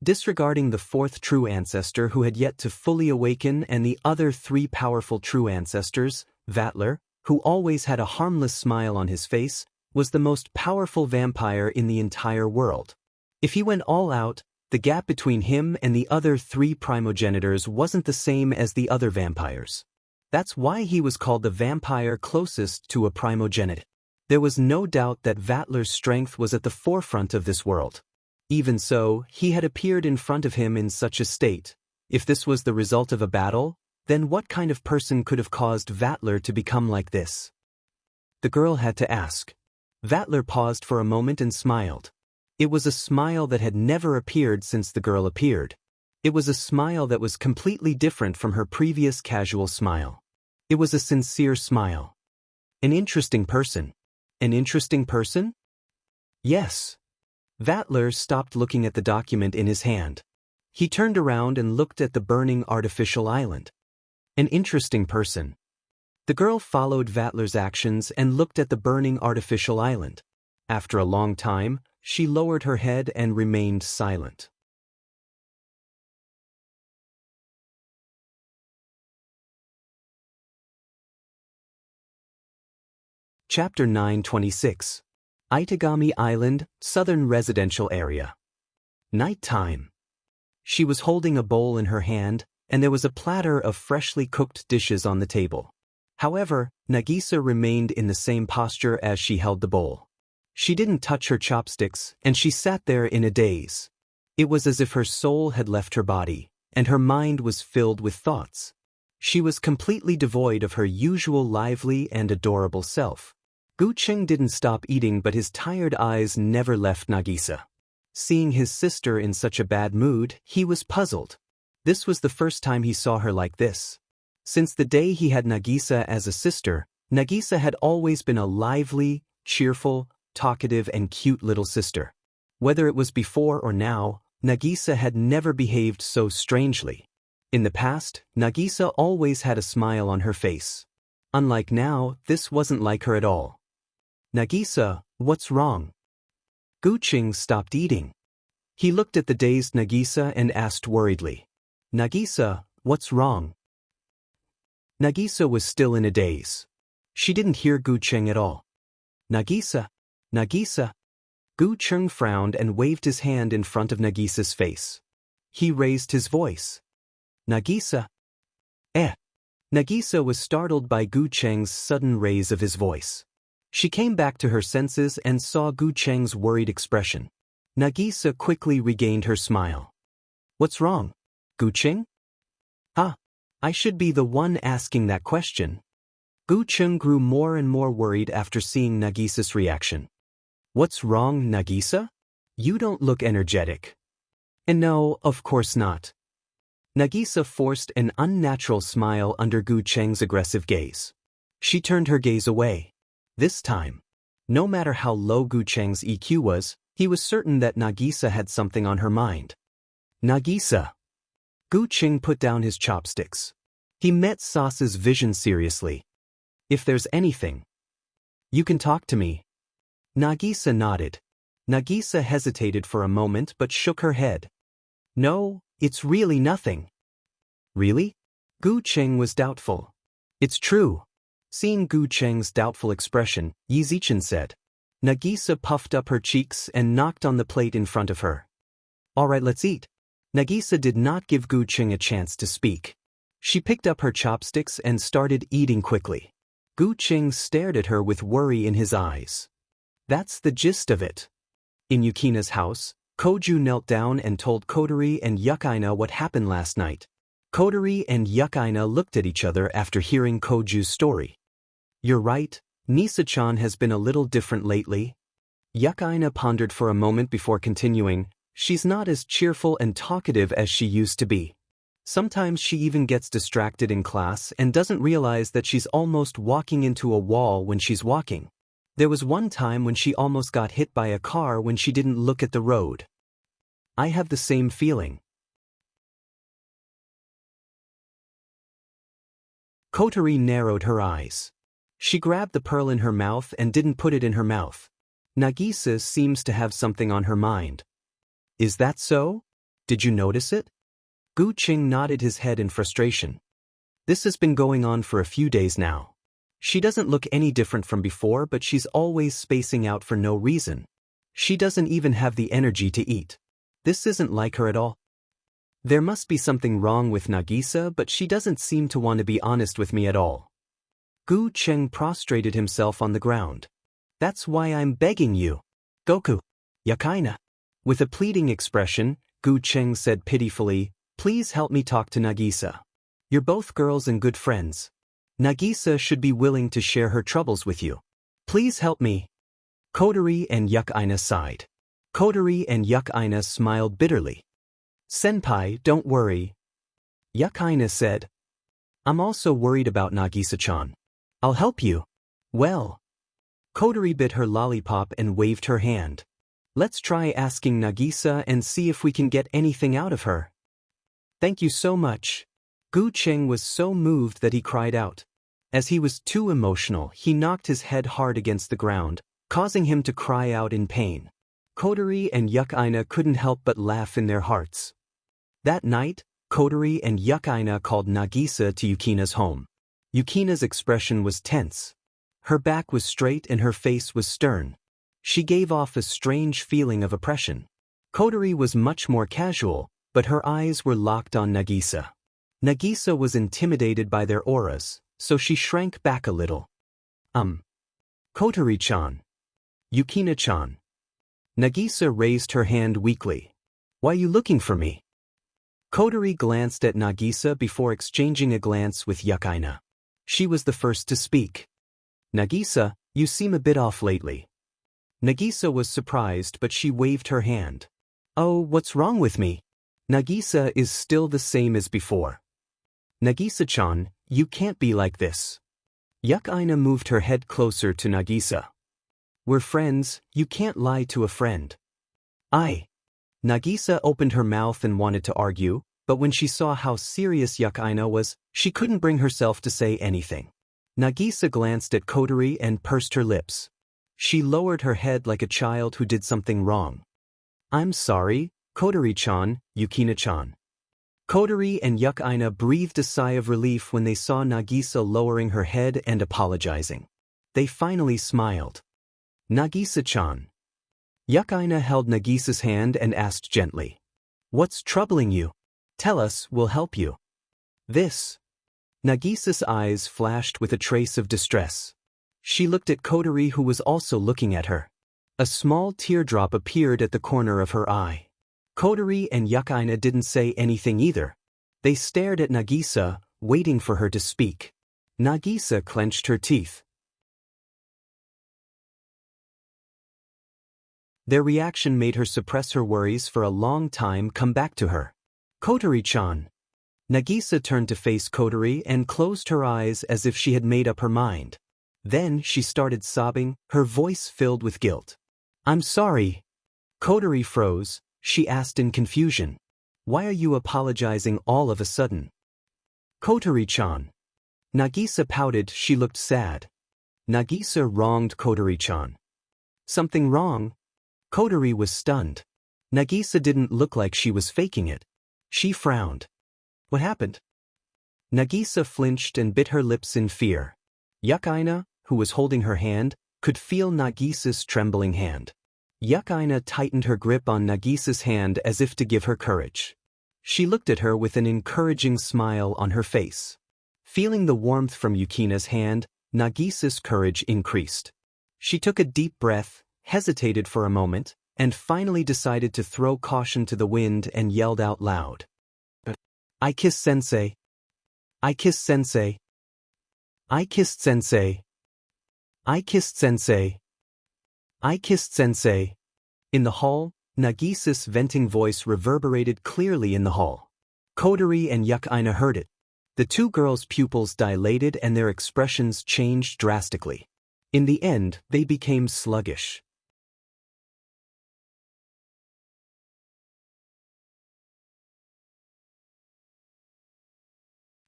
Disregarding the 4th true ancestor who had yet to fully awaken and the other 3 powerful true ancestors, Vatler, who always had a harmless smile on his face, was the most powerful vampire in the entire world. If he went all out, the gap between him and the other 3 primogenitors wasn't the same as the other vampires. That's why he was called the vampire closest to a primogenite. There was no doubt that Vatler's strength was at the forefront of this world. Even so, he had appeared in front of him in such a state. If this was the result of a battle, then what kind of person could have caused Vatler to become like this? The girl had to ask. Vatler paused for a moment and smiled. It was a smile that had never appeared since the girl appeared. It was a smile that was completely different from her previous casual smile. It was a sincere smile. An interesting person. An interesting person? Yes. Vatler stopped looking at the document in his hand. He turned around and looked at the burning artificial island. An interesting person. The girl followed Vatler's actions and looked at the burning artificial island. After a long time, she lowered her head and remained silent. Chapter 926. Itagami Island, Southern Residential Area. Nighttime. She was holding a bowl in her hand, and there was a platter of freshly cooked dishes on the table. However, Nagisa remained in the same posture as she held the bowl. She didn't touch her chopsticks, and she sat there in a daze. It was as if her soul had left her body, and her mind was filled with thoughts. She was completely devoid of her usual lively and adorable self. Guqing didn't stop eating, but his tired eyes never left Nagisa. Seeing his sister in such a bad mood, he was puzzled. This was the first time he saw her like this. Since the day he had Nagisa as a sister, Nagisa had always been a lively, cheerful, talkative and cute little sister. Whether it was before or now, Nagisa had never behaved so strangely. In the past, Nagisa always had a smile on her face. Unlike now, this wasn't like her at all. Nagisa, what's wrong? Guqing stopped eating. He looked at the dazed Nagisa and asked worriedly, Nagisa, what's wrong? Nagisa was still in a daze. She didn't hear Guqing at all. Nagisa, Nagisa. Guqing frowned and waved his hand in front of Nagisa's face. He raised his voice. Nagisa. Nagisa was startled by Guqing's sudden raise of his voice. She came back to her senses and saw Guqing's worried expression. Nagisa quickly regained her smile. What's wrong, Guqing? I should be the one asking that question. Guqing grew more and more worried after seeing Nagisa's reaction. What's wrong, Nagisa? You don't look energetic. And no, of course not. Nagisa forced an unnatural smile under Guqing's aggressive gaze. She turned her gaze away. This time, no matter how low Guqing's EQ was, he was certain that Nagisa had something on her mind. Nagisa. Guqing put down his chopsticks. He met Sasa's vision seriously. If there's anything, you can talk to me. Nagisa nodded. Nagisa hesitated for a moment but shook her head. No, it's really nothing. Really? Guqing was doubtful. It's true. Seeing Guqing's doubtful expression, Yi Zichen said. Nagisa puffed up her cheeks and knocked on the plate in front of her. All right, let's eat. Nagisa did not give Guqing a chance to speak. She picked up her chopsticks and started eating quickly. Guqing stared at her with worry in his eyes. That's the gist of it. In Yukina's house, Koju knelt down and told Kotori and Yukaina what happened last night. Kotori and Yukaina looked at each other after hearing Koju's story. You're right, Nisa-chan has been a little different lately. Yukaina pondered for a moment before continuing, she's not as cheerful and talkative as she used to be. Sometimes she even gets distracted in class and doesn't realize that she's almost walking into a wall when she's walking. There was one time when she almost got hit by a car when she didn't look at the road. I have the same feeling. Kotori narrowed her eyes. She grabbed the pearl in her mouth and didn't put it in her mouth. Nagisa seems to have something on her mind. Is that so? Did you notice it? Gu Qing nodded his head in frustration. This has been going on for a few days now. She doesn't look any different from before, but she's always spacing out for no reason. She doesn't even have the energy to eat. This isn't like her at all. There must be something wrong with Nagisa, but she doesn't seem to want to be honest with me at all. Gu Cheng prostrated himself on the ground. That's why I'm begging you. Goku. Yakaina. With a pleading expression, Gu Cheng said pitifully, please help me talk to Nagisa. You're both girls and good friends. Nagisa should be willing to share her troubles with you. Please help me. Kotori and Yakaina sighed. Kotori and Yakaina smiled bitterly. Senpai, don't worry. Yakaina said. I'm also worried about Nagisa-chan. I'll help you. Well. Kotori bit her lollipop and waved her hand. Let's try asking Nagisa and see if we can get anything out of her. Thank you so much. Gu Cheng was so moved that he cried out. As he was too emotional, he knocked his head hard against the ground, causing him to cry out in pain. Kotori and Yakaina couldn't help but laugh in their hearts. That night, Kotori and Yakaina called Nagisa to Yukina's home. Yukina's expression was tense. Her back was straight and her face was stern. She gave off a strange feeling of oppression. Kotori was much more casual, but her eyes were locked on Nagisa. Nagisa was intimidated by their auras, so she shrank back a little. Kotori-chan. Yukina-chan. Nagisa raised her hand weakly. Why are you looking for me? Kotori glanced at Nagisa before exchanging a glance with Yakaina. She was the first to speak. Nagisa, you seem a bit off lately. Nagisa was surprised, but she waved her hand. Oh, what's wrong with me? Nagisa is still the same as before. Nagisa-chan, you can't be like this. Yakaina moved her head closer to Nagisa. We're friends, you can't lie to a friend. Nagisa opened her mouth and wanted to argue, but when she saw how serious Yakaina was, she couldn't bring herself to say anything. Nagisa glanced at Kotori and pursed her lips. She lowered her head like a child who did something wrong. I'm sorry, Kotori-chan, Yukina-chan. Kotori and Yakaina breathed a sigh of relief when they saw Nagisa lowering her head and apologizing. They finally smiled. Nagisa-chan. Yakaina held Nagisa's hand and asked gently. What's troubling you? Tell us, we'll help you. This. Nagisa's eyes flashed with a trace of distress. She looked at Kotori, who was also looking at her. A small teardrop appeared at the corner of her eye. Kotori and Yakaina didn't say anything either. They stared at Nagisa, waiting for her to speak. Nagisa clenched her teeth. Their reaction made her suppress her worries for a long time come back to her. Kotori-chan. Nagisa turned to face Kotori and closed her eyes as if she had made up her mind. Then she started sobbing, her voice filled with guilt. I'm sorry. Kotori froze. She asked in confusion. Why are you apologizing all of a sudden? Kotori-chan. Nagisa pouted. She looked sad. Nagisa wronged Kotori-chan. Something wrong? Kotori was stunned. Nagisa didn't look like she was faking it. She frowned. What happened? Nagisa flinched and bit her lips in fear. Yakaina, who was holding her hand, could feel Nagisa's trembling hand. Yakaina tightened her grip on Nagisa's hand as if to give her courage. She looked at her with an encouraging smile on her face. Feeling the warmth from Yukina's hand, Nagisa's courage increased. She took a deep breath, hesitated for a moment, and finally decided to throw caution to the wind and yelled out loud. I kissed sensei. I kissed sensei. I kissed sensei. I kissed sensei. I kissed sensei. In the hall, Nagisa's venting voice reverberated clearly in the hall. Kotori and Yukaina heard it. The two girls' pupils dilated and their expressions changed drastically. In the end, they became sluggish.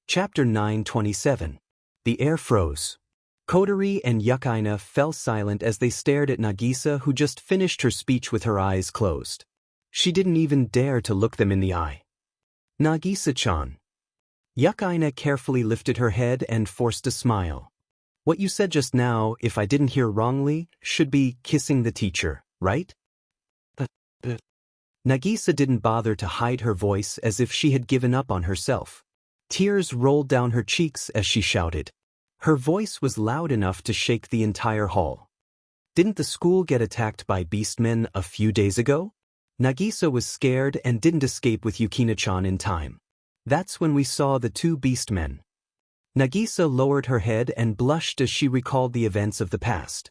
Chapter 9:27. The air froze. Kotori and Yukaina fell silent as they stared at Nagisa, who just finished her speech with her eyes closed. She didn't even dare to look them in the eye. Nagisa-chan. Yukaina carefully lifted her head and forced a smile. What you said just now, if I didn't hear wrongly, should be kissing the teacher, right? Nagisa didn't bother to hide her voice as if she had given up on herself. Tears rolled down her cheeks as she shouted. Her voice was loud enough to shake the entire hall. Didn't the school get attacked by beastmen a few days ago? Nagisa was scared and didn't escape with Yukina-chan in time. That's when we saw the two beastmen. Nagisa lowered her head and blushed as she recalled the events of the past.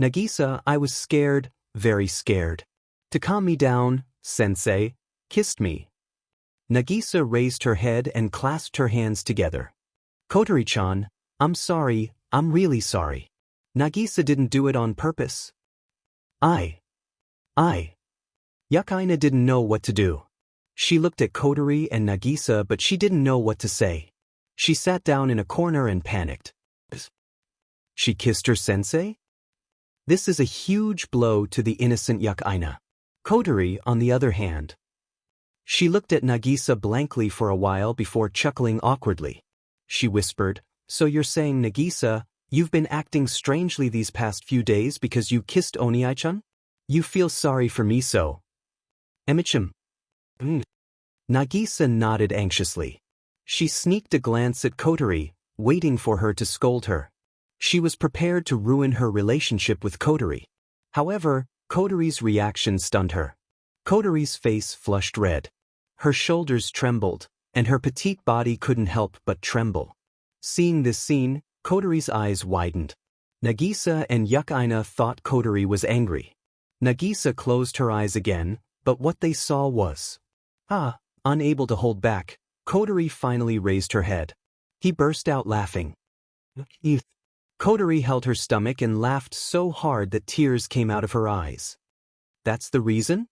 Nagisa, I was scared, very scared. To calm me down, sensei kissed me. Nagisa raised her head and clasped her hands together. Kotori-chan, I'm sorry, I'm really sorry. Nagisa didn't do it on purpose. I. Yukaina didn't know what to do. She looked at Kotori and Nagisa, but she didn't know what to say. She sat down in a corner and panicked. She kissed her sensei? This is a huge blow to the innocent Yukaina. Kotori, on the other hand. She looked at Nagisa blankly for a while before chuckling awkwardly. She whispered, So you're saying, Nagisa, you've been acting strangely these past few days because you kissed Oniai-chan? You feel sorry for me so? Emichim. Nagisa nodded anxiously. She sneaked a glance at Kotori, waiting for her to scold her. She was prepared to ruin her relationship with Kotori. However, Kotori's reaction stunned her. Kotori's face flushed red. Her shoulders trembled, and her petite body couldn't help but tremble. Seeing this scene, Kotori's eyes widened. Nagisa and Yukaina thought Kotori was angry. Nagisa closed her eyes again, but what they saw was... Unable to hold back, Kotori finally raised her head. He burst out laughing. Kotori held her stomach and laughed so hard that tears came out of her eyes. That's the reason?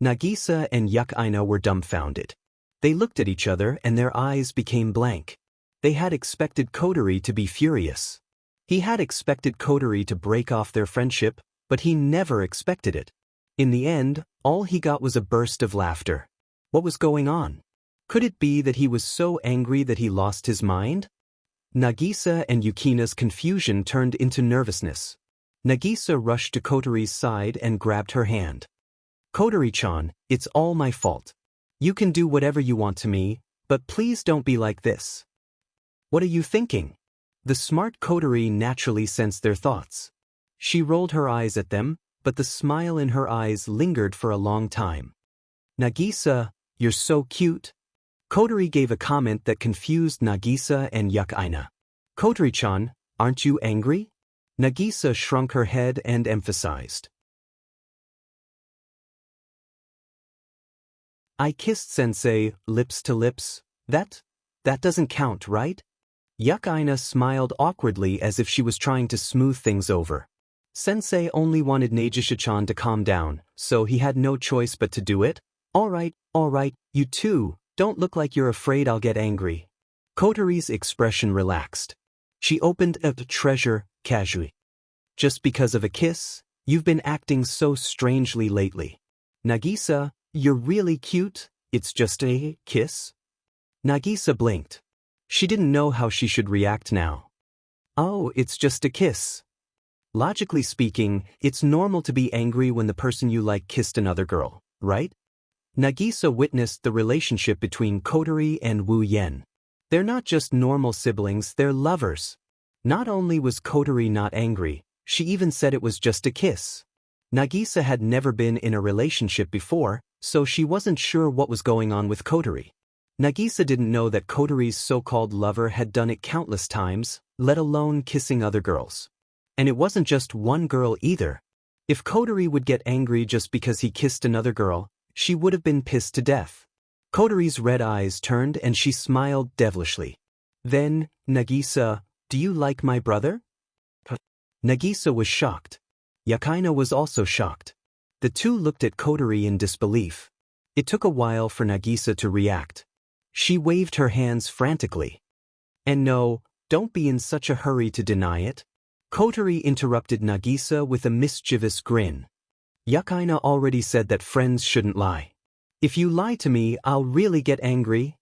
Nagisa and Yukaina were dumbfounded. They looked at each other and their eyes became blank. They had expected Kotori to be furious. He had expected Kotori to break off their friendship, but he never expected it. In the end, all he got was a burst of laughter. What was going on? Could it be that he was so angry that he lost his mind? Nagisa and Yukina's confusion turned into nervousness. Nagisa rushed to Kotori's side and grabbed her hand. Kotori-chan, it's all my fault. You can do whatever you want to me, but please don't be like this. What are you thinking? The smart Kotori naturally sensed their thoughts. She rolled her eyes at them, but the smile in her eyes lingered for a long time. Nagisa, you're so cute. Kotori gave a comment that confused Nagisa and Yukaina. Kotori-chan, aren't you angry? Nagisa shrunk her head and emphasized. I kissed sensei, lips to lips. That doesn't count, right? Yukaina smiled awkwardly as if she was trying to smooth things over. Sensei only wanted Nagisa-chan to calm down, so he had no choice but to do it. All right, you two, don't look like you're afraid I'll get angry. Kotori's expression relaxed. She opened a treasure casually. Just because of a kiss? You've been acting so strangely lately. Nagisa, you're really cute, it's just a kiss? Nagisa blinked. She didn't know how she should react now. Oh, it's just a kiss. Logically speaking, it's normal to be angry when the person you like kissed another girl, right? Nagisa witnessed the relationship between Kotori and Wu Yen. They're not just normal siblings, they're lovers. Not only was Kotori not angry, she even said it was just a kiss. Nagisa had never been in a relationship before, so she wasn't sure what was going on with Kotori. Nagisa didn't know that Kotori's so-called lover had done it countless times, let alone kissing other girls. And it wasn't just one girl either. If Kotori would get angry just because he kissed another girl, she would have been pissed to death. Kotori's red eyes turned and she smiled devilishly. Then, Nagisa, do you like my brother? Nagisa was shocked. Yakaina was also shocked. The two looked at Kotori in disbelief. It took a while for Nagisa to react. She waved her hands frantically. And no, don't be in such a hurry to deny it. Kotori interrupted Nagisa with a mischievous grin. Yakaina already said that friends shouldn't lie. If you lie to me, I'll really get angry.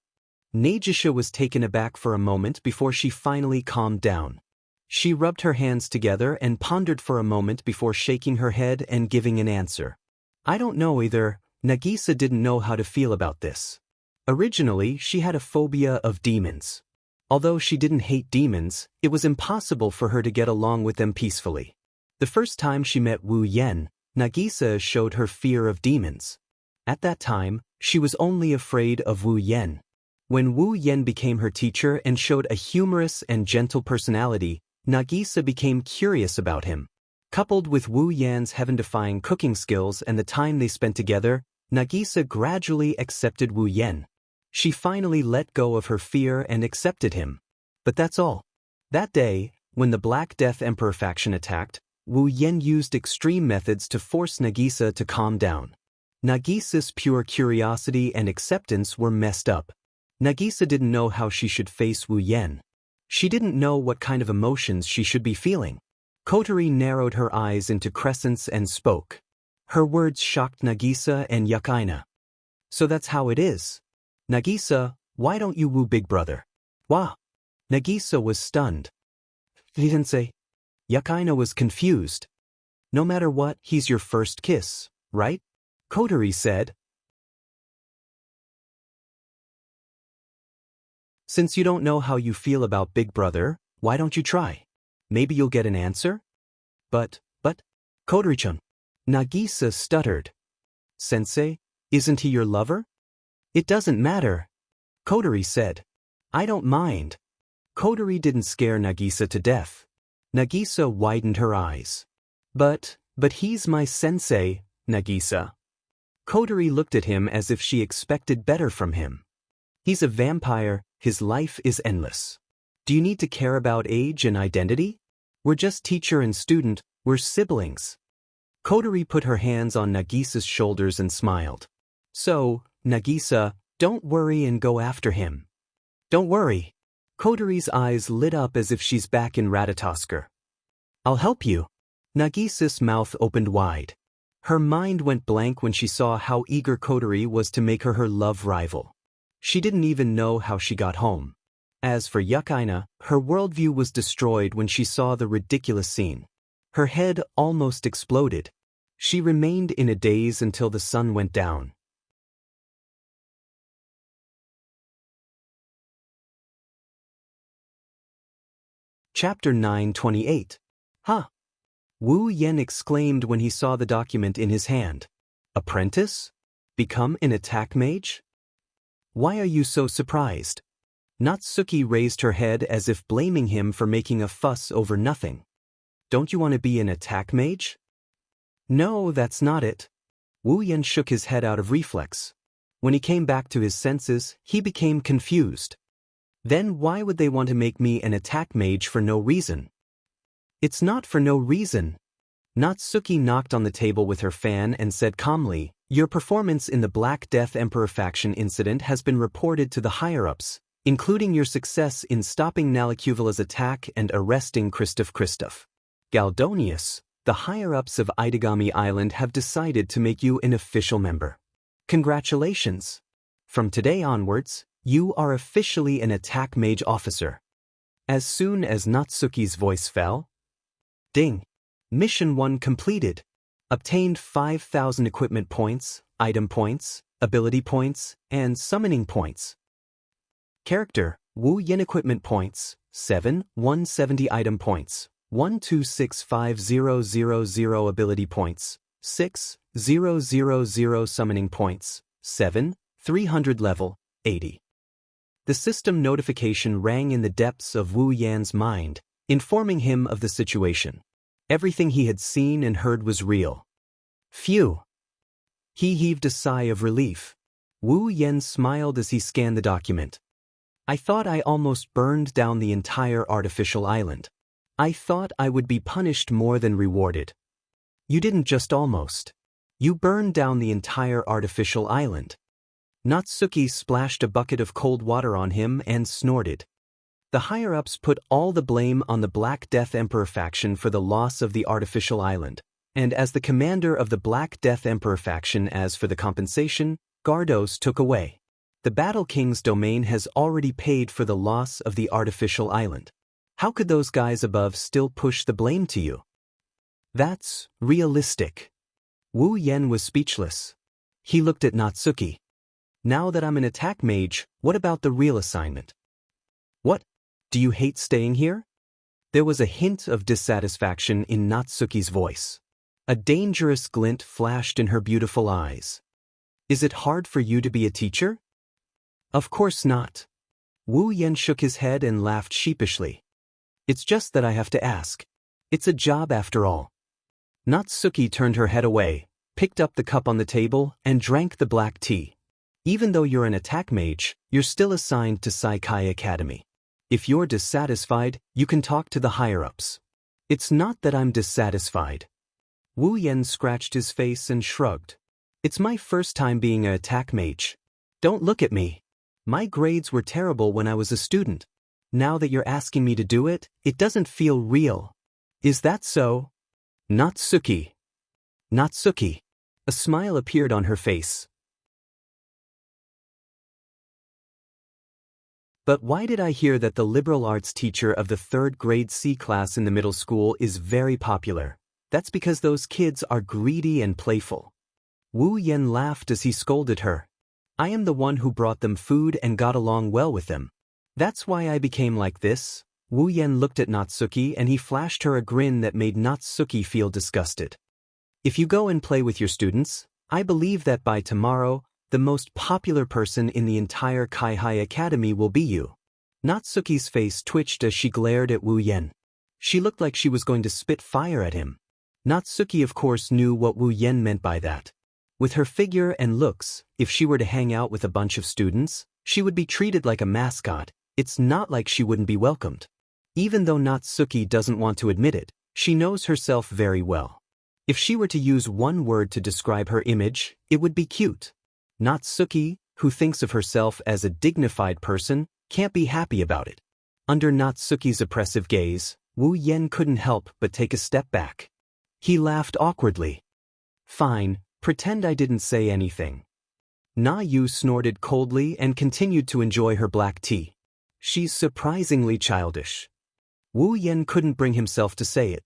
Nagisa was taken aback for a moment before she finally calmed down. She rubbed her hands together and pondered for a moment before shaking her head and giving an answer. I don't know either. Nagisa didn't know how to feel about this. Originally, she had a phobia of demons. Although she didn't hate demons, it was impossible for her to get along with them peacefully. The first time she met Wu Yan, Nagisa showed her fear of demons. At that time, she was only afraid of Wu Yan. When Wu Yan became her teacher and showed a humorous and gentle personality, Nagisa became curious about him. Coupled with Wu Yan's heaven-defying cooking skills and the time they spent together, Nagisa gradually accepted Wu Yan. She finally let go of her fear and accepted him. But that's all. That day, when the Black Death Emperor faction attacked, Wu Yan used extreme methods to force Nagisa to calm down. Nagisa's pure curiosity and acceptance were messed up. Nagisa didn't know how she should face Wu Yan. She didn't know what kind of emotions she should be feeling. Kotori narrowed her eyes into crescents and spoke. Her words shocked Nagisa and Yakaina. So that's how it is. Nagisa, why don't you woo Big Brother? Wah! Nagisa was stunned. Sensei. Yakaina was confused. No matter what, he's your first kiss, right? Kotori said. Since you don't know how you feel about Big Brother, why don't you try? Maybe you'll get an answer? But, Kotori-chan. Nagisa stuttered. Sensei, isn't he your lover? It doesn't matter. Kotori said. I don't mind. Kotori didn't scare Nagisa to death. Nagisa widened her eyes. But he's my sensei, Nagisa. Kotori looked at him as if she expected better from him. He's a vampire, his life is endless. Do you need to care about age and identity? We're just teacher and student, we're siblings. Kotori put her hands on Nagisa's shoulders and smiled. So, Nagisa, don't worry and go after him. Don't worry. Kotori's eyes lit up as if she's back in Ratatoskr. I'll help you. Nagisa's mouth opened wide. Her mind went blank when she saw how eager Kotori was to make her love rival. She didn't even know how she got home. As for Yakaina, her worldview was destroyed when she saw the ridiculous scene. Her head almost exploded. She remained in a daze until the sun went down. Chapter 928. Huh! Wu Yan exclaimed when he saw the document in his hand. Apprentice? Become an attack mage? Why are you so surprised? Natsuki raised her head as if blaming him for making a fuss over nothing. Don't you want to be an attack mage? No, that's not it. Wu Yan shook his head out of reflex. When he came back to his senses, he became confused. Then why would they want to make me an attack mage for no reason? It's not for no reason. Natsuki knocked on the table with her fan and said calmly, your performance in the Black Death Emperor faction incident has been reported to the higher-ups, including your success in stopping Nalacuvala's attack and arresting Kristoff. Galdonius, the higher-ups of Itagami Island have decided to make you an official member. Congratulations! From today onwards, you are officially an attack mage officer. As soon as Natsuki's voice fell, ding! Mission 1 completed. Obtained 5,000 equipment points, item points, ability points, and summoning points. Character, Wu Yan equipment points, 7, 170 item points, 1265000 ability points, 6000 summoning points, 7, 300 level, 80. The system notification rang in the depths of Wu Yan's mind, informing him of the situation. Everything he had seen and heard was real. Phew! He heaved a sigh of relief. Wu Yen smiled as he scanned the document. I thought I almost burned down the entire artificial island. I thought I would be punished more than rewarded. You didn't just almost. You burned down the entire artificial island. Natsuki splashed a bucket of cold water on him and snorted. The higher-ups put all the blame on the Black Death Emperor faction for the loss of the artificial island, and as the commander of the Black Death Emperor faction, as for the compensation, Gardos took away. The Battle King's domain has already paid for the loss of the artificial island. How could those guys above still push the blame to you? That's realistic. Wu Yen was speechless. He looked at Natsuki. Now that I'm an attack mage, what about the real assignment? What? Do you hate staying here? There was a hint of dissatisfaction in Natsuki's voice. A dangerous glint flashed in her beautiful eyes. Is it hard for you to be a teacher? Of course not. Wu Yen shook his head and laughed sheepishly. It's just that I have to ask. It's a job after all. Natsuki turned her head away, picked up the cup on the table, and drank the black tea. Even though you're an attack mage, you're still assigned to Saikai Academy. If you're dissatisfied, you can talk to the higher-ups. It's not that I'm dissatisfied. Wu Yen scratched his face and shrugged. It's my first time being an attack mage. Don't look at me. My grades were terrible when I was a student. Now that you're asking me to do it, it doesn't feel real. Is that so? Natsuki. Natsuki. A smile appeared on her face. But why did I hear that the liberal arts teacher of the 3rd grade C class in the middle school is very popular? That's because those kids are greedy and playful. Wu Yen laughed as he scolded her. I am the one who brought them food and got along well with them. That's why I became like this. Wu Yen looked at Natsuki and he flashed her a grin that made Natsuki feel disgusted. If you go and play with your students, I believe that by tomorrow, the most popular person in the entire Kaihai Academy will be you. Natsuki's face twitched as she glared at Wu Yen. She looked like she was going to spit fire at him. Natsuki of course knew what Wu Yen meant by that. With her figure and looks, if she were to hang out with a bunch of students, she would be treated like a mascot. It's not like she wouldn't be welcomed. Even though Natsuki doesn't want to admit it, she knows herself very well. If she were to use one word to describe her image, it would be cute. Natsuki, who thinks of herself as a dignified person, can't be happy about it. Under Natsuki's oppressive gaze, Wu Yen couldn't help but take a step back. He laughed awkwardly. Fine, pretend I didn't say anything. Na Yu snorted coldly and continued to enjoy her black tea. She's surprisingly childish. Wu Yen couldn't bring himself to say it.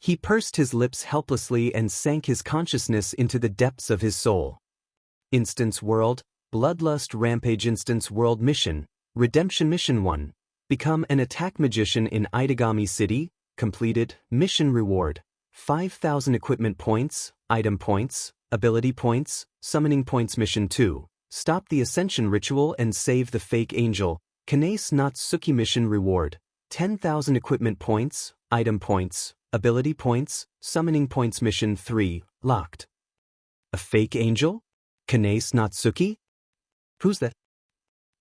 He pursed his lips helplessly and sank his consciousness into the depths of his soul. Instance World, Bloodlust Rampage Instance World Mission, Redemption Mission 1. Become an attack magician in Itagami City, completed, mission reward. 5,000 equipment points, item points, ability points, summoning points. Mission 2. Stop the Ascension Ritual and save the fake angel. Kanase Natsuki mission reward. 10,000 equipment points, item points, ability points, summoning points. Mission 3. Locked. A fake angel? Kanase Natsuki? Who's that?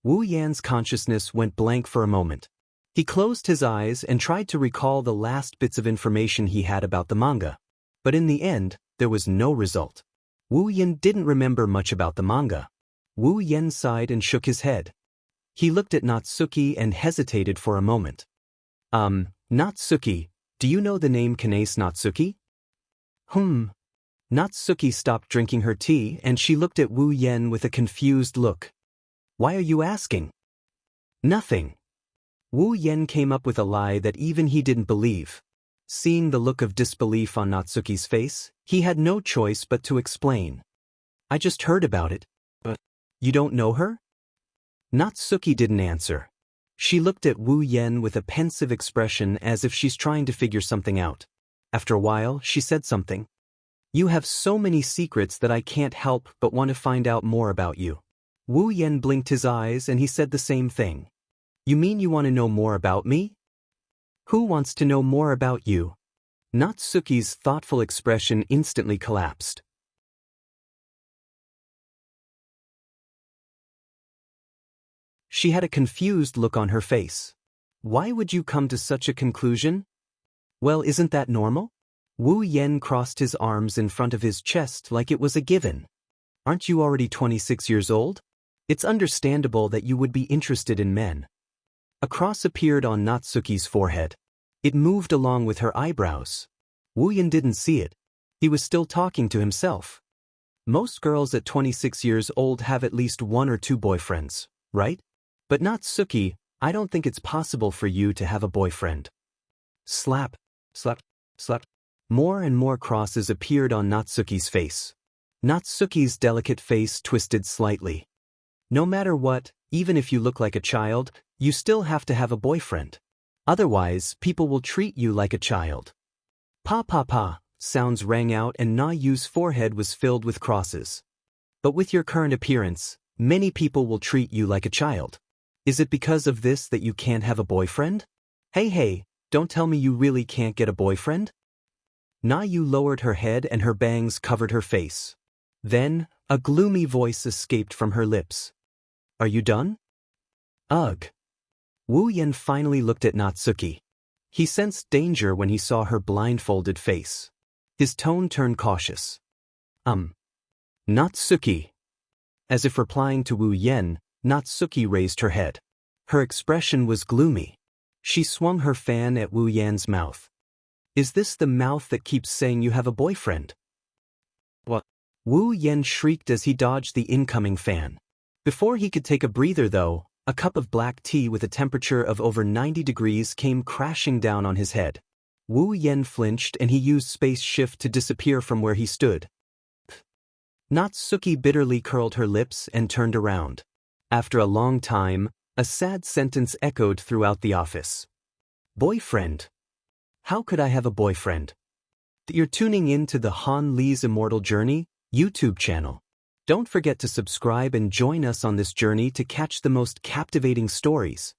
Wu Yan's consciousness went blank for a moment. He closed his eyes and tried to recall the last bits of information he had about the manga. But in the end, there was no result. Wu Yan didn't remember much about the manga. Wu Yan sighed and shook his head. He looked at Natsuki and hesitated for a moment. Natsuki, do you know the name Kanase Natsuki? Natsuki stopped drinking her tea and she looked at Wu Yen with a confused look. Why are you asking? Nothing. Wu Yen came up with a lie that even he didn't believe. Seeing the look of disbelief on Natsuki's face, he had no choice but to explain. I just heard about it. But you don't know her? Natsuki didn't answer. She looked at Wu Yen with a pensive expression as if she's trying to figure something out. After a while, she said something. You have so many secrets that I can't help but want to find out more about you. Wu Yen blinked his eyes and he said the same thing. You mean you want to know more about me? Who wants to know more about you? Natsuki's thoughtful expression instantly collapsed. She had a confused look on her face. Why would you come to such a conclusion? Well, isn't that normal? Wu Yan crossed his arms in front of his chest like it was a given. Aren't you already 26 years old? It's understandable that you would be interested in men. A cross appeared on Natsuki's forehead. It moved along with her eyebrows. Wu Yan didn't see it. He was still talking to himself. Most girls at 26 years old have at least 1 or 2 boyfriends, right? But Natsuki, I don't think it's possible for you to have a boyfriend. Slap, slap, slap. More and more crosses appeared on Natsuki's face. Natsuki's delicate face twisted slightly. No matter what, even if you look like a child, you still have to have a boyfriend. Otherwise, people will treat you like a child. Pa pa pa, sounds rang out and Na Yu's forehead was filled with crosses. But with your current appearance, many people will treat you like a child. Is it because of this that you can't have a boyfriend? Hey, don't tell me you really can't get a boyfriend? Na Yu lowered her head and her bangs covered her face. Then, a gloomy voice escaped from her lips. Are you done? Ugh. Wu Yan finally looked at Natsuki. He sensed danger when he saw her blindfolded face. His tone turned cautious. Natsuki. As if replying to Wu Yan, Natsuki raised her head. Her expression was gloomy. She swung her fan at Wu Yan's mouth. Is this the mouth that keeps saying you have a boyfriend? What? Wu Yan shrieked as he dodged the incoming fan. Before he could take a breather though, a cup of black tea with a temperature of over 90 degrees came crashing down on his head. Wu Yan flinched and he used space shift to disappear from where he stood. Natsuki bitterly curled her lips and turned around. After a long time, a sad sentence echoed throughout the office. Boyfriend? How could I have a boyfriend? You're tuning in to the Han Li's Immortal Journey YouTube channel. Don't forget to subscribe and join us on this journey to catch the most captivating stories.